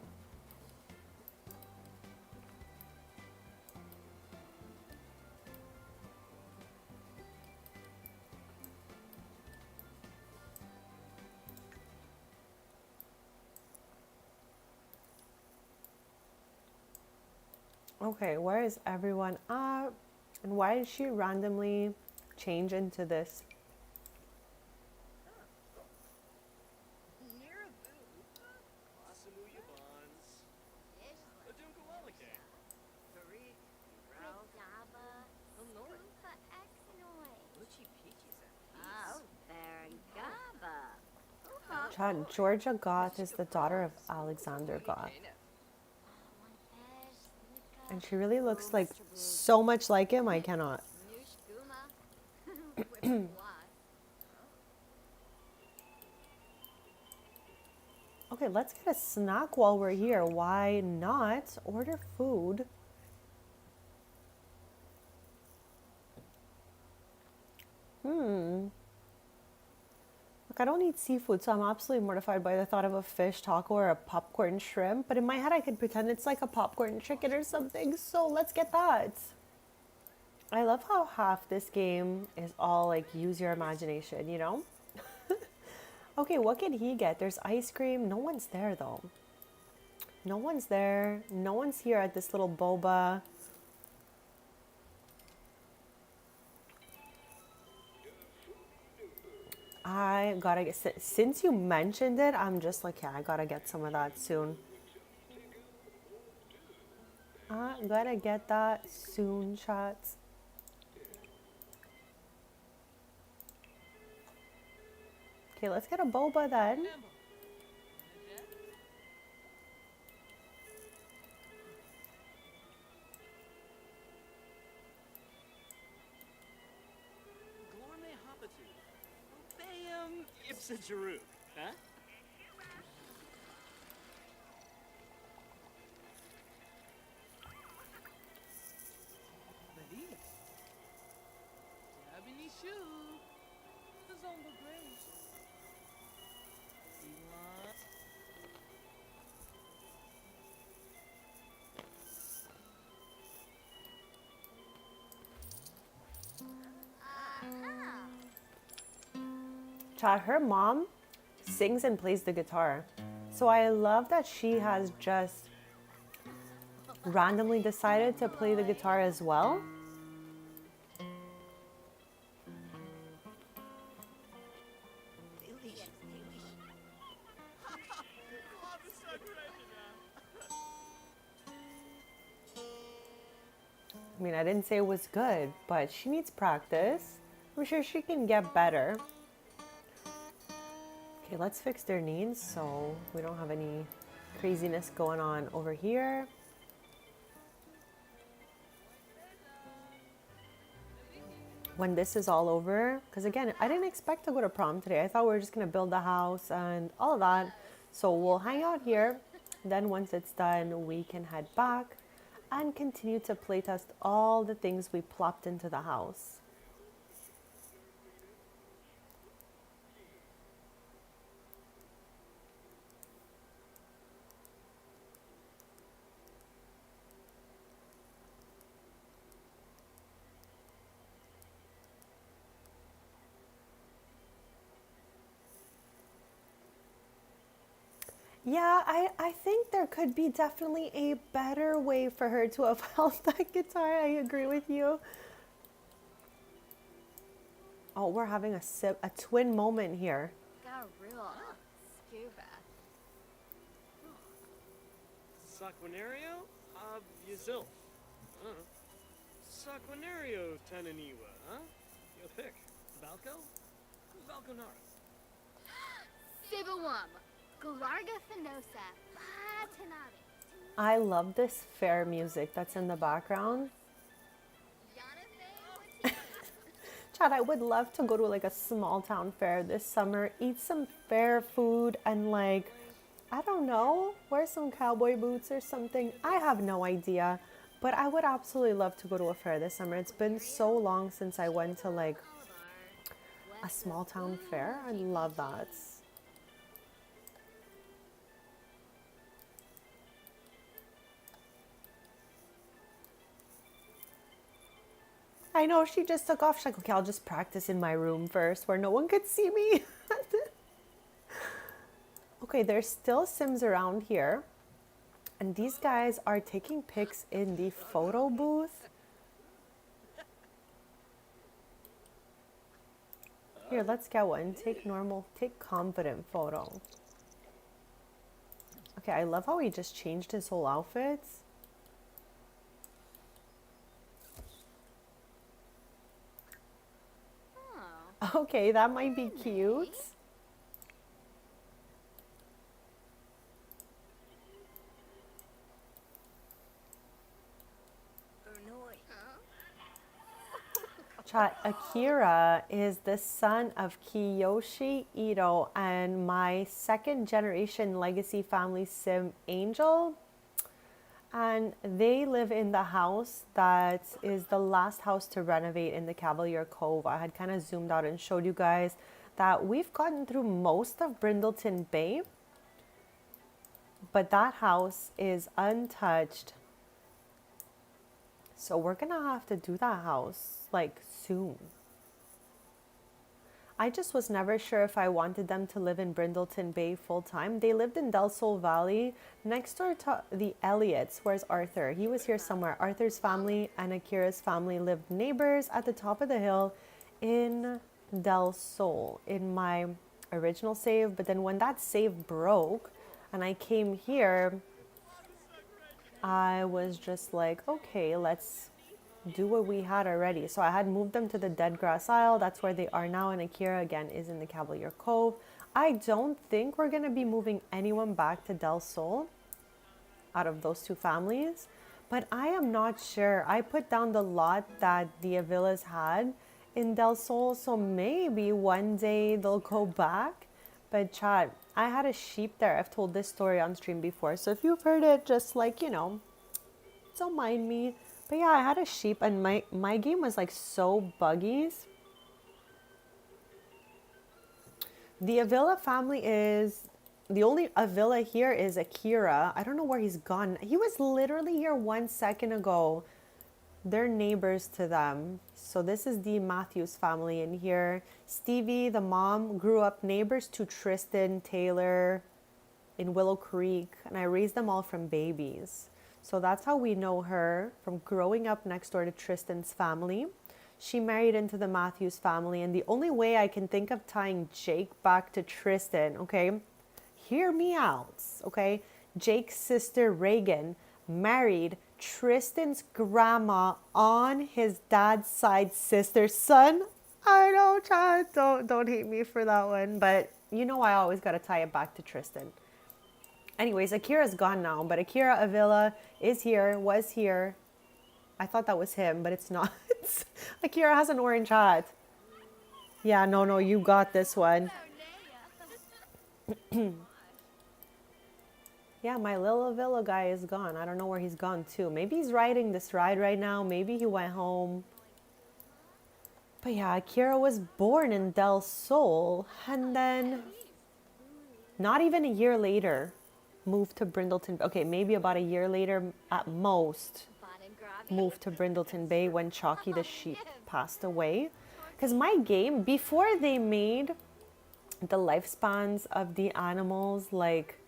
Okay, where is everyone at? And why did she randomly change into this? Chad, Georgia Goth is the daughter of Alexander Goth. And she really looks like so much like him, I cannot. Okay, let's get a snack while we're here. Why not order food? Look, I don't eat seafood, so I'm absolutely mortified by the thought of a fish taco or a popcorn shrimp. But in my head, I could pretend it's like a popcorn chicken or something. So let's get that. I love how half this game is all like use your imagination, you know? Okay, what can he get? There's ice cream. No one's there though. No one's there. No one's here at this little boba. I gotta get, since you mentioned it, I'm just like, yeah, I gotta get some of that soon. I gotta get that soon, shots. Okay, let's get a boba then. Huh? Chat, her mom sings and plays the guitar. So I love that she has just randomly decided to play the guitar as well. I mean, I didn't say it was good, but she needs practice. I'm sure she can get better. Okay, let's fix their needs so we don't have any craziness going on over here. When this is all over, because again, I didn't expect to go to prom today. I thought we were just gonna build the house and all of that. So we'll hang out here. Then once it's done, we can head back and continue to playtest all the things we plopped into the house. Yeah, I think there could be definitely a better way for her to have held that guitar. I agree with you. Oh, we're having a twin moment here. Saquinario of Yazil. Saquinario Tananiwa, huh? Your pick. Valco? Valconara. Sibawam. Galarga Finosa. Patanari. I love this fair music that's in the background. Chad, I would love to go to like a small town fair this summer, eat some fair food and like, I don't know, wear some cowboy boots or something. I have no idea, but I would absolutely love to go to a fair this summer. It's been so long since I went to like a small town fair. I love that. I know, she just took off. She's like, okay, I'll just practice in my room first where no one could see me. Okay, there's still Sims around here. And these guys are taking pics in the photo booth. Here, let's get one. Take confident photo. Okay, I love how he just changed his whole outfits. Okay, that might be cute. Chat, Akira is the son of Kiyoshi Ito and my second generation legacy family sim Angel. And they live in the house that is the last house to renovate in the Cavalier Cove. I had kind of zoomed out and showed you guys that we've gotten through most of Brindleton Bay, but that house is untouched. So we're gonna have to do that house like soon. I just was never sure if I wanted them to live in Brindleton Bay full time. They lived in Del Sol Valley next door to the Elliots. Where's Arthur? He was here somewhere. Arthur's family and Akira's family lived neighbors at the top of the hill in Del Sol in my original save. But then when that save broke and I came here, I was just like, okay, let's do what we had already. So I had moved them to the Dead Grass Isle. That's where they are now. And Akira again is in the Cavalier Cove. I don't think we're going to be moving anyone back to Del Sol out of those two families, but I am not sure. I put down the lot that the Avilas had in Del Sol, so maybe one day they'll go back. But chat, I had a sheep there. I've told this story on stream before, so if you've heard it, just like, you know, don't mind me. But yeah, I had a sheep and my game was like so buggy. The Avila family is, the only Avila here is Akira. I don't know where he's gone. He was literally here 1 second ago. they're neighbors to them. So this is the Matthews family in here. Stevie, the mom, grew up neighbors to Tristan, Taylor in Willow Creek, and I raised them all from babies. So that's how we know her, from growing up next door to Tristan's family. She married into the Matthews family, and the only way I can think of tying Jake back to Tristan, okay? Hear me out, okay? Jake's sister Reagan married Tristan's grandma on his dad's side sister's son. I know, Chad, don't hate me for that one, but you know I always gotta tie it back to Tristan. Anyways, Akira's gone now, but Akira Avila is here, was here. I thought that was him, but it's not. Akira has an orange hat. Yeah, no, you got this one. Yeah, my little Avila guy is gone. I don't know where he's gone to. Maybe he's riding this ride right now. Maybe he went home. But yeah, Akira was born in Del Sol, and then not even a year later, moved to Brindleton. Okay, maybe about a year later at most, moved to Brindleton Bay when Chalky the sheep passed away. Because my game, before they made the lifespans of the animals like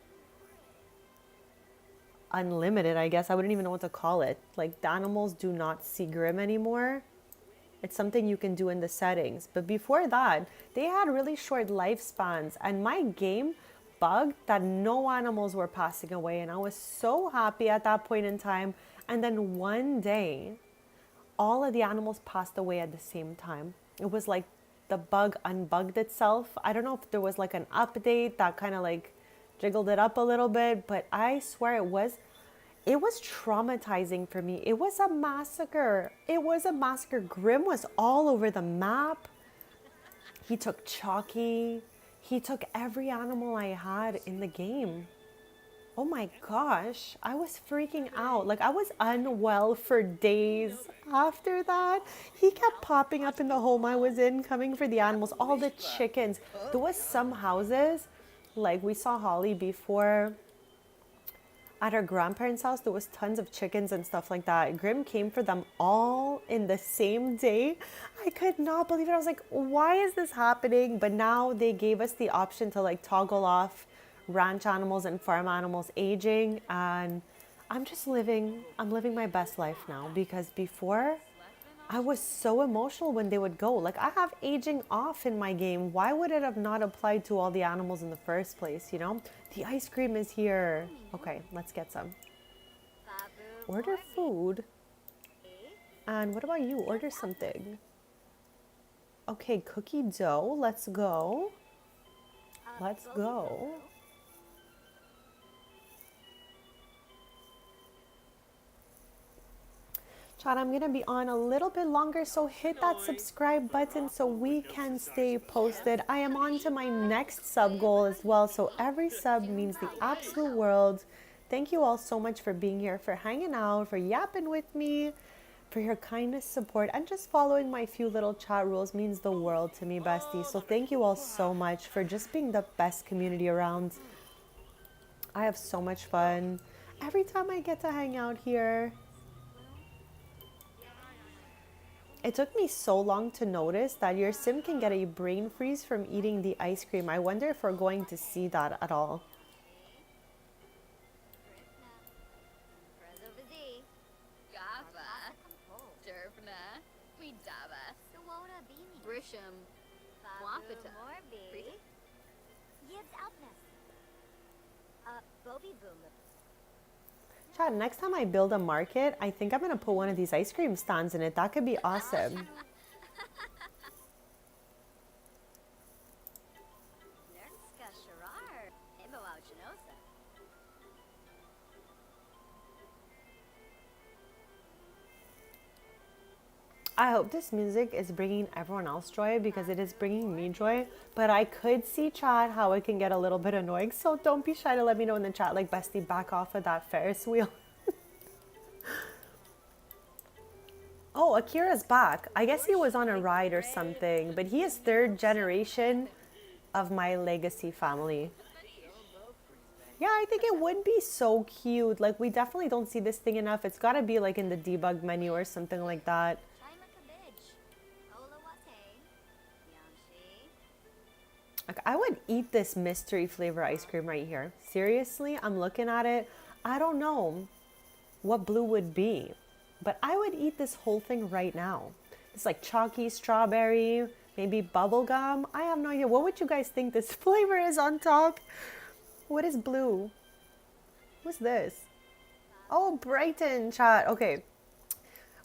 unlimited, I guess, I wouldn't even know what to call it. Like, the animals do not see grim anymore. It's something you can do in the settings. But before that, they had really short lifespans. And my game bugged that no animals were passing away. And I was so happy at that point in time. And then one day, all of the animals passed away at the same time. It was like the bug unbugged itself. I don't know if there was like an update that kind of like jiggled it up a little bit, but I swear it was traumatizing for me. It was a massacre. It was a massacre. Grim was all over the map. He took Chalky. He took every animal I had in the game. Oh my gosh, I was freaking out. Like, I was unwell for days after that. He kept popping up in the home I was in, coming for the animals, all the chickens. There was some houses, like we saw Holly before at her grandparents' house, there was tons of chickens and stuff like that. Grim came for them all in the same day. I could not believe it. I was like, why is this happening? But now they gave us the option to like toggle off ranch animals and farm animals aging, and I'm living my best life now, because before I was so emotional when they would go. Like, I have aging off in my game. Why would it have not applied to all the animals in the first place, you know? The ice cream is here. Okay, let's get some. Order food. And what about you? Order something. Okay, cookie dough. Let's go. Let's go. Chat, I'm going to be on a little bit longer, so hit that subscribe button so we can stay posted. I am on to my next sub goal as well, so every sub means the absolute world. Thank you all so much for being here, for hanging out, for yapping with me, for your kindness, support, and just following my few little chat rules means the world to me, besties. So thank you all so much for just being the best community around. I have so much fun every time I get to hang out here. It took me so long to notice that your sim can get a brain freeze from eating the ice cream. I wonder if we're going to see that at all. Chad, next time I build a market, I think I'm going to put one of these ice cream stands in it. That could be awesome. I hope this music is bringing everyone else joy, because it is bringing me joy. But I could see, chat, how it can get a little bit annoying. So don't be shy to let me know in the chat, like, bestie, back off of that Ferris wheel. Oh, Akira's back. I guess he was on a ride or something. But he is third generation of my legacy family. Yeah, I think it would be so cute. Like, we definitely don't see this thing enough. It's got to be like in the debug menu or something like that. Like, I would eat this mystery flavor ice cream right here. Seriously, I'm looking at it. I don't know what blue would be, but I would eat this whole thing right now. It's like chalky strawberry, maybe bubble gum. I have no idea. What would you guys think this flavor is on top? What is blue? What's this? Oh, Brighton chat. Okay.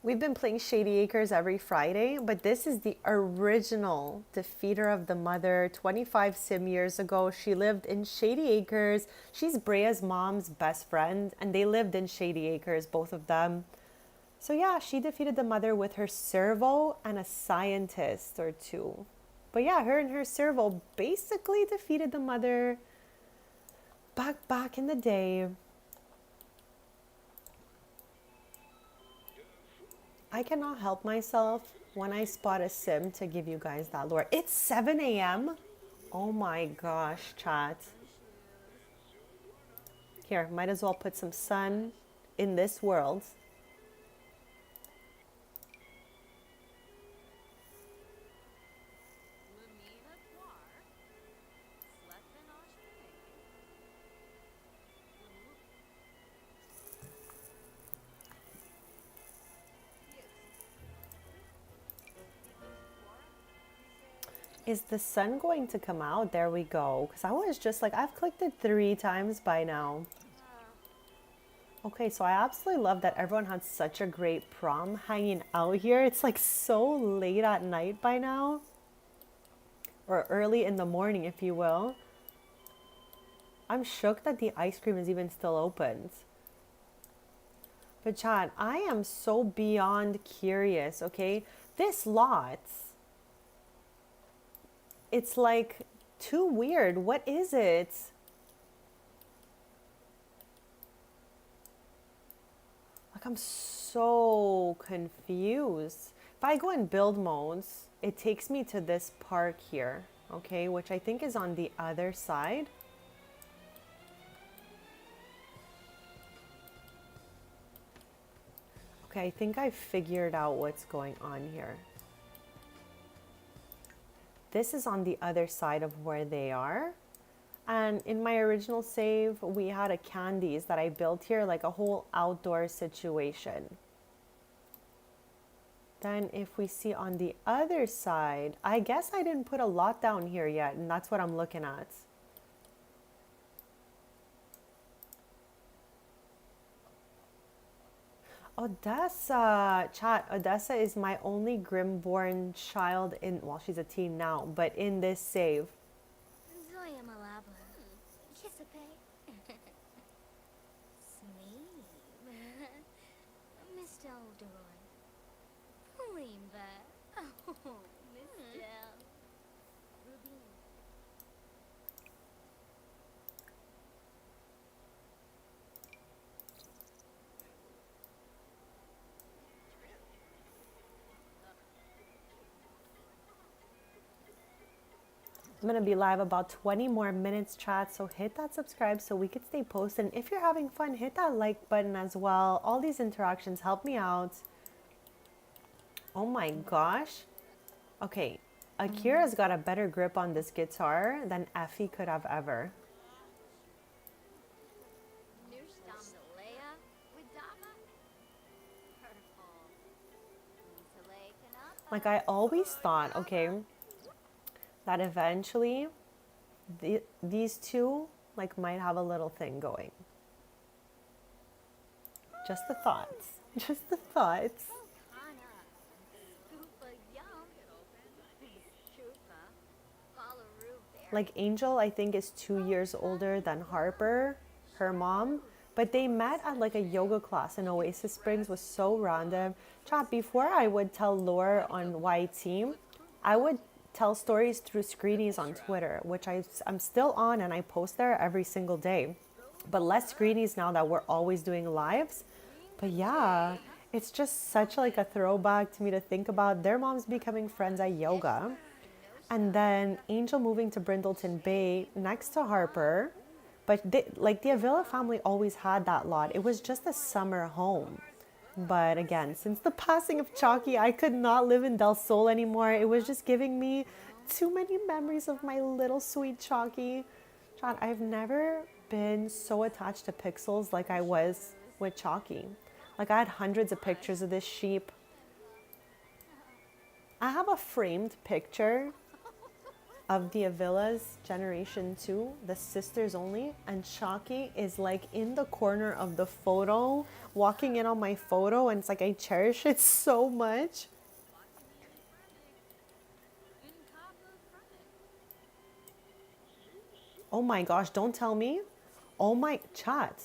We've been playing Shady Acres every Friday, but this is the original Defeater of the Mother. 25 sim years ago, she lived in Shady Acres. She's Brea's mom's best friend, and they lived in Shady Acres, both of them. So yeah, she defeated the mother with her servo and a scientist or two. But yeah, her and her servo basically defeated the mother back in the day. I cannot help myself when I spot a sim to give you guys that lore. It's 7 a.m. Oh my gosh, chat. Here, might as well put some sun in this world. Is the sun going to come out? There we go. Because I was just like, I've clicked it 3 times by now. Okay, so I absolutely love that everyone had such a great prom hanging out here. It's like so late at night by now. Or early in the morning, if you will. I'm shook that the ice cream is even still open. But Chad, I am so beyond curious, okay? This lot, it's like too weird. What is it? Like, I'm so confused. If I go in build modes, it takes me to this park here, okay? Which I think is on the other side. Okay, I think I figured out what's going on here. This is on the other side of where they are. And in my original save, we had a candies that I built here, like a whole outdoor situation. Then if we see on the other side, I guess I didn't put a lot down here yet, and that's what I'm looking at. Odessa, chat, Odessa is my only Grimborn child in, well, she's a teen now, but in this save. I'm going to be live about 20 more minutes, chat, so hit that subscribe so we could stay posted. And if you're having fun, hit that like button as well. All these interactions help me out. Oh my gosh. Okay, Akira's got a better grip on this guitar than Effie could have ever. Like, I always thought, okay, that eventually these two like might have a little thing going. Just the thoughts. Just the thoughts. Like, Angel, I think, is 2 years older than Harper, her mom. But they met at like a yoga class in Oasis Springs. Was so random. Chat, before I would tell lore on YT, I would tell stories through Screenies on Twitter, which I'm still on and I post there every single day. But less Screenies now that we're always doing lives. But yeah, it's just such like a throwback to me to think about their moms becoming friends at yoga. And then Angel moving to Brindleton Bay next to Harper. But like the Avila family always had that lot. It was just a summer home. But again, since the passing of Chalky, I could not live in Del Sol anymore. It was just giving me too many memories of my little sweet Chalky. Chad, I've never been so attached to pixels like I was with Chalky. Like I had hundreds of pictures of this sheep. I have a framed picture of the Avila's Generation 2, the sisters only, and Chalky is like in the corner of the photo, walking in on my photo, and it's like I cherish it so much. Oh my gosh, don't tell me. Oh my chat.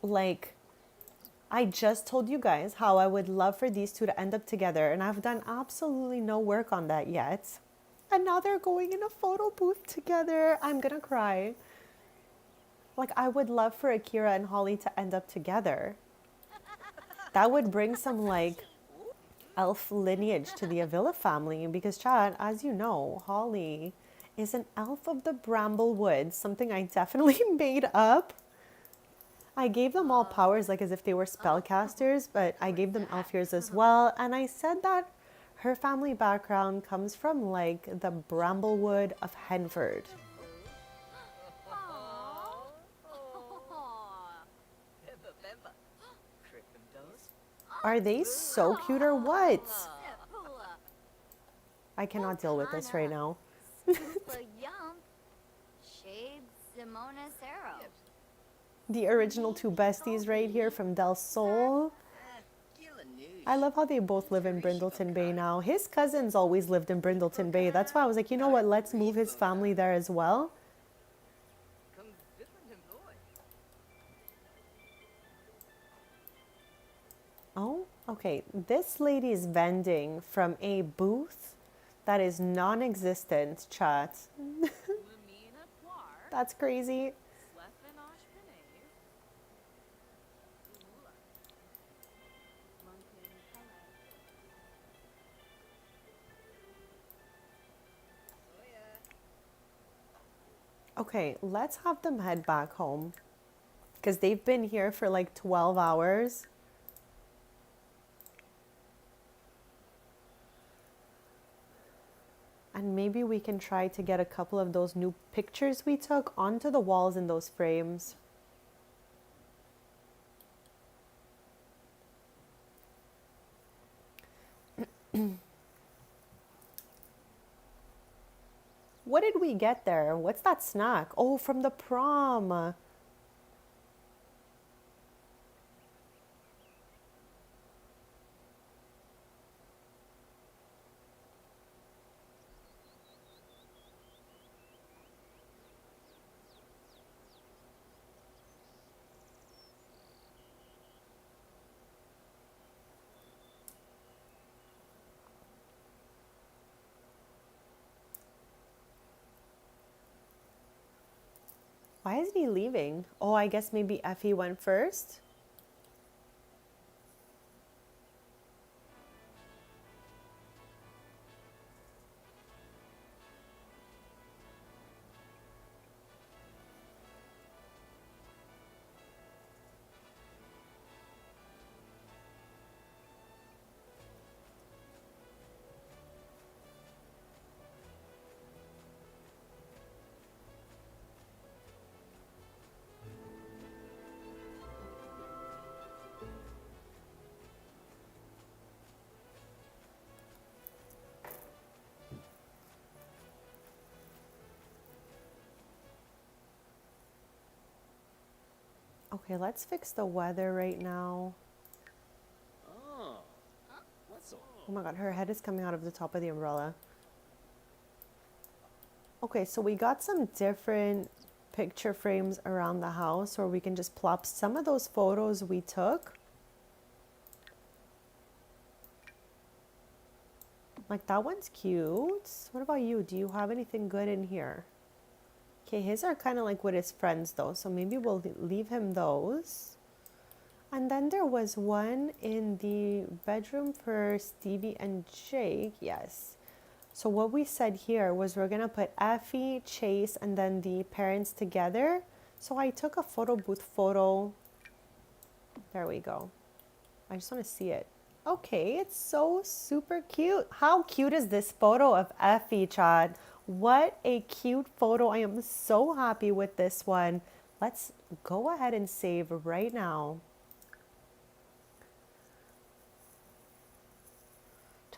Like, I just told you guys how I would love for these two to end up together, and I've done absolutely no work on that yet. And now they're going in a photo booth together. I'm gonna cry. Like, I would love for Akira and Holly to end up together. That would bring some, like, elf lineage to the Avila family. Because, Chad, as you know, Holly is an elf of the Bramblewood. Something I definitely made up. I gave them all powers, like, as if they were spellcasters. But I gave them elf ears as well. And I said that her family background comes from, like, the Bramblewood of Henford. Are they so cute or what? I cannot deal with this right now. The original two besties right here from Del Sol. I love how they both live in Brindleton Bay now. His cousins always lived in Brindleton Bay. That's why I was like, you know what, let's move his family there as well. Oh, okay. This lady is vending from a booth that is non-existent, chat. That's crazy. Okay, let's have them head back home because they've been here for like 12 hours. And maybe we can try to get a couple of those new pictures we took onto the walls in those frames. What did we get there? What's that snack? Oh, from the prom. Why isn't he leaving? Oh, I guess maybe Effie went first. Okay, let's fix the weather right now. Oh, what's all? Oh my god, her head is coming out of the top of the umbrella. Okay, so we got some different picture frames around the house where we can just plop some of those photos we took. Like that one's cute. What about you? Do you have anything good in here? Okay, his are kind of like with his friends though, so maybe we'll leave him those. And then there was one in the bedroom for Stevie and Jake, yes. So what we said here was we're gonna put Effie, Chase, and then the parents together. So I took a photo booth photo. There we go. I just want to see it. Okay, it's so super cute. How cute is this photo of Effie, Chad? What a cute photo. I am so happy with this one. Let's go ahead and save right now.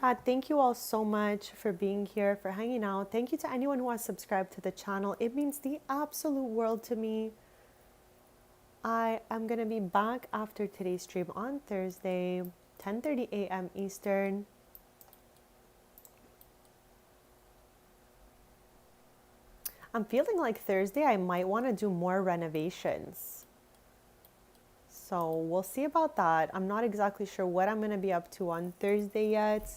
Chad, thank you all so much for being here, for hanging out. Thank you to anyone who has subscribed to the channel. It means the absolute world to me. I am going to be back after today's stream on Thursday, 10:30 a.m. Eastern. I'm feeling like Thursday I might want to do more renovations. So we'll see about that. I'm not exactly sure what I'm going to be up to on Thursday yet.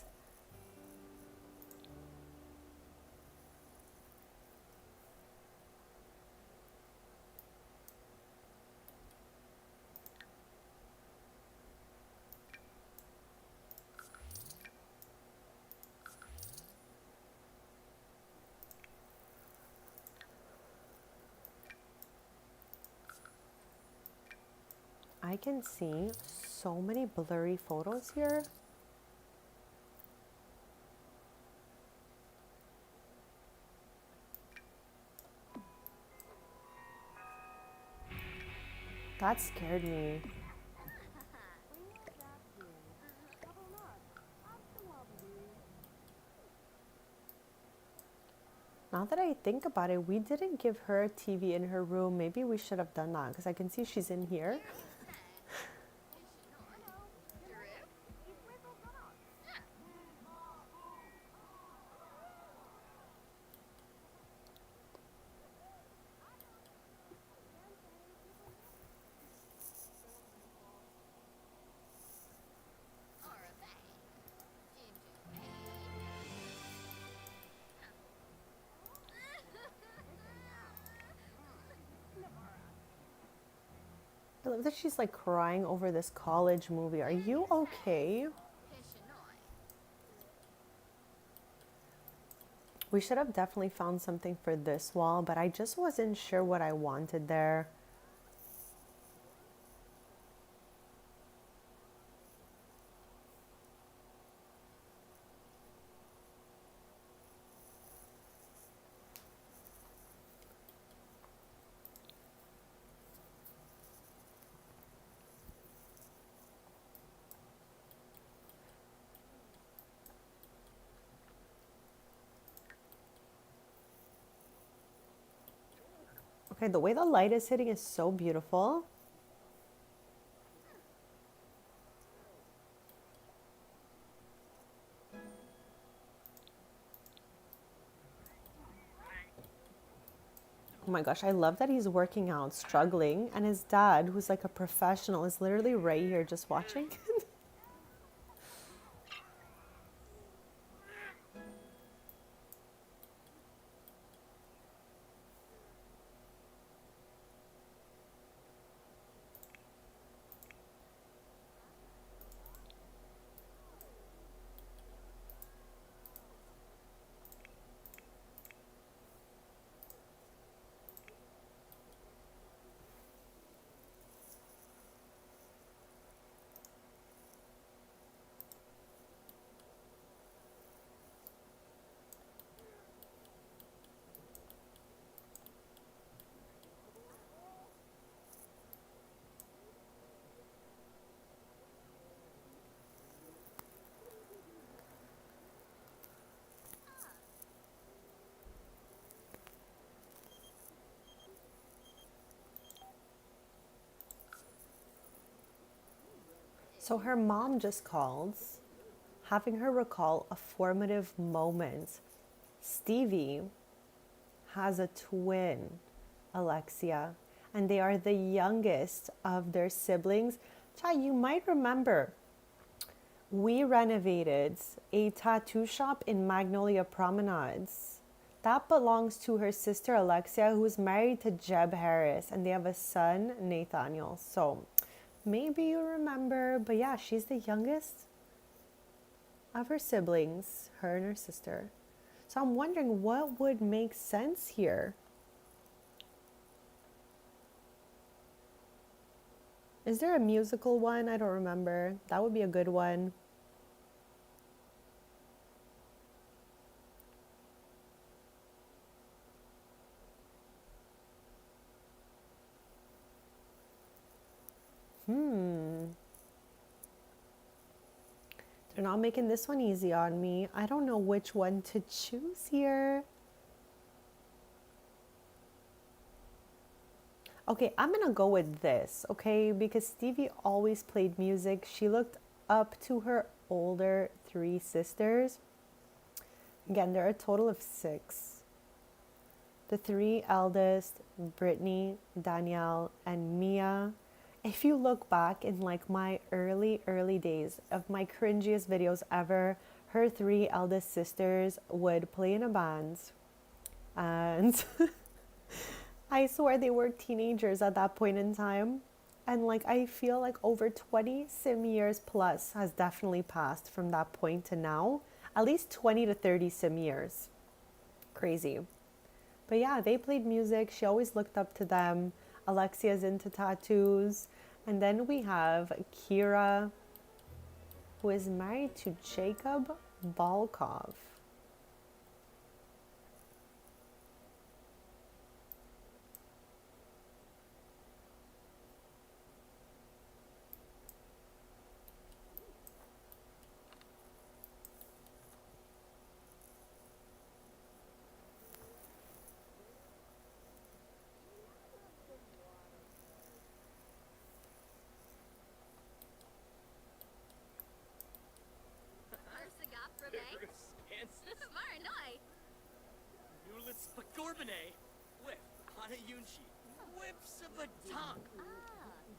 I can see so many blurry photos here. That scared me. Now that I think about it, we didn't give her a TV in her room. Maybe we should have done that because I can see she's in here. I love that she's like crying over this college movie. Are you okay? We should have definitely found something for this wall, but I just wasn't sure what I wanted there. Okay, the way the light is hitting is so beautiful. Oh my gosh, I love that he's working out, struggling, and his dad, who's like a professional, is literally right here just watching. So her mom just calls, having her recall a formative moment. Stevie has a twin, Alexia, and they are the youngest of their siblings. Chai, you might remember we renovated a tattoo shop in Magnolia Promenades. That belongs to her sister Alexia, who is married to Jeb Harris, and they have a son, Nathaniel. So maybe you remember, but yeah, she's the youngest of her siblings, her and her sister. So I'm wondering what would make sense here. Is there a musical one? I don't remember. That would be a good one. They're not making this one easy on me. I don't know which one to choose here. Okay, I'm gonna go with this, okay? Because Stevie always played music. She looked up to her older 3 sisters. Again, there are a total of 6. The 3 eldest, Brittany, Danielle, and Mia. If you look back in like my early days of my cringiest videos ever, her 3 eldest sisters would play in a band. And I swear they were teenagers at that point in time. And like I feel like over 20 sim years plus has definitely passed from that point to now. At least 20 to 30 sim years. Crazy. But yeah, they played music. She always looked up to them. Alexia's into tattoos. And then we have Kira, who is married to Jacob Balkov. Marinoi. Nulitz Pagorbane. Whip. Hana Yunchi. Whips of a tongue.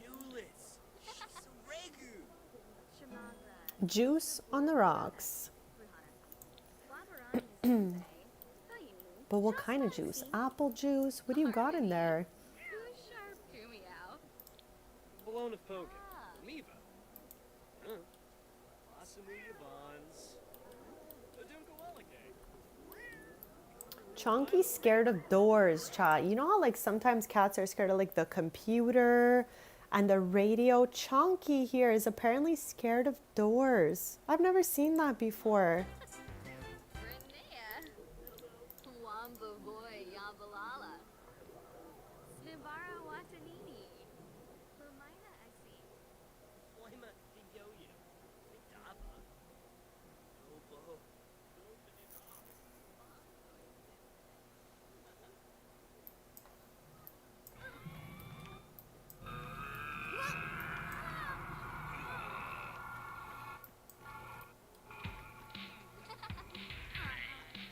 Nulitz. Regu. Juice on the rocks. But what kind of juice? Apple juice? What do you got in there? Balloon of Pogan. Miva. Asamuya Bonds. Chonky's scared of doors, chat. You know how like sometimes cats are scared of like the computer and the radio? Chonky here is apparently scared of doors. I've never seen that before.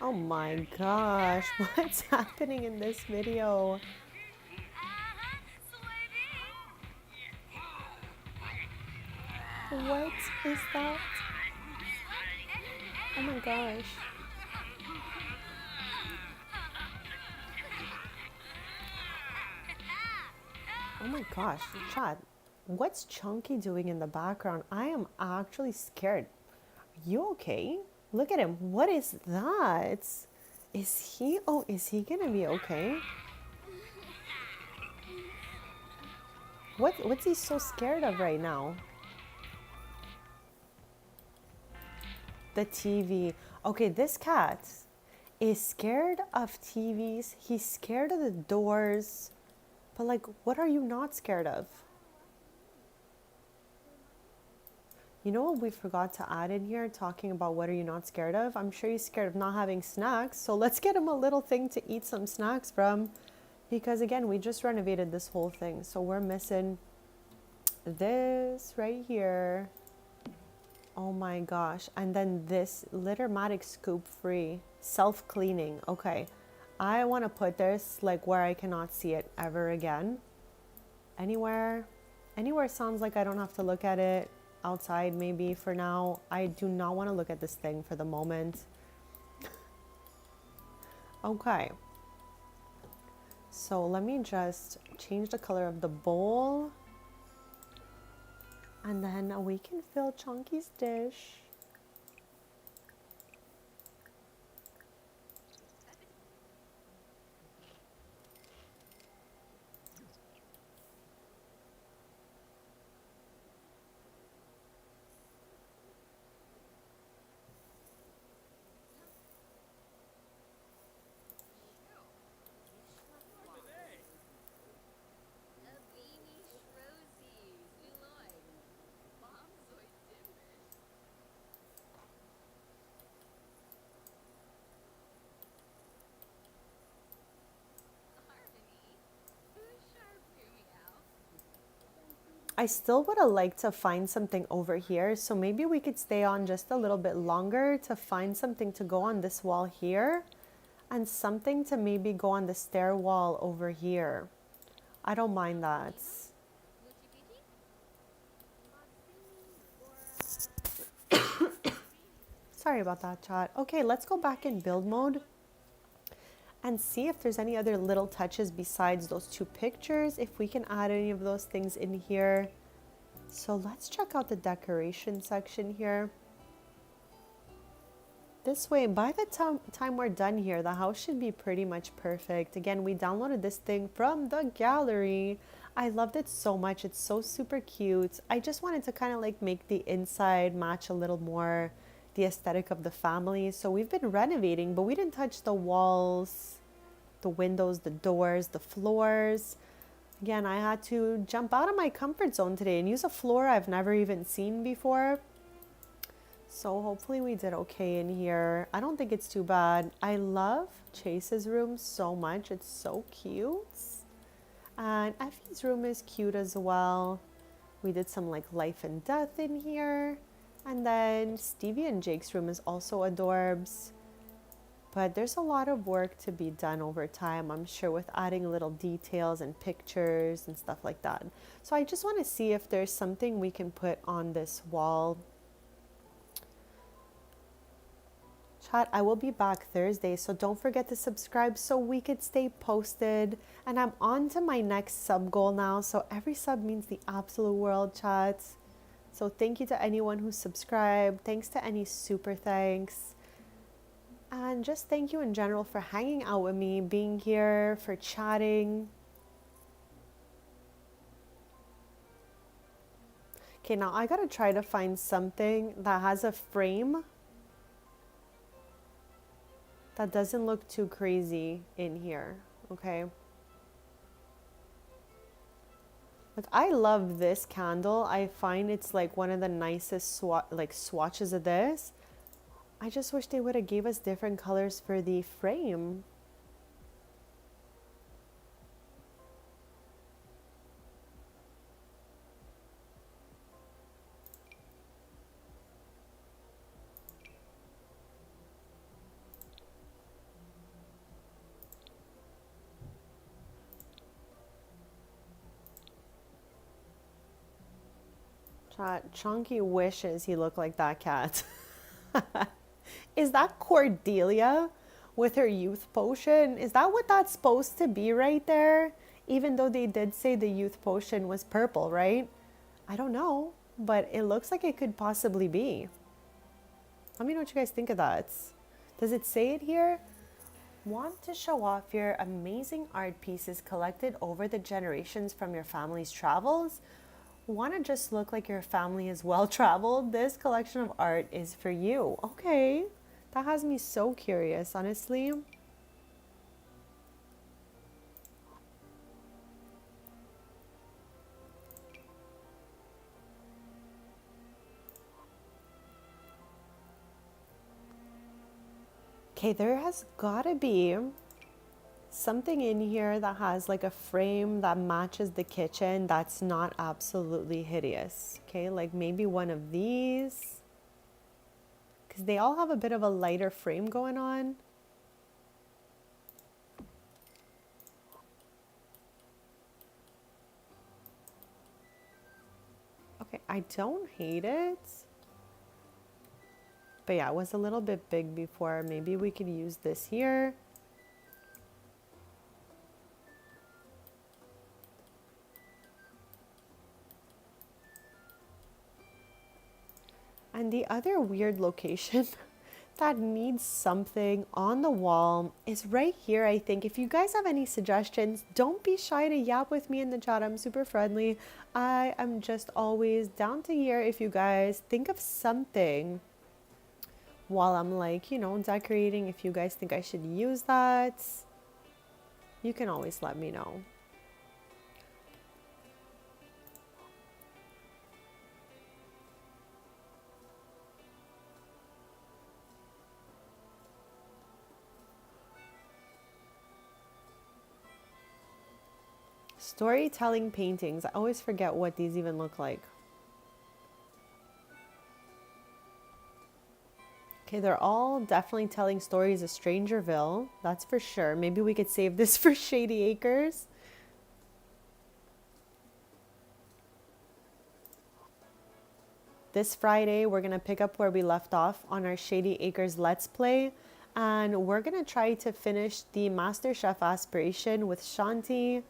Oh my gosh, what's happening in this video? What is that? Oh my gosh. Oh my gosh, chat. What's Chunky doing in the background? I am actually scared. Are you okay? Look at him. What is that? Is he gonna be okay? What's he so scared of right now? The TV. Okay, this cat is scared of TVs. He's scared of the doors. But like, what are you not scared of? You know what we forgot to add in here, talking about what are you not scared of? I'm sure he's scared of not having snacks. So let's get him a little thing to eat some snacks from. Because again, we just renovated this whole thing. So we're missing this right here. Oh my gosh. And then this Littermatic scoop free. Self-cleaning. Okay. I want to put this like where I cannot see it ever again. Anywhere sounds like I don't have to look at it. Outside maybe for now. I do not want to look at this thing for the moment. Okay. So let me just change the color of the bowl. And then we can fill Chunky's dish. I still would have liked to find something over here. So maybe we could stay on just a little bit longer to find something to go on this wall here and something to maybe go on the stair wall over here. I don't mind that. Sorry about that, chat. Okay, let's go back in build mode and see if there's any other little touches besides those two pictures, if we can add any of those things in here. So let's check out the decoration section here. This way, by the time we're done here, the house should be pretty much perfect. Again, we downloaded this thing from the gallery. I loved it so much. It's so super cute. I just wanted to kind of like make the inside match a little more the aesthetic of the family. So we've been renovating, but we didn't touch the walls, the windows, the doors, the floors. Again, I had to jump out of my comfort zone today and use a floor I've never even seen before. So hopefully we did okay in here. I don't think it's too bad. I love Chase's room so much. It's so cute. And Effie's room is cute as well. We did some like life and death in here. And then Stevie and Jake's room is also adorbs. But there's a lot of work to be done over time, I'm sure, with adding little details and pictures and stuff like that. So I just want to see if there's something we can put on this wall. Chat, I will be back Thursday, so don't forget to subscribe so we could stay posted. And I'm on to my next sub goal now, so every sub means the absolute world, chat. So thank you to anyone who subscribed. Thanks to any super thanks. And just thank you in general for hanging out with me, being here, for chatting. Okay, now I gotta try to find something that has a frame that doesn't look too crazy in here, okay? Like, I love this candle. I find it's like one of the nicest swatches of this. I just wish they would have gave us different colors for the frame. Chunky wishes he looked like that cat. Is that Cordelia with her youth potion? Is that what that's supposed to be right there? Even though they did say the youth potion was purple, right? I don't know, but it looks like it could possibly be. Let me know what you guys think of that. Does it say it here? Want to show off your amazing art pieces collected over the generations from your family's travels? Want to just look like your family is well traveled? This collection of art is for you. Okay, that has me so curious, honestly. Okay, there has gotta be something in here that has like a frame that matches the kitchen that's not absolutely hideous. Okay, like maybe one of these, because they all have a bit of a lighter frame going on. Okay, I don't hate it. But yeah, it was a little bit big before. Maybe we could use this here. And the other weird location that needs something on the wall is right here, I think. If you guys have any suggestions, don't be shy to yap with me in the chat. I'm super friendly. I am just always down to hear if you guys think of something while I'm like, you know, decorating. If you guys think I should use that, you can always let me know. Storytelling paintings. I always forget what these even look like. Okay, they're all definitely telling stories of Strangerville. That's for sure. Maybe we could save this for Shady Acres. This Friday, we're going to pick up where we left off on our Shady Acres Let's Play. And we're going to try to finish the MasterChef aspiration with Shanti.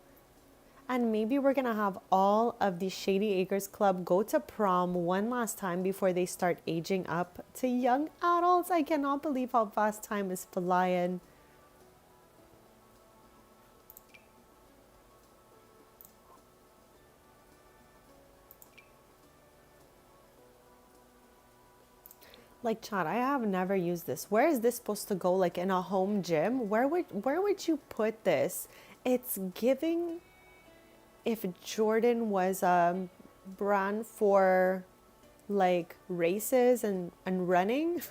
And maybe we're going to have all of the Shady Acres Club go to prom one last time before they start aging up to young adults. I cannot believe how fast time is flying. Like, Chad, I have never used this. Where is this supposed to go? Like in a home gym? Where would you put this? It's giving if Jordan was a brand for like races and running.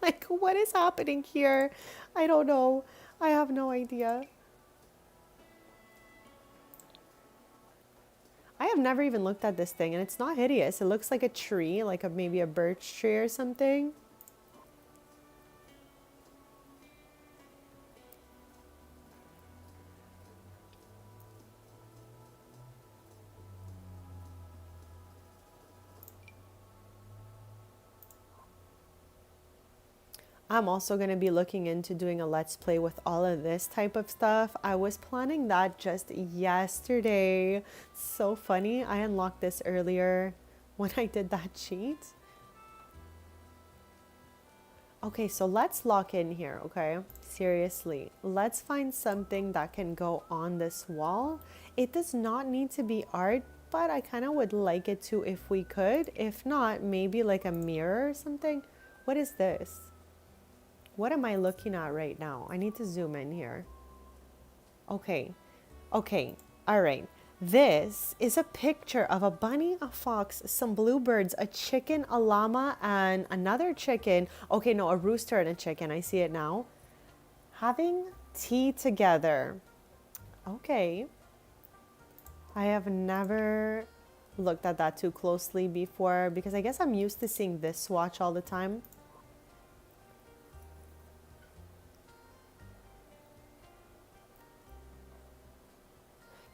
Like, what is happening here? I don't know. I have no idea. I have never even looked at this thing, and it's not hideous. It looks like a tree, like maybe a birch tree or something. I'm also going to be looking into doing a let's play with all of this type of stuff. I was planning that just yesterday. So funny. I unlocked this earlier when I did that cheat. Okay, so let's lock in here, okay? Seriously, let's find something that can go on this wall. It does not need to be art, but I kind of would like it to if we could. If not, maybe like a mirror or something. What is this? What am I looking at right now? I need to zoom in here. Okay, all right. This is a picture of a bunny, a fox, some bluebirds, a chicken, a llama, and another chicken. Okay, no, a rooster and a chicken. I see it now. Having tea together. Okay. I have never looked at that too closely before because I guess I'm used to seeing this swatch all the time.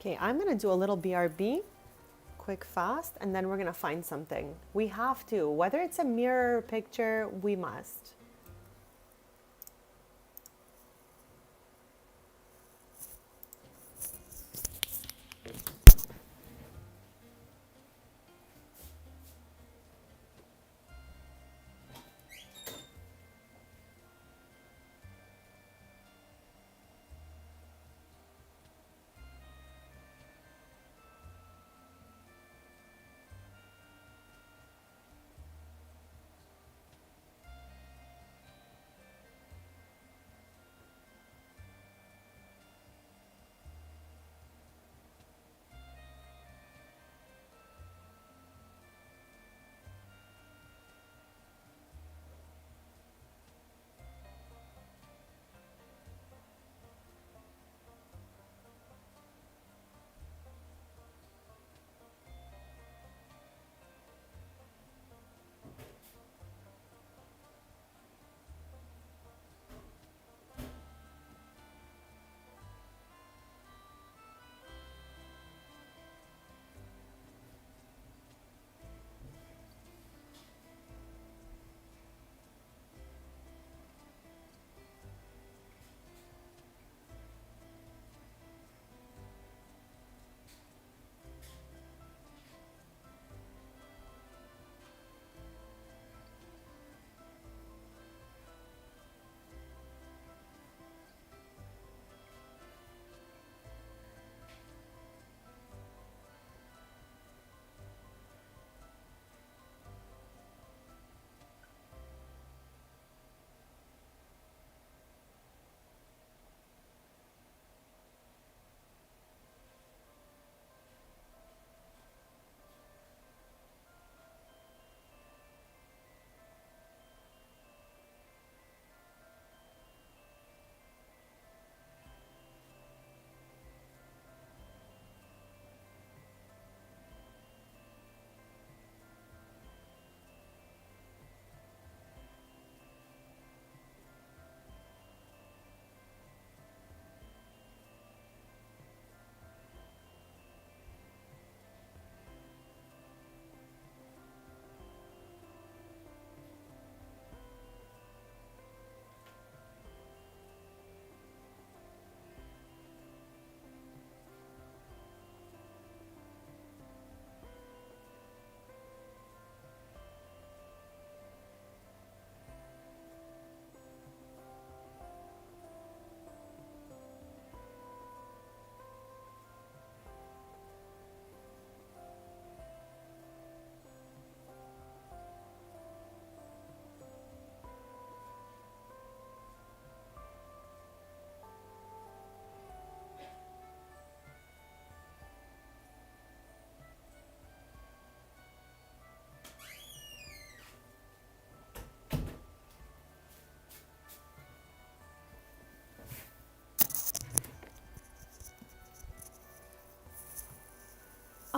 Okay, I'm going to do a little BRB, quick fast, and then we're going to find something. We have to. Whether it's a mirror picture, we must.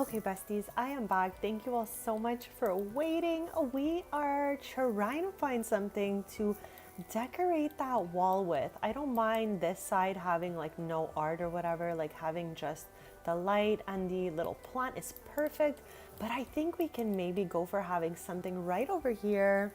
Okay, besties, I am back. Thank you all so much for waiting. We are trying to find something to decorate that wall with. I don't mind this side having like no art or whatever, like having just the light and the little plant is perfect. But I think we can maybe go for having something right over here.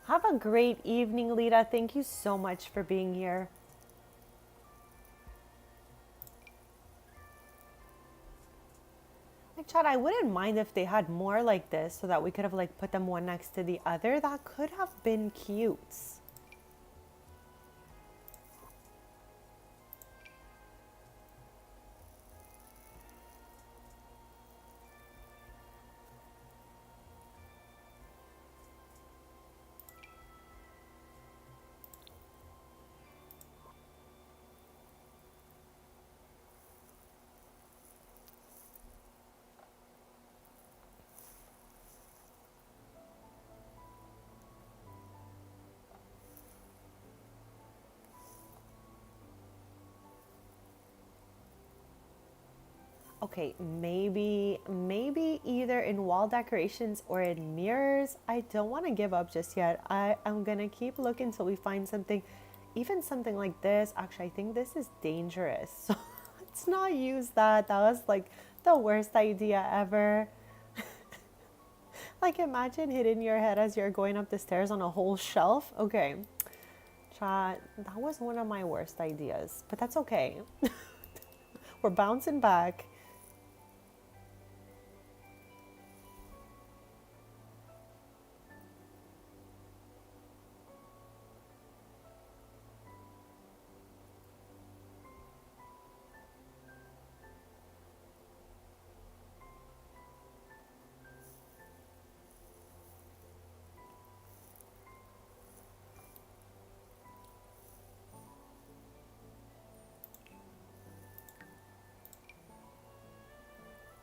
Have a great evening, Lita. Thank you so much for being here. Like, Chad, I wouldn't mind if they had more like this so that we could have like put them one next to the other. That could have been cute. Okay, maybe either in wall decorations or in mirrors. I don't want to give up just yet. I'm gonna keep looking until we find something, even something like this. Actually, I think this is dangerous. So let's not use that. That was like the worst idea ever. Like imagine hitting your head as you're going up the stairs on a whole shelf. Okay, chat, that was one of my worst ideas, but that's okay. We're bouncing back.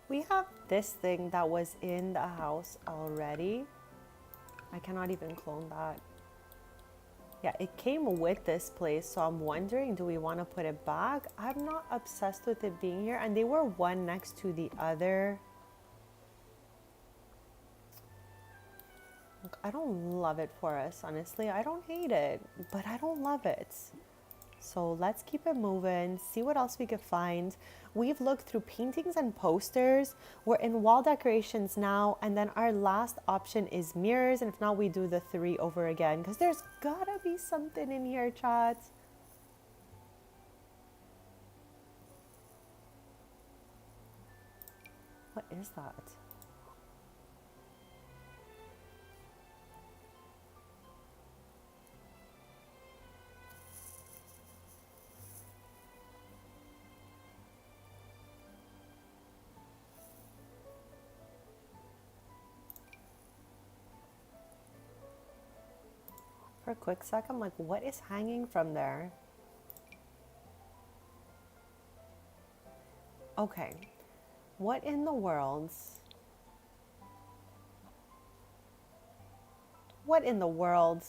We have this thing that was in the house already. I cannot even clone that. Yeah, it came with this place, so I'm wondering, do we want to put it back? I'm not obsessed with it being here, and they were one next to the other. Look, I don't love it for us, honestly. I don't hate it, but I don't love it. So let's keep it moving, see what else we could find. We've looked through paintings and posters. We're in wall decorations now, and then our last option is mirrors. And if not, we do the 3 over again because there's gotta be something in here, chat. What is that? For a quick sec, I'm like, what is hanging from there? Okay, what in the world? What in the world?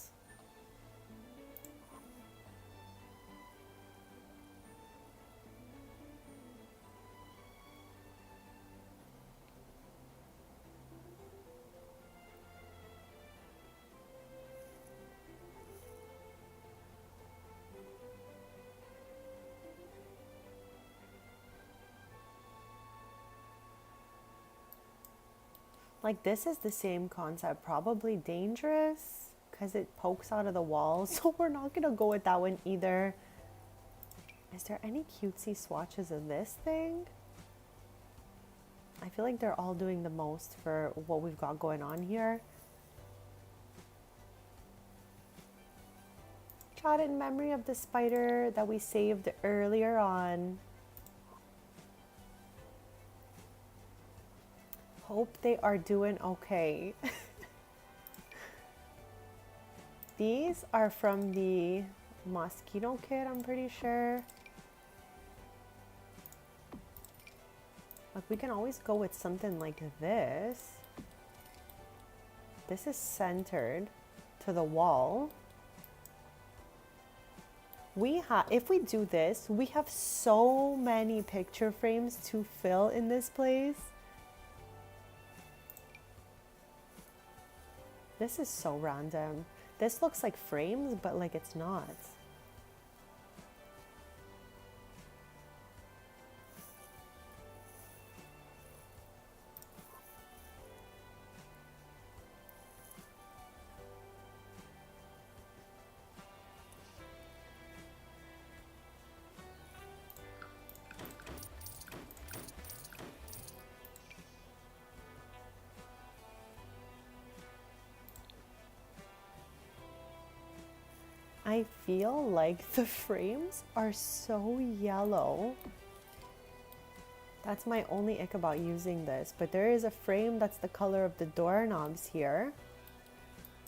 Like this is the same concept, probably dangerous because it pokes out of the wall. So we're not gonna go with that one either. Is there any cutesy swatches of this thing? I feel like they're all doing the most for what we've got going on here. Chat in memory of the spider that we saved earlier on. Hope they are doing okay. These are from the mosquito kit, I'm pretty sure. Like, we can always go with something like this. This is centered to the wall. If we do this, we have so many picture frames to fill in this place. This is so random. This looks like frames, but like it's not. I feel like the frames are so yellow. That's my only ick about using this, but there is a frame that's the color of the doorknobs here.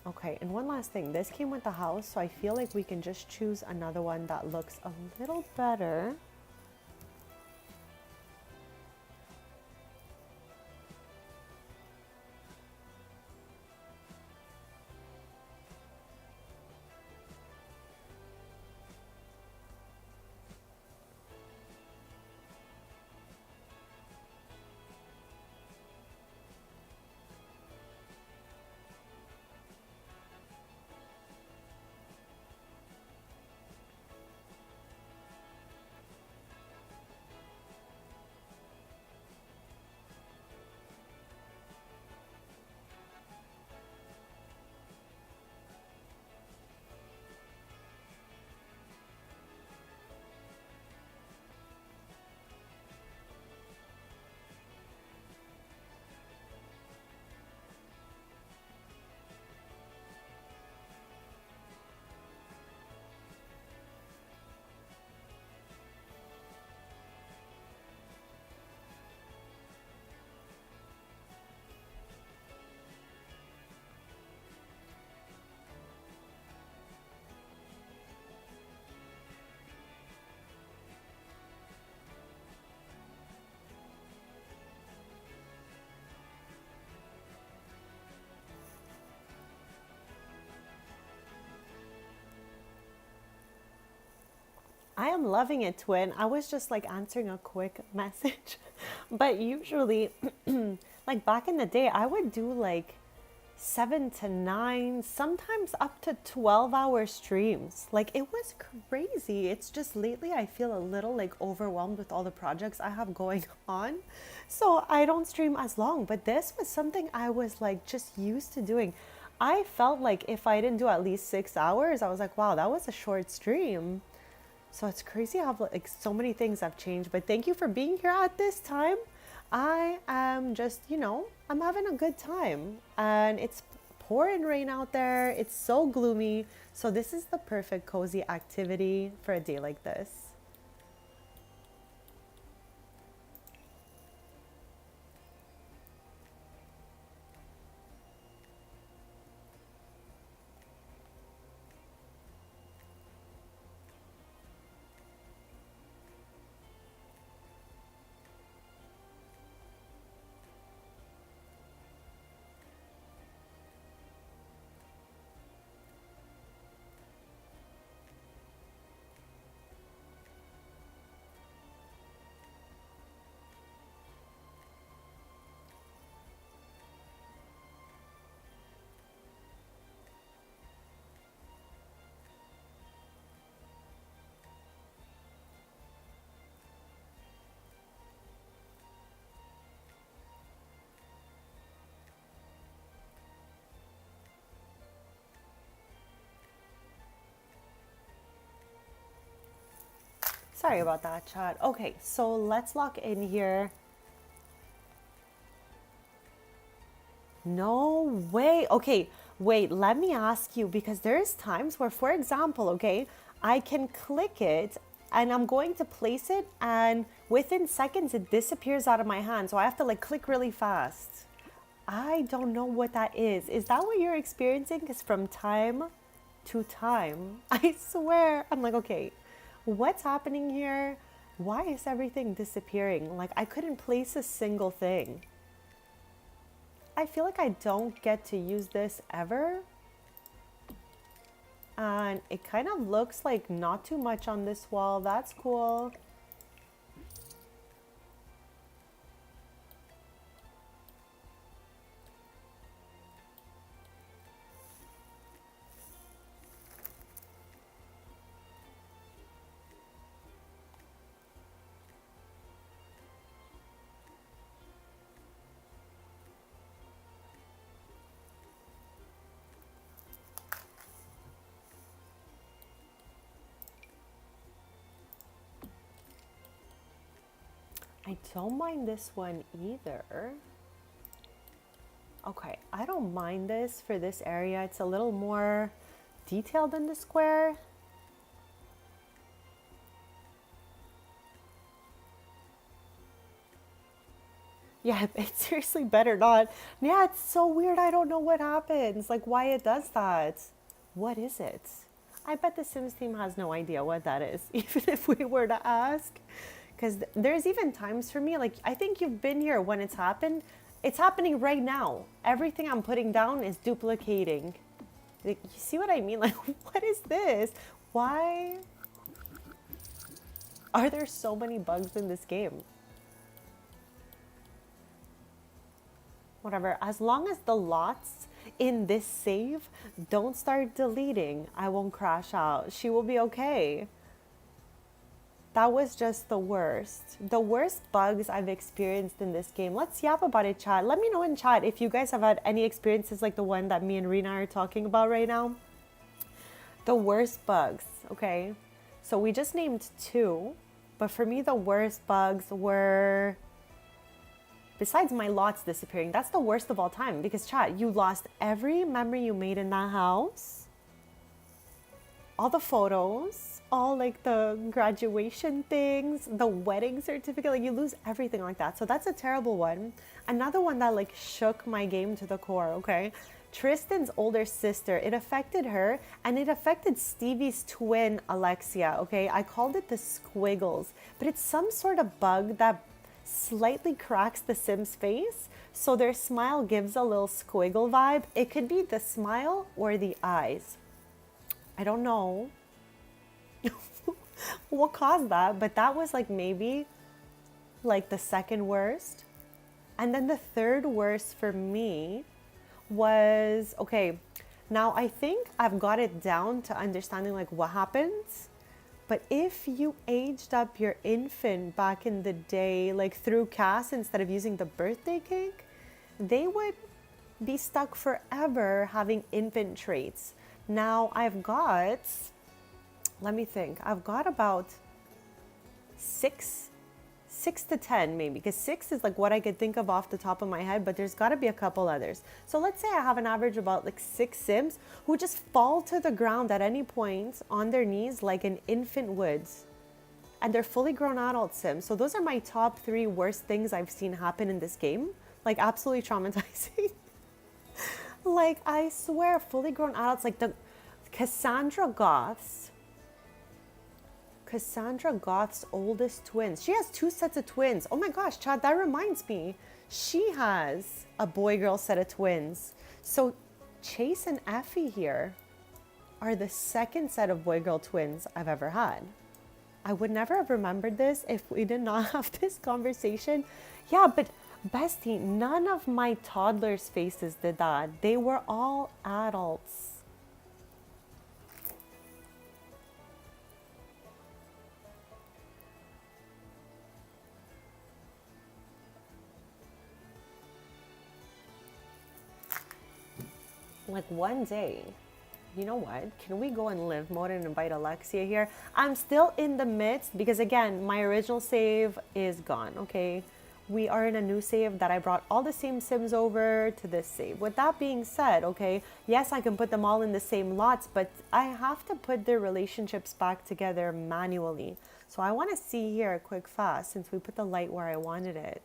Okay, and one last thing. This came with the house, so I feel like we can just choose another one that looks a little better. I am loving it, Twin. I was just like answering a quick message. But usually, like back in the day, I would do like 7 to 9, sometimes up to 12-hour streams. Like it was crazy. It's just lately I feel a little like overwhelmed with all the projects I have going on. So I don't stream as long. But this was something I was like just used to doing. I felt like if I didn't do at least 6 hours, I was like, wow, that was a short stream. So it's crazy how like so many things have changed. But thank you for being here at this time. I am just, I'm having a good time. And it's pouring rain out there. It's so gloomy. So this is the perfect cozy activity for a day like this. Sorry about that, chat. Okay, so let's lock in here. No way. Okay, wait, let me ask you because there's times where, for example, okay, I can click it and I'm going to place it and within seconds it disappears out of my hand. So I have to like click really fast. I don't know what that is. Is that what you're experiencing? Because from time to time, I swear, I'm like, okay, what's happening here? Why is everything disappearing? Like, I couldn't place a single thing. I feel like I don't get to use this ever. And it kind of looks like not too much on this wall. That's cool. I don't mind this one either. Okay, I don't mind this for this area. It's a little more detailed than the square. Yeah, it seriously better not. Yeah, it's so weird. I don't know what happens. Like why it does that. What is it? I bet the Sims team has no idea what that is, even if we were to ask. Because there's even times for me, like, I think you've been here when it's happened. It's happening right now. Everything I'm putting down is duplicating. Like, you see what I mean? Like, what is this? Why are there so many bugs in this game? Whatever, as long as the lots in this save don't start deleting, I won't crash out. She will be okay. That was just the worst. The worst bugs I've experienced in this game. Let's yap about it, chat. Let me know in chat if you guys have had any experiences like the one that me and Rena are talking about right now. The worst bugs, okay? So we just named 2, but for me the worst bugs were, besides my lots disappearing, that's the worst of all time because chat, you lost every memory you made in that house, all the photos, all like the graduation things, the wedding certificate, like you lose everything like that. So that's a terrible one. Another one that like shook my game to the core, okay? Tristan's older sister, it affected her and it affected Stevie's twin, Alexia, okay? I called it the squiggles, but it's some sort of bug that slightly cracks the Sim's face, so their smile gives a little squiggle vibe. It could be the smile or the eyes. I don't know what caused that, but that was like maybe like the second worst. And then the third worst for me was, okay, now I think I've got it down to understanding like what happens. But if you aged up your infant back in the day, like through Cass instead of using the birthday cake, they would be stuck forever having infant traits. Now I've got, let me think, I've got about 6 to 10 maybe, because 6 is like what I could think of off the top of my head, but there's got to be a couple others. So let's say I have an average of about like 6 Sims who just fall to the ground at any point on their knees like an infant would, and they're fully grown adult Sims. So those are my top 3 worst things I've seen happen in this game, like absolutely traumatizing. Like I swear, fully grown adults, like the Cassandra Goth's oldest twins. She has 2 sets of twins. Oh my gosh, Chad, that reminds me. She has a boy-girl set of twins. So Chase and Effie here are the second set of boy-girl twins I've ever had. I would never have remembered this if we did not have this conversation. Yeah, but Bestie, none of my toddlers' faces did that. They were all adults. Like one day, you know what? Can we go in live mode and invite Alexia here? I'm still in the midst because again, my original save is gone, okay? We are in a new save that I brought all the same Sims over to this save. With that being said, okay, yes, I can put them all in the same lots, but I have to put their relationships back together manually. So I want to see here quick fast, since we put the light where I wanted it.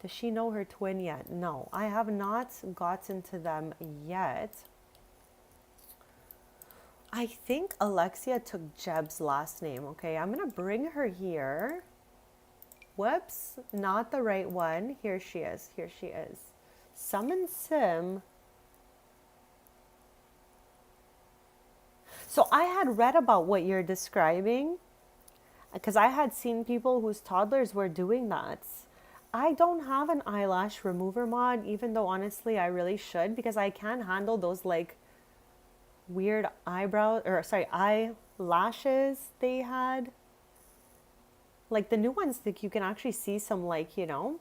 Does she know her twin yet? No, I have not gotten to them yet. I think Alexia took Jeb's last name. Okay, I'm gonna bring her here. Whoops, not the right one. Here she is. Here she is. Summon Sim. So I had read about what you're describing because I had seen people whose toddlers were doing that. I don't have an eyelash remover mod, even though honestly I really should, because I can't handle those like weird eyelashes they had. Like the new ones, like you can actually see some like, you know,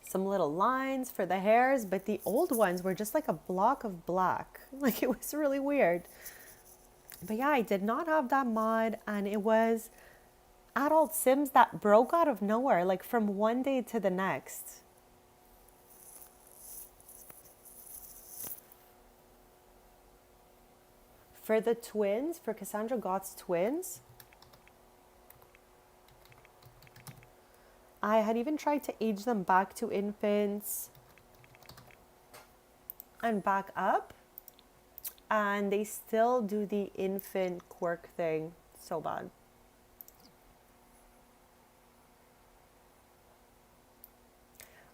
some little lines for the hairs, but the old ones were just like a block of black. Like it was really weird. But yeah, I did not have that mod, and it was adult Sims that broke out of nowhere, like from one day to the next. For the twins, for Cassandra Gott's twins, I had even tried to age them back to infants and back up, and they still do the infant quirk thing so bad.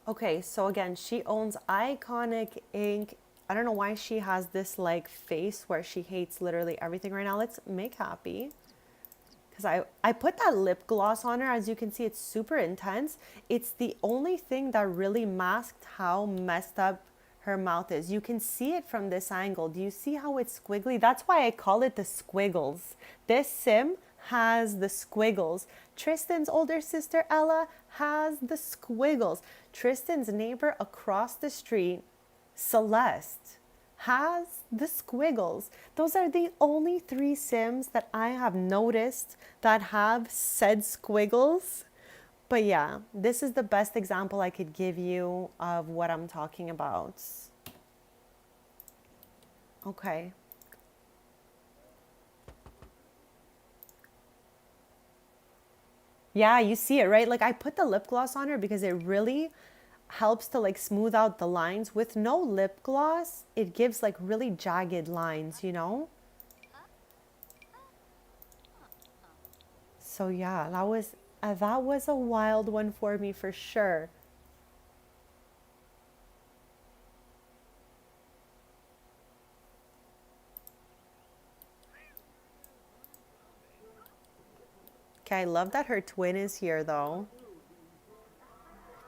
Okay, so again, she owns Iconic Inc. I don't know why she has this like face where she hates literally everything right now. Let's make happy. Because I put that lip gloss on her. As you can see, it's super intense. It's the only thing that really masked how messed up her mouth is. You can see it from this angle. Do you see how it's squiggly? That's why I call it the squiggles. This sim has the squiggles. Tristan's older sister Ella has the squiggles. Tristan's neighbor across the street, Celeste, has the squiggles. Those are the only 3 Sims that I have noticed that have said squiggles. But yeah, this is the best example I could give you of what I'm talking about. Okay. Yeah, you see it, right? Like I put the lip gloss on her because it really helps to like smooth out the lines. With no lip gloss, it gives like really jagged lines, you know? So yeah, that was a wild one for me for sure. Okay, I love that her twin is here though.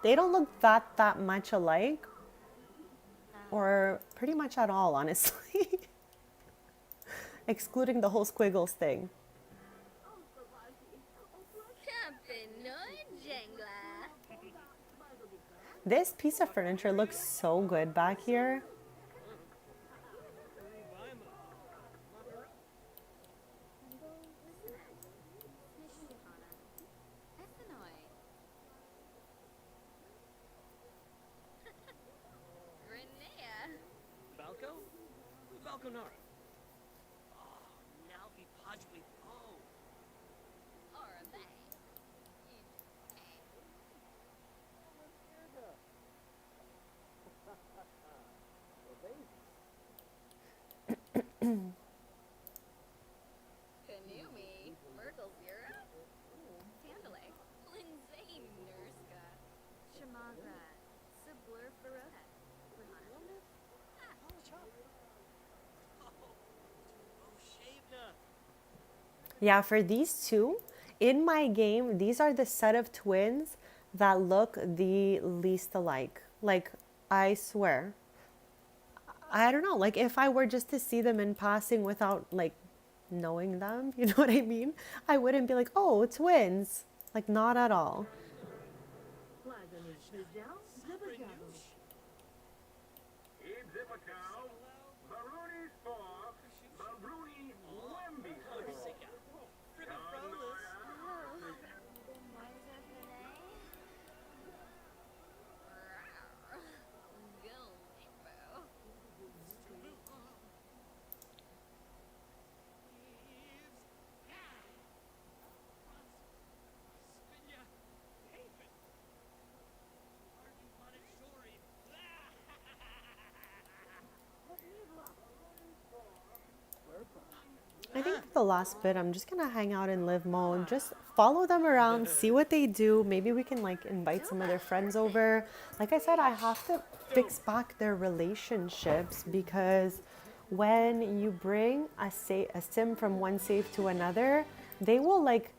They don't look that much alike, or pretty much at all, honestly. Excluding the whole squiggles thing. This piece of furniture looks so good back here. Balco? Balconara. Oh, now vi Padre Po. Yeah, for these two, in my game, these are the set of twins that look the least alike. Like, I swear. I don't know, like if I were just to see them in passing without like knowing them, you know what I mean? I wouldn't be like, oh, twins. Like, not at all. I think for the last bit, I'm just gonna hang out in live mode. Just follow them around, see what they do. Maybe we can like invite some of their friends over. Like I said, I have to fix back their relationships because when you bring a sim from one save to another, they will like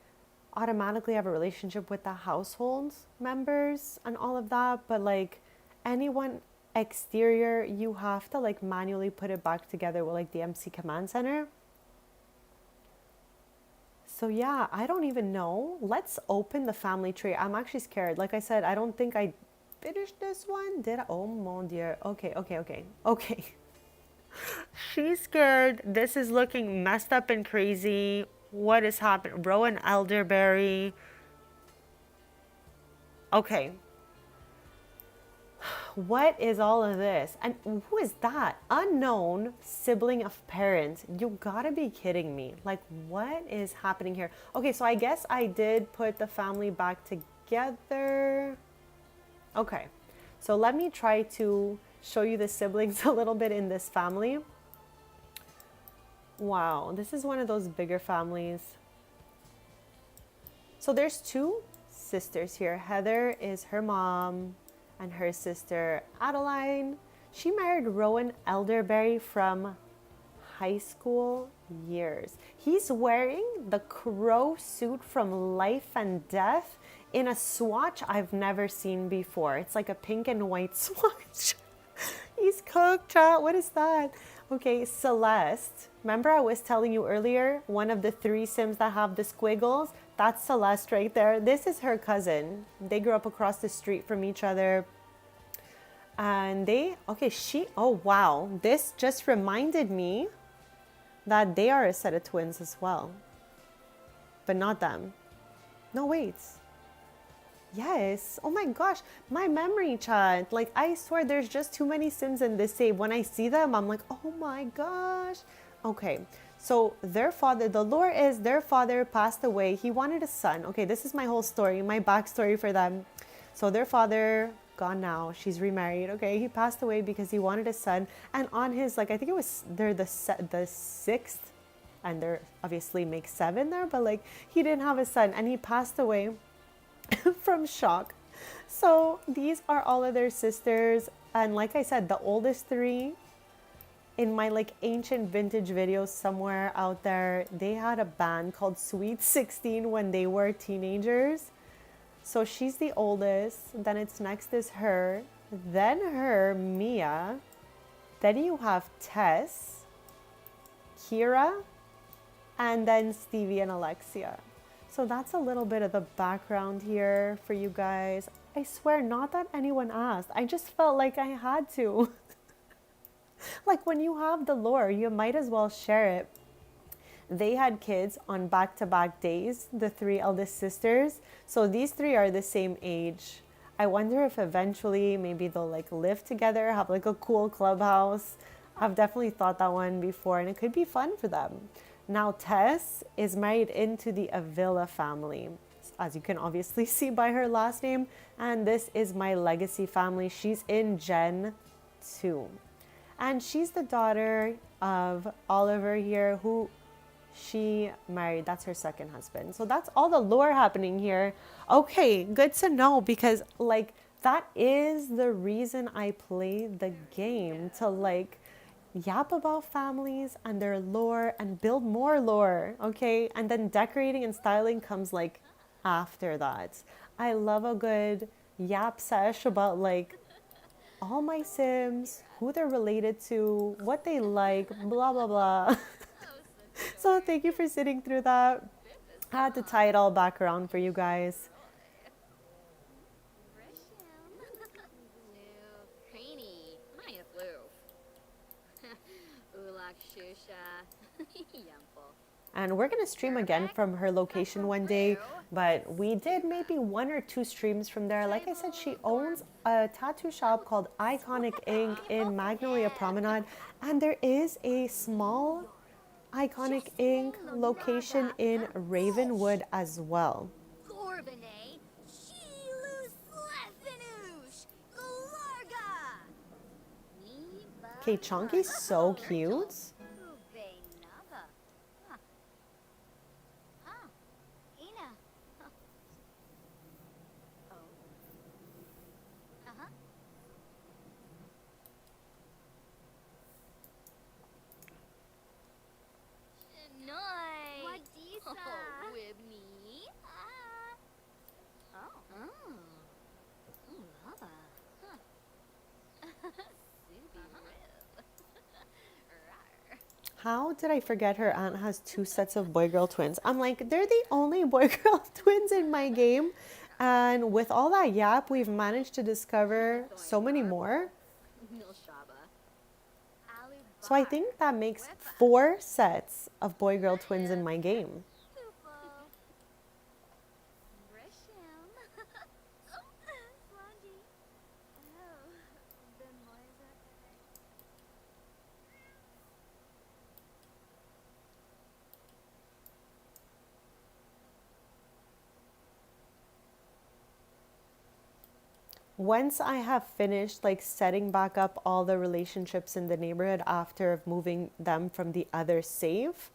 automatically have a relationship with the household members and all of that. But like anyone exterior, you have to like manually put it back together with like the MC command center. So yeah, I don't even know. Let's open the family tree. I'm actually scared. Like I said, I don't think I finished this one. Did I? Oh mon dieu. Okay. She's scared. This is looking messed up and crazy. What is happening? Rowan Elderberry. Okay. What is all of this? And who is that? Unknown sibling of parents. You gotta be kidding me. Like, what is happening here? Okay, so I guess I did put the family back together. Okay, so let me try to show you the siblings a little bit in this family. Wow, this is one of those bigger families. So there's two sisters here. Heather is her mom, and her sister Adeline. She married Rowan Elderberry from high school years. He's wearing the crow suit from Life and Death in a swatch I've never seen before. It's like a pink and white swatch. He's cooked, chat. What is that? Okay, Celeste. Remember I was telling you earlier, one of the three Sims that have the squiggles? That's Celeste right there. This is her cousin. They grew up across the street from each other. And oh wow. This just reminded me that they are a set of twins as well. But not them. No, wait. Yes. Oh my gosh. My memory, chat. Like, I swear there's just too many Sims in this save. When I see them, I'm like, oh my gosh. Okay. So their father, the lore is their father passed away. He wanted a son. Okay, this is my whole story, my backstory for them. So their father, gone now, she's remarried. Okay, he passed away because he wanted a son. And on his, like, I think it was, they're the sixth, and they're obviously make 7 there, but like, he didn't have a son and he passed away from shock. So these are all of their sisters. And like I said, the oldest 3, in my like ancient vintage videos somewhere out there, they had a band called Sweet 16 when they were teenagers. So she's the oldest, then it's next is her, then her, Mia, then you have Tess, Kira, and then Stevie and Alexia. So that's a little bit of the background here for you guys. I swear, not that anyone asked. I just felt like I had to. Like, when you have the lore, you might as well share it. They had kids on back-to-back days, the 3 eldest sisters. So these 3 are the same age. I wonder if eventually maybe they'll like live together, have like a cool clubhouse. I've definitely thought that one before, and it could be fun for them. Now Tess is married into the Avila family, as you can obviously see by her last name. And this is my legacy family. She's in Gen 2. And she's the daughter of Oliver here, who she married. That's her second husband. So that's all the lore happening here. Okay, good to know, because like that is the reason I play the game, to like yap about families and their lore and build more lore. Okay, and then decorating and styling comes like after that. I love a good yap sesh about like all my Sims, who they're related to, what they like, blah blah blah. So thank you for sitting through that. I had to tie it all back around for you guys. And we're going to stream again from her location one day, but we did maybe 1 or 2 streams from there. Like I said, she owns a tattoo shop called Iconic Ink in Magnolia Promenade, and there is a small Iconic Ink location in Ravenwood as well. Okay, Chunky's so cute. How did I forget her aunt has 2 sets of boy-girl twins? I'm like, they're the only boy-girl twins in my game. And with all that YAP, we've managed to discover so many more. So I think that makes 4 sets of boy-girl twins in my game. Once I have finished like setting back up all the relationships in the neighborhood after moving them from the other save,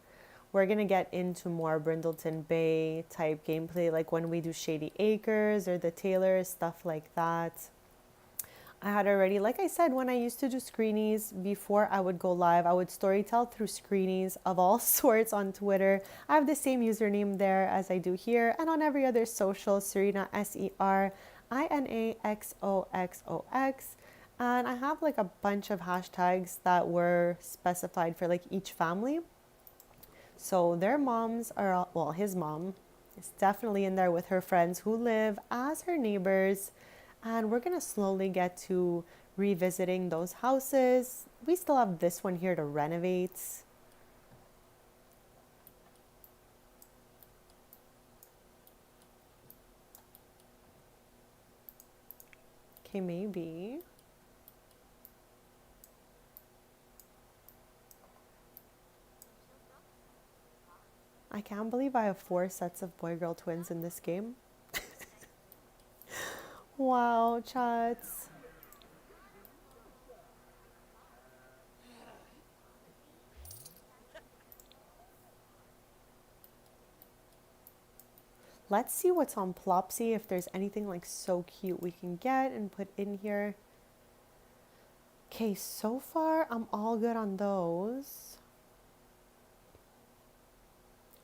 we're gonna get into more Brindleton Bay type gameplay, like when we do Shady Acres or the Taylors, stuff like that. I had already, like I said, when I used to do screenies before I would go live, I would storytell through screenies of all sorts on Twitter. I have the same username there as I do here, and on every other social, Serena, SERINAXOXOX. And I have like a bunch of hashtags that were specified for like each family. So their moms are, well, his mom is definitely in there with her friends who live as her neighbors. And we're going to slowly get to revisiting those houses. We still have this one here to renovate. Okay, maybe. I can't believe I have 4 sets of boy-girl twins in this game. Wow, chats. Let's see what's on Plopsy, if there's anything like so cute we can get and put in here. Okay, so far I'm all good on those.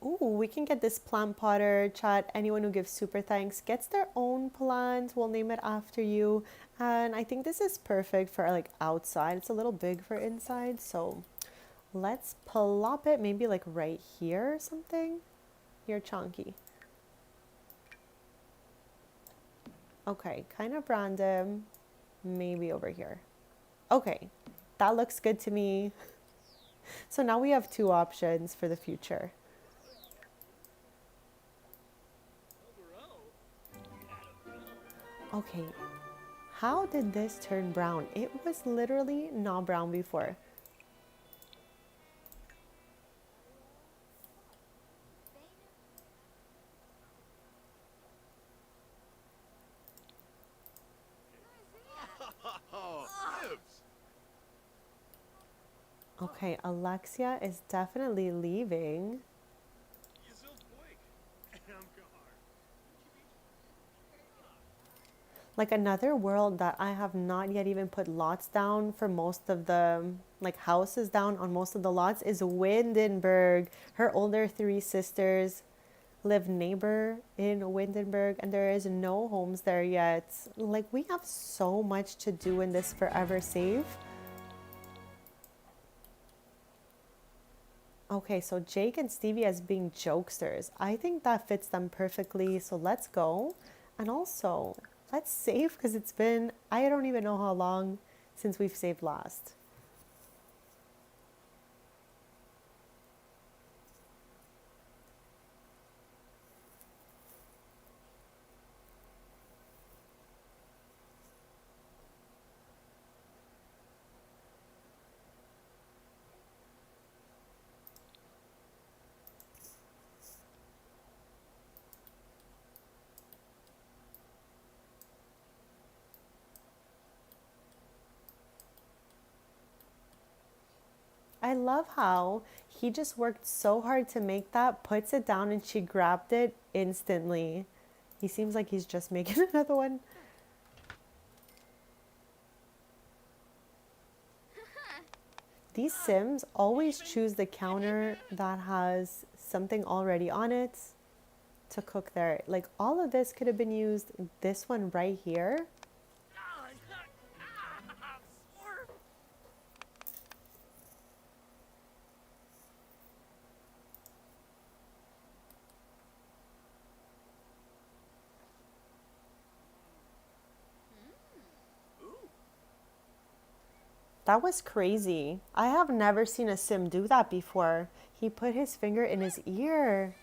Ooh, we can get this plant potter. Chat, anyone who gives super thanks gets their own plant. We'll name it after you. And I think this is perfect for like outside. It's a little big for inside, so let's plop it maybe like right here or something. Here, Chonky. Okay, kind of random. Maybe over here. Okay, that looks good to me. So now we have 2 options for the future. Okay, how did this turn brown? It was literally not brown before. Okay, Alexia is definitely leaving. Like another world that I have not yet even put lots down for most of the like houses down on most of the lots is Windenburg. Her older 3 sisters live neighbor in Windenburg, and there is no homes there yet. Like we have so much to do in this forever save. Okay, so Jake and Stevie as being jokesters. I think that fits them perfectly. So let's go. And also, let's save because it's been, I don't even know how long since we've saved last. I love how he just worked so hard to make that, puts it down, and she grabbed it instantly. He seems like he's just making another one. These Sims always choose the counter that has something already on it to cook there. Like all of this could have been used. This one right here. That was crazy. I have never seen a sim do that before. He put his finger in his ear.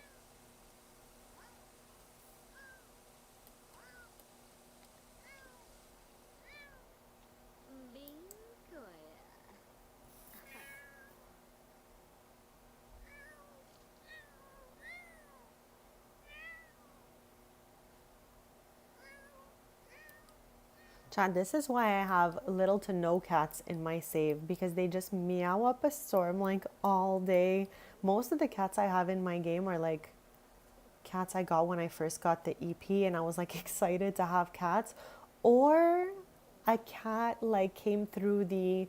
Chad, this is why I have little to no cats in my save because they just meow up a storm like all day. Most of the cats I have in my game are like cats I got when I first got the EP and I was like excited to have cats, or a cat like came through the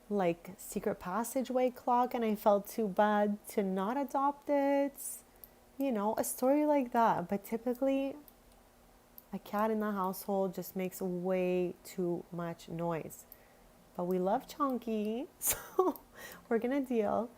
like secret passageway clock and I felt too bad to not adopt it. You know, a story like that. But typically a cat in the household just makes way too much noise. But we love Chunky, so we're gonna deal.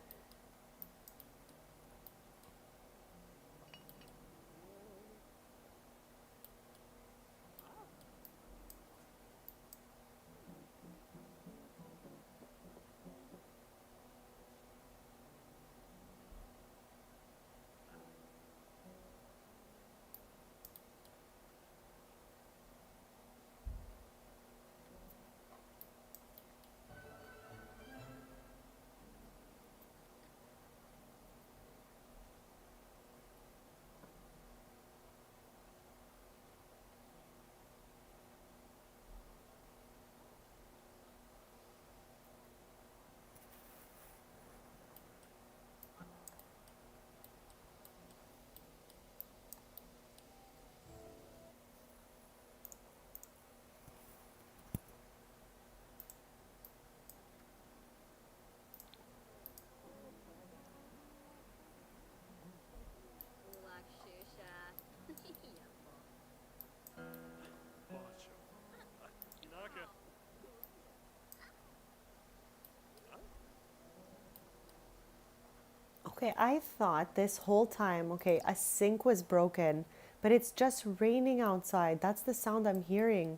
Okay, I thought this whole time, okay, a sink was broken, but it's just raining outside. That's the sound I'm hearing.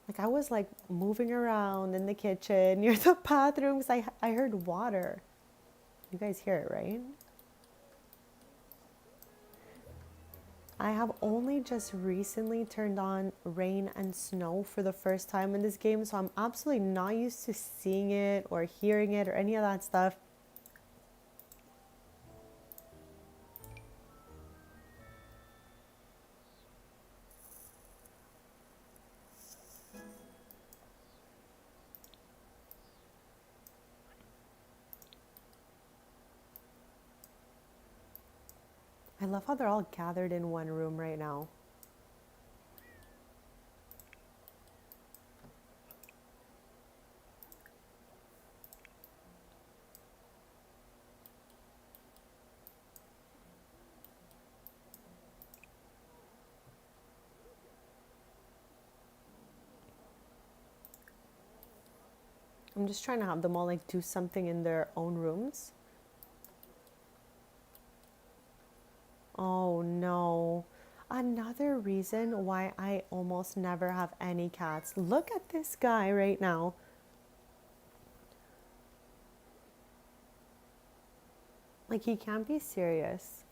Like I was like moving around in the kitchen near the bathrooms. I heard water. You guys hear it, right? I have only just recently turned on rain and snow for the first time in this game, so I'm absolutely not used to seeing it or hearing it or any of that stuff. I love how they're all gathered in one room right now. I'm just trying to have them all like do something in their own rooms. Oh no. Another reason why I almost never have any cats. Look at this guy right now. Like he can't be serious.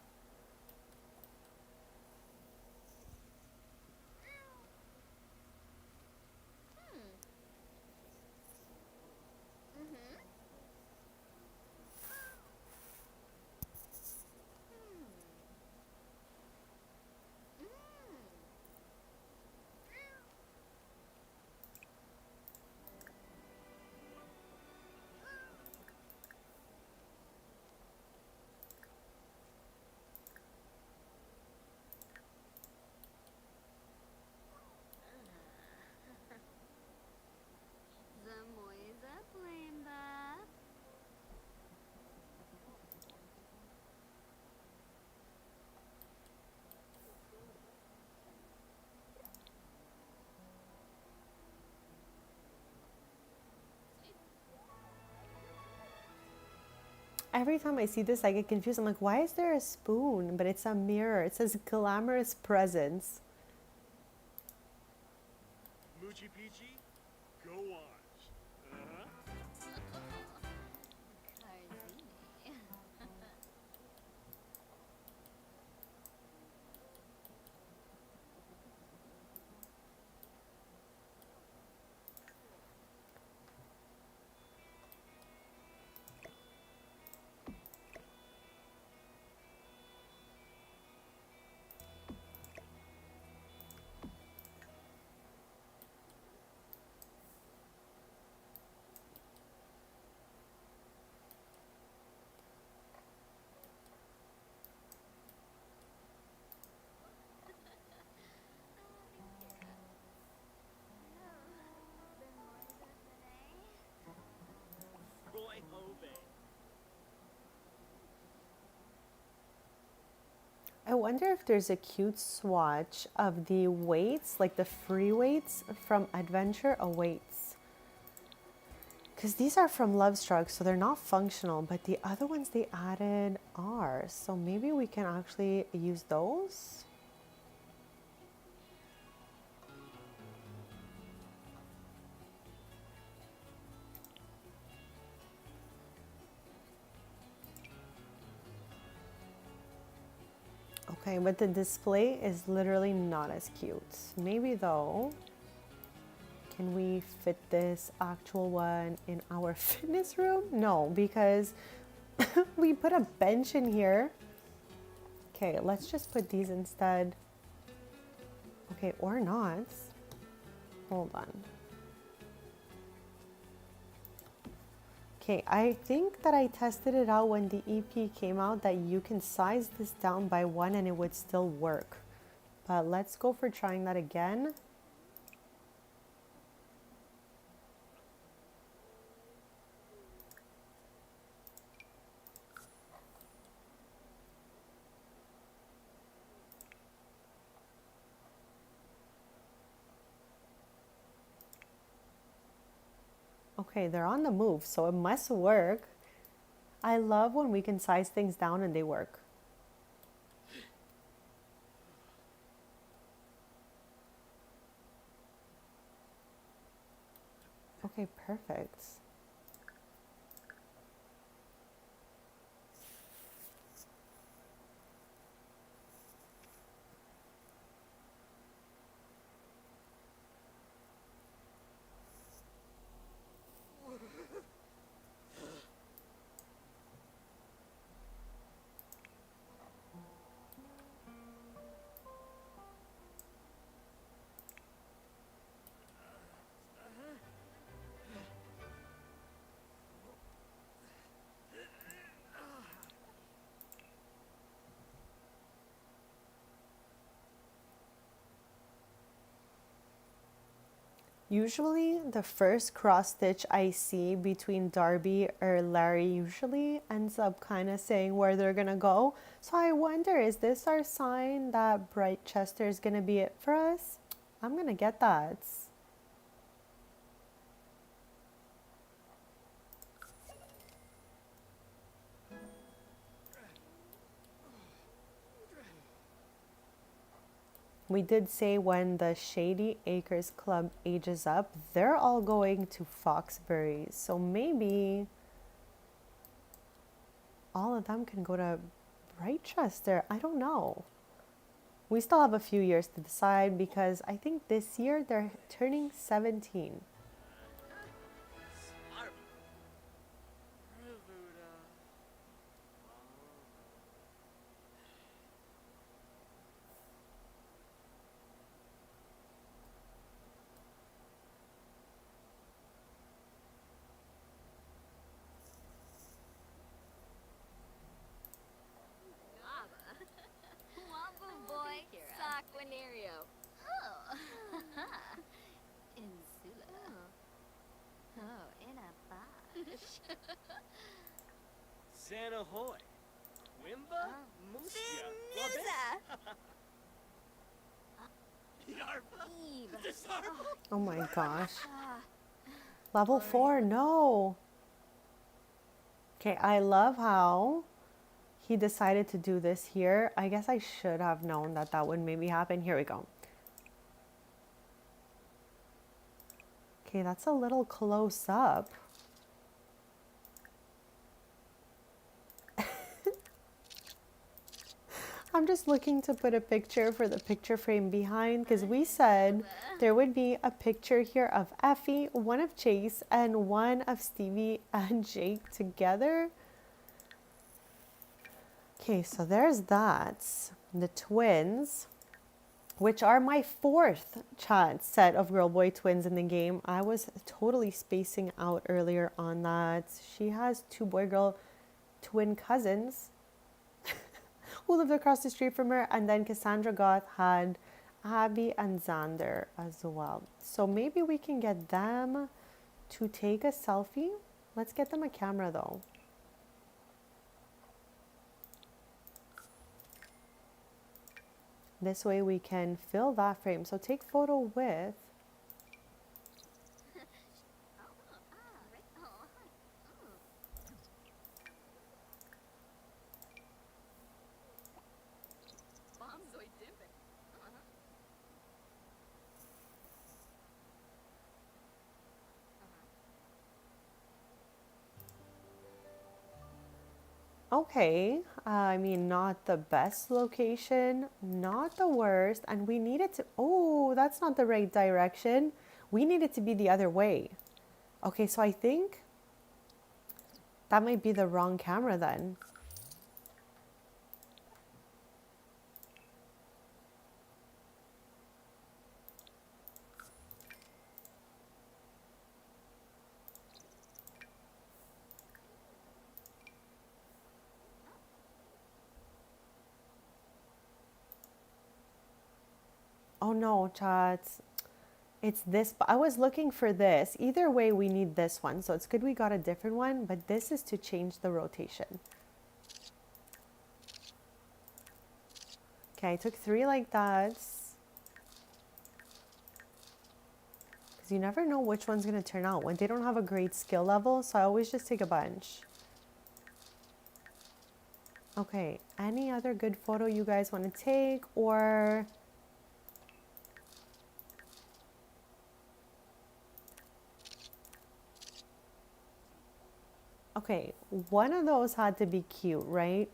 Every time I see this, I get confused. I'm like, why is there a spoon? But it's a mirror. It says glamorous presence. Moochie Peachy, go on. wonder if there's a cute swatch of the weights, like the free weights from Adventure Awaits. Because these are from Lovestruck, so they're not functional, but the other ones they added are. So maybe we can actually use those. Okay, but the display is literally not as cute. Maybe though, can we fit this actual one in our fitness room? No, because we put a bench in here. Okay, let's just put these instead. Okay, or not. Hold on. Okay, I think that I tested it out when the EP came out that you can size this down by 1 and it would still work. But let's go for trying that again. Okay, they're on the move, so it must work. I love when we can size things down and they work. Okay, perfect. Usually the first cross stitch I see between Darby or Larry usually ends up kind of saying where they're gonna go. So I wonder, is this our sign that Bright Chester is gonna be it for us? I'm gonna get that. We did say when the Shady Acres Club ages up, they're all going to Foxbury. So maybe all of them can go to Brightchester. I don't know. We still have a few years to decide because I think this year they're turning 17. Wambu boy, Saquinario. Oh. Insula. Oh, in a box. Santa Hoy. Wimba? Mustia. Yarba. Oh my gosh. Level 4, no. Okay, I love how he decided to do this here. I guess I should have known that that would maybe happen. Here we go. Okay, that's a little close up. I'm just looking to put a picture for the picture frame behind because we said there would be a picture here of Effie, one of Chase, and one of Stevie and Jake together. Okay, so there's that. The twins, which are my 4th chat set of girl boy twins in the game. I was totally spacing out earlier on that. She has 2 boy girl twin cousins who lived across the street from her, and then Cassandra Goth had Abby and Xander as well. So maybe we can get them to take a selfie. Let's get them a camera though. This way we can fill that frame. So take photo with. Okay, I mean, not the best location, not the worst, and we need it to, oh, that's not the right direction. We need it to be the other way. Okay, so I think that might be the wrong camera then. Oh no, chats. It's this, but I was looking for this. Either way, we need this one. So it's good we got a different one, but this is to change the rotation. Okay, I took 3 like that. Because you never know which one's going to turn out when they don't have a great skill level. So I always just take a bunch. Okay, any other good photo you guys want to take or... Okay, one of those had to be cute, right?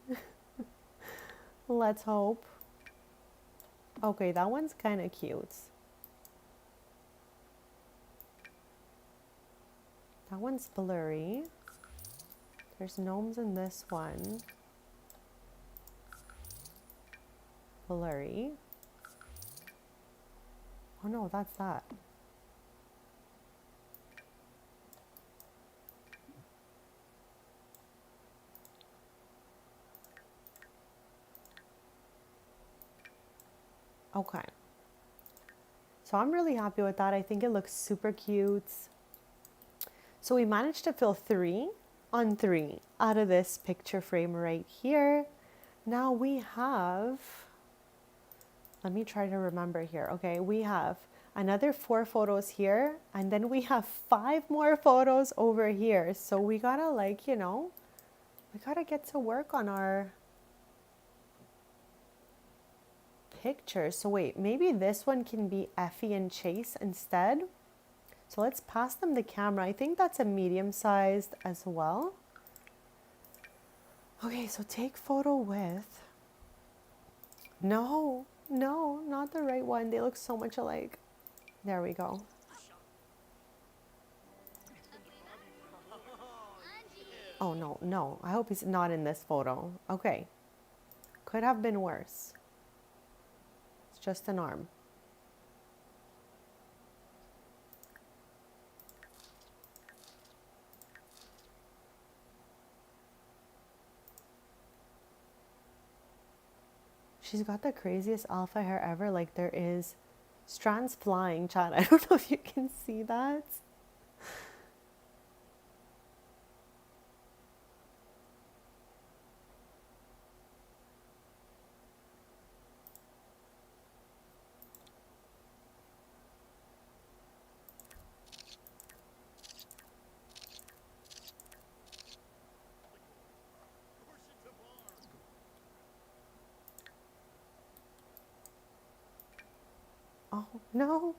Let's hope. Okay, that one's kind of cute. That one's blurry. There's gnomes in this one. Blurry. Oh no, that's that. Okay. So I'm really happy with that. I think it looks super cute. So we managed to fill 3 on 3 out of this picture frame right here. Now we have, let me try to remember here. Okay, we have another 4 photos here, and then we have 5 more photos over here. So we gotta, like, you know, we gotta get to work on our pictures. So wait, maybe this one can be Effie and Chase instead. So let's pass them the camera. I think that's a medium sized as well. Okay, so take photo with. No, no, not the right one. They look so much alike. There we go. Oh no, no. I hope he's not in this photo. Okay. Could have been worse. It's just an arm. She's got the craziest alpha hair ever. Like, there is strands flying, chat. I don't know if you can see that. Oh, no.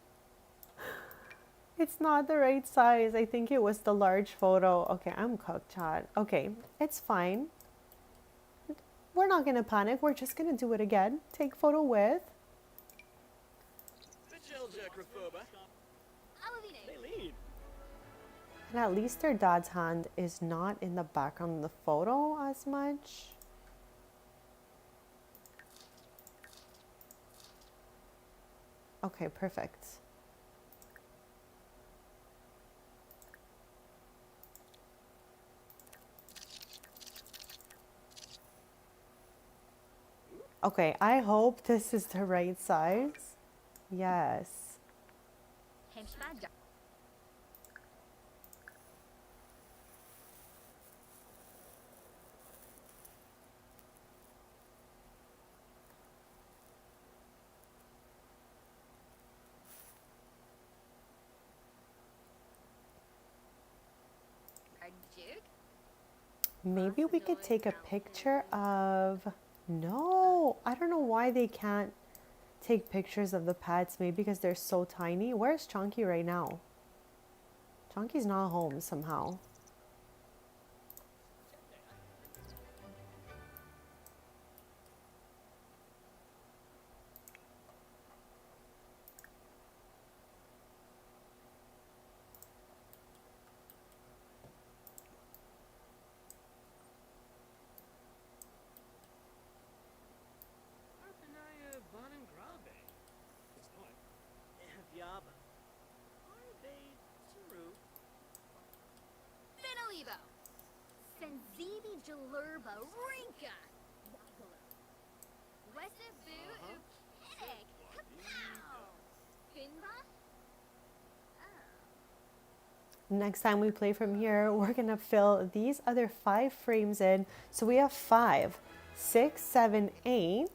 It's not the right size. I think it was the large photo. Okay, I'm cooked, chat. Okay, it's fine. We're not going to panic. We're just going to do it again. Take photo with. And at least their dad's hand is not in the background of the photo as much. Okay, perfect. Okay, I hope this is the right size. Yes. Duke? Maybe we could take a picture of... No, I don't know why they can't take pictures of the pets. Maybe because they're so tiny. Where's Chunky right now? Chunky's not home somehow. Arpanaya Bonin Grabe. Stoy. Yaba. Are they true? Finalibo. Senzibi Jalurba Rinka. Wesibu Ukinik. Kapow. Finba? Next time we play from here, we're gonna fill these other 5 frames in. So we have 5, 6, 7, 8.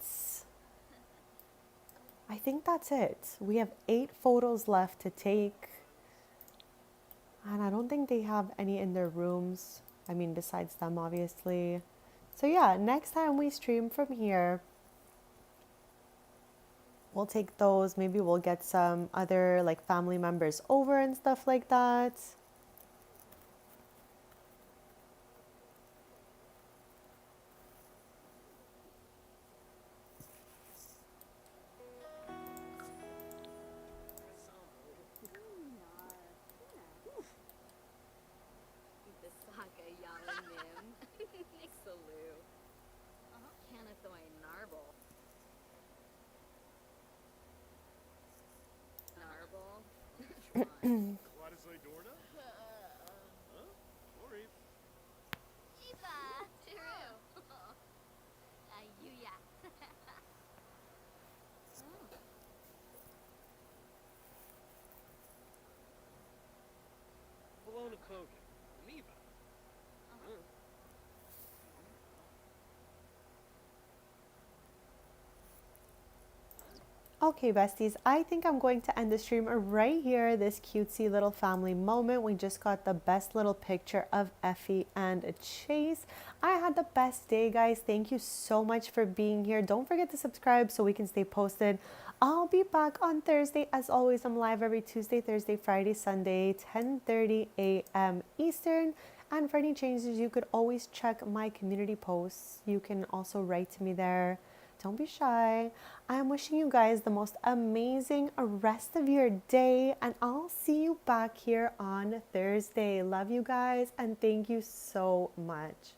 I think that's it. We have 8 photos left to take. And I don't think they have any in their rooms. I mean, besides them, obviously. So yeah, next time we stream from here, we'll take those. Maybe we'll get some other like family members over and stuff like that. Bisaka Yalanim. Nixaloo. Canathoy Narble. Narble. Quadisoi Dorda? Huh? Sorry. Iba. True. Ayuya. Bologna Kogan. Neva. Huh? Okay, besties, I think I'm going to end the stream right here. This cutesy little family moment. We just got the best little picture of Effie and Chase. I had the best day, guys. Thank you so much for being here. Don't forget to subscribe so we can stay posted. I'll be back on Thursday. As always, I'm live every Tuesday, Thursday, Friday, Sunday, 10:30 a.m. Eastern. And for any changes, you could always check my community posts. You can also write to me there. Don't be shy. I am wishing you guys the most amazing rest of your day, and I'll see you back here on Thursday. Love you guys, and thank you so much.